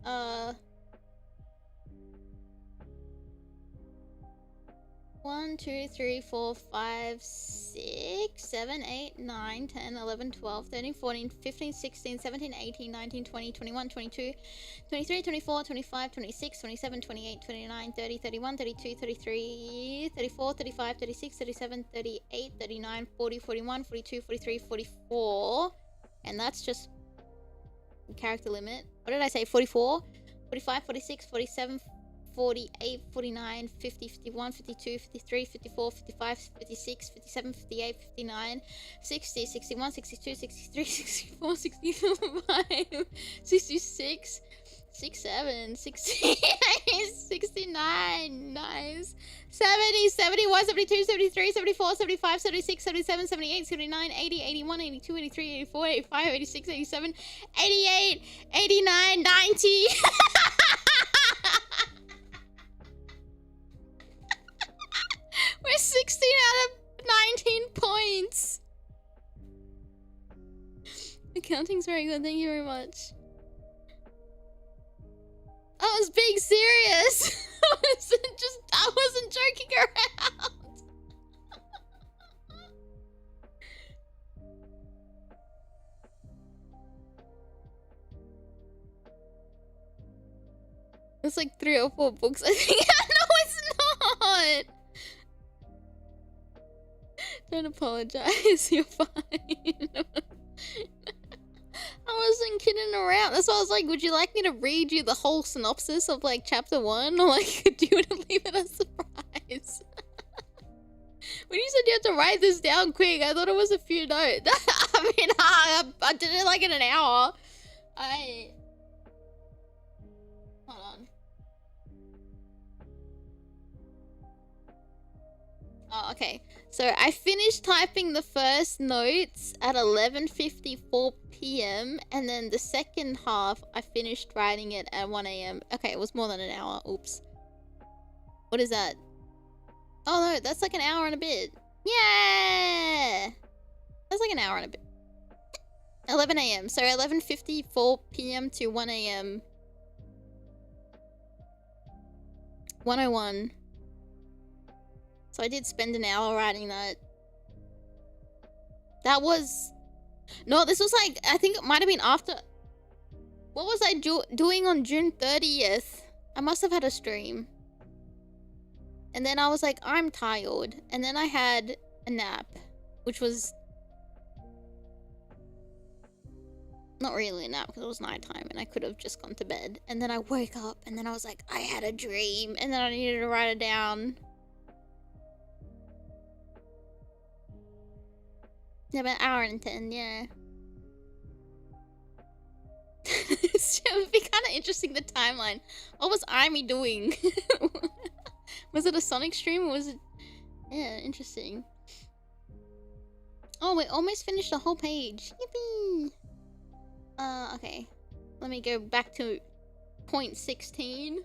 1, 2, 3, 4, 5, 6, 7, 8, 9, 10, 11, 12, 13, 14, 15, 16, 17, 18, 19, 20, 21, 22, 23, 24, 25, 26, 27, 28, 29, 30, 31, 32, 33, 34, 35, 36, 37, 38, 39, 40, 41, 42, 43, 44. And that's just character limit. What did I say? 44, 45, 46, 47, 48, 49, 50, 51, 52, 53, 54, 55, 56, 57, 58, 59, 60, 61, 62, 63, 64, 65, 66, 67, 68, 69, nice, 70, 71, 72, 73, 74, 75, 76, 77, 78, 79, 80, 81, 82, 83, 84, 85, 86, 87, 88, 89, 90. We're 16 out of 19 points. The counting's very good, thank you very much. I was being serious. I wasn't joking around. It's like 3 or 4 books, I think. No, it's not. Don't apologize, you're fine. I wasn't kidding around. That's why I was like, would you like me to read you the whole synopsis of like chapter 1? Or like, do you want to leave it as a surprise? When you said you had to write this down quick, I thought it was a few notes. I mean, I did it like in an hour. Hold on. Oh, okay. So I finished typing the first notes at 11:54 p.m. and then the second half I finished writing it at 1 a.m. Okay, it was more than an hour. Oops. What is that? Oh no, that's like an hour and a bit. Yeah! That's like an hour and a bit. 11 a.m. So 11:54 p.m. to 1 a.m. 101. So I did spend an hour writing that. That was... No, this was like... I think it might have been after... What was I doing on June 30th? I must have had a stream. And then I was like, I'm tired. And then I had a nap. Which was... Not really a nap, because it was nighttime. And I could have just gone to bed. And then I woke up. And then I was like, I had a dream. And then I needed to write it down. Yeah, about an hour and 10, yeah. It would be kind of interesting, the timeline. What was Aimee doing? Was it a Sonic stream or was it... Yeah, interesting. Oh, we almost finished the whole page. Yippee! Okay. Let me go back to point 16.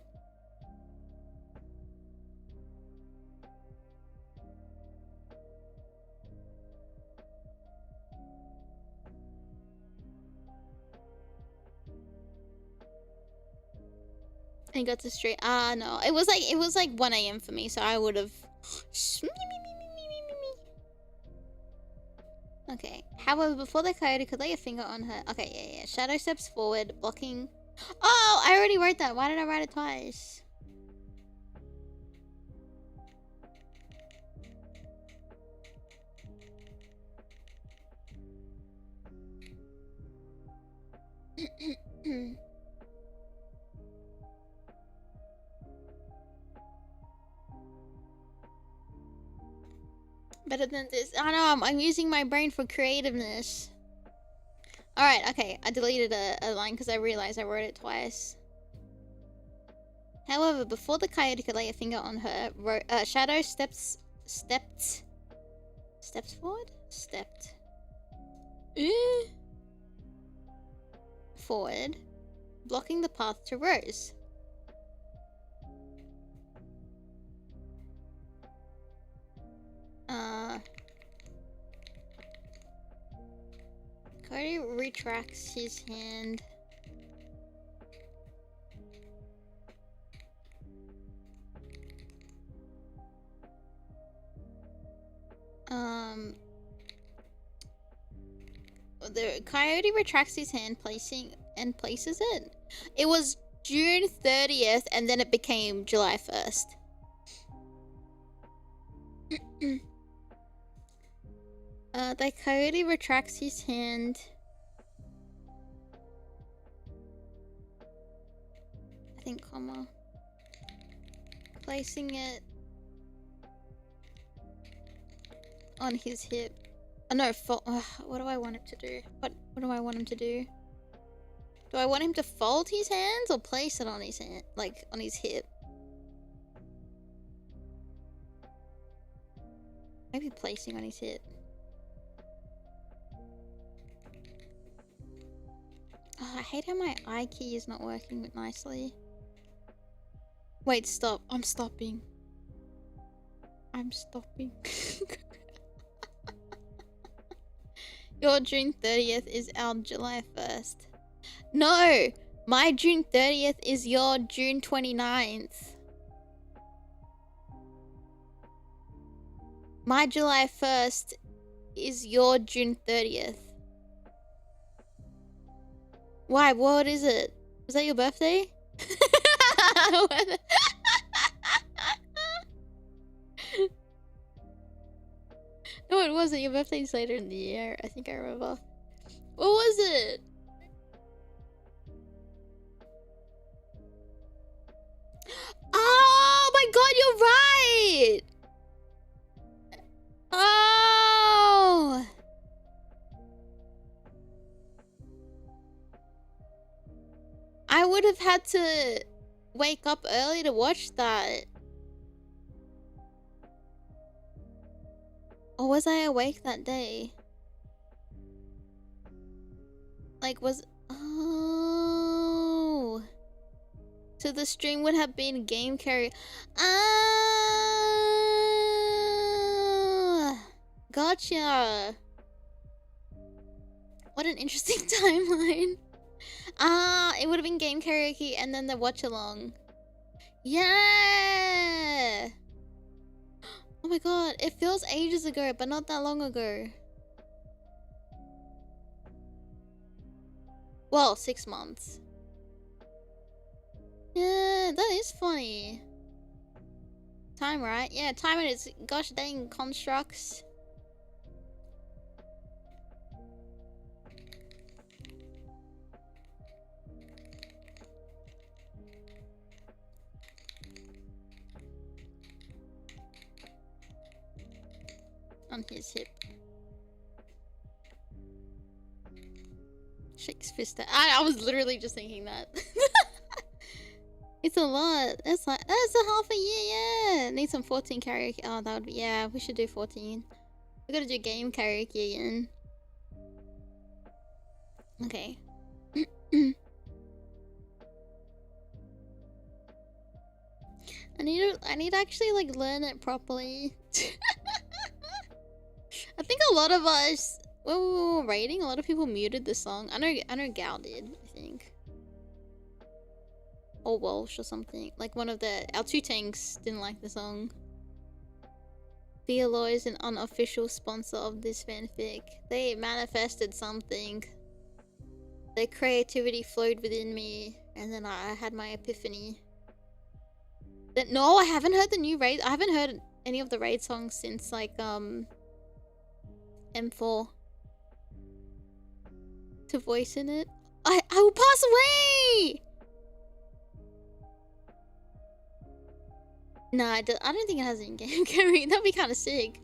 I got to straight. No. It was like 1 a.m. for me, so I would have. Okay. However, before the coyote could lay a finger on her. Okay, yeah. Shadow steps forward, blocking. Oh, I already wrote that. Why did I write it twice? Better than this. I know, I'm using my brain for creativeness. Alright, okay. I deleted a line because I realized I wrote it twice. However, before the coyote could lay a finger on her, Shadow stepped forward? Stepped. Forward, blocking the path to Rose. Cody retracts his hand The coyote retracts his hand, places it. It was June 30th, and then it became July 1st. The coyote retracts his hand. I think, comma. Placing it on his hip. Oh, no, what do I want him to do? What do I want him to do? Do I want him to fold his hands or place it on his hand, like on his hip? Maybe placing on his hip. Oh, I hate how my I key is not working nicely. Wait, stop. I'm stopping. I'm stopping. Your June 30th is our July 1st. No! My June 30th is your June 29th. My July 1st is your June 30th. Why? What is it? Was that your birthday? No, it wasn't. Your birthday's later in the year. I think I remember. What was it? Oh my god, you're right! Oh! I would have had to wake up early to watch that. Or was I awake that day? Like, was... Oh... So the stream would have been game carry. Ah, gotcha. What an interesting timeline. Ah, it would have been game karaoke and then the watch along. Yeah. Oh my god, it feels ages ago, but not that long ago. Well, 6 months. Yeah, that is funny. Time, right? Yeah, time and its gosh dang constructs. On his hip. Shakes fist. I was literally just thinking that. It's a lot. That's a half a year, yeah. Need some 14 karaoke. Oh, that would be, yeah, we should do 14. We gotta do game karaoke again. Okay. I need to actually like learn it properly. I think a lot of us, when we were rating, a lot of people muted the song. I know Gal did, I think. Or Walsh or something. Like one of our two tanks didn't like the song. VLO is an unofficial sponsor of this fanfic. They manifested something. Their creativity flowed within me, and then I had my epiphany. But no, I haven't heard the new raid. I haven't heard any of the raid songs since like M4. To voice in it. I will pass away! Nah, I don't think it has in-game carry. That'd be kind of sick.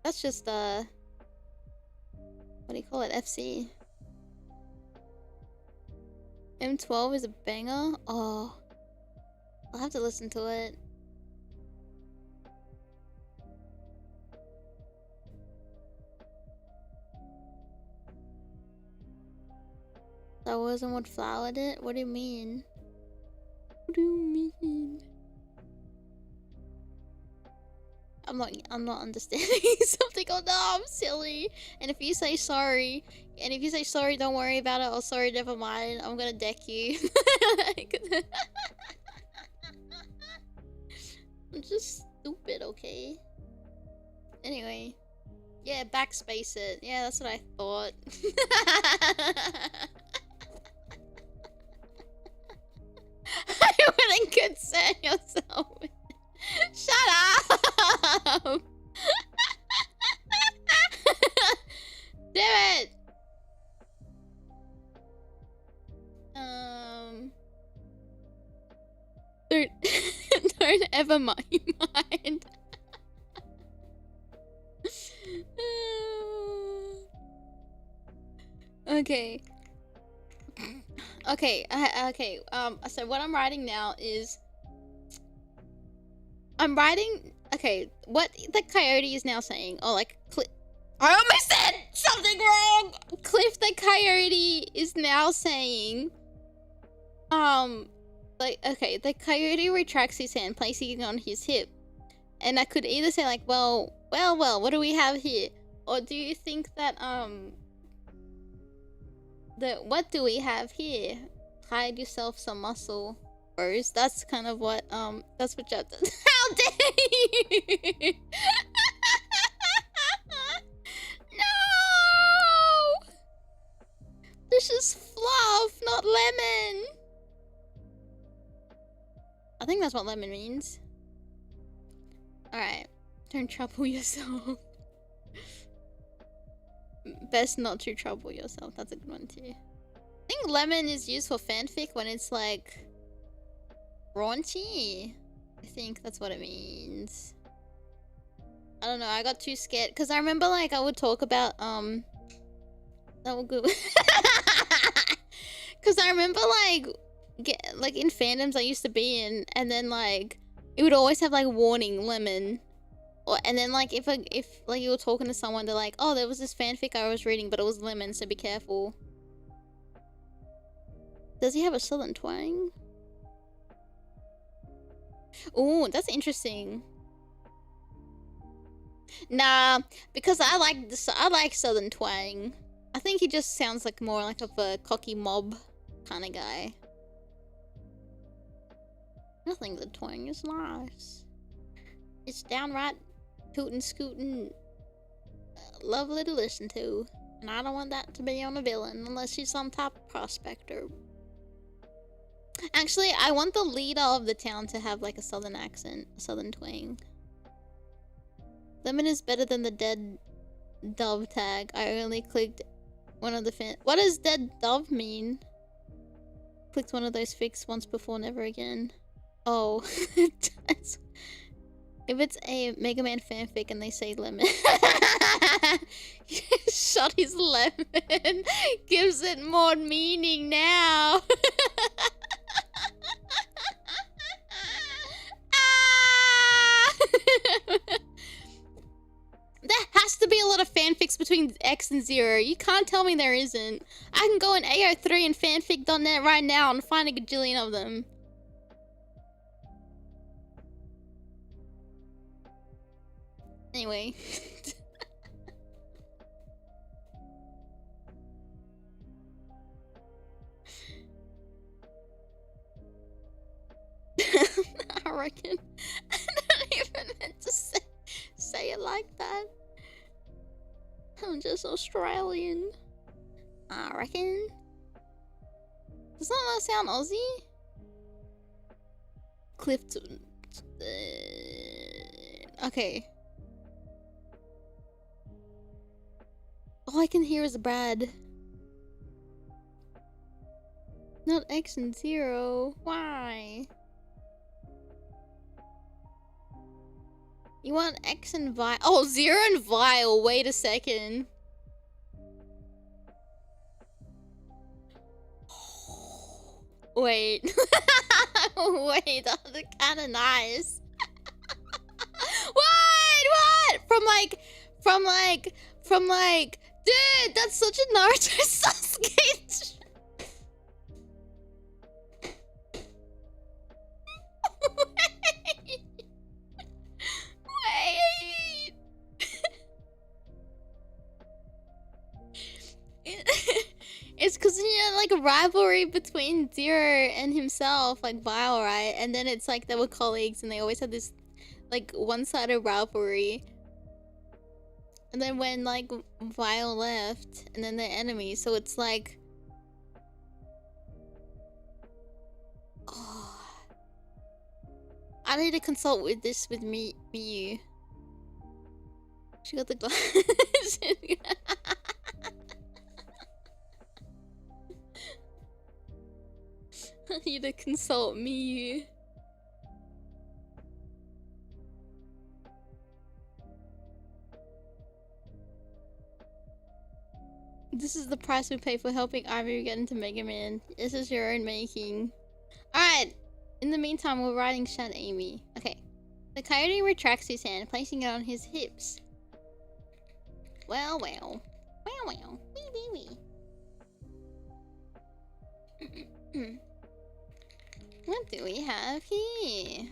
That's just, what do you call it? FC. M12 is a banger? Oh. I'll have to listen to it. That wasn't what flowered it? What do you mean? What do you mean? I'm not understanding something. Oh no, I'm silly. And if you say sorry, don't worry about it, or sorry, never mind, I'm gonna deck you. I'm just stupid, okay? Anyway, Yeah, backspace it. Yeah, that's what I thought. I wouldn't concern yourself. Shut up! Do it! Don't, don't ever mind. Okay. Okay, okay, so what I'm writing now is... I'm writing... Okay, what the coyote is now saying... Oh, like... I almost said something wrong! Cliff the coyote is now saying... Like, okay, the coyote retracts his hand, placing it on his hip. And I could either say like, well, what do we have here? Or do you think that, what do we have here? Hide yourself some muscle. Bros. That's kind of what, that's what you have to... How dare you! No! This is fluff, not lemon! I think that's what lemon means. Alright. Don't trouble yourself. Best not to trouble yourself. That's a good one too. I think lemon is used for fanfic when it's like... raunchy. I think that's what it means. I don't know, I got too scared. Because I remember like I would talk about, that would go... Because I remember like in fandoms I used to be in, and then like it would always have like warning lemon, or and then like if like you were talking to someone, they're like, oh, there was this fanfic I was reading but it was lemon, so be careful. Does he have a southern twang? Oh, that's interesting. Nah, because I like southern twang. I think he just sounds like more like of a cocky mob kind of guy. I think the twang is nice. It's downright tootin' scootin', lovely to listen to. And I don't want that to be on a villain unless she's some type of prospector. Actually, I want the leader of the town to have like a southern accent, a southern twang. Lemon is better than the dead dove tag. I only clicked one of the What does dead dove mean? Clicked one of those fics once before, never again. Oh. If it's a Mega Man fanfic and they say lemon. Shot his lemon. Gives it more meaning now. There has to be a lot of fanfics between X and Zero. You can't tell me there isn't. I can go on AO3 and fanfic.net right now and find a gajillion of them. Anyway. I reckon. I don't even meant to say it like that. I'm just Australian. I reckon. Does that not sound Aussie? Clifton. Okay. All I can hear is Brad. Not X and Zero. Why? You want X and Vi? Oh, Zero and Vile. Wait a second. Wait. Wait, that's kind of nice. What? From like, dude, that's such a Naruto Sasuke. Wait. It's because like a rivalry between Zero and himself, like Vile, right? And then it's like they were colleagues and they always had this like one-sided rivalry. And then when like Vile left, and then they're enemies, so it's like, oh, I need to consult with this with Miyu. She got the glasses. I need to consult Miyu. This is the price we pay for helping Aimee get into Mega Man. This is your own making. Alright! In the meantime, we're riding Shadamy. Okay. The coyote retracts his hand, placing it on his hips. Well, well. Well, well. Wee, wee, wee. What do we have here?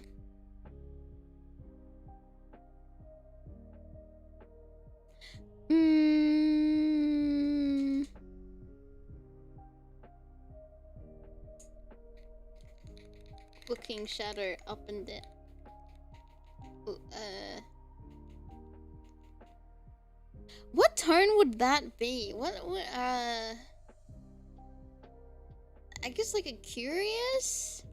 Looking shadow up and down. What tone would that be? What I guess like a curious?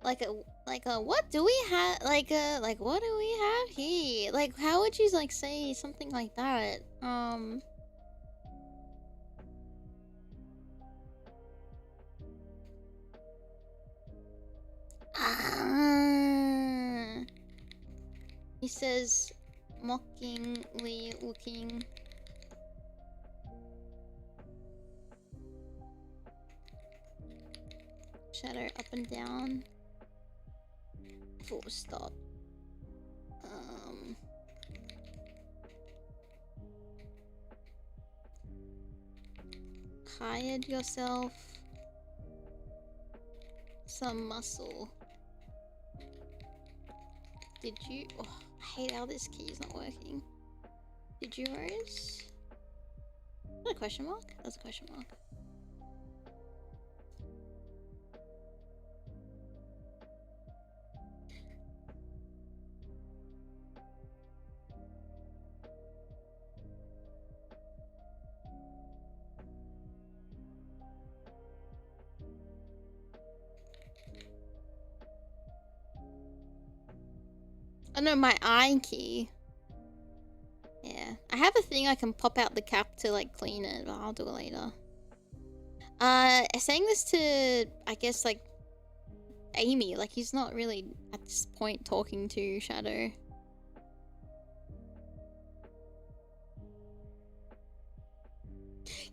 Like a what do we have? Like what do we have here? Like how would you like say something like that? He says mockingly looking. Shadow up and down. Full stop. Hired yourself some muscle. Did you? Oh, I hate how this key is not working. Did you, Rose? Is that a question mark? That's a question mark. Oh no, my eye key. Yeah. I have a thing I can pop out the cap to like clean it, but I'll do it later. Saying this to, I guess, like, Aimee. Like, he's not really, at this point, talking to Shadow.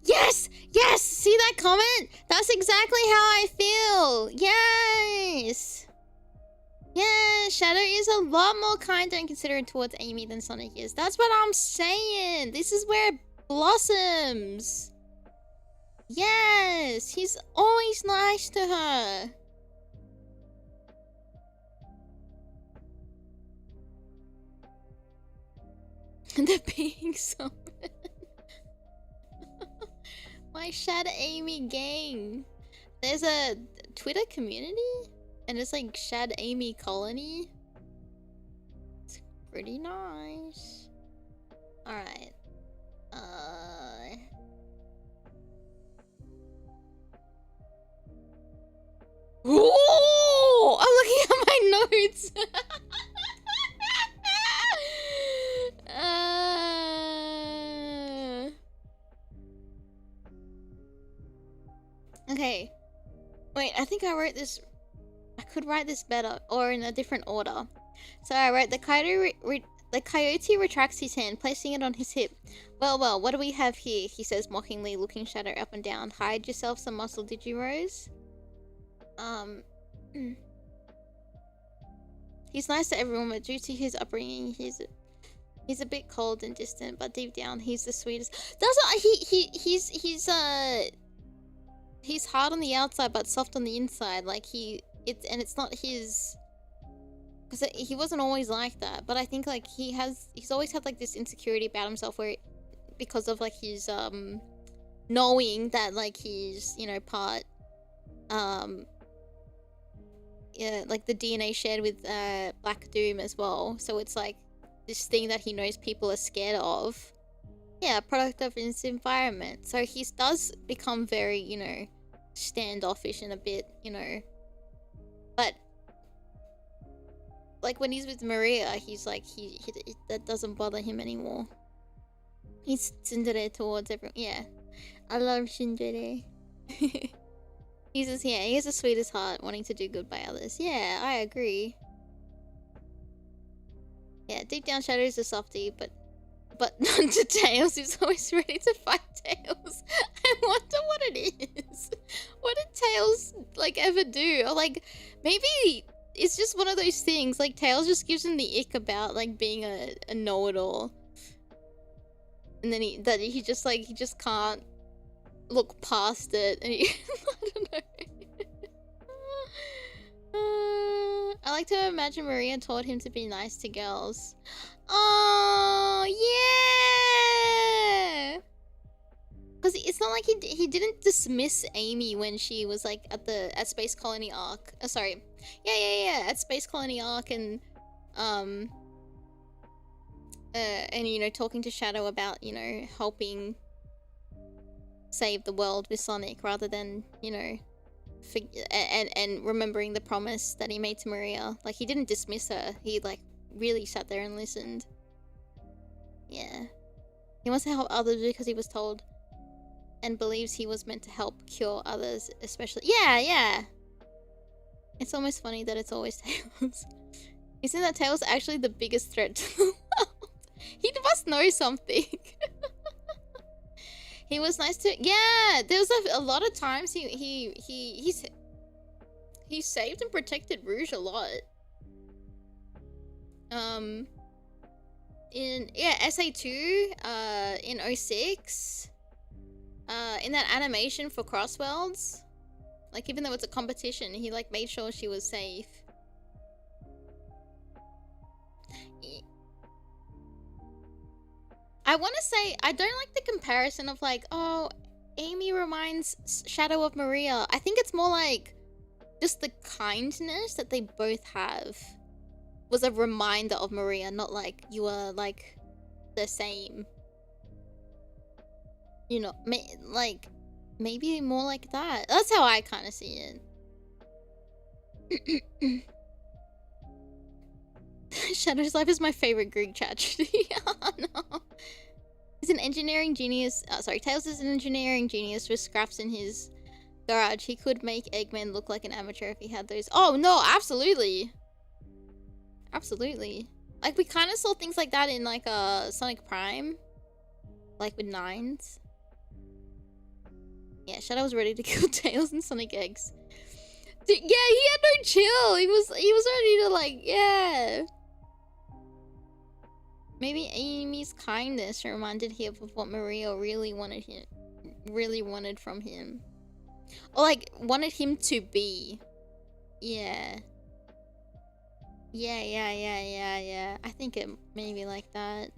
Yes! Yes! See that comment? That's exactly how I feel! Yes! Yeah, Shadow is a lot more kind and considerate towards Aimee than Sonic is. That's what I'm saying! This is where it blossoms! Yes! He's always nice to her! The being so my Shadamy gang. There's a Twitter community and it's like Shadamy colony. It's pretty nice. Alright. Ooh! I'm looking at my notes. Okay. Wait, I think I wrote this. I could write this better, or in a different order. So I wrote the coyote retracts his hand, placing it on his hip. Well, well, what do we have here? He says mockingly, looking Shadow up and down. Hide yourself some muscle, did you, Rose? He's nice to everyone, but due to his upbringing, he's a bit cold and distant, but deep down, he's the sweetest. That's what he's hard on the outside, but soft on the inside. Like it's not his, because he wasn't always like that. But I think like he's always had like this insecurity about himself, where because of like his knowing that like he's, you know, part yeah, like the DNA shared with Black Doom as well. So it's like this thing that he knows people are scared of. yeah, product of his environment. So he does become very, you know, standoffish and a bit, you know, but like when he's with Maria, he's like he that doesn't bother him anymore. He's tsundere towards everyone. Yeah, I love tsundere. He's just, yeah, he has the sweetest heart, wanting to do good by others. Yeah, I agree. Yeah, deep down Shadow's a softie, but not to Tails, who's always ready to fight Tails. I wonder what it is. What did Tails like ever do? Or like maybe it's just one of those things. Like Tails just gives him the ick about like being a know-it-all, and then he just can't look past it. And I don't know. I like to imagine Maria taught him to be nice to girls. Oh yeah, because it's not like he didn't dismiss Aimee when she was like at Space Colony Arc. Sorry, yeah, at Space Colony Arc, and you know, talking to Shadow about, you know, helping save the world with Sonic rather than, you know, and remembering the promise that he made to Maria. Like, he didn't dismiss her. He like really sat there and listened. Yeah, he wants to help others because he was told and believes he was meant to help cure others, especially. Yeah, it's almost funny that it's always Tails. Isn't that Tails actually the biggest threat to the world? He must know something. He was nice to, yeah, there was a lot of times he saved and protected Rouge a lot. In SA2, in 06, in that animation for Crossworlds, like even though it's a competition, he like made sure she was safe. I want to say, I don't like the comparison of like, oh, Aimee reminds Shadow of Maria. I think it's more like just the kindness that they both have was a reminder of Maria, not like you are like the same. You know, like maybe more like that. That's how I kind of see it. Shadow's Life is my favorite Greek tragedy. Oh, no. He's an engineering genius. Sorry, Tails is an engineering genius with scraps in his garage. He could make Eggman look like an amateur if he had those. Oh, no, absolutely. Absolutely. Like, we kind of saw things like that in, like, Sonic Prime. Like, with Nines. Yeah, Shadow was ready to kill Tails and Sonic Eggs. Dude, yeah, he had no chill. He was ready to, like, yeah. Maybe Aimee's kindness reminded him of what Maria really wanted from him. Or, like, wanted him to be. Yeah. Yeah. I think it maybe like that.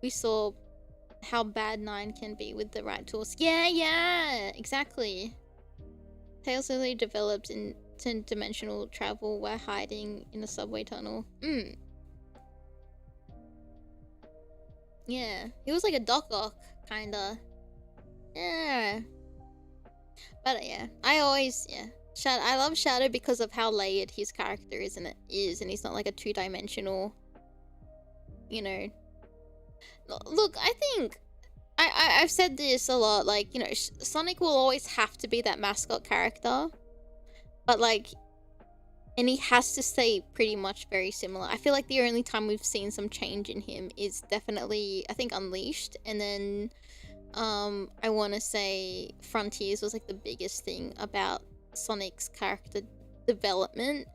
We saw how bad 9 can be with the right tools. Yeah, exactly. Tails really developed into dimensional travel while hiding in a subway tunnel. Yeah, he was like a Doc Ock, kinda. Yeah. But yeah, I love Shadow because of how layered his character is, and he's not like a two-dimensional, you know. Look, I think I've said this a lot, like, you know, Sonic will always have to be that mascot character, but like, and he has to stay pretty much very similar. I feel like the only time we've seen some change in him is definitely, I think, Unleashed, and then I want to say Frontiers was like the biggest thing about Sonic's character development,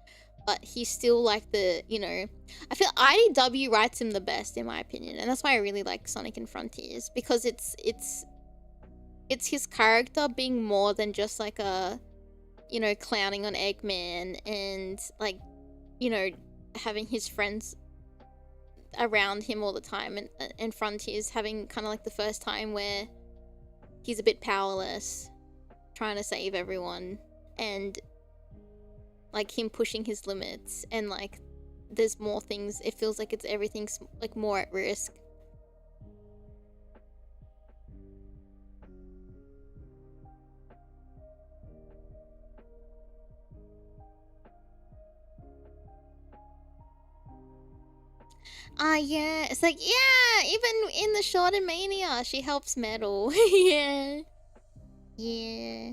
but he's still like the, you know, I feel IDW writes him the best in my opinion, and that's why I really like Sonic and Frontiers, because it's his character being more than just like a, you know, clowning on Eggman and like, you know, having his friends around him all the time, and Frontiers having kind of like the first time where he's a bit powerless trying to save everyone, and like him pushing his limits, and like there's more things, it feels like everything's like more at risk. Yeah, it's like, yeah, even in the Shorter Mania, she helps Metal. Yeah. Yeah.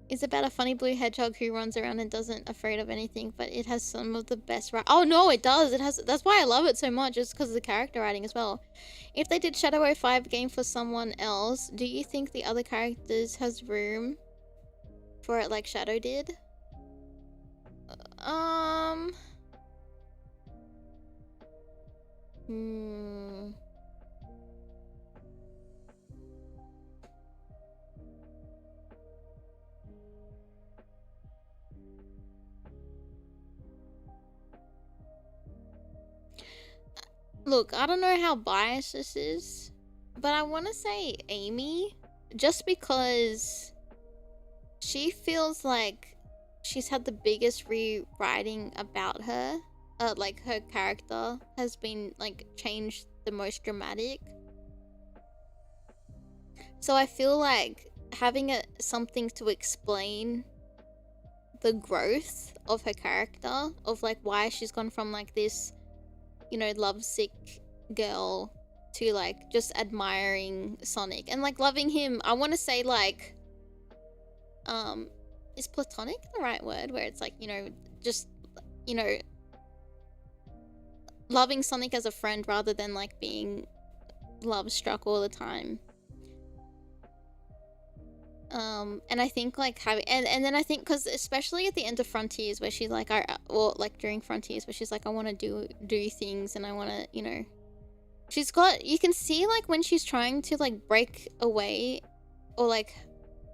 It's about a funny blue hedgehog who runs around and doesn't afraid of anything, but it has some of the best Oh no, it does. It has. That's why I love it so much. It's because of the character writing as well. If they did Shadow 05 game for someone else, do you think the other characters has room for it like Shadow did? Look, I don't know how biased this is, but I want to say Aimee, just because she feels like she's had the biggest rewriting about her. Like her character has been like changed the most dramatic. So I feel like having something to explain the growth of her character, of like why she's gone from like this, you know, lovesick girl to like just admiring Sonic and like loving him. I want to say like, is platonic the right word? Where it's like, you know, just, you know, loving Sonic as a friend rather than like being love struck all the time. And I think like having and then I think because especially at the end of Frontiers where she's like like during Frontiers where she's like I want to do things and I want to, you know, she's got, you can see like when she's trying to like break away or like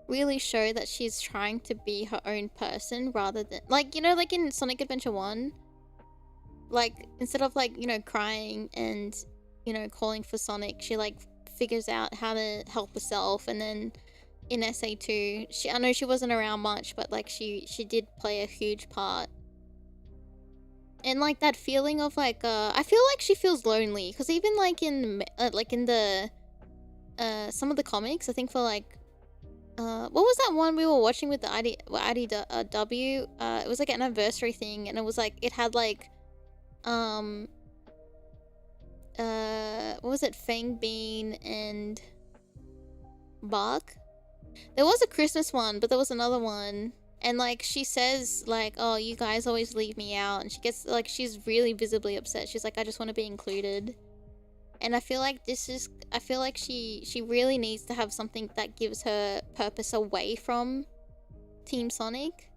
really show that she's trying to be her own person rather than like, you know, like in Sonic Adventure 1, like instead of like, you know, crying and, you know, calling for Sonic, she like figures out how to help herself. And then in SA2, I know she wasn't around much, but like she did play a huge part. And like that feeling of like I feel like she feels lonely because even like in the some of the comics, I think for like what was that one we were watching with the IDW? It was like an anniversary thing, and it was like it had like what was it, Fang Bean and Bark. There was a Christmas one, but there was another one, and like she says like, oh, you guys always leave me out, and she gets like, she's really visibly upset. She's like, I just want to be included. And I feel like she really needs to have something that gives her purpose away from Team Sonic.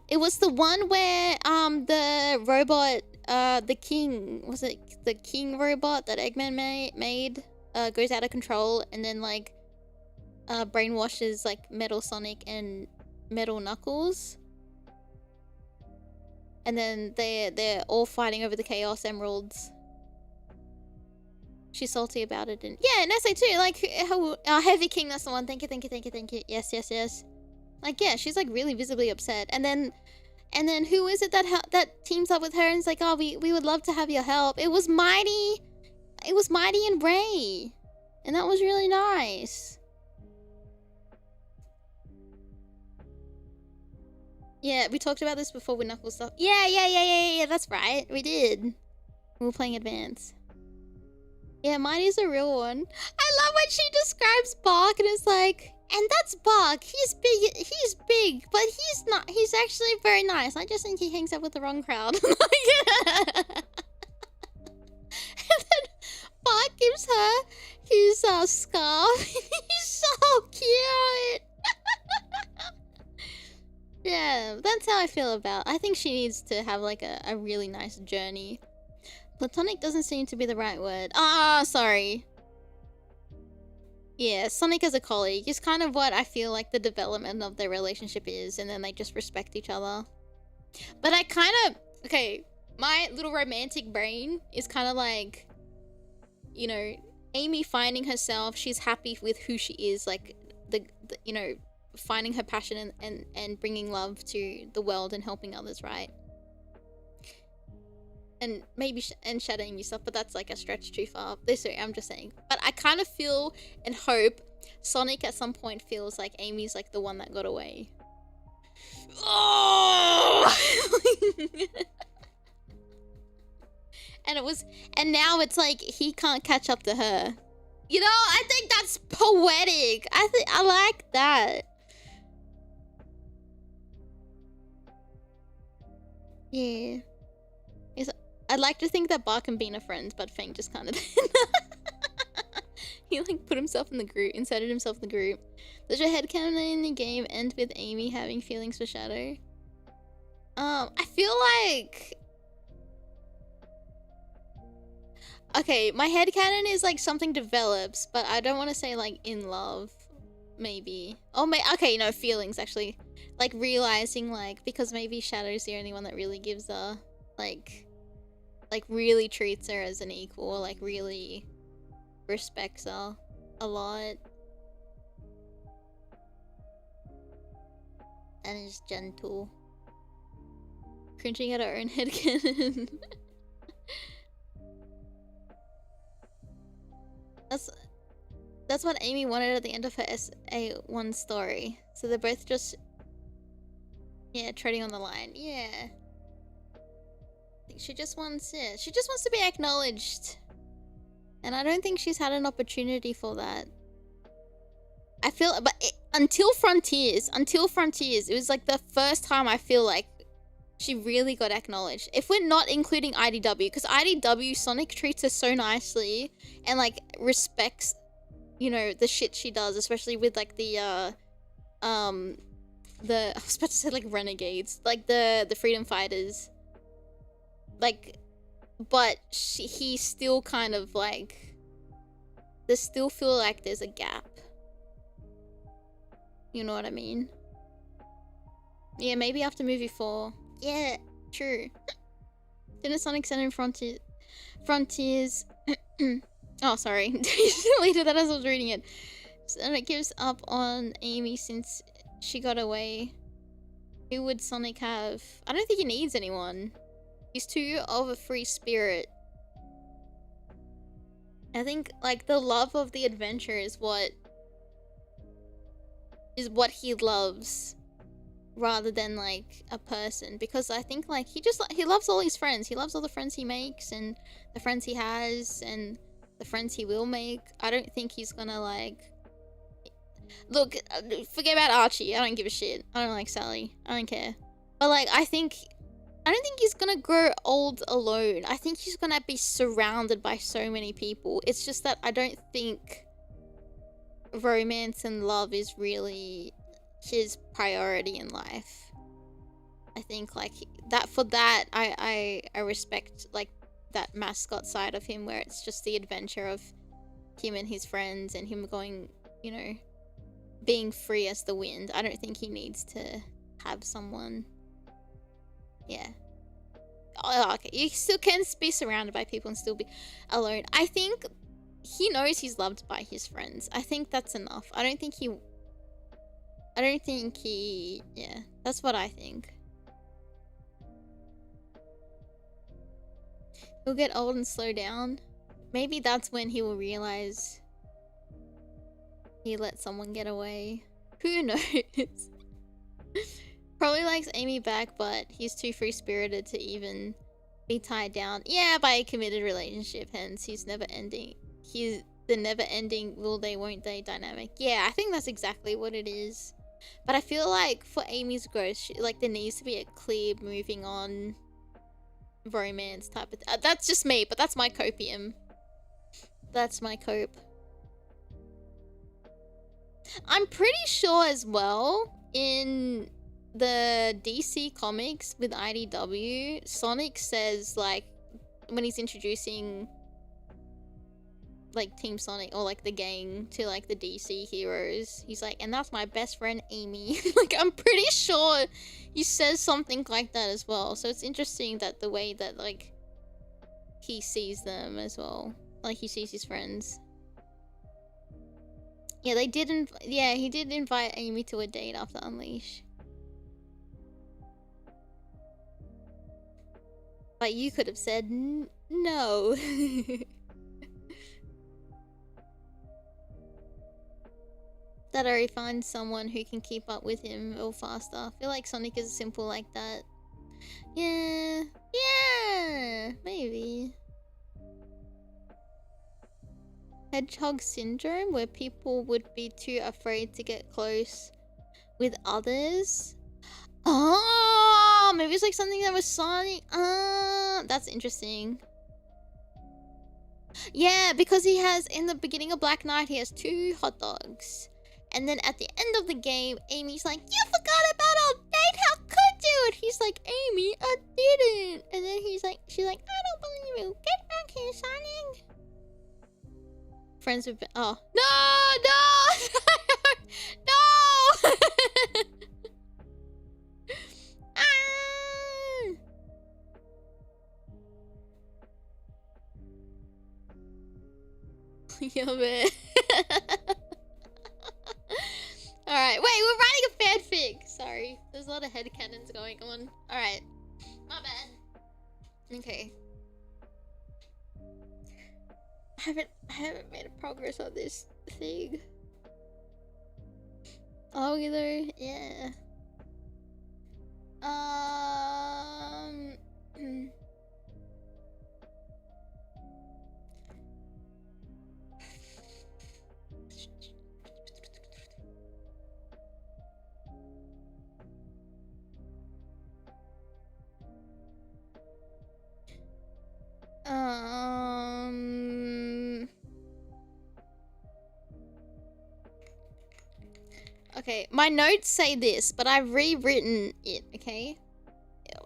It was the one where the robot, the king, was it the king robot that Eggman made goes out of control and then like brainwashes like Metal Sonic and Metal Knuckles, and then they're all fighting over the Chaos Emeralds. She's salty about it. And yeah, and SA2, like Heavy King, that's the one. Thank you. Yes. Like, yeah, she's like really visibly upset. And then who is it that teams up with her and is like, oh, we would love to have your help. It was Mighty and Ray, and that was really nice. Yeah, we talked about this before with Knuckles stuff. Yeah, that's right, we did. We were playing Advance. Yeah, Mighty's a real one. I love when she describes Bark and it's like, and that's Bark. He's big, but he's actually very nice. I just think he hangs out with the wrong crowd. And then Bark gives her his scarf. He's so cute. Yeah, that's how I feel about. I think she needs to have like a really nice journey. Platonic doesn't seem to be the right word. Sorry. Yeah, Sonic as a colleague is kind of what I feel like the development of their relationship is, and then they just respect each other. But I kind of, okay, my little romantic brain is kind of like, you know, Aimee finding herself, she's happy with who she is, like the you know, finding her passion and bringing love to the world and helping others, right? And maybe shadowing yourself, but that's like a stretch too far. I'm just saying. But I kind of feel and hope Sonic at some point feels like Aimee's like the one that got away. Oh! And now it's like he can't catch up to her. You know, I think that's poetic. I like that. Yeah. I'd like to think that Bark and Bean are friends, but Fang just kind of he like put himself in the group, inserted himself in the group. Does your headcanon in the game end with Aimee having feelings for Shadow? I feel like... Okay, my headcanon is like something develops, but I don't want to say like in love, maybe. Oh, okay, no, feelings actually. Like realizing like, because maybe Shadow's the only one that really gives her, like really treats her as an equal, like really respects her a lot. And is gentle. Cringing at her own headcanon. That's what Aimee wanted at the end of her SA1 story. So they're both just... Yeah, treading on the line. Yeah. I think she just wants it. She just wants to be acknowledged. And I don't think she's had an opportunity for that. I feel... But until Frontiers, it was like the first time I feel like she really got acknowledged. If we're not including IDW, because IDW, Sonic treats her so nicely and like respects, you know, the shit she does, especially with like the I was about to say like renegades, like the freedom fighters. Like, but he still kind of like, they still feel like there's a gap. You know what I mean? Yeah, maybe after movie 4. Yeah, true. Didn't Sonic send in Frontiers? Oh, sorry. Deleted that as I was reading it. Sonic gives up on Aimee since she got away. Who would Sonic have? I don't think he needs anyone. He's too of a free spirit. I think, like, the love of the adventure is what he loves. Rather than like a person, because I think like he loves all his friends. He loves all the friends he makes and the friends he has and the friends he will make. I don't think he's gonna like look, forget about Archie. I don't give a shit. I don't like Sally. I don't care. But like I don't think he's gonna grow old alone. I think he's gonna be surrounded by so many people. It's just that I don't think romance and love is really his priority in life. I think like that for that I respect like that mascot side of him where it's just the adventure of him and his friends and him going, you know, being free as the wind. I don't think he needs to have someone. Yeah. Oh, okay. You still can be surrounded by people and still be alone. I think he knows he's loved by his friends. I think that's enough. I don't think he, yeah, that's what I think. He'll get old and slow down. Maybe that's when he will realize he let someone get away. Who knows? Probably likes Aimee back, but he's too free-spirited to even be tied down. Yeah, by a committed relationship, hence he's never ending. He's the never-ending will they, won't they dynamic. Yeah, I think that's exactly what it is. But I feel like for Aimee's growth, like there needs to be a clear moving on romance type of that's just me, but that's my copium. That's my cope. I'm pretty sure as well in the DC comics with IDW, Sonic says like when he's introducing like Team Sonic or like the gang to like the DC heroes, he's like, and that's my best friend Aimee. Like I'm pretty sure he says something like that as well. So it's interesting that the way that like he sees them as well, like he sees his friends. Yeah, they didn't. Yeah, he did invite Aimee to a date after Unleash. But you could have said no. that Ori finds someone who can keep up with him a little faster. I feel like Sonic is simple like that. Yeah. Yeah. Maybe. Hedgehog syndrome, where people would be too afraid to get close with others. Oh, maybe it's like something that was Sonic. That's interesting. Yeah, because he has, in the beginning of Black Knight, he has 2 hot dogs. And then at the end of the game, Aimee's like, you forgot about our date, how could you? And he's like, Aimee, I didn't. And then she's like, I don't believe you. Get back here, Sonic. Friends with, oh. No! No! Ah! Yeah, man. Alright, wait, we're writing a fanfic. Sorry, there's a lot of headcanons going on. Alright, my bad. Okay. I haven't made a progress on this thing. Oh, either, yeah. Okay, my notes say this, but I've rewritten it, okay?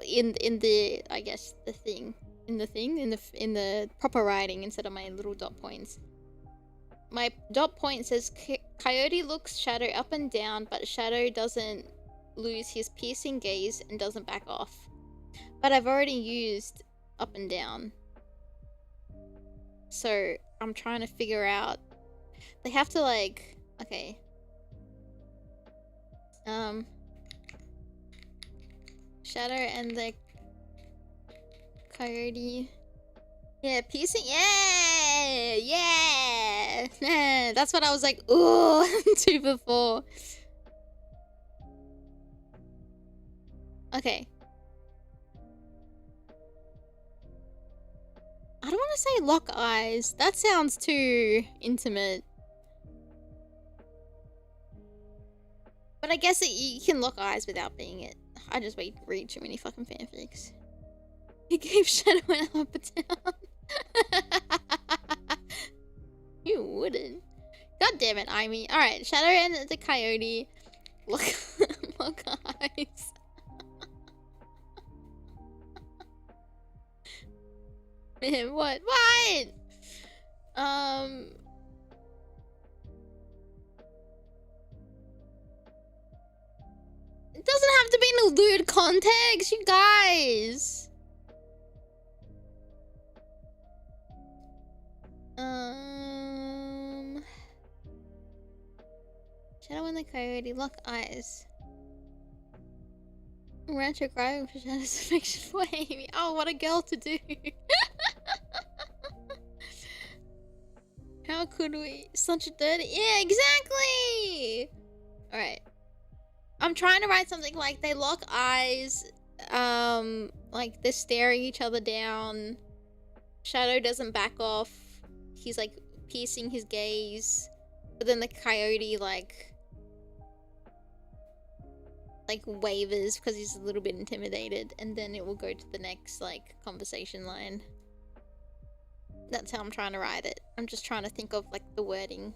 In the, I guess, the thing. In the proper writing instead of my little dot points. My dot point says, Coyote looks Shadow up and down, but Shadow doesn't lose his piercing gaze and doesn't back off. But I've already used up and down. So, I'm trying to figure out... They have to, like... Okay. Shadow and the Coyote. Yeah, piercing. Yeah! Yeah! That's what I was like, ooh, to before. Okay. I don't want to say lock eyes. That sounds too intimate. But I guess you can lock eyes without being it. I just read too many fucking fanfics. He gave Shadow an up and down. You wouldn't. God damn it, Aimee. Alright, Shadow and the Coyote. Look eyes. Man, what? What? It doesn't have to be in a lewd context, you guys. Shadow and the Coyote lock eyes. Rancho crying for Shadow's affection for Aimee. Oh, what a girl to do. How could we? Such a dirty... Yeah, exactly! Alright. I'm trying to write something like they lock eyes, like they're staring each other down. Shadow doesn't back off. He's like piercing his gaze. But then the Coyote like wavers because he's a little bit intimidated, and then it will go to the next like conversation line. That's how I'm trying to write it. I'm just trying to think of like the wording.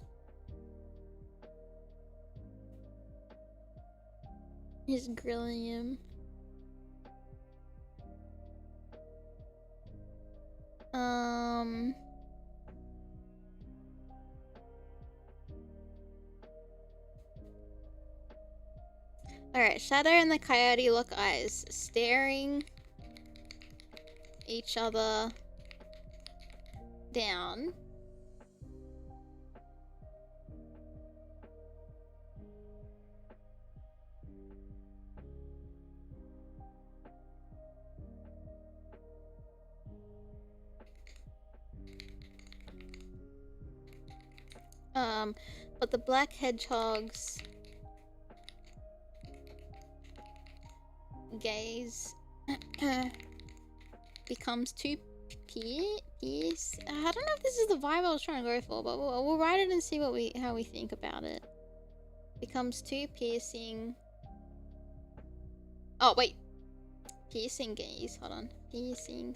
He's grilling him. Alright, Shadow and the Coyote lock eyes, staring each other down. But the black hedgehog's gaze becomes too pierce. I don't know if this is the vibe I was trying to go for, but we'll write it and see what how we think about it. Becomes too piercing. Oh wait, piercing gaze. Hold on, piercing.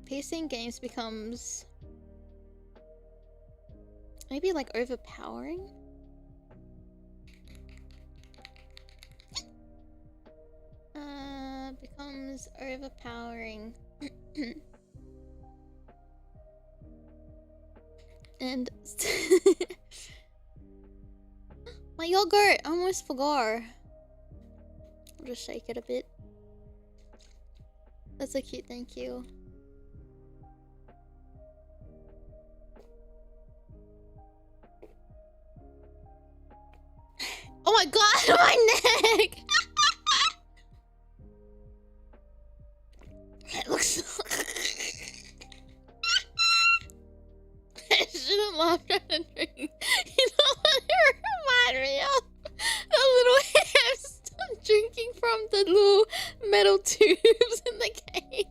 Piercing gaze becomes maybe like overpowering. Becomes overpowering. And my yogurt, I almost forgot. I'll just shake it a bit. That's so cute, thank you. Oh my god, my neck! It looks so... I shouldn't laugh at a drink. You know what it reminded me of? The little hamster drinking from the little metal tubes in the cage.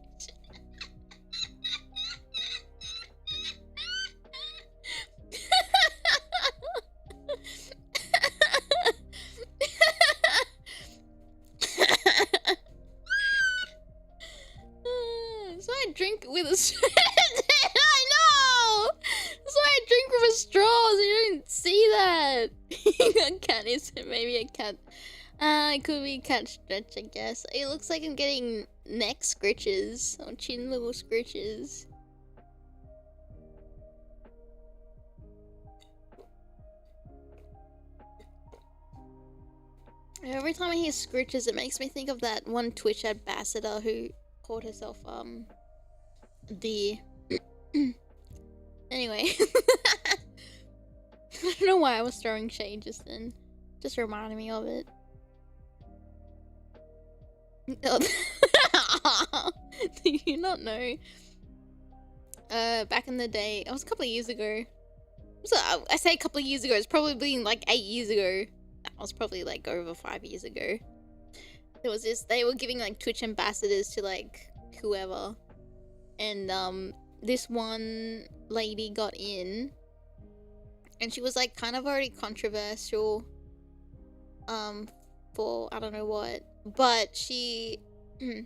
So I drink with a straw. I know! So I drink with a straw, so you didn't see that. A cat is maybe a cat. It could be a cat stretch, I guess. It looks like I'm getting neck scritches or chin little scritches. Every time I hear scritches, it makes me think of that one Twitch ambassador who called herself D. Anyway. I don't know why I was throwing shade just then. Just reminded me of it. Do you not know? Back in the day, it was a couple of years ago. So I say a couple of years ago, it's probably been like 8 years ago. That was probably like over 5 years ago. There was this, they were giving like Twitch ambassadors to like whoever. And this one lady got in. And she was like kind of already controversial. For I don't know what. But she I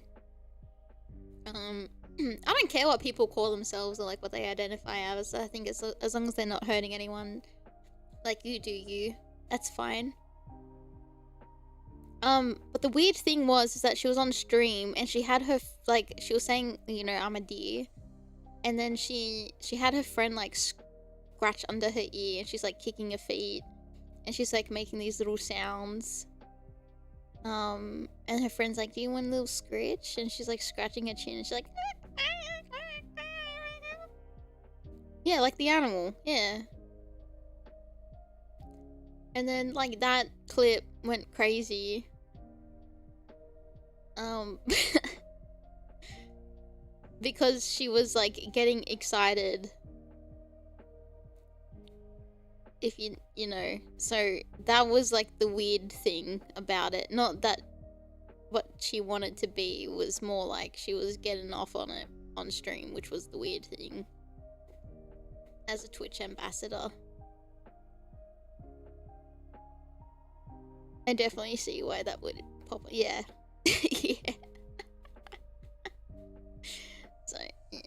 don't care what people call themselves or like what they identify as. I think it's as long as they're not hurting anyone. Like you do you. That's fine. But the weird thing was is that she was on stream and she had her like she was saying, you know, I'm a deer. And then she had her friend like scratch under her ear and she's like kicking her feet and she's like making these little sounds. And her friend's like, do you want a little scratch? And she's like scratching her chin and she's like yeah, like the animal, yeah. And then like that clip went crazy. Because she was like getting excited. If you know, so that was like the weird thing about it. Not that what she wanted to be, was more like she was getting off on it on stream, which was the weird thing. As a Twitch ambassador. I definitely see why that would pop. Yeah. Yeah. So, yeah.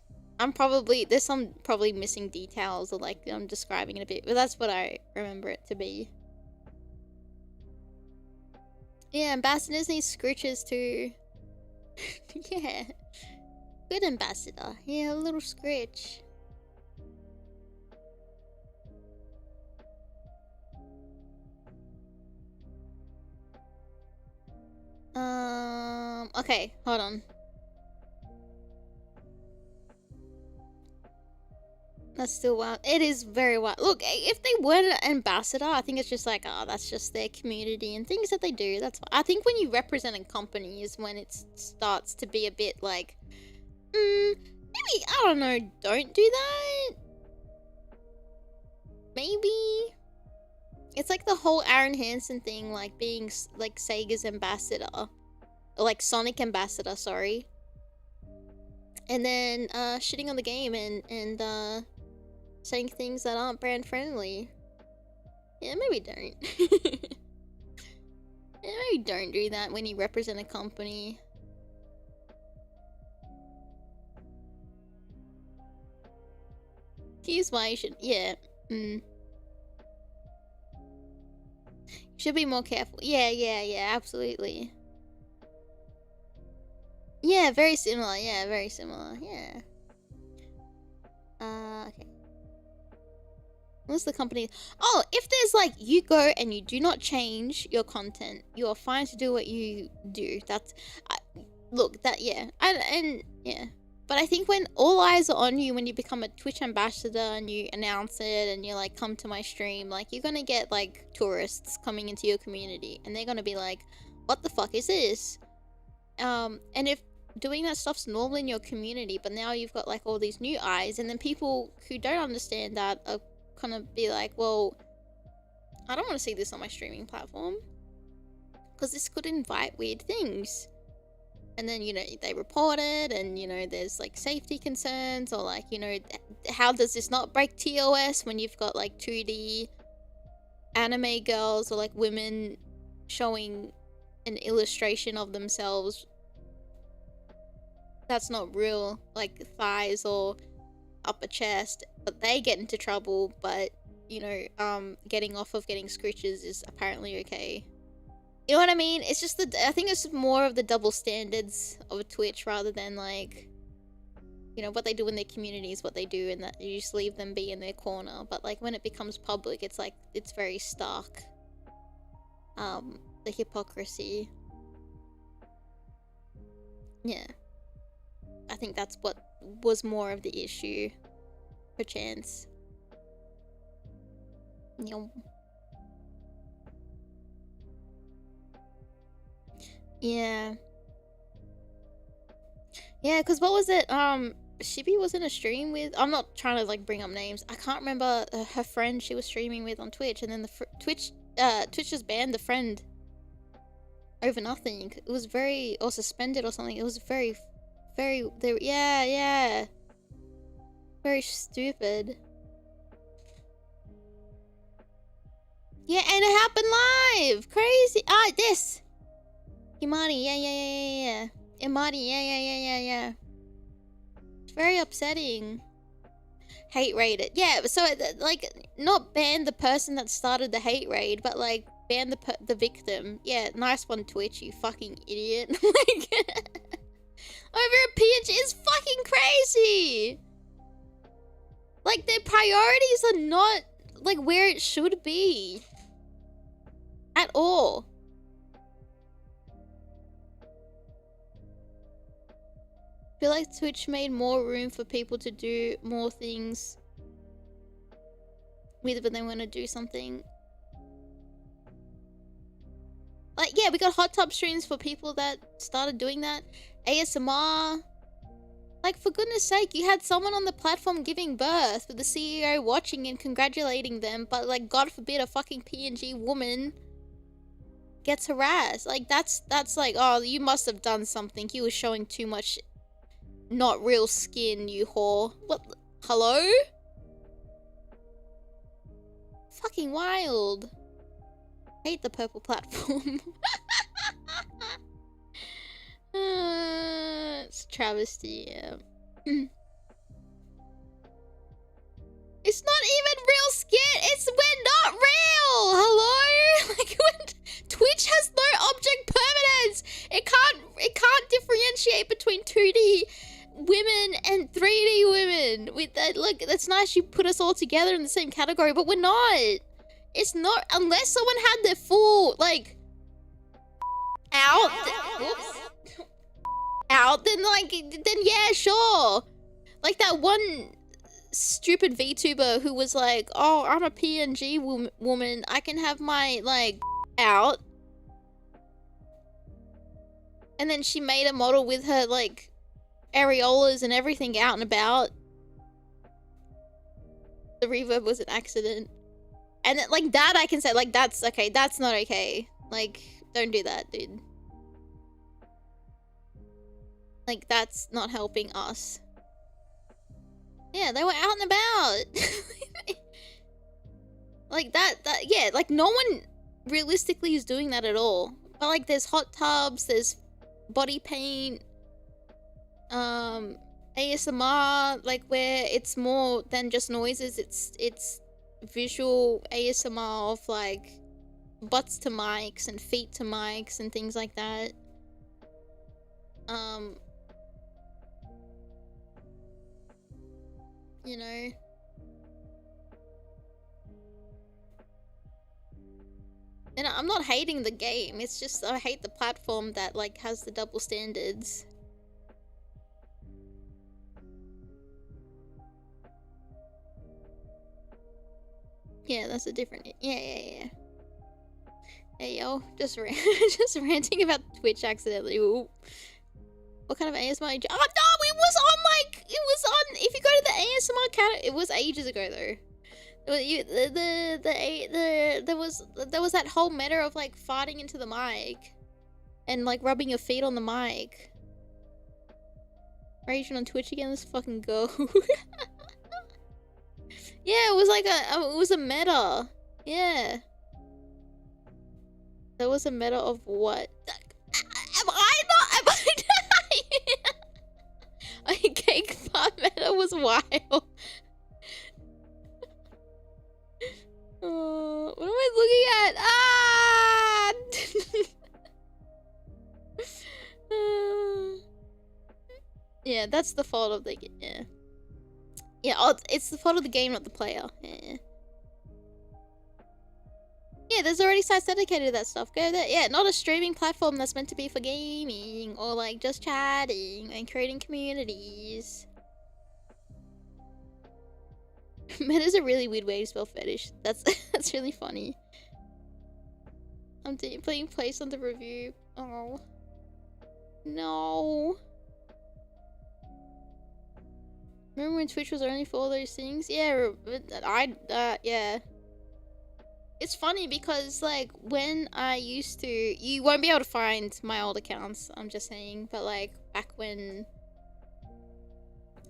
There's some probably missing details or like I'm describing it a bit, but that's what I remember it to be. Yeah, ambassadors need scritches too. Yeah. Good ambassador. Yeah, a little scritch. Okay, hold on. That's still wild. It is very wild. Look, if they were an ambassador, I think it's just like, oh, that's just their community and things that they do. That's fine. I think when you represent a company is when it starts to be a bit like, maybe, I don't know, don't do that. maybe it's like the whole Aaron Hansen thing, like being like Sega's ambassador, or like Sonic ambassador, sorry. And then shitting on the game and saying things that aren't brand friendly. Yeah, maybe don't. Yeah, maybe don't do that when you represent a company. Here's why you should, yeah. You should be more careful. Yeah, absolutely. Yeah, very similar. Yeah, very similar. Yeah. Okay. What's the company? Oh, if there's like, you go and you do not change your content, you are fine to do what you do. That's, look, that, yeah. And yeah. But I think when all eyes are on you, when you become a Twitch ambassador and you announce it and you like, come to my stream, like you're gonna get like tourists coming into your community and they're gonna be like, what the fuck is this? And if doing that stuff's normal in your community, but now you've got like all these new eyes, and then people who don't understand that are gonna be like, well, I don't want to see this on my streaming platform because this could invite weird things. And then, you know, they report it, and, you know, there's like safety concerns, or like, you know, how does this not break TOS when you've got like 2D anime girls or like women showing an illustration of themselves that's not real, like thighs or upper chest, but they get into trouble, but, you know, getting off of getting scritches is apparently okay. You know what I mean? It's just I think it's more of the double standards of Twitch rather than like, you know, what they do in their community is what they do, and that you just leave them be in their corner. But like when it becomes public, it's like, it's very stark. The hypocrisy. Yeah. I think that's what was more of the issue, perchance. Yeah. Yeah, because what was it? Shibi was in a stream with... I'm not trying to, like, bring up names. I can't remember her friend she was streaming with on Twitch, and then the Twitch just banned the friend over nothing. It was very... or suspended or something. It was very... yeah. Very stupid. Yeah, and it happened live! Crazy! Ah, this! Imani, yeah. Imani, yeah. It's very upsetting. Hate raided. Yeah, so, like, not ban the person that started the hate raid, but, like, ban the victim. Yeah, nice one, Twitch, you fucking idiot. Like, over a PNG is fucking crazy! Like, their priorities are not, like, where it should be. At all. I feel like Twitch made more room for people to do more things with when they want to do something. Like, yeah, we got hot tub streams for people that started doing that. ASMR. Like, for goodness sake, you had someone on the platform giving birth with the CEO watching and congratulating them, but, like, God forbid a fucking PNG woman gets harassed. Like, that's like, oh, you must have done something. You were showing too much not real skin, you whore. What? Hello? Fucking wild. Hate the purple platform. It's a travesty, yeah. It's not even real skin. We're not real. Hello? Like, Twitch has no object permanence. It can't differentiate between 2D women and 3D women. With that, look, that's nice you put us all together in the same category, but we're not. It's not, unless someone had their full, like, out. Out, then yeah, sure. Like that one stupid VTuber who was like, oh, I'm a PNG woman, I can have my, like, out. And then she made a model with her, like, areolas and everything out and about. The reverb was an accident. And like that I can say, like, that's okay, that's not okay. Like, don't do that, dude. Like, that's not helping us. Yeah, they were out and about. Like yeah, like no one realistically is doing that at all. But like there's hot tubs, there's body paint, ASMR, like where it's more than just noises, it's visual ASMR of like butts to mics and feet to mics and things like that. You know. And I'm not hating the game, it's just I hate the platform that like has the double standards. Yeah, that's a different... Yeah. Hey, yo, just ranting about Twitch accidentally. Ooh. What kind of ASMR? Oh, no, it was on, like... It was on... If you go to the ASMR category... It was ages ago, though. There was that whole meta of, like, farting into the mic. And, like, rubbing your feet on the mic. Raging on Twitch again? Let's fucking go. Yeah, it was like it was a meta. Yeah. There was a meta of what? Am I not? A cake fart meta was wild. What am I looking at? Yeah, that's the fault of the game. Yeah, it's the fault of the game, not the player. Yeah, there's already sites dedicated to that stuff. Go there. Yeah, not a streaming platform that's meant to be for gaming or like just chatting and creating communities. Meta's a really weird way to spell fetish. That's really funny. I'm playing place on the review. Oh no. Remember when Twitch was only for all those things? Yeah, yeah. It's funny because, like, when I used to... You won't be able to find my old accounts, I'm just saying. But, like, back when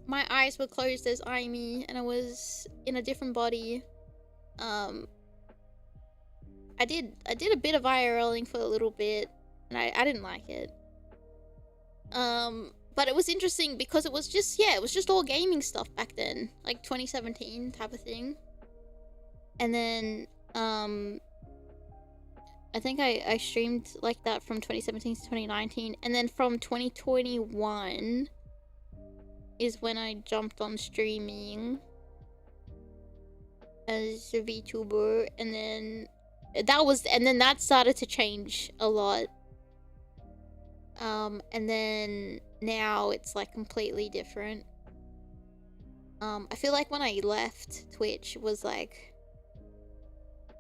my eyes were closed as Aimee and I was in a different body, I did a bit of IRLing for a little bit, and I didn't like it. But it was interesting because it was just, yeah, it was just all gaming stuff back then. Like 2017 type of thing. And then, I think I streamed like that from 2017 to 2019. And then from 2021 is when I jumped on streaming as a VTuber. And then that started to change a lot. And then now it's like completely different. I feel like when I left Twitch, it was like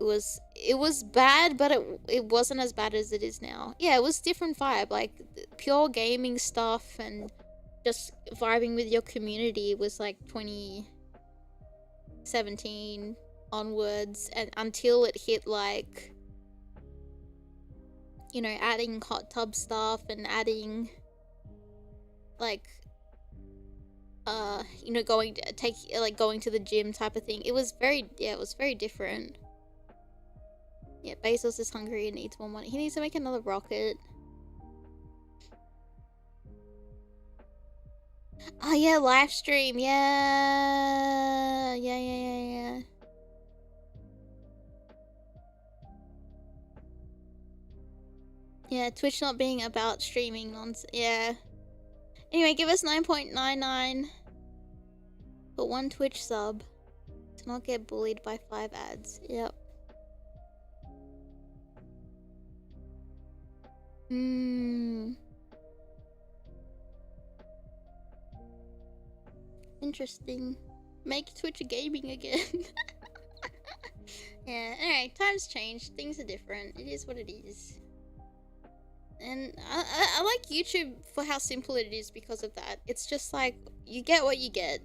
it was bad, but it wasn't as bad as it is now. Yeah, it was different vibe, like pure gaming stuff and just vibing with your community was like 2017 onwards, and until it hit like, you know, adding hot tub stuff and adding like you know, going to the gym type of thing. It was very different. Yeah, Bezos is hungry and needs more money. He needs to make another rocket. Oh yeah, live stream. Yeah. Yeah, Twitch not being about streaming nonsense. Yeah. Anyway, give us 9.99 for 1 Twitch sub to not get bullied by 5 ads. Yep. Interesting. Make Twitch gaming again. Yeah, alright, times change. Things are different. It is what it is. And I like YouTube for how simple it is because of that. It's just like, you get what you get.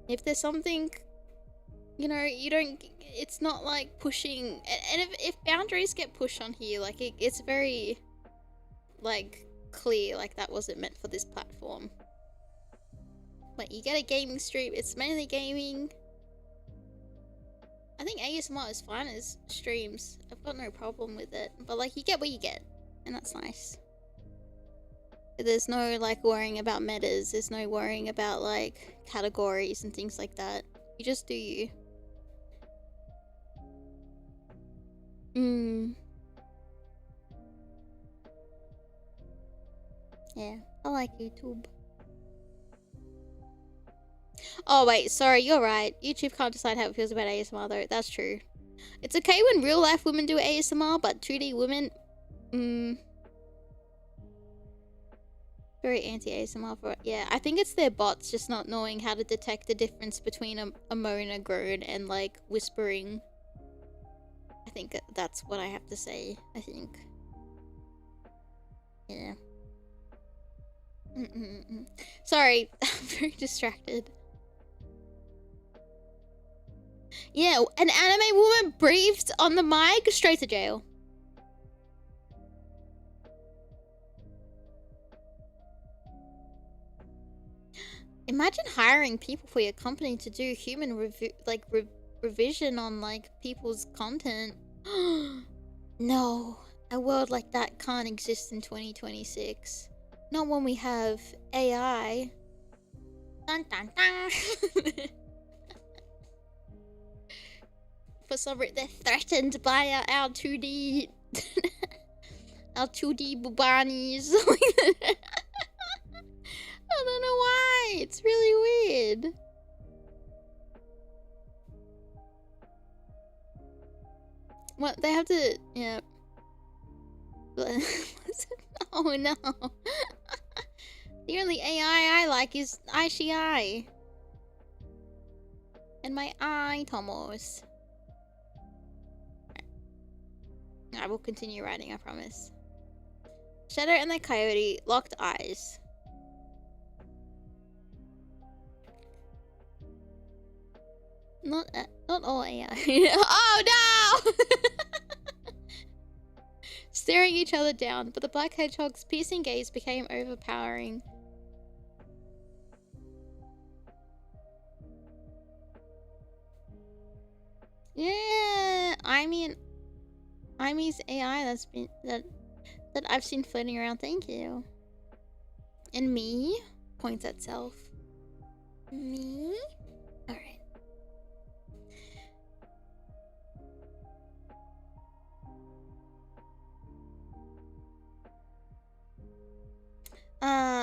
If there's something you know, you don't, it's not like pushing, and if boundaries get pushed on here, like it's very like clear, like that wasn't meant for this platform. Like you get a gaming stream, it's mainly gaming. I think ASMR is fine as streams. I've got no problem with it, but like you get what you get, and that's nice. There's no like worrying about metas, there's no worrying about like categories and things like that. You just do you. Yeah, I like YouTube. Oh wait, sorry, you're right. YouTube can't decide how it feels about ASMR though. That's true. It's okay when real life women do ASMR, but 2D women, very anti-ASMR for it. Yeah, I think it's their bots just not knowing how to detect the difference between a moan, a groan, and like whispering. I think that's what I have to say, I think. Yeah. Sorry, I'm very distracted. Yeah, an anime woman breathed on the mic, straight to jail. Imagine hiring people for your company to do human revision on like people's content. No, a world like that can't exist in 2026. Not when we have AI. Dun, dun, dun. For some reason, they're threatened by our 2D, our 2D bubanis. I don't know why. It's really weird. What they have to, yeah. Oh no. The only AI I like is Aishii. And my Aitomos. I will continue writing, I promise. Shadow and the Coyote locked eyes. Not all AI. Oh no! Staring each other down, but the black hedgehog's piercing gaze became overpowering. Yeah, Aimee's AI that I've seen floating around. Thank you. And me points at self. Me. All right.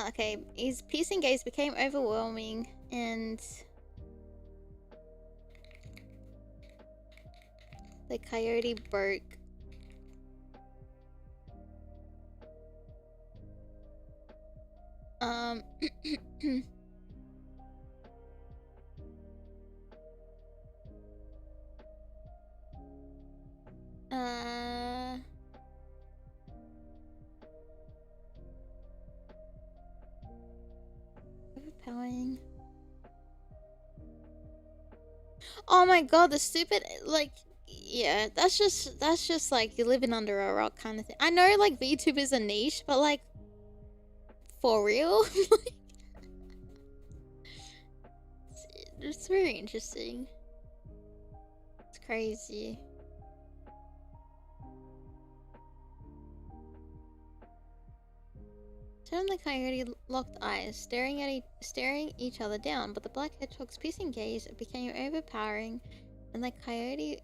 Okay. His piercing gaze became overwhelming, and the coyote broke. Overpowering. Oh my god, the stupid, like, yeah, that's just like you're living under a rock kind of thing. I know like VTubers are niche, but like, for real? Like, it's very interesting. It's crazy. Shadow and the Coyote locked eyes, staring each other down, but the black hedgehog's piercing gaze became overpowering, and the coyote,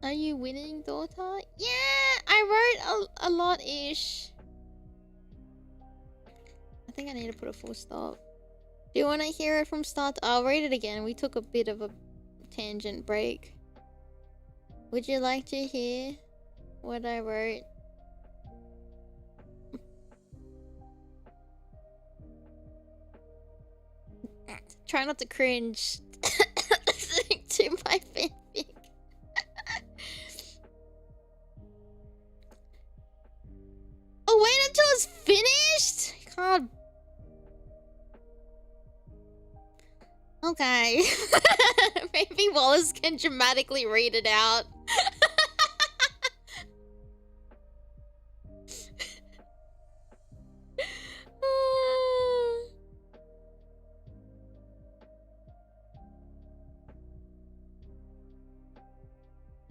are you winning, daughter? Yeah, I wrote a lot-ish. I think I need to put a full stop. Do you want to hear it from start? I'll read it again. We took a bit of a tangent break. Would you like to hear what I wrote? Try not to cringe to my fanfic. Oh, wait until it's finished? God. Okay. Maybe Wallace can dramatically read it out.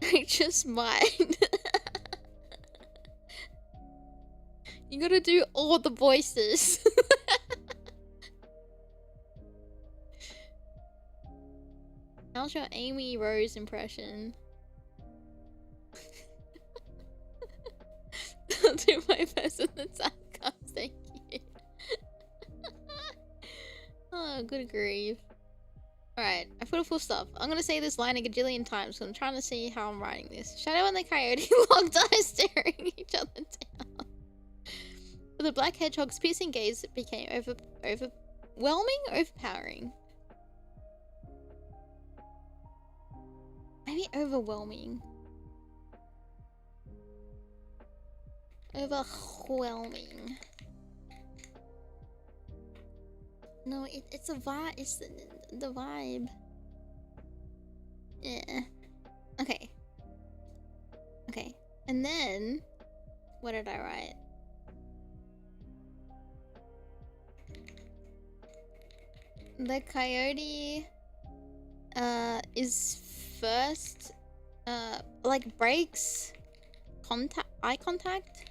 I just might. You gotta do all the voices. How's your Aimee Rose impression? I'll do my best in the sarcasm, thank you. Oh, good grief. Alright, I put a full stop. I'm gonna say this line a gajillion times because I'm trying to see how I'm writing this. Shadow and the coyote locked eyes staring each other down. But the black hedgehog's piercing gaze became overpowering? Maybe overwhelming. Overwhelming. No, it's a vibe. It's the vibe. Yeah. Okay. Okay. And then, what did I write? The coyote is first like breaks eye contact.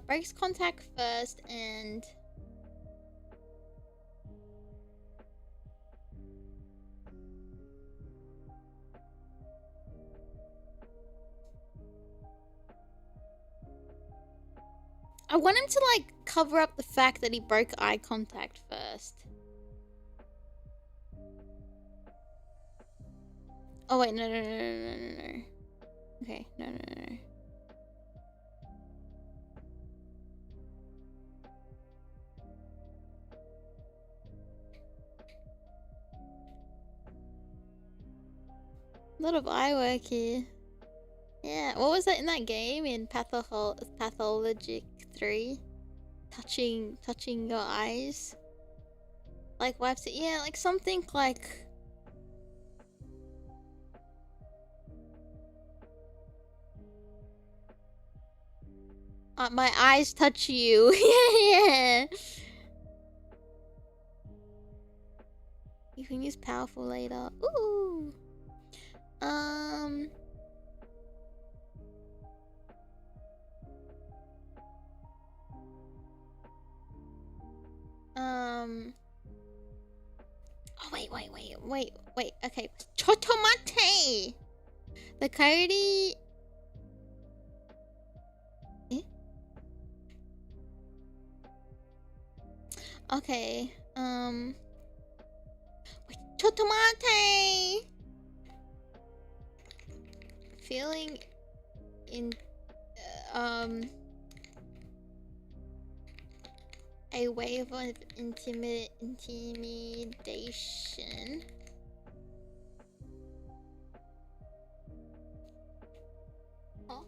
Breaks contact first and I want him to like cover up the fact that he broke eye contact first. Oh wait, no. Okay, no. A lot of eye work here. Yeah, what was that in that game in Pathologic 3? Touching your eyes? Like wipes it? Yeah, like something like... my eyes touch you. Yeah. You can use powerful later. Ooh. Oh, wait. Okay. Chotomate! The coyote... Eh? Okay. Wait, Chotomate! Feeling in... a wave of intimidation. Huh?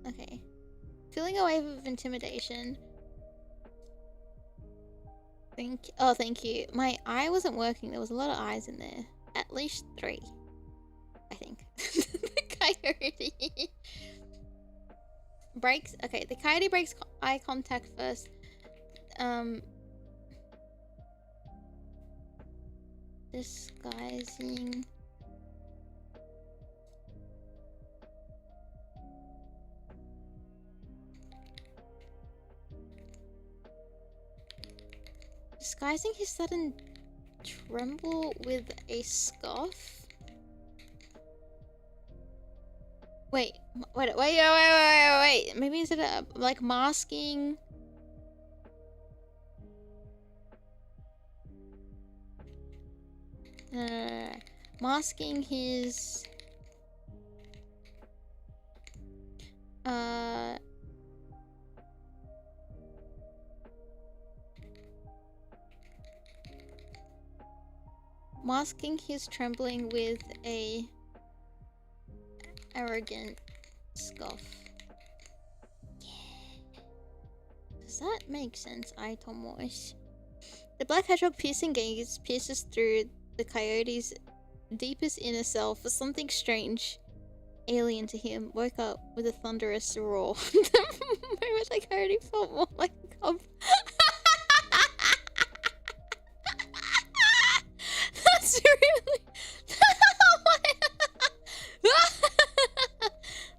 Okay. Feeling a wave of intimidation. Thank you. My eye wasn't working. There was a lot of eyes in there. At least 3. I think. The coyote. Breaks. Okay, the coyote breaks eye contact first. Disguising. Disguising his sudden tremble with a scoff. Wait. Maybe instead of like masking. Masking his masking his trembling with a arrogant scoff. Yeah. Does that make sense, Aitomo? The black hedgehog piercing gaze pierces through the coyote's deepest inner self for something strange, alien to him. Woke up with a thunderous roar. The moment the coyote felt more like a cub. That's really...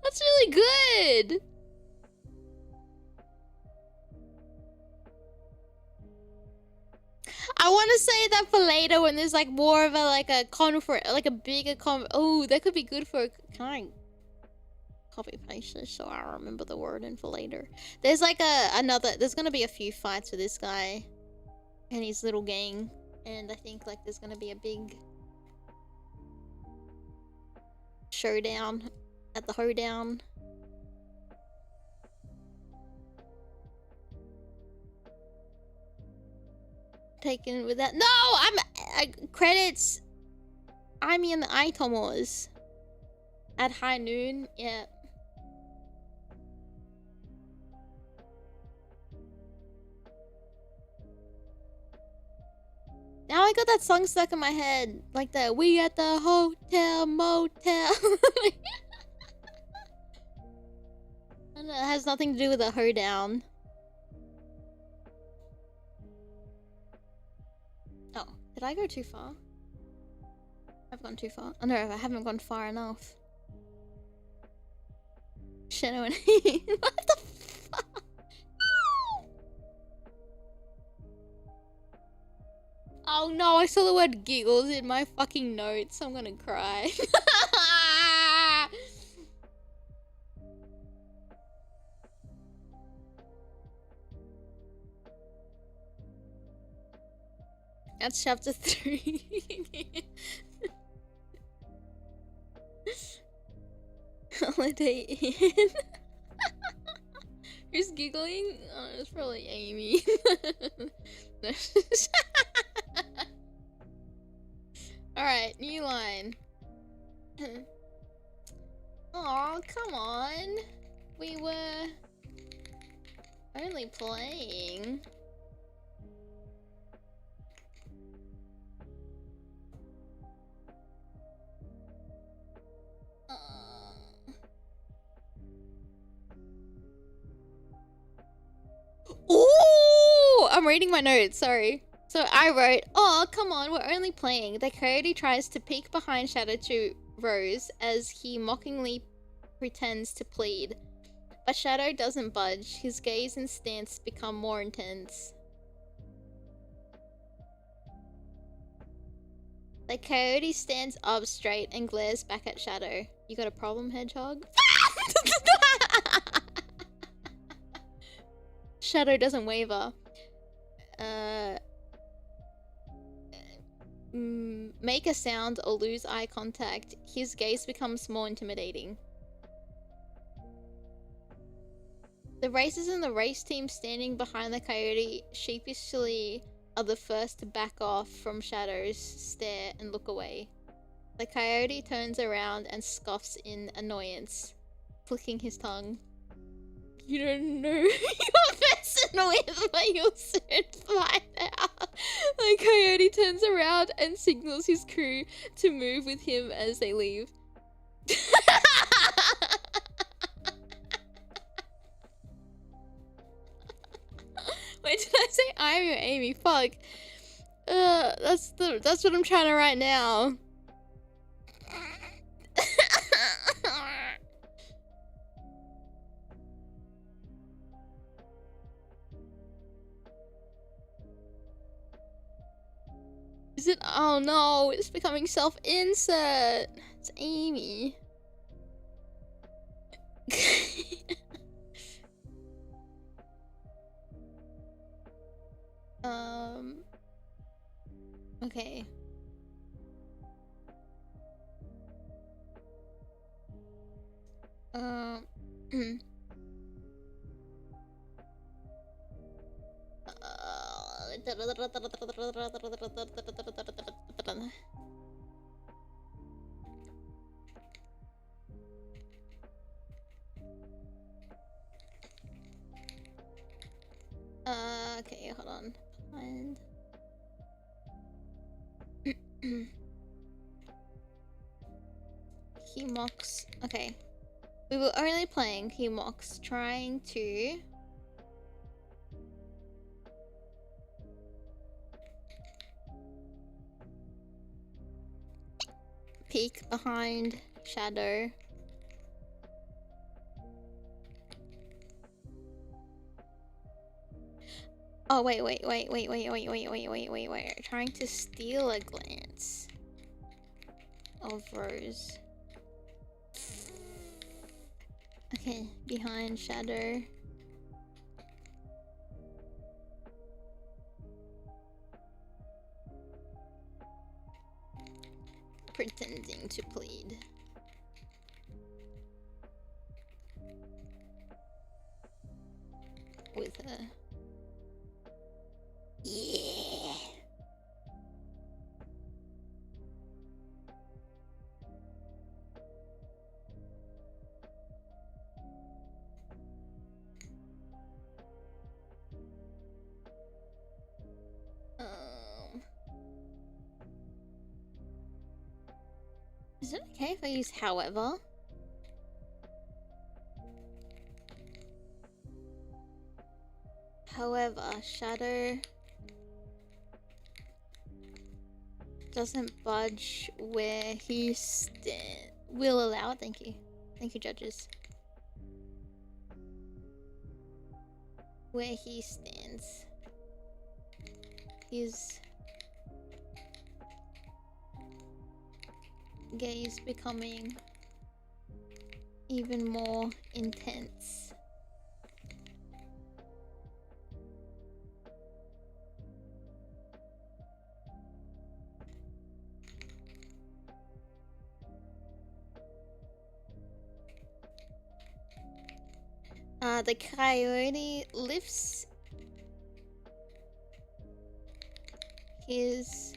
That's really good! I want to say that for later when there's like more of a like a bigger oh, that could be good for... Can I copy paste this so I remember the wording for later? There's like there's gonna be a few fights with this guy and his little gang, and I think like there's gonna be a big showdown at the hoedown. Taken with that. No, credits. Aimee and the Aitomos at high noon. Yeah. Now I got that song stuck in my head, like the "We at the hotel motel." And it has nothing to do with the hoedown. Oh, did I go too far? I've gone too far. Oh no, I haven't gone far enough. Shadow and what the fuck? Oh no, I saw the word giggles in my fucking notes. I'm gonna cry. That's chapter 3. Holiday Inn. Who's giggling? Oh, it's probably Aimee. Alright, new line. Oh, come on. We were only playing. Ooh! I'm reading my notes, sorry. So I wrote, oh, come on, we're only playing. The coyote tries to peek behind Shadow to Rose as he mockingly pretends to plead. But Shadow doesn't budge. His gaze and stance become more intense. The coyote stands up straight and glares back at Shadow. You got a problem, Hedgehog? Shadow doesn't waver. Make a sound or lose eye contact. His gaze becomes more intimidating. The racers in the race team standing behind the coyote sheepishly are the first to back off from Shadow's stare and look away. The coyote turns around and scoffs in annoyance, flicking his tongue. You don't know who you're messing with, but you'll soon find out. The coyote turns around and signals his crew to move with him as they leave. Wait, did I say Aimee or Aimee? Fuck. That's what I'm trying to write now. Is it? Oh no, it's becoming self-insert. It's Aimee. Okay. behind. He mocks. Okay. We were only playing he mocks, trying to peek behind shadow. Oh wait. Trying to steal a glance of Rose. Okay, behind shadow. Pretending to plead. With her. Yeah. Is it okay if I use however? However, shadow doesn't budge where he will allow it. Thank you. Thank you, judges. Where he stands. His gaze becoming even more intense. The coyote lifts his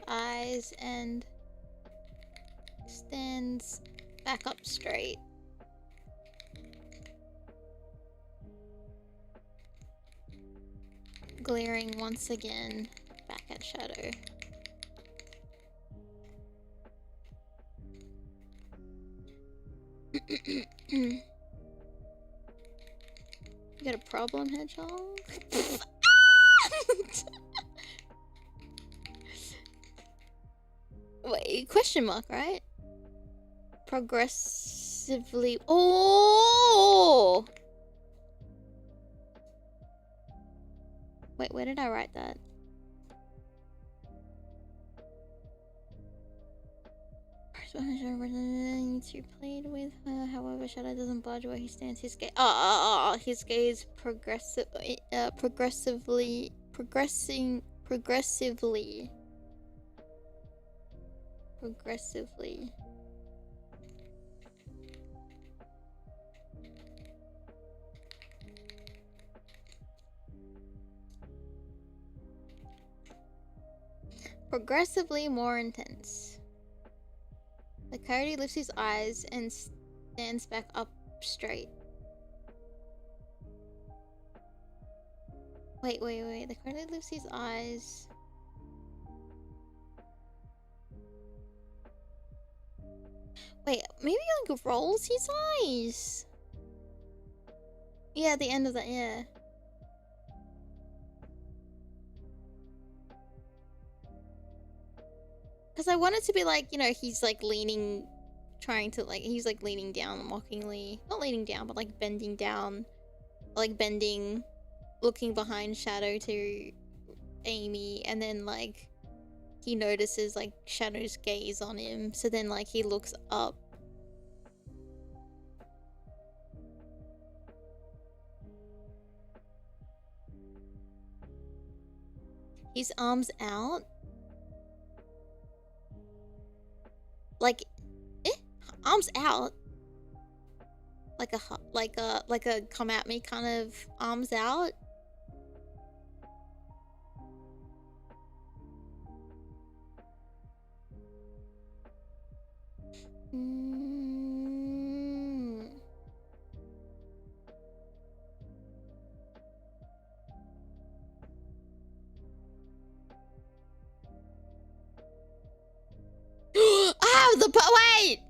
eyes and stands back up straight. Glaring once again back at Shadow. You got a problem, Hedgehog? Wait, question mark, right? Progressively. Oh! Wait, where did I write that? To played with her, however, Shadow doesn't budge where he stands. His gaze, his gaze progressively. Progressively more intense. The coyote lifts his eyes and stands back up straight. Wait. The coyote lifts his eyes. Wait, maybe like rolls his eyes. Yeah, at the end of that, yeah. Because I want it to be like, you know, he's like leaning, trying to like, he's like leaning down mockingly. Not leaning down, but like bending down. Like bending, looking behind Shadow to Aimee, and then like he notices like Shadow's gaze on him. So then like he looks up. His arms out. Like, arms out, like a come at me kind of arms out. Wait!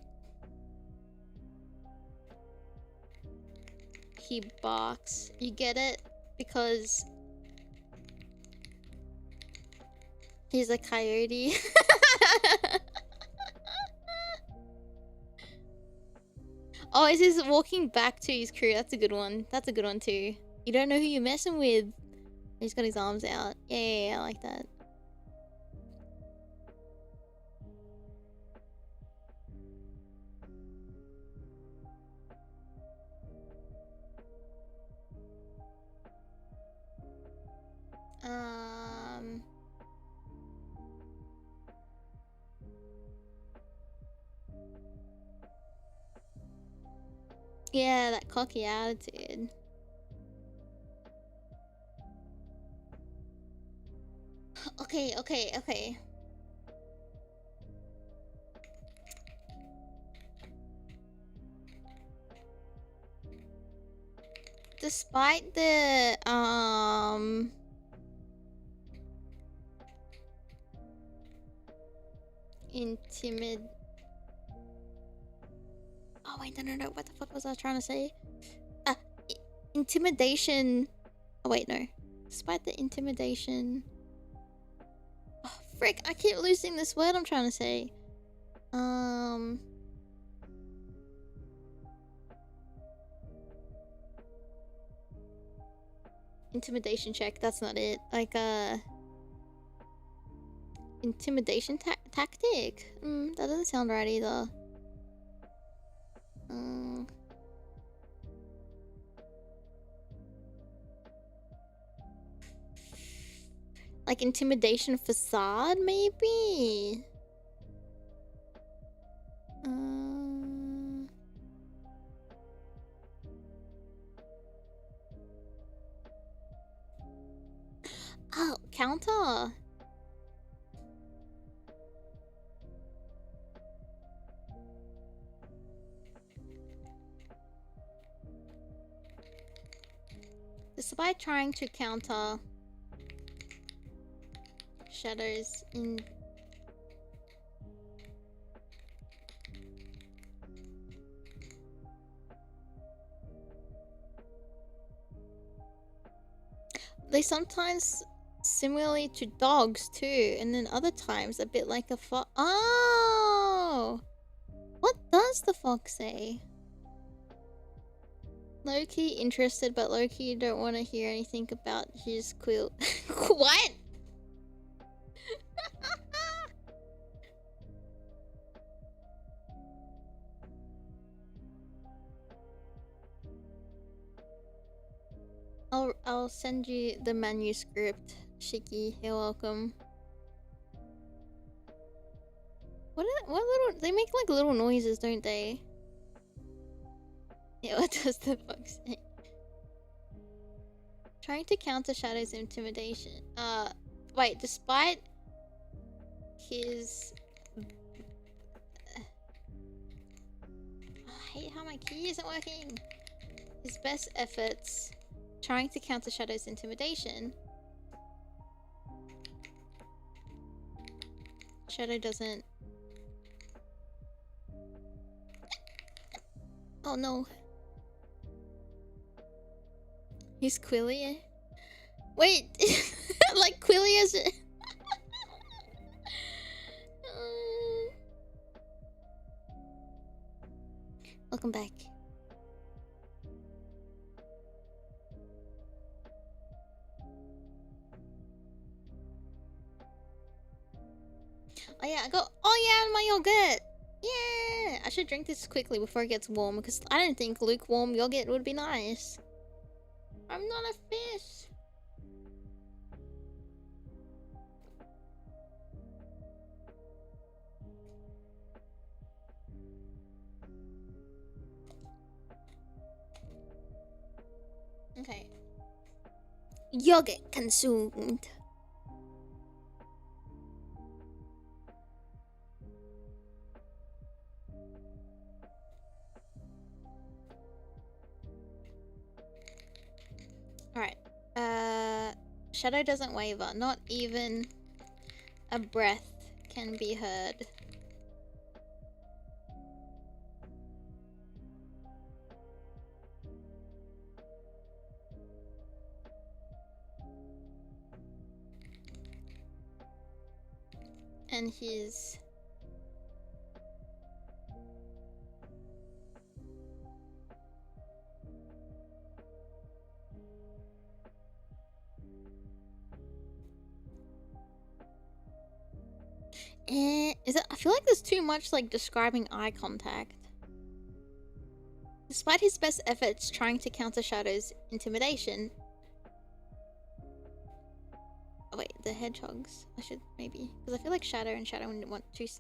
He barks. You get it? Because he's a coyote. Oh, is he walking back to his crew? That's a good one. That's a good one too. You don't know who you're messing with. He's got his arms out. Yeah, I like that. Yeah, that cocky attitude. Okay. Despite the oh wait, no, what the fuck was I trying to say? Intimidation. Oh wait, no. Despite the intimidation. Oh frick, I keep losing this word I'm trying to say. Intimidation check, that's not it. Like intimidation tactic. That doesn't sound right either. Like intimidation facade, maybe? Oh, counter. Despite trying to counter shadows in they sometimes similarly to dogs too, and then other times a bit like a fox. Oh, what does the fox say? Low-key interested, but low-key don't want to hear anything about his quill. What? I'll send you the manuscript, Shiki. You're welcome. What little... They make like little noises, don't they? Yeah, what does the fox say? Trying to counter Shadow's intimidation. Wait, despite his... I hate how my key isn't working. His best efforts... Trying to counter Shadow's intimidation. Shadow doesn't... Oh no. He's Quilly. Wait! Like Quilly is it? Welcome back. Oh yeah, and my yogurt! Yeah! I should drink this quickly before it gets warm, because I don't think lukewarm yogurt would be nice. I'm not a fish! Okay. Yogurt consumed. Alright. Shadow doesn't waver. Not even a breath can be heard. and his... Is it? I feel like there's too much like describing eye contact. Despite his best efforts trying to counter Shadow's intimidation. Oh wait, the hedgehogs. I should maybe, because I feel like Shadow and Shadow in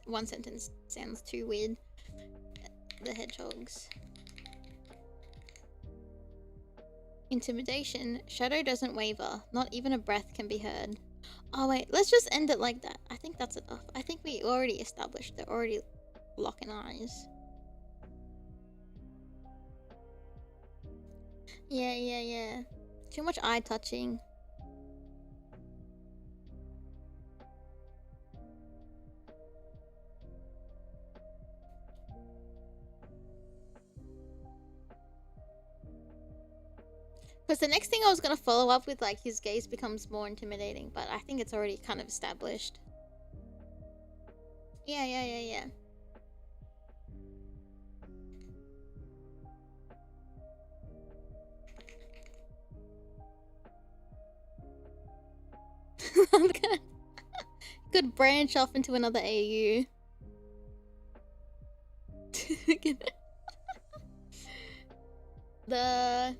one sentence sounds too weird. The hedgehogs. Intimidation. Shadow doesn't waver. Not even a breath can be heard. Oh wait, let's just end it like that. I think that's enough. I think we already established they're already locking eyes. Yeah. Too much eye touching. Because the next thing I was going to follow up with, like, his gaze becomes more intimidating, but I think it's already kind of established. Yeah. Could branch off into another AU. The...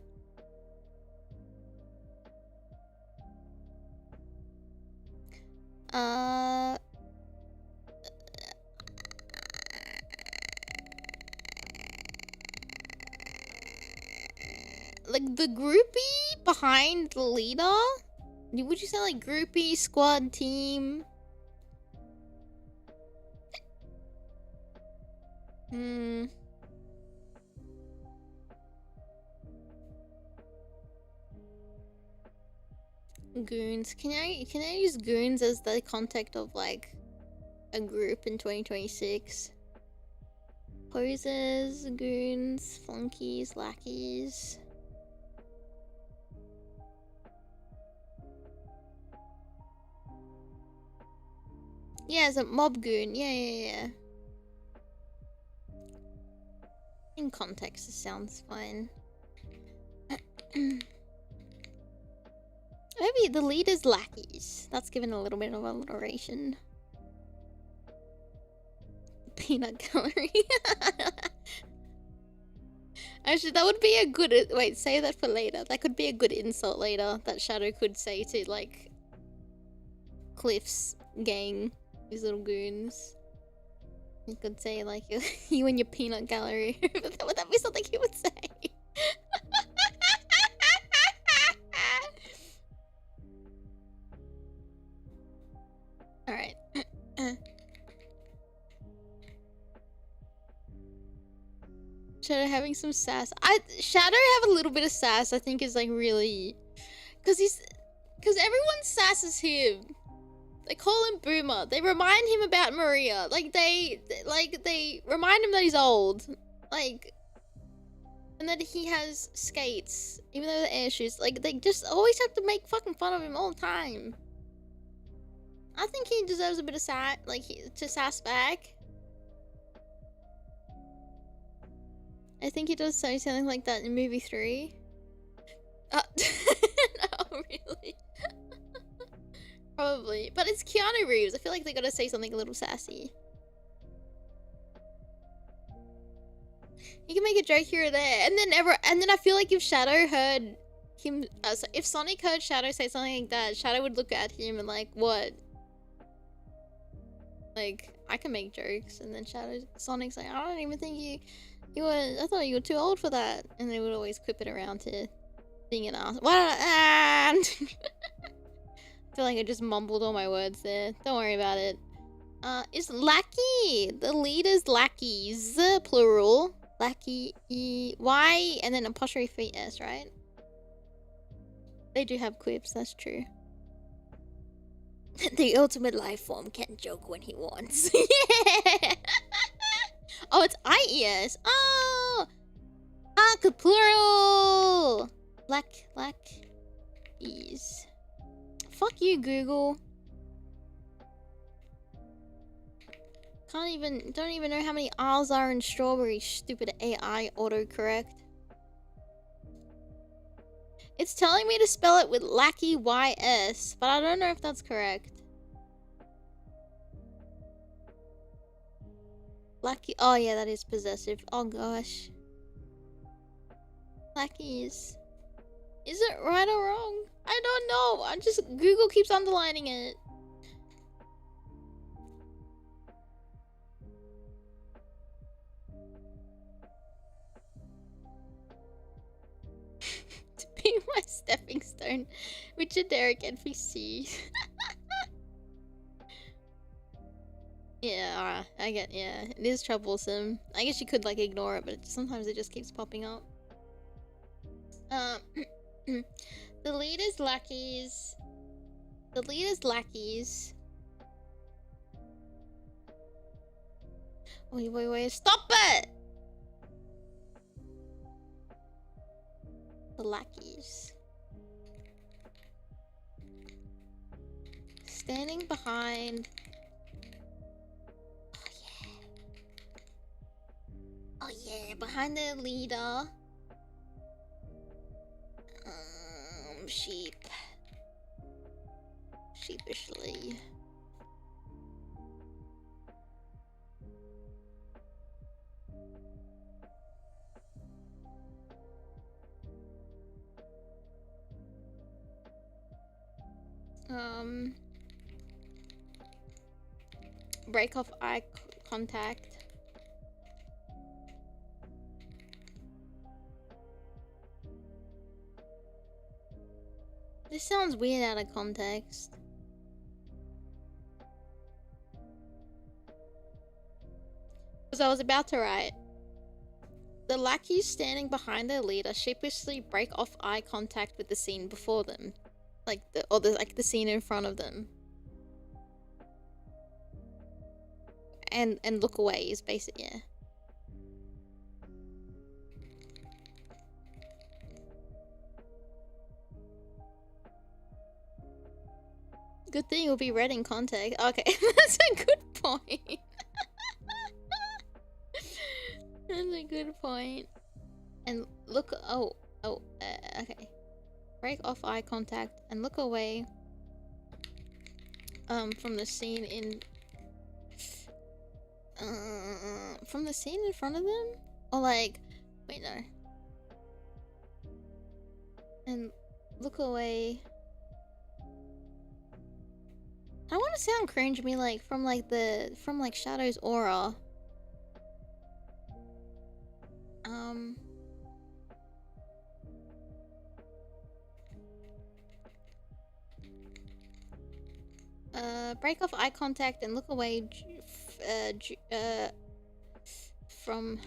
like the groupie behind the leader? Would you say like groupie, squad, team? Goons. Can I use goons as the context of like a group in 2026? Posers, goons, flunkies, lackeys. Yeah, as a mob goon. Yeah. In context, this sounds fine. Maybe the leader's lackeys. That's given a little bit of alliteration. Peanut gallery. Actually, that would be a good... Wait, say that for later. That could be a good insult later that Shadow could say to, like, Cliff's gang. These little goons. You could say, like, you and your peanut gallery. Would that be something he would say? Alright. Shadow having some sass. Shadow have a little bit of sass, I think, is like really... Because everyone sasses him. They call him Boomer. They remind him about Maria. They remind him that he's old. Like, and that he has skates, even though they're air shoes. Like, they just always have to make fucking fun of him all the time. I think he deserves a bit of sass, to sass back. I think he does say something like that in movie 3. No, really. Probably. But it's Keanu Reeves. I feel like they gotta say something a little sassy. You can make a joke here or there. And then I feel like if Shadow heard him... if Sonic heard Shadow say something like that, Shadow would look at him and like, what? Like, I can make jokes. And then Sonic's like, I don't even think you were... I thought you were too old for that. And they would always quip it around to being an ass. I feel like I just mumbled all my words there. Don't worry about it. Is lackey. The leader's lackeys, plural. Lackey, Y, and then apostrophe S, right? They do have quips, that's true. The ultimate life form can't joke when he wants. Yeah! Oh, it's IES. Oh! Plural! Lackeys. Fuck you, Google. Don't even know how many R's are in strawberry, stupid AI autocorrect. It's telling me to spell it with Lackey YS, but I don't know if that's correct. Lackey, oh yeah, that is possessive. Oh gosh. Lackeys. Is it right or wrong? I don't know. Google keeps underlining it. To be my stepping stone with generic NPC. Yeah, yeah, it is troublesome. I guess you could like ignore it, but sometimes it just keeps popping up. The leader's lackeys. The leader's lackeys. Wait, stop it! The lackeys. Standing behind. Oh yeah, behind the leader. Sheep. Sheepishly. Break off eye contact. This sounds weird out of context. Because I was about to write. The lackeys standing behind their leader sheepishly break off eye contact with the scene before them. The scene in front of them. And look away is basic, yeah. Good thing will be read in context. Okay, that's a good point. That's a good point. And look, okay. Break off eye contact and look away from the scene in front of them? Or like, wait, no. And look away. I want to sound cringe me like from Shadow's aura. Break off eye contact and look away from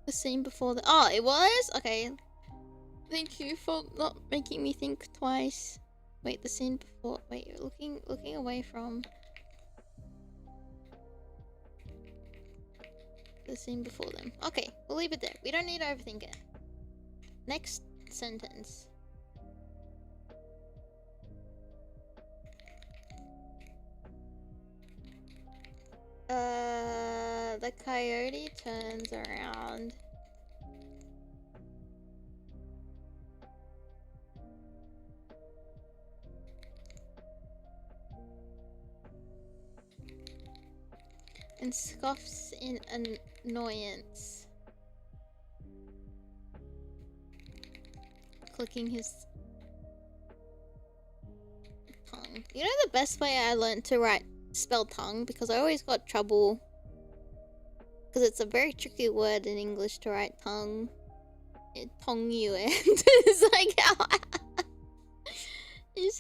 the scene before the— oh, it was? Okay. Thank you for not making me think twice. Wait, the scene before— wait, looking away from the scene before them. Okay, we'll leave it there. We don't need to overthink it. Next sentence. The coyote turns around. And scoffs in annoyance. Clicking his tongue. You know the best way I learned to spell tongue? Because I always got trouble. Because it's a very tricky word in English to write tongue. Tongue you and it's like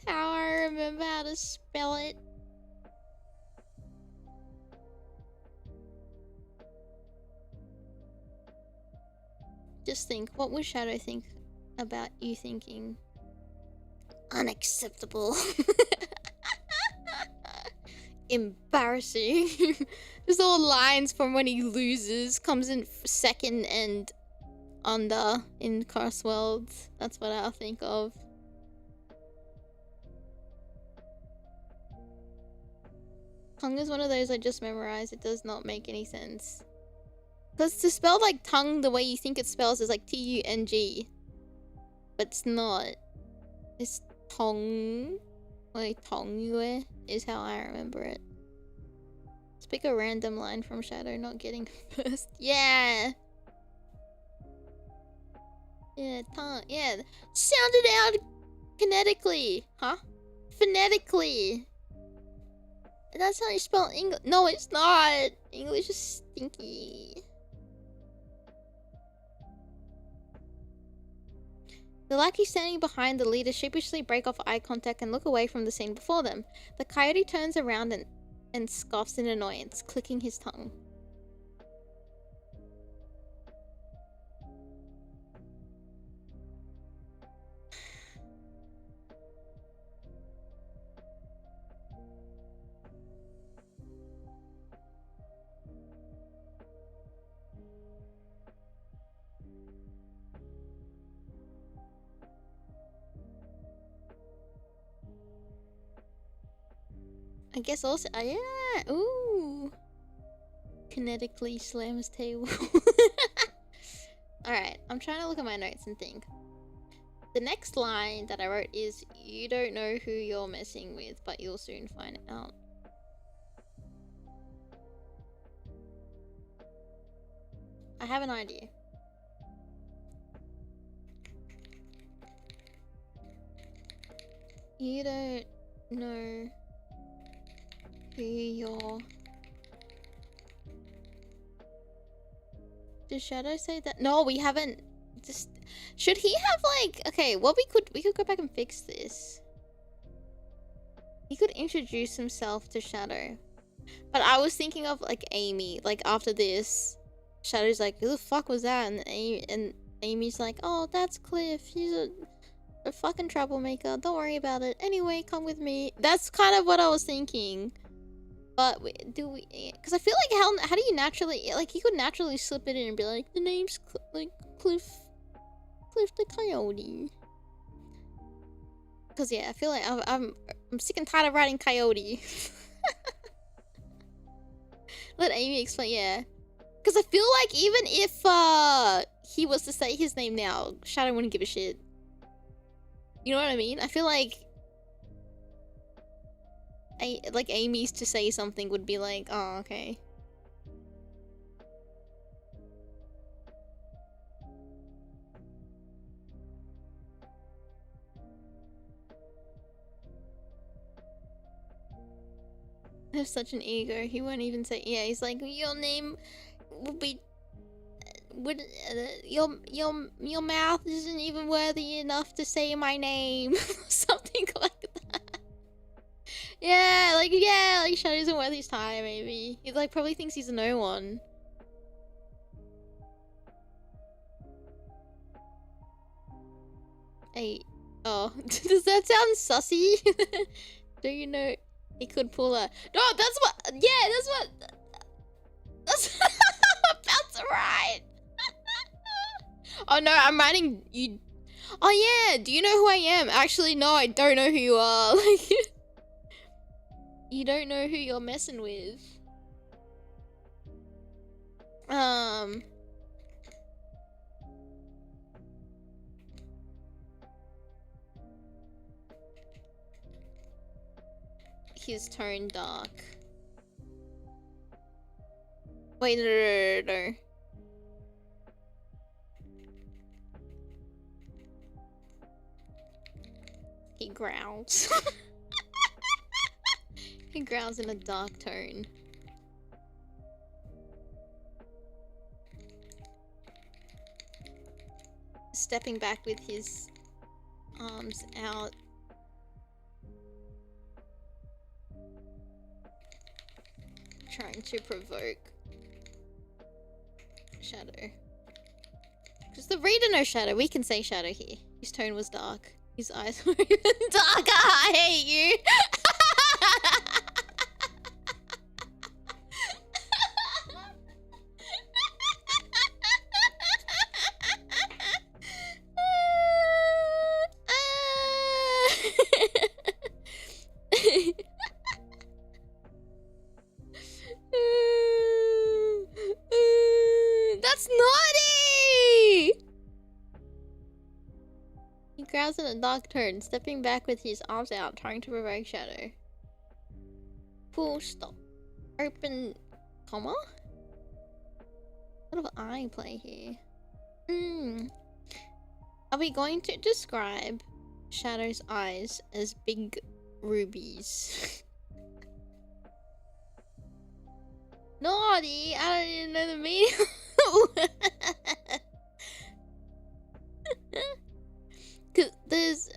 how I remember how to spell it. Just think, what would Shadow think about you thinking? Unacceptable. Embarrassing. Just all lines from when he loses, comes in second and under in Crossworlds. That's what I'll think of. Tongue is one of those I just memorized. It does not make any sense. Because to spell like tongue the way you think it spells is like T-U-N-G. But it's not. It's tongue. Like tongue is how I remember it. Let's pick a random line from Shadow not getting first. Yeah! Yeah, tongue. Yeah. Sound it out kinetically. Huh? Phonetically. That's how you spell English. No, it's not. English is stinky. The lackeys standing behind the leader sheepishly break off eye contact and look away from the scene before them. The coyote turns around and scoffs in annoyance, clicking his tongue. I guess also, yeah, ooh. Kinetically slams table. Alright, I'm trying to look at my notes and think. The next line that I wrote is, you don't know who you're messing with, but you'll soon find it out. I have an idea. You don't know who you're... Did Shadow say that? No, we haven't. Just should he have like... Okay, what we could go back and fix this. He could introduce himself to Shadow. But I was thinking of like Aimee. Like after this, Shadow's like, who the fuck was that? And Aimee's like, oh, that's Cliff. He's a fucking troublemaker. Don't worry about it. Anyway, come with me. That's kind of what I was thinking. But do we? Because I feel like how do you naturally, like, he could naturally slip it in and be like, the name's like Cliff the Coyote. Because yeah, I feel like I'm sick and tired of writing Coyote. Let Aimee explain. Yeah, because I feel like even if he was to say his name now, Shadow wouldn't give a shit. You know what I mean? I feel like Aimee's to say something would be like, oh, okay. I have such an ego. He won't even say, yeah, he's like, your name would be, your mouth isn't even worthy enough to say my name. Something like that. Yeah, like Shadow isn't worth his time, maybe. He like probably thinks he's a no one. Hey, oh, does that sound sussy? Do you know he could pull a... No, that's what... Yeah, that's what... That's what I'm about to write. Oh no, I'm writing you... Oh yeah, do you know who I am? Actually, no, I don't know who you are. Like... You don't know who you're messing with. His tone dark. Wait, no. He growls. He growls in a dark tone. Stepping back with his arms out. Trying to provoke Shadow. Because the reader knows Shadow. We can say Shadow here. His tone was dark. His eyes were even darker. I hate you. growls in a dark tone, stepping back with his arms out, trying to provoke Shadow. Full stop. Open comma? What of I play here? Are we going to describe Shadow's eyes as big rubies? Naughty! I don't even know the meaning. Cause there's...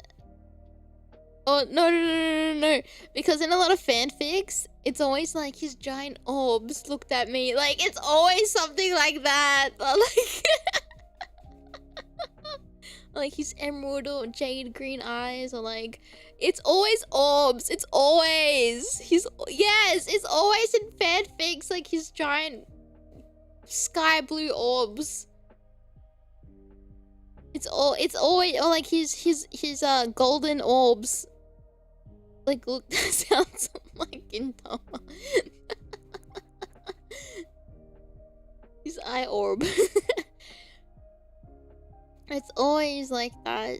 Oh, no. Because in a lot of fanfics, it's always like his giant orbs looked at me. Like, it's always something like that. Like... like his emerald or jade green eyes, or like... It's always orbs. It's always... Yes, it's always in fanfics, like his giant sky blue orbs. It's always... Or like his golden orbs. Like, look, that sounds like Gintama. His eye orb. It's always like that.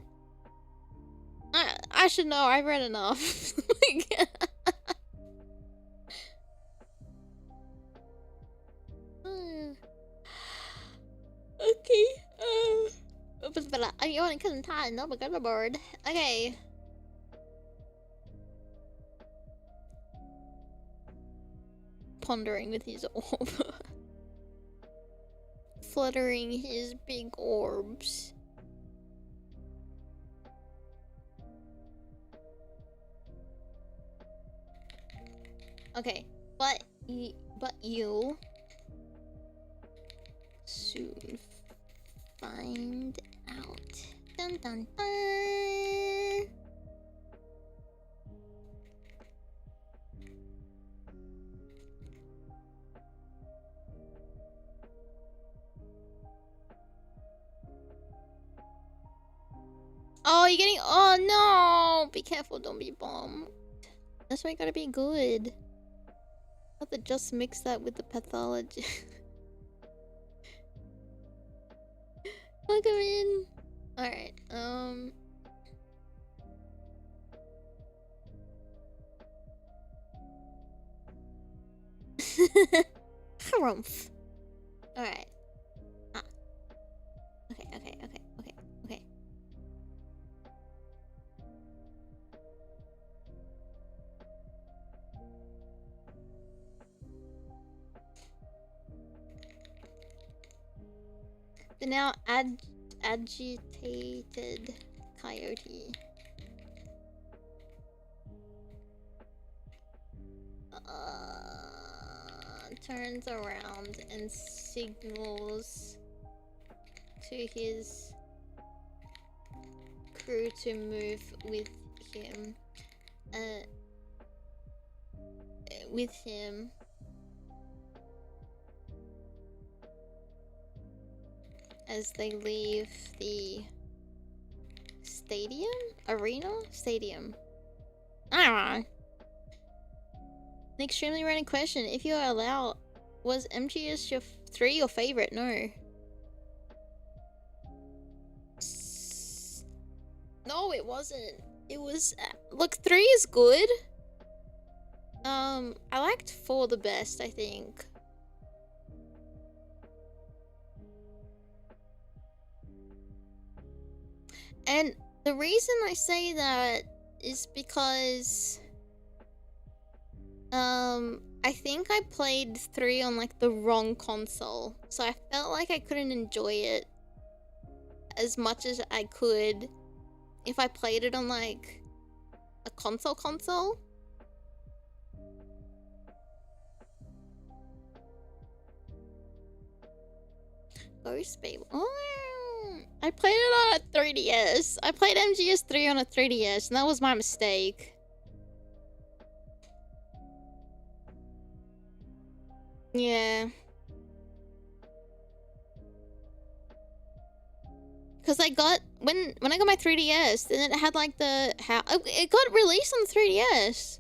I should know, I've read enough. Okay. Okay. Pondering with his orb. Fluttering his big orbs. Okay, but you'll soon find out. Dun dun dun. Oh, you're getting... Oh, no! Be careful, don't be bombed. That's why you gotta be good. Have to just mix that with the pathology. Look him in. Alright, Harumph. Alright. Ah. Okay. The now agitated coyote. Turns around and signals to his crew to move with him. As they leave the stadium. I don't know. An extremely random question. If you are allowed, was MGS3 your favorite? No. No, it wasn't. It was... look, 3 is good. I liked 4 the best, I think. And the reason I say that is because... I think I played 3 on like the wrong console, so I felt like I couldn't enjoy it as much as I could if I played it on like a console. Ghost Babe. Oh, I played it on a 3DS. I played MGS3 on a 3DS, and that was my mistake. Yeah. Cause I got when I got my 3DS, then it had like it got released on the 3DS.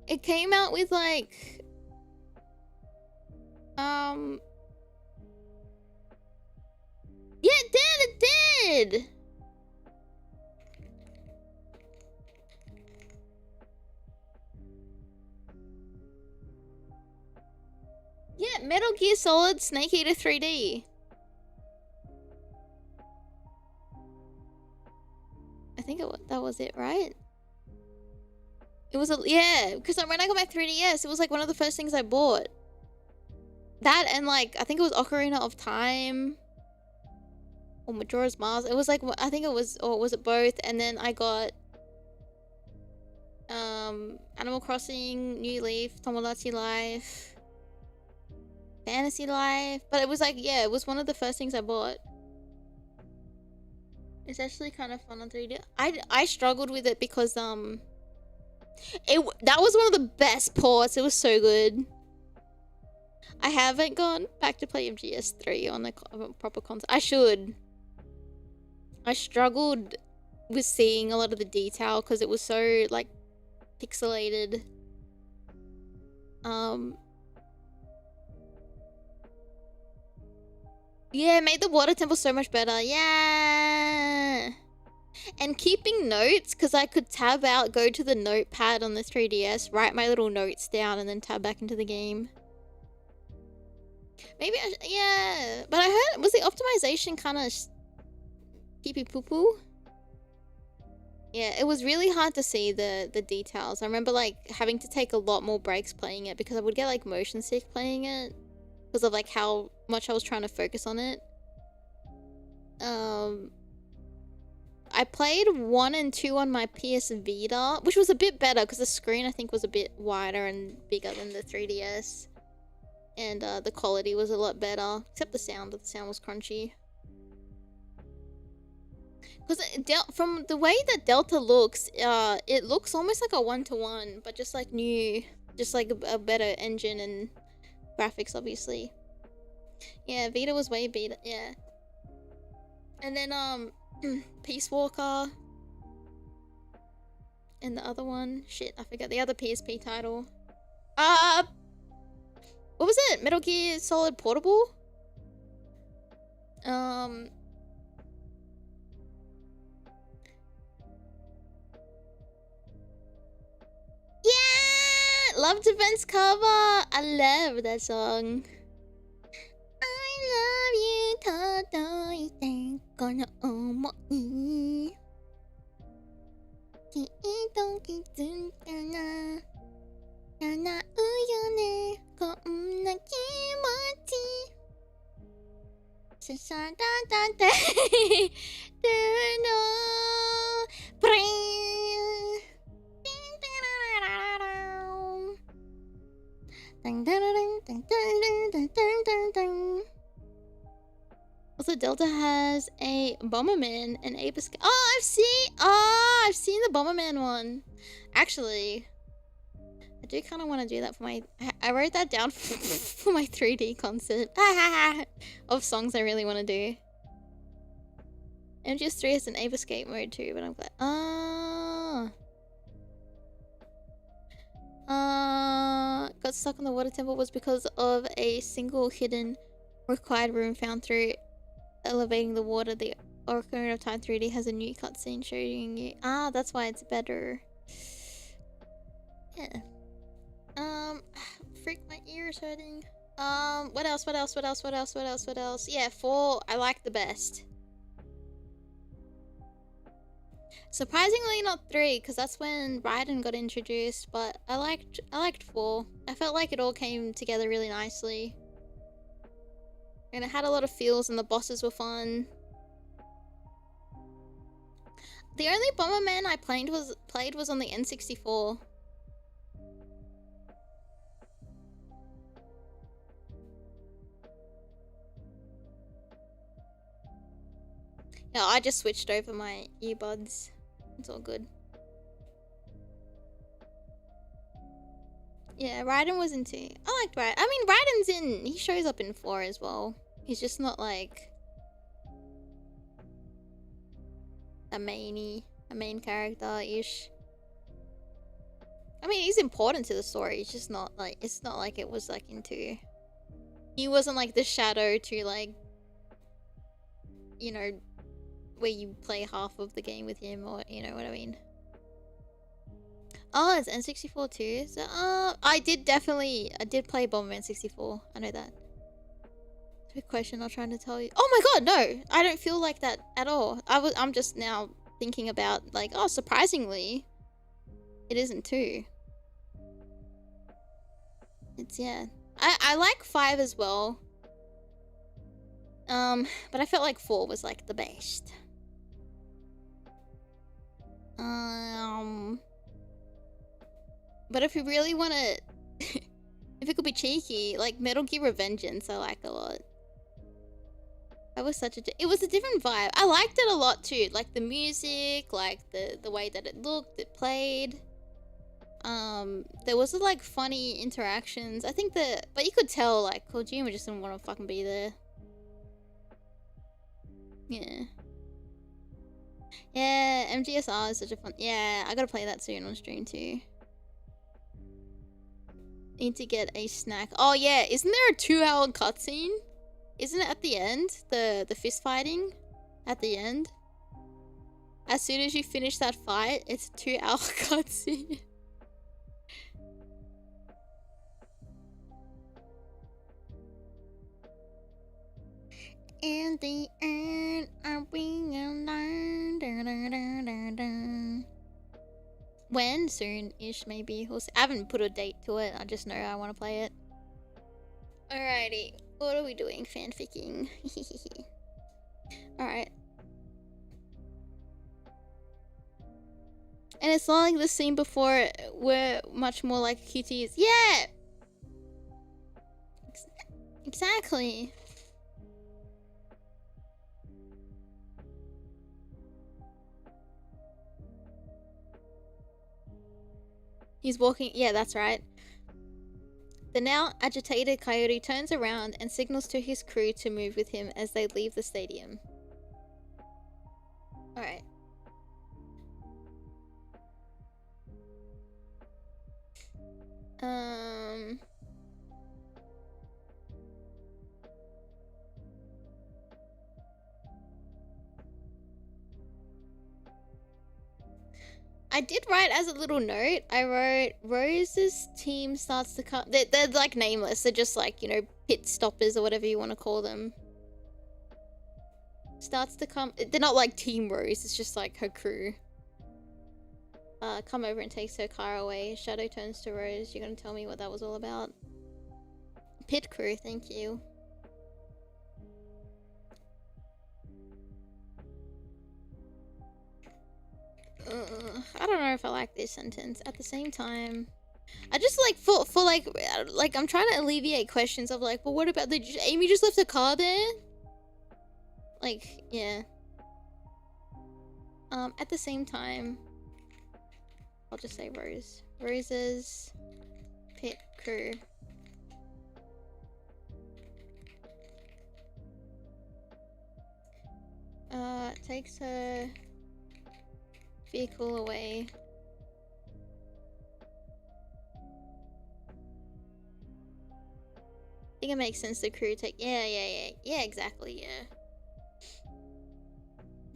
It came out with like yeah, it did. Metal Gear Solid Snake Eater 3D. I think that was it, right? It was yeah, because when I got my 3DS, it was like one of the first things I bought. That and like I think it was Ocarina of Time or Majora's Mask. It was like I think it was, or was it both? And then I got Animal Crossing, New Leaf, Tomodachi Life, Fantasy Life. But it was like, yeah, it was one of the first things I bought. It's actually kind of fun on 3D. I struggled with it because that was one of the best ports. It was so good. I haven't gone back to play MGS3 on a proper console. I should. I struggled with seeing a lot of the detail because it was so like pixelated. Yeah, it made the water temple so much better. Yeah. And keeping notes, because I could tab out, go to the notepad on the 3DS, write my little notes down, and then tab back into the game. Maybe yeah. But I heard, was the optimization kind of pee-pee poo-poo? Yeah, it was really hard to see the details. I remember like having to take a lot more breaks playing it because I would get like motion sick playing it because of like how much I was trying to focus on it. I played 1 and 2 on my PS Vita, which was a bit better because the screen I think was a bit wider and bigger than the 3DS. And the quality was a lot better, except the sound was crunchy. Because from the way that Delta looks, it looks almost like a 1-to-1, but just like new, just like a better engine and graphics, obviously. Yeah, Vita was way better, yeah. And then, Peace Walker. And the other one, shit, I forgot the other PSP title. What was it? Metal Gear Solid Portable? Yeah! Love Defense cover! I love that song. I love you, todoite kono omoi. Kiito kizunta na. Nanau yo ne, konna kimochi. Sasadadate. Duno. Pring. Also, Delta has a Bomberman and Ape Escape. Oh, I've seen the Bomberman one. Actually, I do kind of want to do that for my. I wrote that down for my 3D concert of songs I really want to do. MGS3 has an Ape Escape mode too, but I'm glad. Got stuck on the water temple was because of a single hidden required room found through elevating the water. The Ocarina of Time 3D has a new cutscene showing you. That's why it's better. Yeah. Freak, my ear is hurting. What else? Yeah, 4 I like the best. Surprisingly not 3, because that's when Raiden got introduced, but I liked 4. I felt like it all came together really nicely. And it had a lot of feels and the bosses were fun. The only Bomberman I played was on the N64. Yeah, I just switched over my earbuds. It's all good. Yeah, Raiden was in 2. I liked Raiden. I mean, Raiden's he shows up in 4 as well. He's just not like a main character-ish. I mean, he's important to the story. It's just not like, it's not like it was like in 2. He wasn't like the shadow to like, you know, where you play half of the game with him, or you know what I mean. It's N64 too. So I did play Bomberman 64. I know that. Trick question. I'll try to tell you. Oh my god, no! I don't feel like that at all. I'm just now thinking about like, oh, surprisingly, it isn't 2. It's yeah. I like 5 as well. But I felt like 4 was like the best. But if you really want to, if it could be cheeky, like Metal Gear Revengeance, I like a lot. That was such a, it was a different vibe. I liked it a lot too, like the music, like the way that it looked, it played. There was like funny interactions. I think but you could tell like Kojima just didn't want to fucking be there. Yeah. Yeah, MGSR is such a fun. Yeah, I gotta play that soon on stream too. Need to get a snack. Oh yeah, isn't there a 2-hour cutscene? Isn't it at the end? The fist fighting at the end? As soon as you finish that fight, it's a 2-hour cutscene. In the end, are we alone? When? Soon-ish, maybe. I haven't put a date to it. I just know I want to play it. Alrighty. What are we doing? Fanficking. Alright. And it's not like the scene before where much more like cuties. Yeah! Exactly. He's walking. Yeah, that's right. The now agitated coyote turns around and signals to his crew to move with him as they leave the stadium. Alright. I did write as a little note. I wrote, Rose's team starts to come. They're like nameless. They're just like, you know, pit stoppers or whatever you want to call them. Starts to come. They're not like Team Rose. It's just like her crew. Come over and takes her car away. Shadow turns to Rose. You're gonna tell me what that was all about? Pit crew, thank you. I don't know if I like this sentence. At the same time, I just like for like I'm trying to alleviate questions of like, well, what about Aimee just left her car there? Like, yeah. At the same time, I'll just say Rose. Rose's pit crew. Takes her vehicle away. I think it makes sense the crew take. Yeah, exactly, yeah.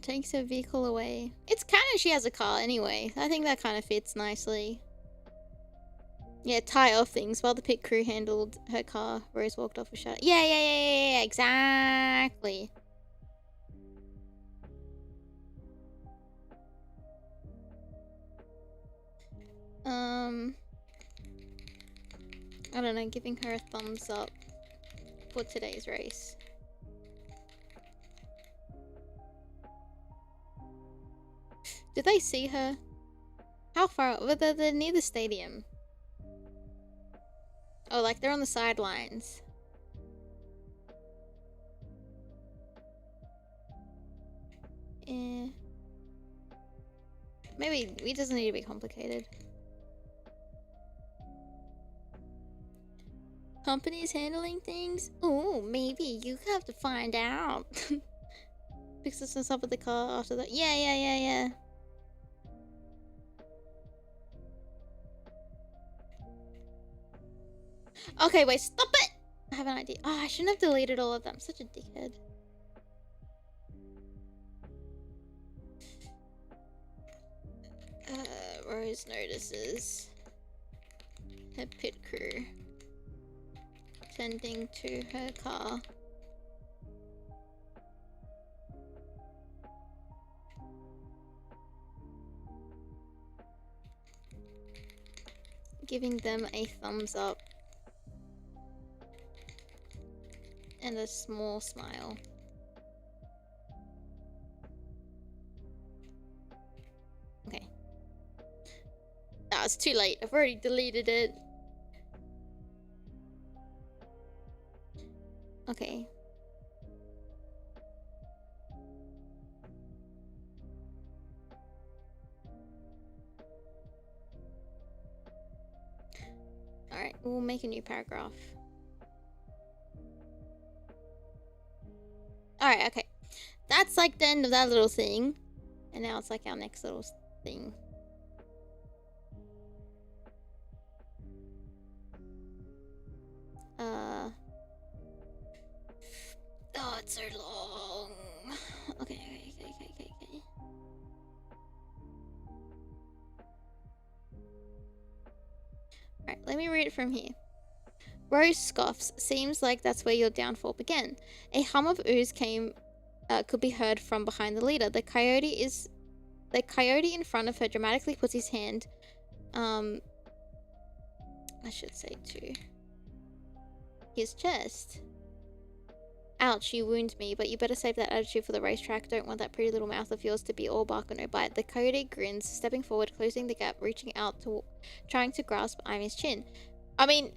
Takes her vehicle away. It's kind of, she has a car anyway. I think that kind of fits nicely. Yeah, tie off things while the pit crew handled her car. Rose walked off with Shadow. Yeah, exactly. I don't know, giving her a thumbs up for today's race. Did they see her? How far? Well, they're near the stadium. Oh, like they're on the sidelines. Eh. Maybe it doesn't need to be complicated. Companies handling things? Oh, maybe you have to find out. Fix this up with the car after that. Yeah. Okay, wait, stop it! I have an idea. Oh, I shouldn't have deleted all of them. I'm such a dickhead. Rose notices her pit crew tending to her car. giving them a thumbs up and a small smile. Okay. Ah, it's too late. I've already deleted it. Okay. Alright, we'll make a new paragraph. Alright, okay. That's like the end of that little thing. And now it's like our next little thing. Oh, it's so long. Okay. Alright, let me read it from here. Rose scoffs. Seems like that's where your downfall began. A hum of ooze could be heard from behind the leader. The coyote in front of her dramatically puts his hand, I should say to his chest. Ouch, you wound me, but you better save that attitude for the racetrack. Don't want that pretty little mouth of yours to be all bark or no bite. The coyote grins, stepping forward, closing the gap, reaching out, trying to grasp Aimee's chin. I mean...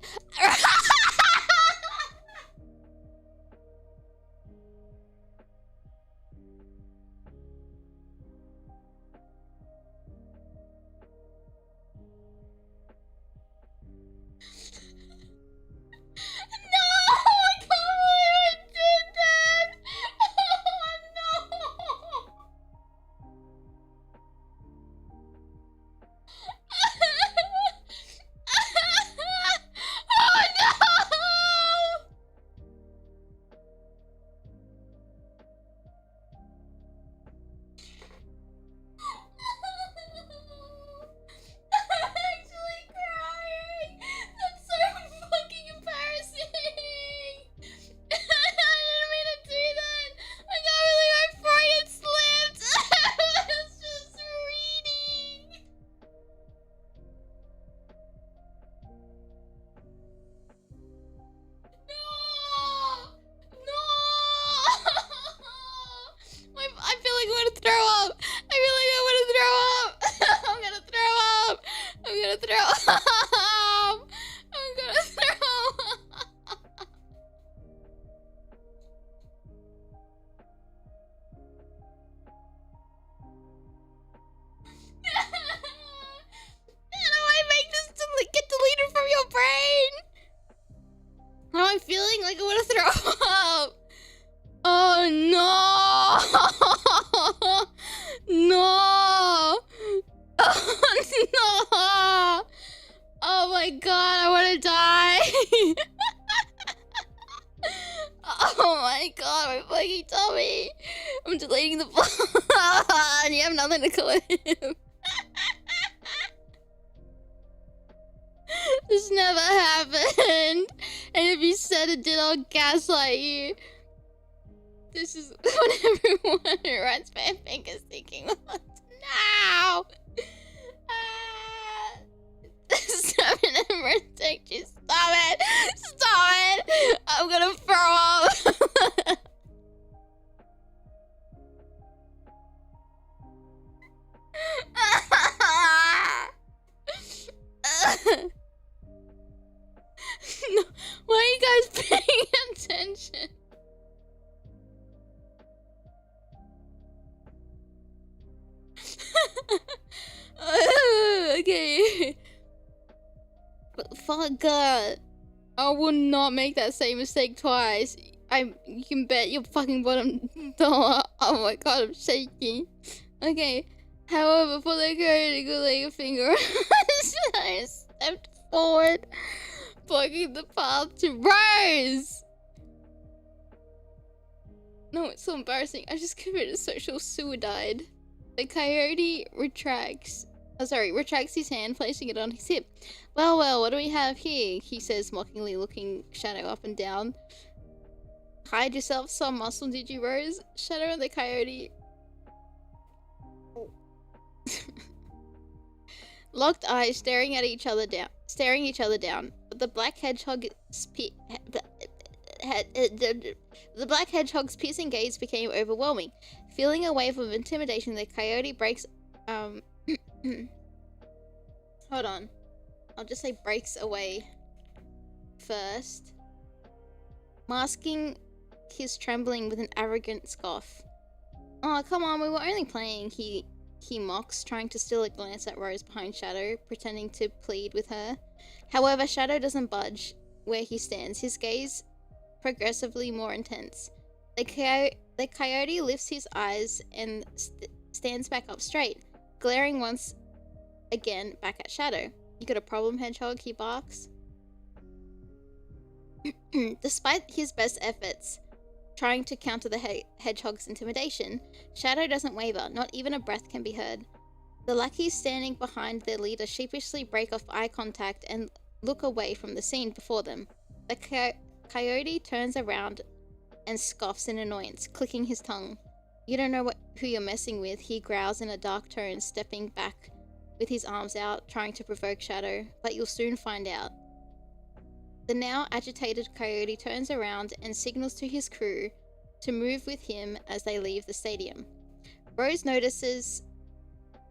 This is what everyone who writes fanfic is thinking about now. Stop it, Emma. Take you. Stop it. Stop it. I'm gonna throw up. No, why are you guys paying attention? Okay. But fuck God. I will not make that same mistake twice. You can bet your fucking bottom dollar. Oh my God, I'm shaking. Okay. However, for the coyote to lay a finger, I stepped forward, blocking the path to Rose. No, it's so embarrassing. I just committed social suicide. The coyote retracts his hand, placing it on his hip. Well, what do we have here? He says, mockingly, looking Shadow up and down. Hide yourself some muscle, did you, Rose? Shadow and the coyote Locked eyes, staring each other down. But the black hedgehog's piercing gaze became overwhelming. Feeling a wave of intimidation, the coyote breaks. Hold on. I'll just say breaks away first, masking his trembling with an arrogant scoff. Oh, come on, we were only playing, he mocks, trying to steal a glance at Rose behind Shadow, pretending to plead with her. However, Shadow doesn't budge where he stands, his gaze progressively more intense. The coyote lifts his eyes and stands back up straight, glaring once again back at Shadow. You got a problem, Hedgehog? He barks. Despite his best efforts trying to counter the hedgehog's intimidation, Shadow doesn't waver, not even a breath can be heard. The lackeys standing behind their leader sheepishly break off eye contact and look away from the scene before them. The coyote turns around and scoffs in annoyance, clicking his tongue. You don't know who you're messing with, he growls in a dark tone, stepping back with his arms out, trying to provoke Shadow, but you'll soon find out. The now agitated coyote turns around and signals to his crew to move with him as they leave the stadium. Rose notices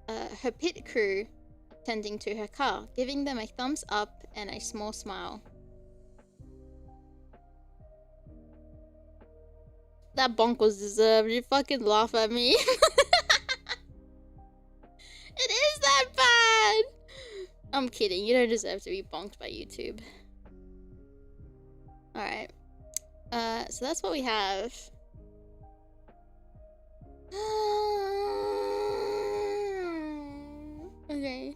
her pit crew tending to her car, giving them a thumbs up and a small smile. That bonk was deserved. You fucking laugh at me. It is that bad! I'm kidding. You don't deserve to be bonked by YouTube. Alright. So that's what we have. Okay.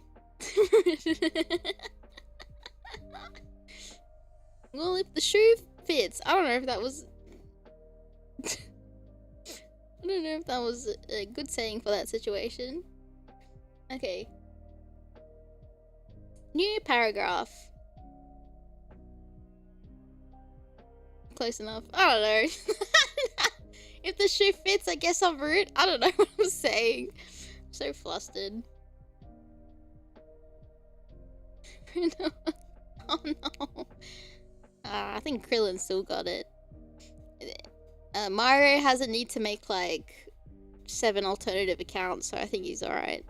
Well, if the shoe fits. I don't know if that was... I don't know if that was a good saying for that situation. Okay. New paragraph. Close enough. I don't know. If the shoe fits, I guess I'm rude. I don't know what I'm saying. I'm so flustered. Oh no. I think Krillin still got it. Mario has a need to make like 7 alternative accounts, so I think he's alright.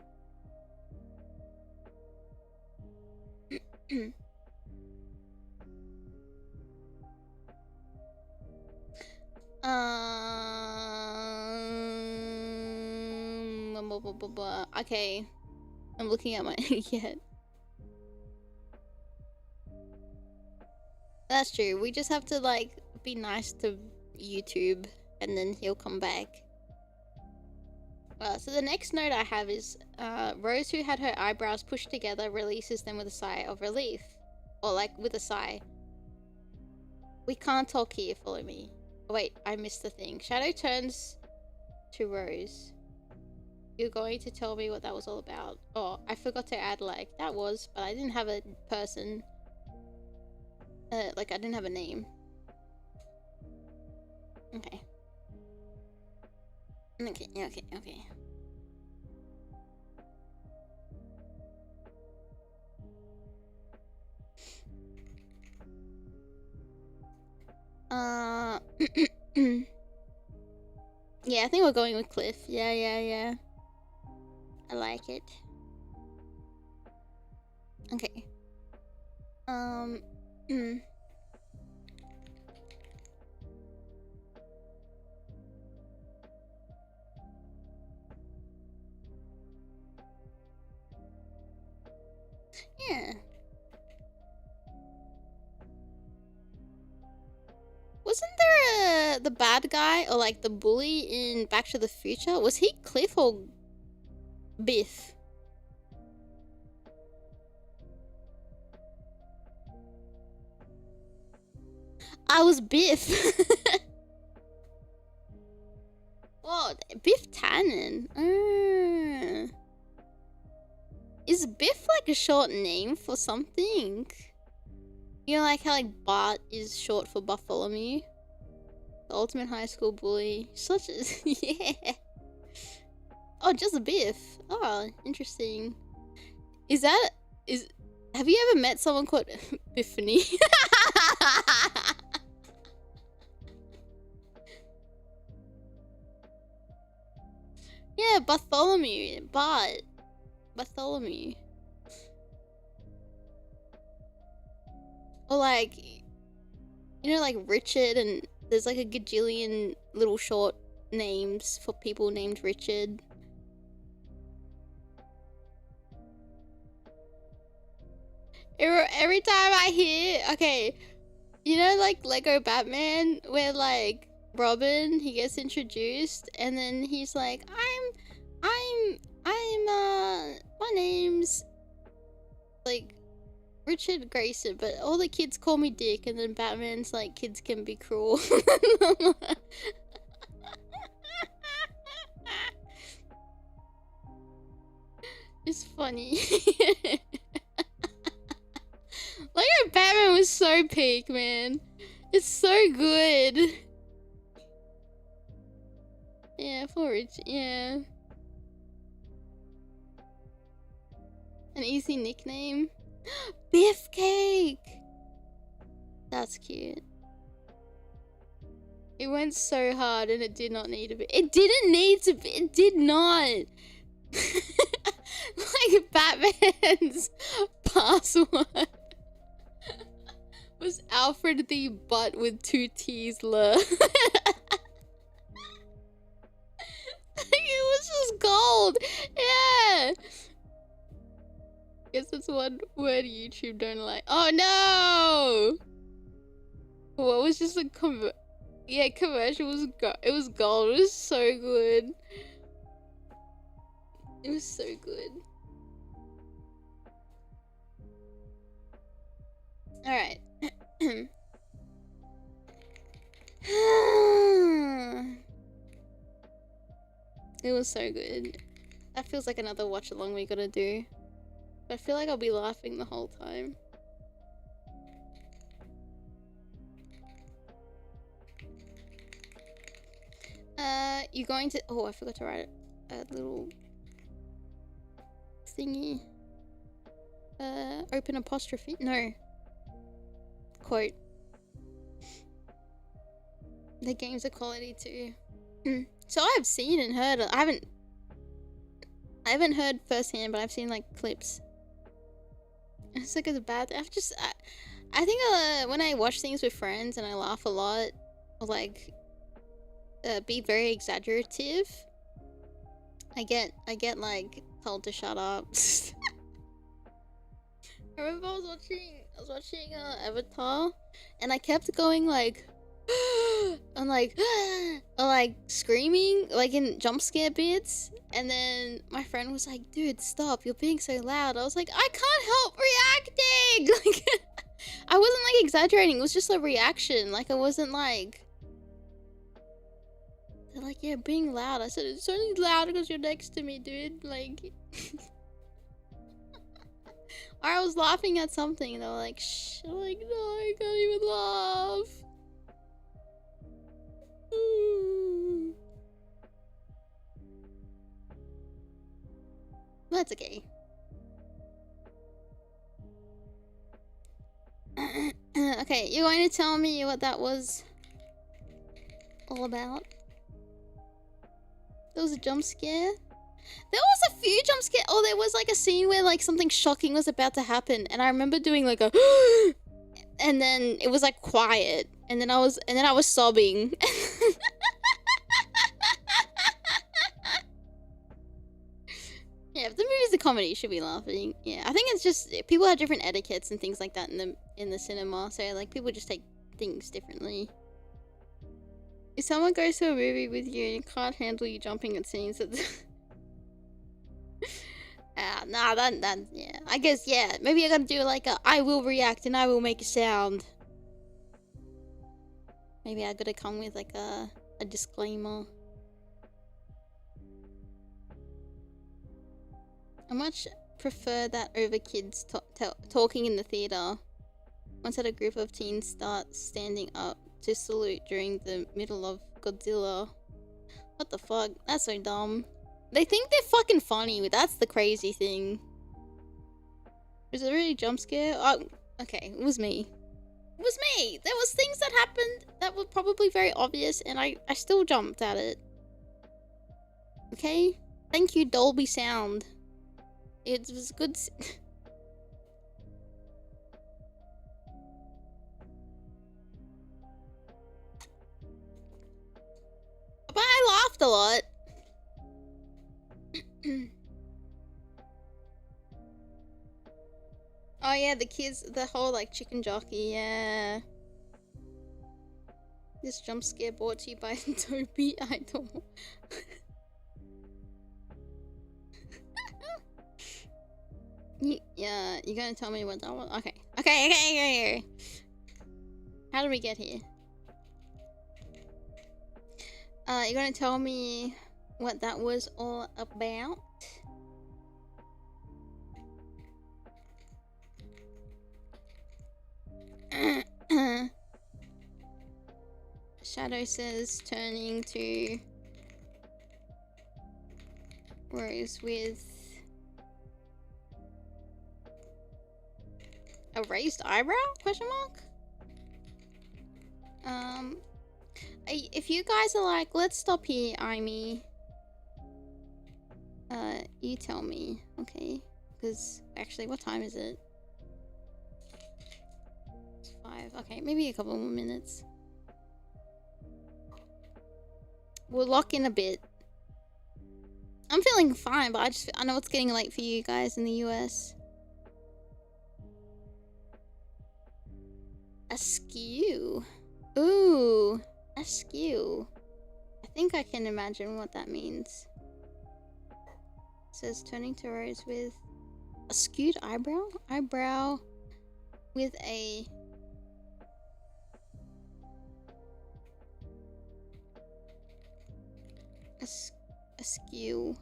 Okay. I'm looking at my yeah. That's true. We just have to like be nice to YouTube and then he'll come back. So the next note I have is Rose, who had her eyebrows pushed together, releases them with a sigh of relief. Or like with a sigh. We can't talk here, follow me. Oh, wait, I missed the thing. Shadow turns to Rose. You're going to tell me what that was all about. Oh, I forgot to add like that was, but I didn't have a person. Like I didn't have a name. Okay. Okay. Yeah, I think we're going with Cliff. Yeah. I like it. Okay. Yeah. Wasn't there the bad guy or like the bully in Back to the Future? Was he Cliff or Biff? I was Biff. Oh, Biff Tannen. Is Biff like a short name for something? You know, like how like Bart is short for Bartholomew? The ultimate high school bully. Such a... yeah. Oh, just Biff. Oh, interesting. Have you ever met someone called Epiphany? Yeah, Bartholomew. Bartholomew. Or like, you know, like Richard, and there's like a gajillion little short names for people named Richard. Every time I hear, okay, you know, like Lego Batman, where like Robin, he gets introduced, and then he's like, my name's like Richard Grayson, but all the kids call me Dick, and then Batman's like, kids can be cruel. It's funny. Like, Batman was so peak, man. It's so good. Yeah, for Rich, yeah. An easy nickname. Biff Cake! That's cute. It went so hard and it did not need to be. It didn't need to be. It did not. Like, Batman's password was Alfred the Butt with 2 T's lure. It was just gold. Yeah. Guess that's one word YouTube don't like. Oh no! What was just a commercial was it was gold. It was so good. It was so good. All right. It was so good. That feels like another watch along we gotta do. I feel like I'll be laughing the whole time. You're going to... Oh, I forgot to write a little thingy. Open apostrophe? No. Quote. The games are quality too. So I've seen and heard. I haven't heard firsthand, but I've seen like clips. It's like it's bad. I think when I watch things with friends and I laugh a lot, or like be very exaggerative, I get like told to shut up. I remember I was watching Avatar, and I kept going like I'm like or like screaming like in jump scare bits, and then my friend was like, dude, stop, you're being so loud. I was like, I can't help reacting. Like I wasn't like exaggerating, it was just a reaction. Like I wasn't like, they're like, yeah, being loud. I said, it's only loud because you're next to me, dude. Like or I was laughing at something and they were like, shh. I'm like, no, I can't even laugh. That's okay. Okay, you're going to tell me what that was all about? There was a jump scare? There was a few jump scares. Oh, there was like a scene where like something shocking was about to happen, and I remember doing like a and then it was like quiet, and then I was sobbing. Yeah, if the movie's a comedy, you should be laughing. Yeah, I think it's just people have different etiquettes and things like that in the cinema, so like people just take things differently. If someone goes to a movie with you and can't handle you jumping at scenes, nah, that yeah. I guess yeah. Maybe I gotta do like a I will react and I will make a sound. Maybe I gotta come with like a disclaimer. I much prefer that over kids talking in the theater. Once had a group of teens start standing up to salute during the middle of Godzilla. What the fuck? That's so dumb. They think they're fucking funny, but that's the crazy thing. Was it really a jump scare? Oh, okay, it was me. It was me! There was things that happened that were probably very obvious, and I still jumped at it. Okay? Thank you, Dolby Sound. It was good. But I laughed a lot. Oh yeah, the kids, the whole like chicken jockey, yeah. This jump scare brought to you by Toby Aitomo. Yeah, you're gonna tell me what that was? Okay. How did we get here? You're gonna tell me what that was all about? Shadow says turning to Rose with a raised eyebrow? Question mark? If you guys are like, let's stop here, Aimee. You tell me, okay? Because actually, what time is it? It's 5. Okay, maybe a couple more minutes. We'll lock in a bit. I'm feeling fine, but I know it's getting late for you guys in the US. Askew. Ooh, askew. I think I can imagine what that means. It says turning to Rose with a skewed eyebrow? Eyebrow with a... askew.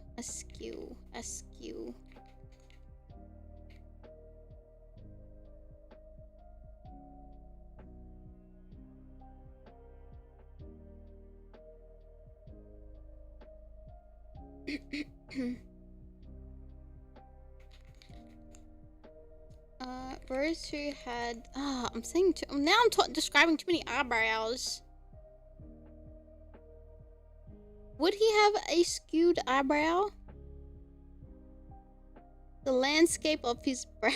Rose who had... I'm saying too... Now I'm describing too many eyebrows. Would he have a skewed eyebrow? The landscape of his brow.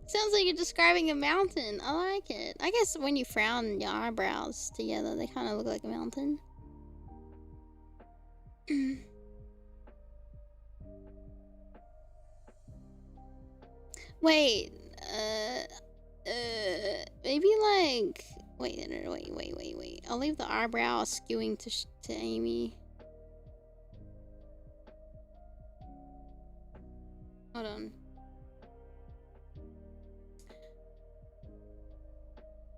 Sounds like you're describing a mountain. I like it. I guess when you frown your eyebrows together, they kind of look like a mountain. Wait, maybe like, wait. I'll leave the eyebrow skewing to Aimee. Hold on.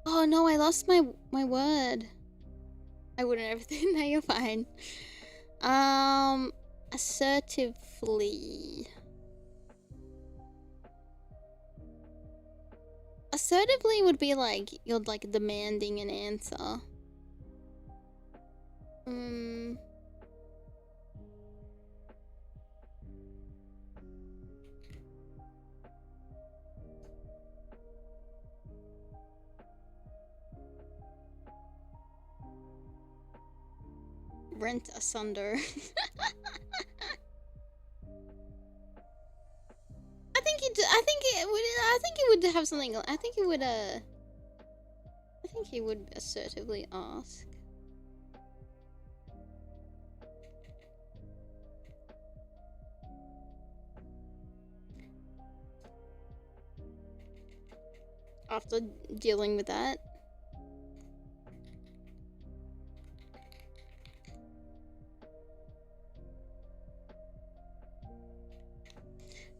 Oh no, I lost my word. I wouldn't everything. Now you're fine. Assertively. Assertively would be like you're like demanding an answer. Rent asunder. I think he would have something. I think he would assertively ask. After dealing with that.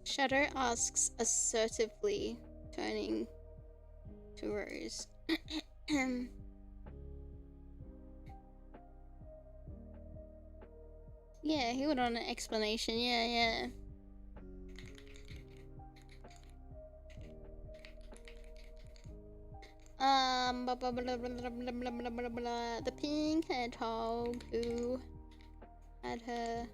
Shadow asks assertively, turning to Rose. Yeah, he would want an explanation. Yeah. The pink hedgehog who had her.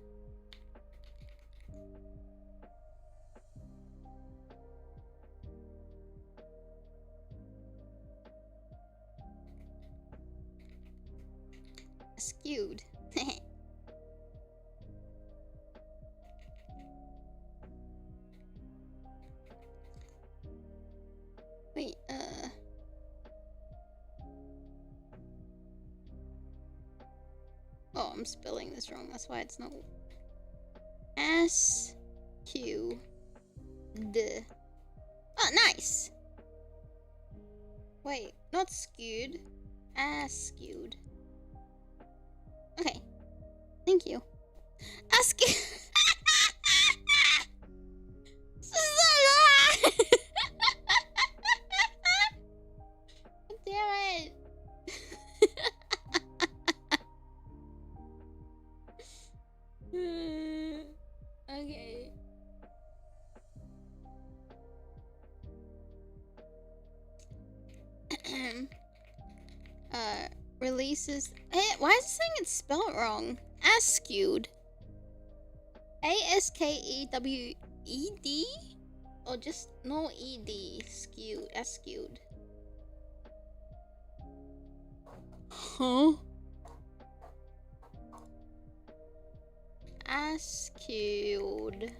Skewed. Wait, oh, I'm spelling this wrong. That's why it's not S-Q-D. Oh, nice. Wait, not skewed. Skewed. Okay. Thank you. Skewed. Damn it. Okay. Releases. Hey, why is it saying it's spelled wrong? Askewed. A-S-K-E-W-E-D? Or just no E-D? Skewed. Askewed. Huh? Askewed.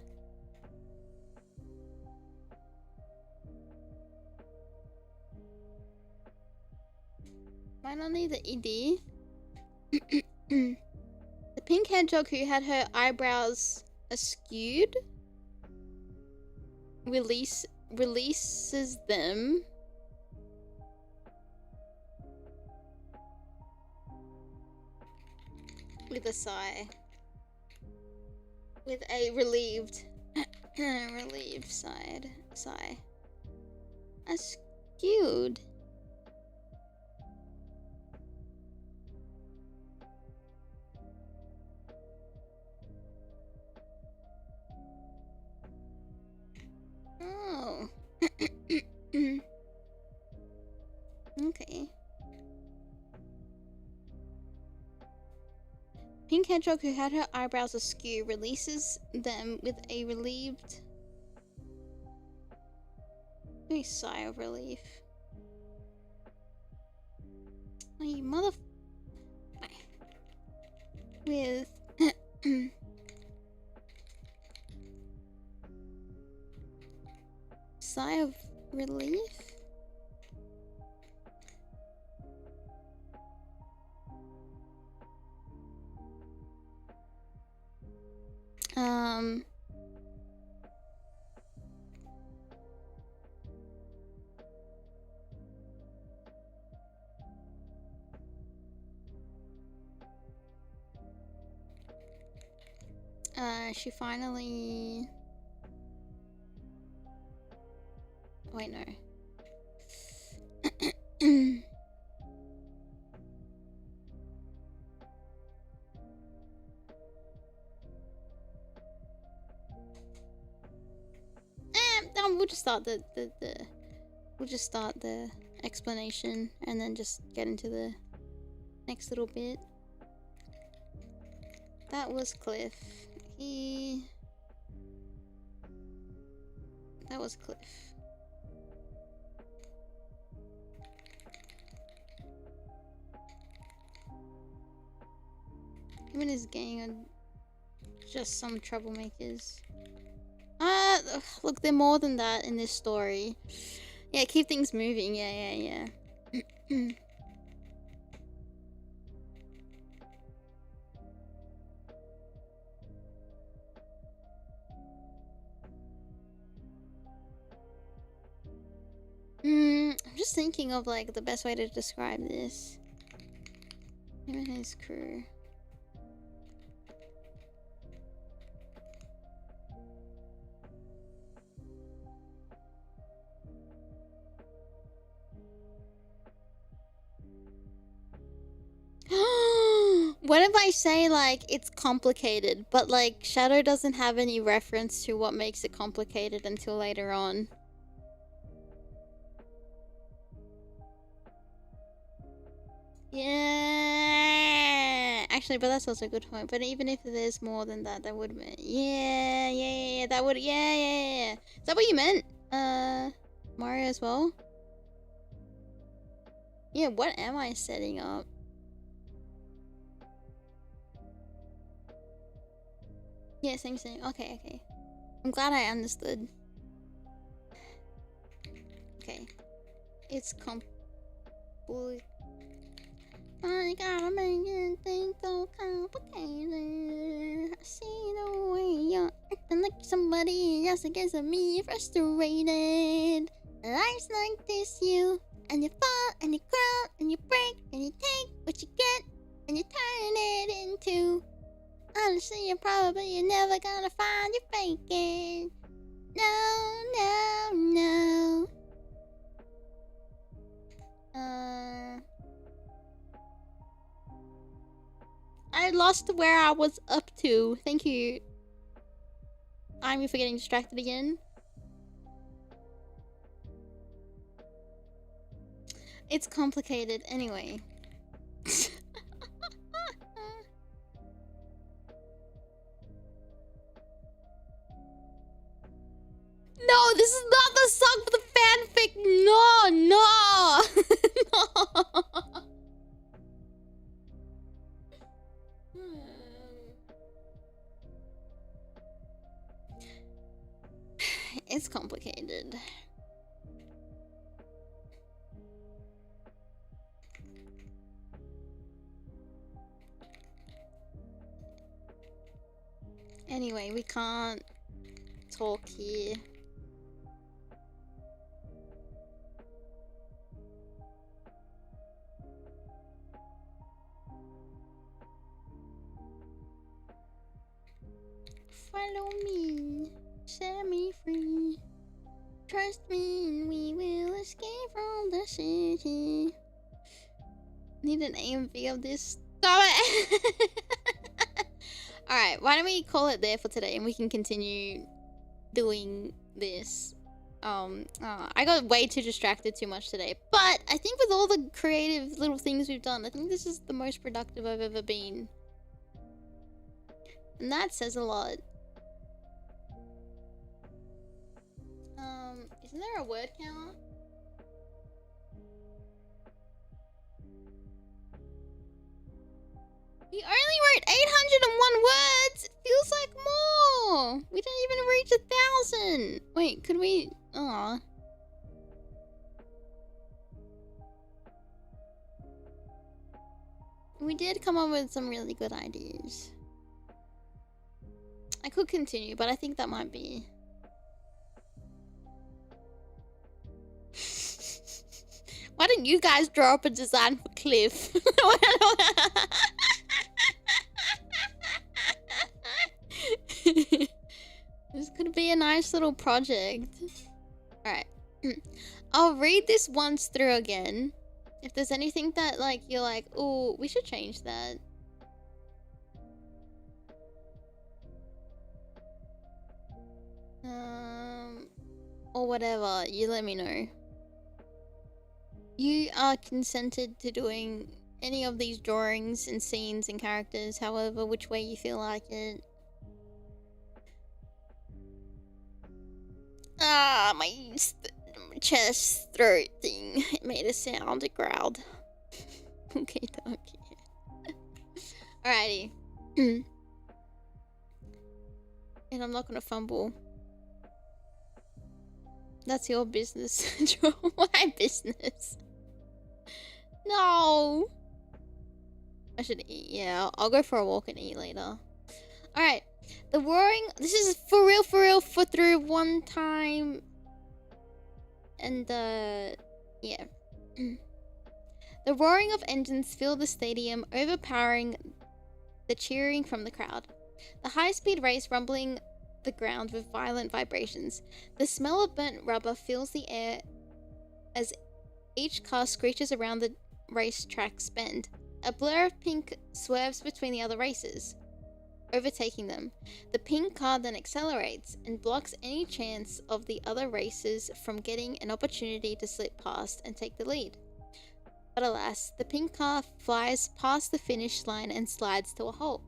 Might not need the ED. The pink hedgehog who had her eyebrows askewed releases them with a sigh. With a relieved relieved sigh. Askewed. Oh. Okay. Pink hedgehog who had her eyebrows askew releases them with a relieved sigh of relief. Oh, you mother... With... sigh of relief? She finally... Wait, no. We'll just start we'll just start the explanation and then just get into the next little bit. That was Cliff. That was Cliff. Him and his gang are just some troublemakers. Look, they're more than that in this story. Yeah, keep things moving. Yeah. I'm just thinking of like the best way to describe this. Him and his crew. What if I say like it's complicated, but like Shadow doesn't have any reference to what makes it complicated until later on? Yeah. Actually, actually, but that's also a good point. But even if there's more than that, that would mean... Yeah, that would... Yeah. Is that what you meant? Mario as well? Yeah, what am I setting up? Yeah, same. Okay. I'm glad I understood. Okay. It's I gotta make it think so complicated. I see the way you're acting like somebody else against me, frustrated. Life's like this, you and you fall and you crawl and you break and you take what you get and you turn it into. Honestly, you're never gonna find you faking. No. I lost where I was up to. Thank you, Aimee, for getting distracted again. It's complicated anyway. No, this is not the song for the fanfic. No. It's complicated. Anyway, we can't talk here. Follow me, set me free. Trust me and we will escape from the city. Need an AMV of this. Stop it! Alright, why don't we call it there for today and we can continue doing this. I got way too distracted too much today. But I think with all the creative little things we've done, I think this is the most productive I've ever been. And that says a lot. Isn't there a word count? We only wrote 801 words! It feels like more! We didn't even reach 1,000! Wait, could we... Aw. We did come up with some really good ideas. I could continue, but I think that might be... Why don't you guys draw up a design for Cliff? This could be a nice little project. Alright. I'll read this once through again. If there's anything that like you're like, oh, we should change that. Or whatever, you let me know. You are consented to doing any of these drawings and scenes and characters, however, which way you feel like it. Ah, my chest throat thing. It made a sound, it growled. Okay, dokie. Alrighty. And I'm not gonna fumble. That's your business. My business. No. I should eat. Yeah, I'll go for a walk and eat later. Alright. The roaring... This is for real, for through one time. And, yeah. The roaring of engines filled the stadium, overpowering the cheering from the crowd. The high-speed race rumbling the ground with violent vibrations. The smell of burnt rubber fills the air as each car screeches around the racetrack's bend. A blur of pink swerves between the other racers, overtaking them. The pink car then accelerates and blocks any chance of the other racers from getting an opportunity to slip past and take the lead. But alas, the pink car flies past the finish line and slides to a halt.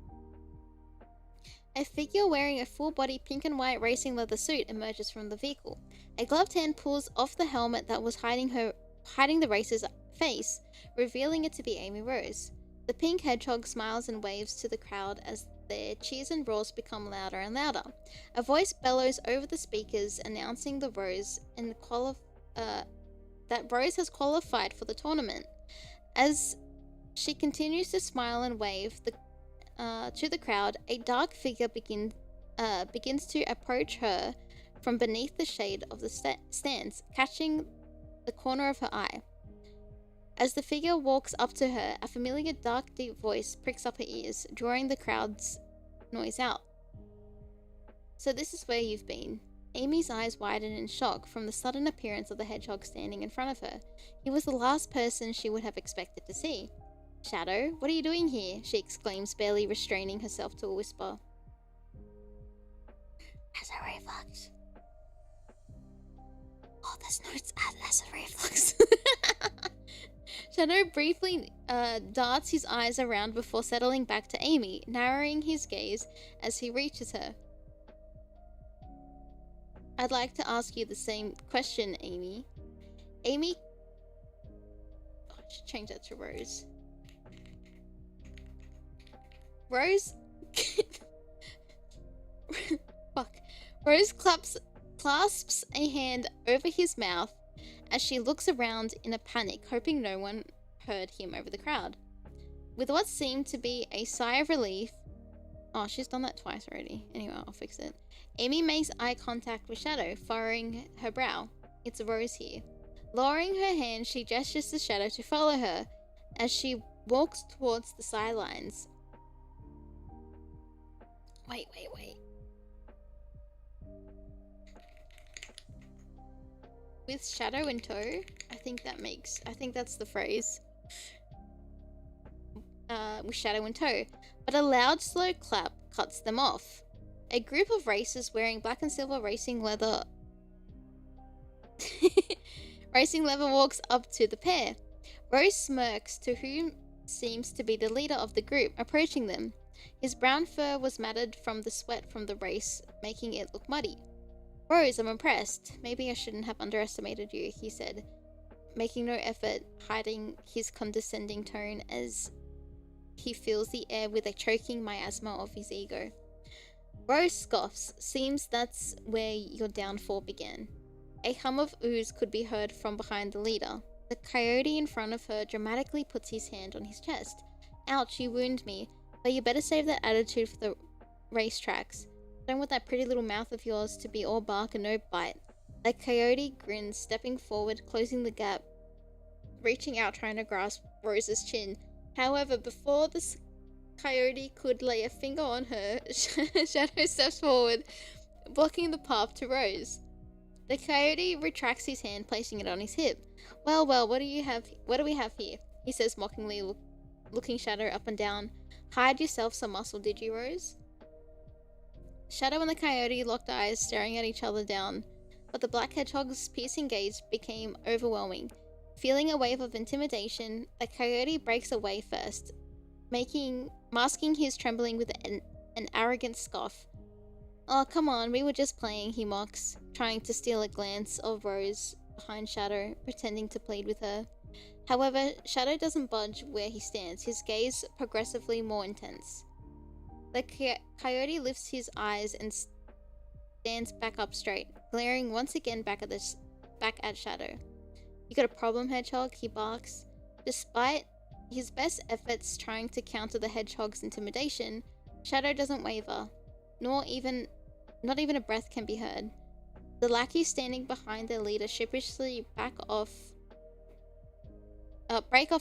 A figure wearing a full-body pink and white racing leather suit emerges from the vehicle. A gloved hand pulls off the helmet that was hiding the racer's face, revealing it to be Aimee Rose. The pink hedgehog smiles and waves to the crowd as their cheers and roars become louder and louder. A voice bellows over the speakers, announcing that Rose has qualified for the tournament. As she continues to smile and wave to the crowd, a dark figure begins to approach her from beneath the shade of the stands, catching the corner of her eye. As the figure walks up to her, a familiar dark, deep voice pricks up her ears, drawing the crowd's noise out. So this is where you've been. Aimee's eyes widen in shock from the sudden appearance of the hedgehog standing in front of her. He was the last person she would have expected to see. Shadow, what are you doing here? She exclaims, barely restraining herself to a whisper. As a reflux. Oh, there's notes as a reflux. Shadow briefly darts his eyes around before settling back to Aimee, narrowing his gaze as he reaches her. I'd like to ask you the same question, Aimee. Aimee... Oh, I should change that to Rose. Rose... Fuck. Rose clasps a hand over his mouth as she looks around in a panic, hoping no one heard him over the crowd. With what seemed to be a sigh of relief... Oh, she's done that twice already. Anyway, I'll fix it. Aimee makes eye contact with Shadow, furrowing her brow. It's Rose here. Lowering her hand, she gestures to Shadow to follow her as she walks towards the sidelines. Wait. With Shadow in tow? I think that's the phrase. With Shadow in tow. But a loud, slow clap cuts them off. A group of racers wearing black and silver racing leather walks up to the pair. Rose smirks to whom seems to be the leader of the group, approaching them. His brown fur was matted from the sweat from the race, making it look muddy. Rose, I'm impressed. Maybe I shouldn't have underestimated you, he said, making no effort hiding his condescending tone as he fills the air with a choking miasma of his ego. Rose scoffs. Seems that's where your downfall began. A hum of ooze could be heard from behind the leader. The coyote in front of her dramatically puts his hand on his chest. Ouch, you wound me. But you better save that attitude for the racetracks. Don't want that pretty little mouth of yours to be all bark and no bite. The coyote grins, stepping forward, closing the gap, reaching out trying to grasp Rose's chin. However, before the coyote could lay a finger on her, Shadow steps forward, blocking the path to Rose. The coyote retracts his hand, placing it on his hip. Well, what do we have here? He says mockingly, looking Shadow up and down. Hide yourself some muscle, did you, Rose? Shadow and the coyote locked eyes, staring at each other down, but the black hedgehog's piercing gaze became overwhelming. Feeling a wave of intimidation, the coyote breaks away first, masking his trembling with an arrogant scoff. Oh, come on, we were just playing, he mocks, trying to steal a glance of Rose behind Shadow, pretending to plead with her. However, Shadow doesn't budge where he stands, his gaze progressively more intense. The coyote lifts his eyes and stands back up straight, glaring once again back at Shadow. You got a problem, Hedgehog? He barks. Despite his best efforts trying to counter the hedgehog's intimidation, Shadow doesn't waver, not even a breath can be heard. The lackeys standing behind their leader sheepishly break off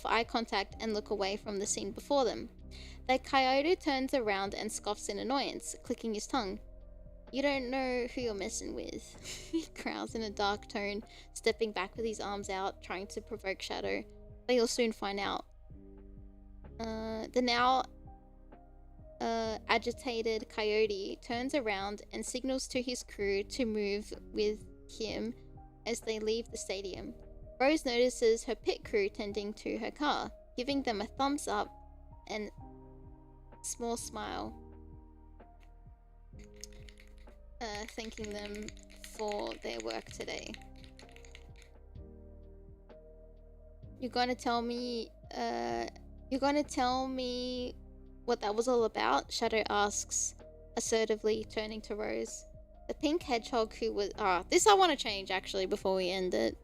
eye contact and look away from the scene before them. The coyote turns around and scoffs in annoyance, clicking his tongue. You don't know who you're messing with, he growls in a dark tone, stepping back with his arms out, trying to provoke Shadow. But you'll soon find out. The now agitated coyote turns around and signals to his crew to move with him as they leave the stadium. Rose notices her pit crew tending to her car, giving them a thumbs up and small smile, thanking them for their work today. You're gonna tell me what that was all about? Shadow asks, assertively turning to Rose. The pink hedgehog who was this I want to change actually before we end it.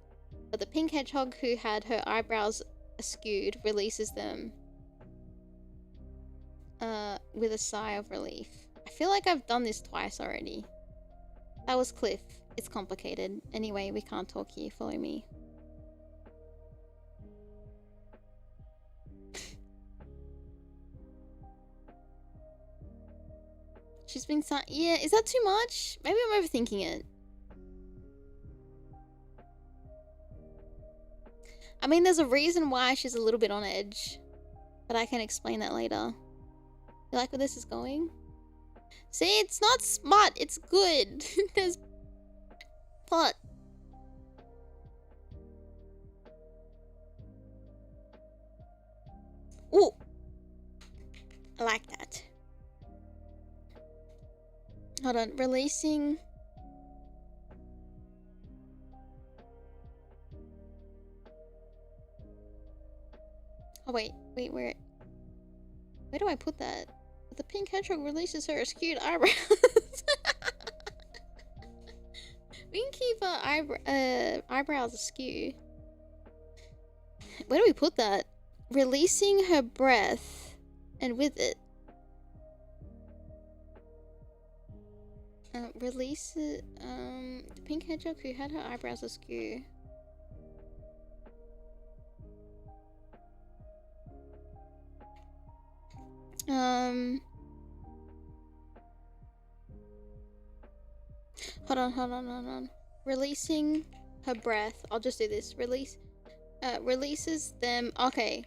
But the pink hedgehog who had her eyebrows askewed releases them with a sigh of relief. I feel like I've done this twice already. That was Cliff. It's complicated. Anyway, we can't talk here. Follow me. She's been yeah, is that too much? Maybe I'm overthinking it. I mean, there's a reason why she's a little bit on edge, but I can explain that later. You like where this is going? See, it's not smart, it's good. There's plot. Ooh, I like that. Hold on, releasing. Oh wait, where do I put that? The pink hedgehog releases her askewed eyebrows. We can keep her eyebrows askew. Where do we put that? Releasing her breath, and with it. Release it. The pink hedgehog who had her eyebrows askew. Hold on. Releasing her breath. I'll just do this. Releases them. Okay.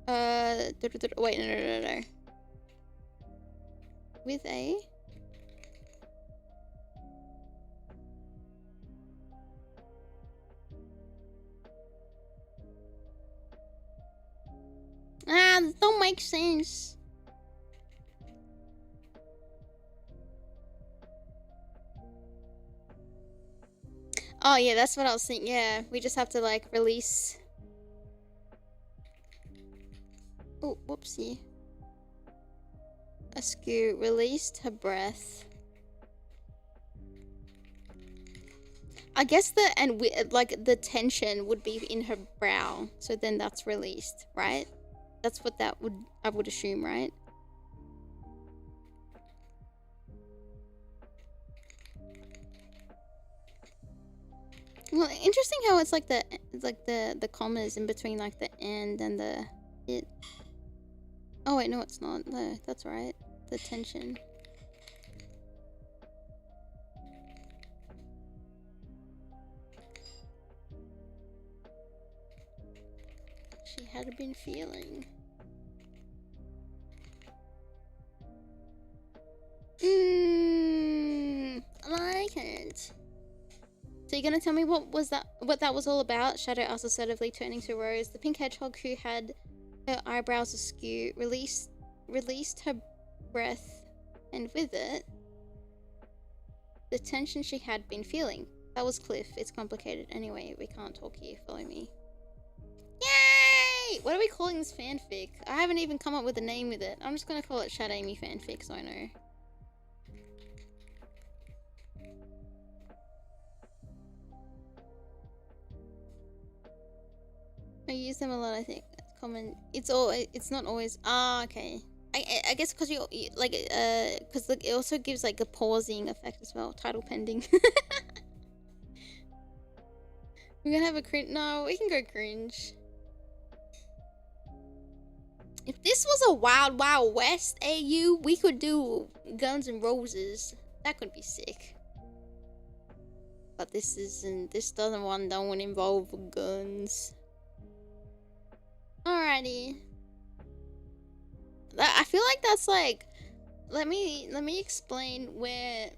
Wait, no. With a. This don't make sense. Oh yeah, that's what I was thinking. Yeah, we just have to like release. Oh, whoopsie. Askew released her breath. I guess the tension would be in her brow, so then that's released, right? That's what I would assume, right? Well, interesting how it's like the commas in between like the and the it. Oh wait, no, it's not. No, that's right. The tension. She had been feeling. I like it. So you're gonna tell me what that was all about? Shadow asked assertively, turning to Rose. The pink hedgehog who had her eyebrows askew released her breath, and with it, the tension she had been feeling. That was Cliff. It's complicated. Anyway, we can't talk here. Follow me. Yay! What are we calling this fanfic? I haven't even come up with a name with it. I'm just gonna call it Shadamy fanfic, so I know. I use them a lot, I think. Common. It's not always. Ah, okay. I guess because you like because it also gives like a pausing effect as well. Title pending. We're gonna have a cringe. No, we can go cringe. If this was a Wild Wild West AU, we could do Guns N' Roses. That could be sick. But this isn't. This don't involve guns. Alrighty. I feel like that's like. Let me explain where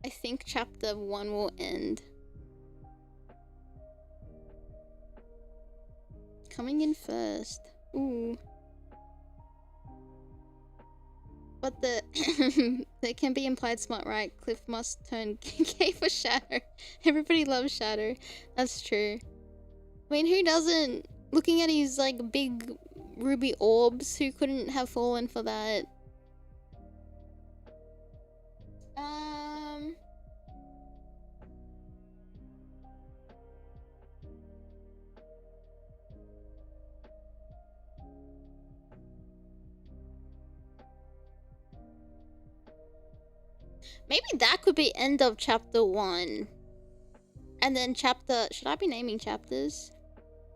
I think chapter 1 will end. coming in first. Ooh. But there can be implied smart, right? Cliff must turn gay for Shadow. Everybody loves Shadow. That's true. I mean, who doesn't? Looking at his like big ruby orbs, who couldn't have fallen for that? Maybe that could be end of chapter 1. And then chapter... Should I be naming chapters?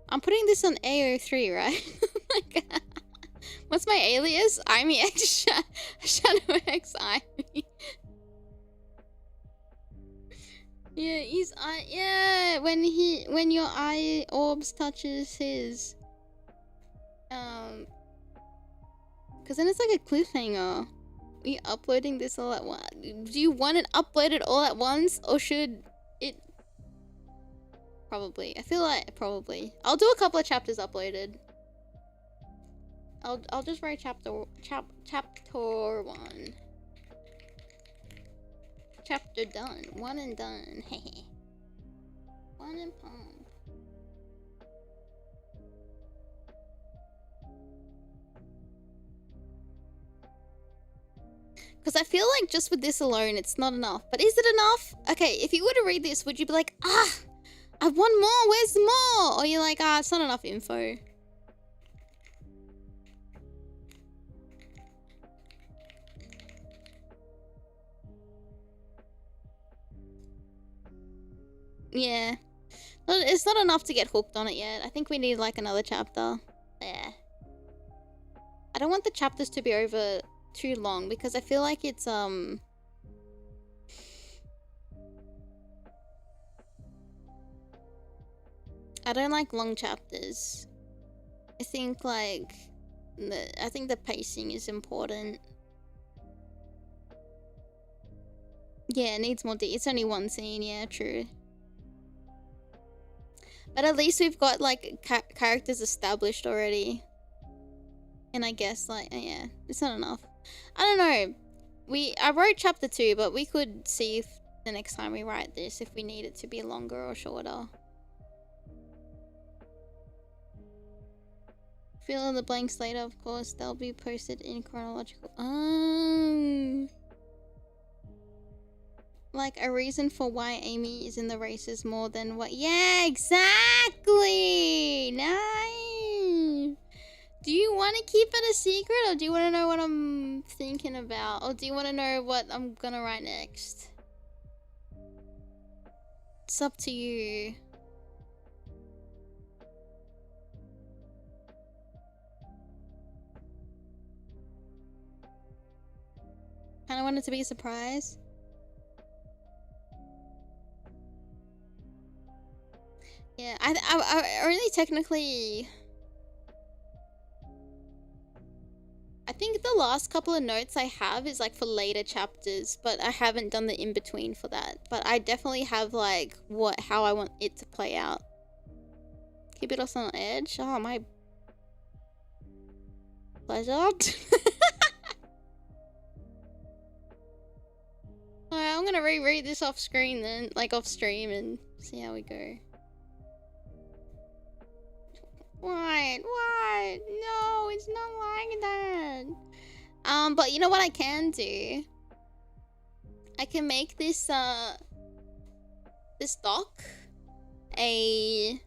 I'm putting this on AO3, right? Like, what's my alias? Aimee X Shadow X Aimee. Yeah, he's yeah, when your eye orbs touches his cause then it's like a cliffhanger. Are you uploading this all at once? Do you want it uploaded all at once, or should it? Probably. I feel like probably. I'll do a couple of chapters uploaded. I'll just write chapter 1. Chapter done. 1 and done. Hehe. 1 and pump. Because I feel like just with this alone, it's not enough. But is it enough? Okay, if you were to read this, would you be like, ah, I want more, where's more? Or you're like, ah, it's not enough info. Yeah. It's not enough to get hooked on it yet. I think we need like another chapter. Yeah. I don't want the chapters to be over too long because I feel like it's I don't like long chapters. I think like the pacing is important. Yeah, it needs more it's only one scene, yeah, true. But at least we've got like characters established already. And I guess like yeah, it's not enough. I don't know. I wrote chapter 2, but we could see if the next time we write this if we need it to be longer or shorter. Fill in the blanks later, of course. They'll be posted in chronological. Like a reason for why Aimee is in the races more than what. Yeah, exactly. Nice. Do you want to keep it a secret, or do you want to know what I'm thinking about, or do you want to know what I'm gonna write next? It's up to you. Kind of want it to be a surprise. Yeah, I only technically... I think the last couple of notes I have is like for later chapters, but I haven't done the in-between for that. But I definitely have like how I want it to play out. Keep it us on edge. Oh, my pleasure. Alright, I'm gonna reread this off screen then, like off stream, and see how we go. What? No, it's not like that. But you know what I can do? I can make this this doc a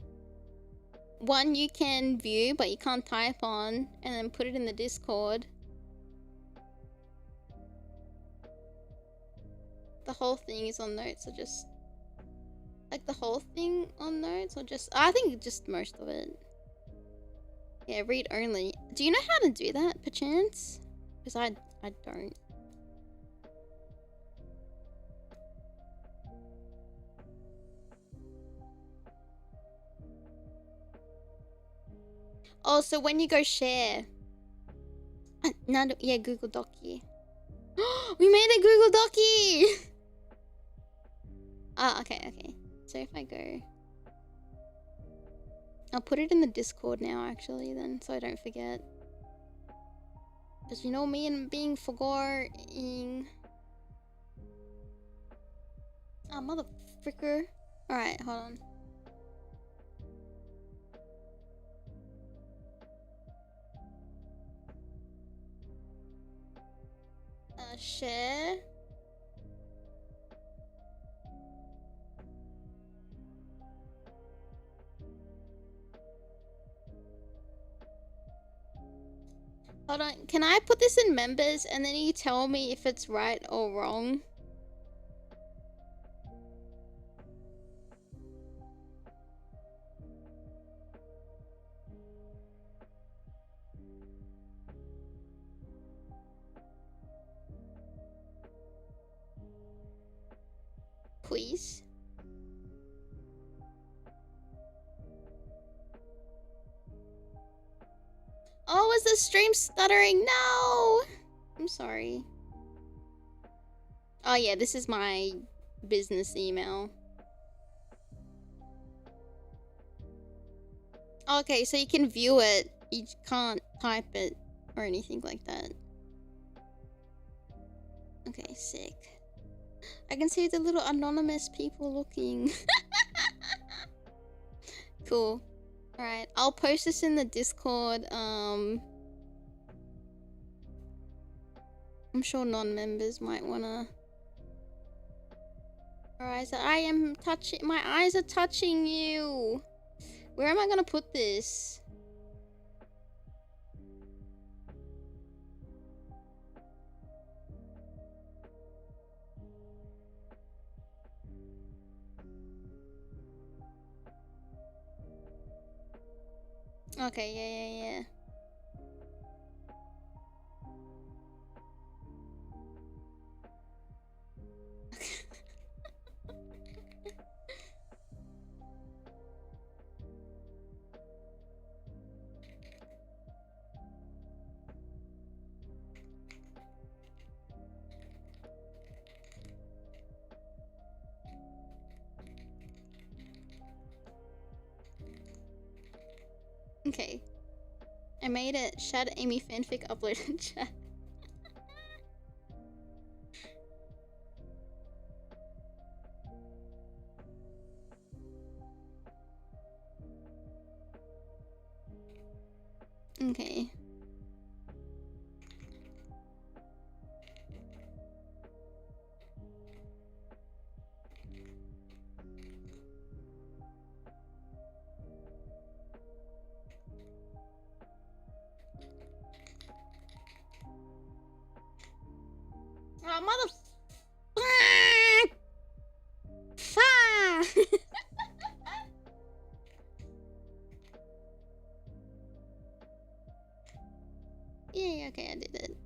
one you can view but you can't type on, and then put it in the Discord. The whole thing is on notes, or just like the whole thing on notes, or just I think just most of it. Yeah, read only. Do you know how to do that, perchance? Because I don't. Oh, so when you go share. No, yeah, Google Docky. We made a Google Docky! Ah, okay. So if I go... I'll put it in the Discord now, actually, then, so I don't forget. Because you know me and being forgetting. Ah, mother fricker. Alright, hold on. Share. Hold on, can I put this in members and then you tell me if it's right or wrong? Please. Oh, was the stream stuttering? No! I'm sorry. Oh yeah, this is my business email. Okay, so you can view it. You can't type it or anything like that. Okay, sick. I can see the little anonymous people looking. Cool. Alright, I'll post this in the Discord. I'm sure non-members might wanna... Alright, so I am touching... My eyes are touching you! Where am I gonna put this? Okay, yeah. Okay. I made it. Shadamy fanfic uploaded chat. Okay. Oh, mother... Fuck! Yeah, okay, I did it.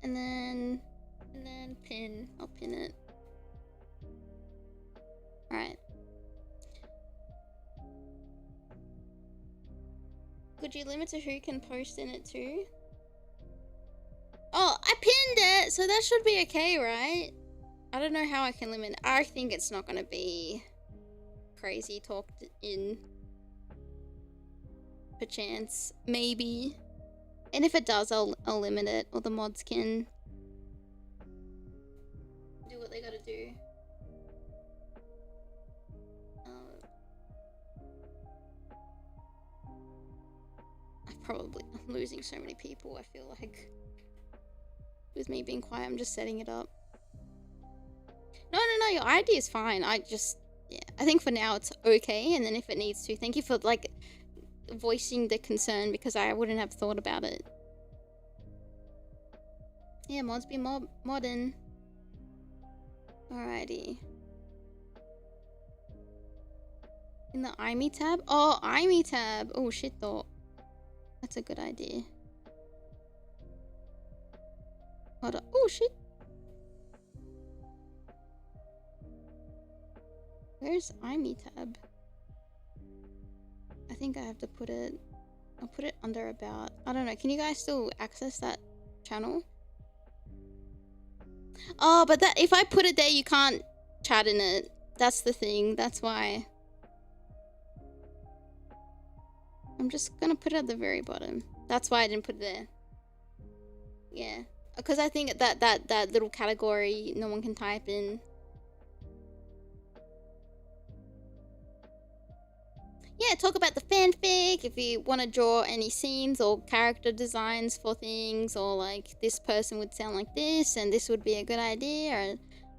And then pin. I'll pin it. Alright. Could you limit to who can post in it too? Oh, I pinned it, so that should be okay, right? I don't know how I can limit it. I think it's not gonna be crazy talked in. Perchance, maybe. And if it does, I'll limit it, or the mods can do what they gotta do. I'm losing so many people, I feel like. With me being quiet, I'm just setting it up. No, your idea is fine. I think for now it's okay, and then if it needs to, thank you for, like, voicing the concern, because I wouldn't have thought about it. Yeah, mods be modern. Alrighty. In the Aimee tab? Oh, Aimee tab! Oh, shit, though. That's a good idea. Hold up. Oh, shit! Where's Aimee tab? I think I have to put it... I'll put it under about... I don't know. Can you guys still access that channel? Oh, but that if I put it there, you can't chat in it. That's the thing. That's why. I'm just gonna put it at the very bottom. That's why I didn't put it there. Yeah. Because I think that little category no one can type in. Yeah, talk about the fanfic, if you want to draw any scenes or character designs for things, or like this person would sound like this and this would be a good idea, or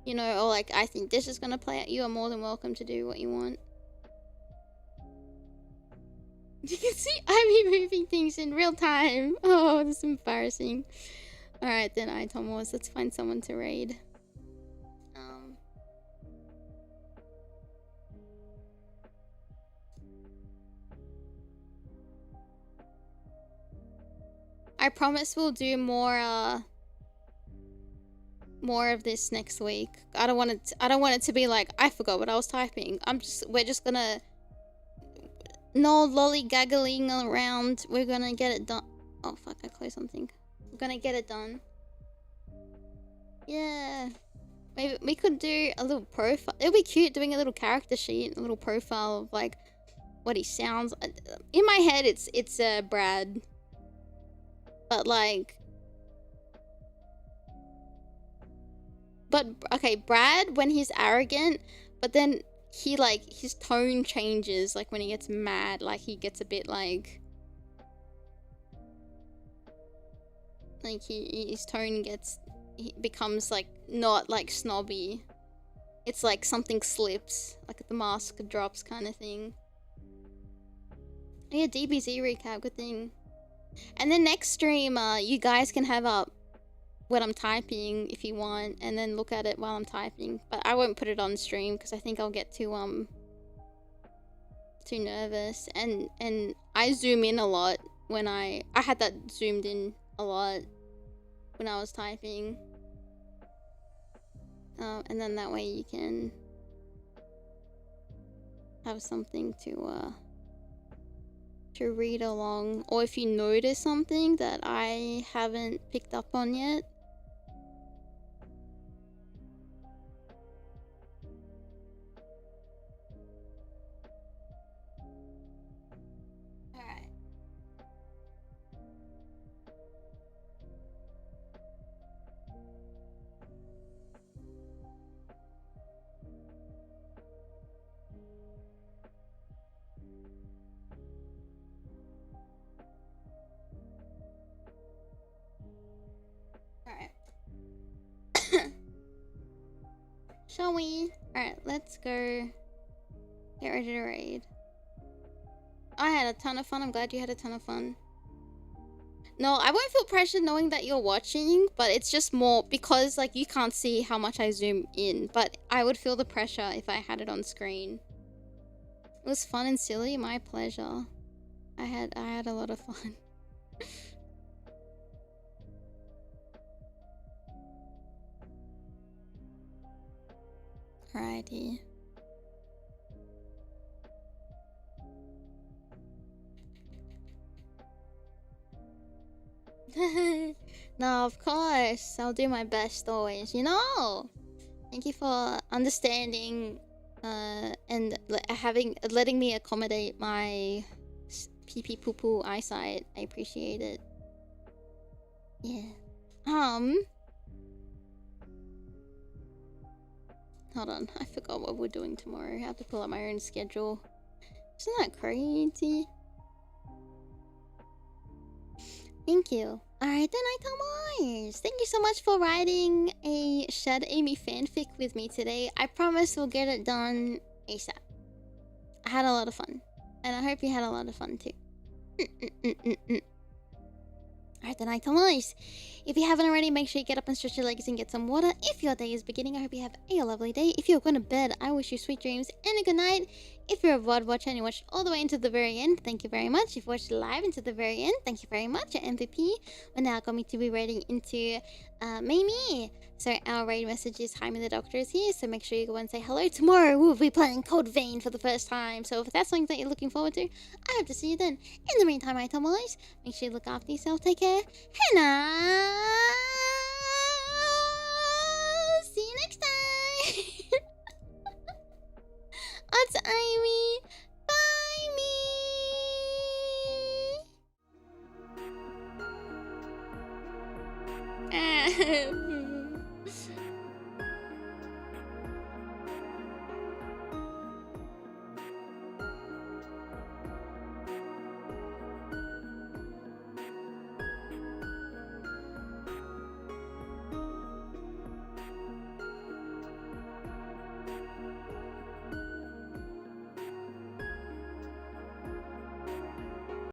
you know, or like I think this is gonna play out. You are more than welcome to do what you want. You can see Aimee moving things in real time. Oh, this is embarrassing. Alright then, Aitomo, let's find someone to raid. I promise we'll do more of this next week. I don't want it to be like I forgot what I was typing. We're just gonna no lollygaggling around. We're gonna get it done. Oh fuck, I closed something. We're gonna get it done. Yeah. Maybe we could do a little profile. It'll be cute doing a little character sheet, a little profile of like what he sounds. In my head it's Brad. But like, okay, Brad when he's arrogant, but then he like his tone changes like when he gets mad, like he gets a bit like his tone he becomes like not like snobby. It's like something slips, like the mask drops kind of thing. Yeah, DBZ recap, good thing. And then next stream, you guys can have up what I'm typing if you want, and then look at it while I'm typing. But I won't put it on stream because I think I'll get too nervous. And I zoom in a lot when I had that zoomed in a lot when I was typing. And then that way you can have something to read along, or if you notice something that I haven't picked up on yet. Alright. Shall we? Alright, let's go get ready to raid. I had a ton of fun. I'm glad you had a ton of fun. No, I won't feel pressured knowing that you're watching, but it's just more because like you can't see how much I zoom in, but I would feel the pressure if I had it on screen. It was fun and silly, my pleasure. I had a lot of fun. Alrighty. No, of course. I'll do my best always, you know. Thank you for understanding and letting me accommodate my pee pee poo poo eyesight. I appreciate it. Yeah. Hold on, I forgot what we're doing tomorrow. I have to pull up my own schedule. Isn't that crazy? Thank you. Alright then, Aitomo. Thank you so much for writing a Shadamy fanfic with me today. I promise we'll get it done ASAP. I had a lot of fun. And I hope you had a lot of fun too. Alright then, Aitomo. If you haven't already, make sure you get up and stretch your legs and get some water. If your day is beginning, I hope you have a lovely day. If you're going to bed, I wish you sweet dreams and a good night. If you're a VOD watcher and you watched all the way into the very end, thank you very much. If you watched live into the very end, thank you very much. Your MVP. We're now going to be raiding into Aimee. So our raid message is Jaime the Doctor is here, so make sure you go and say hello. Tomorrow we'll be playing Code Vein for the first time, so if that's something that you're looking forward to, I hope to see you then. In the meantime, Aitomo, make sure you look after yourself, take care, and I'll see you next time.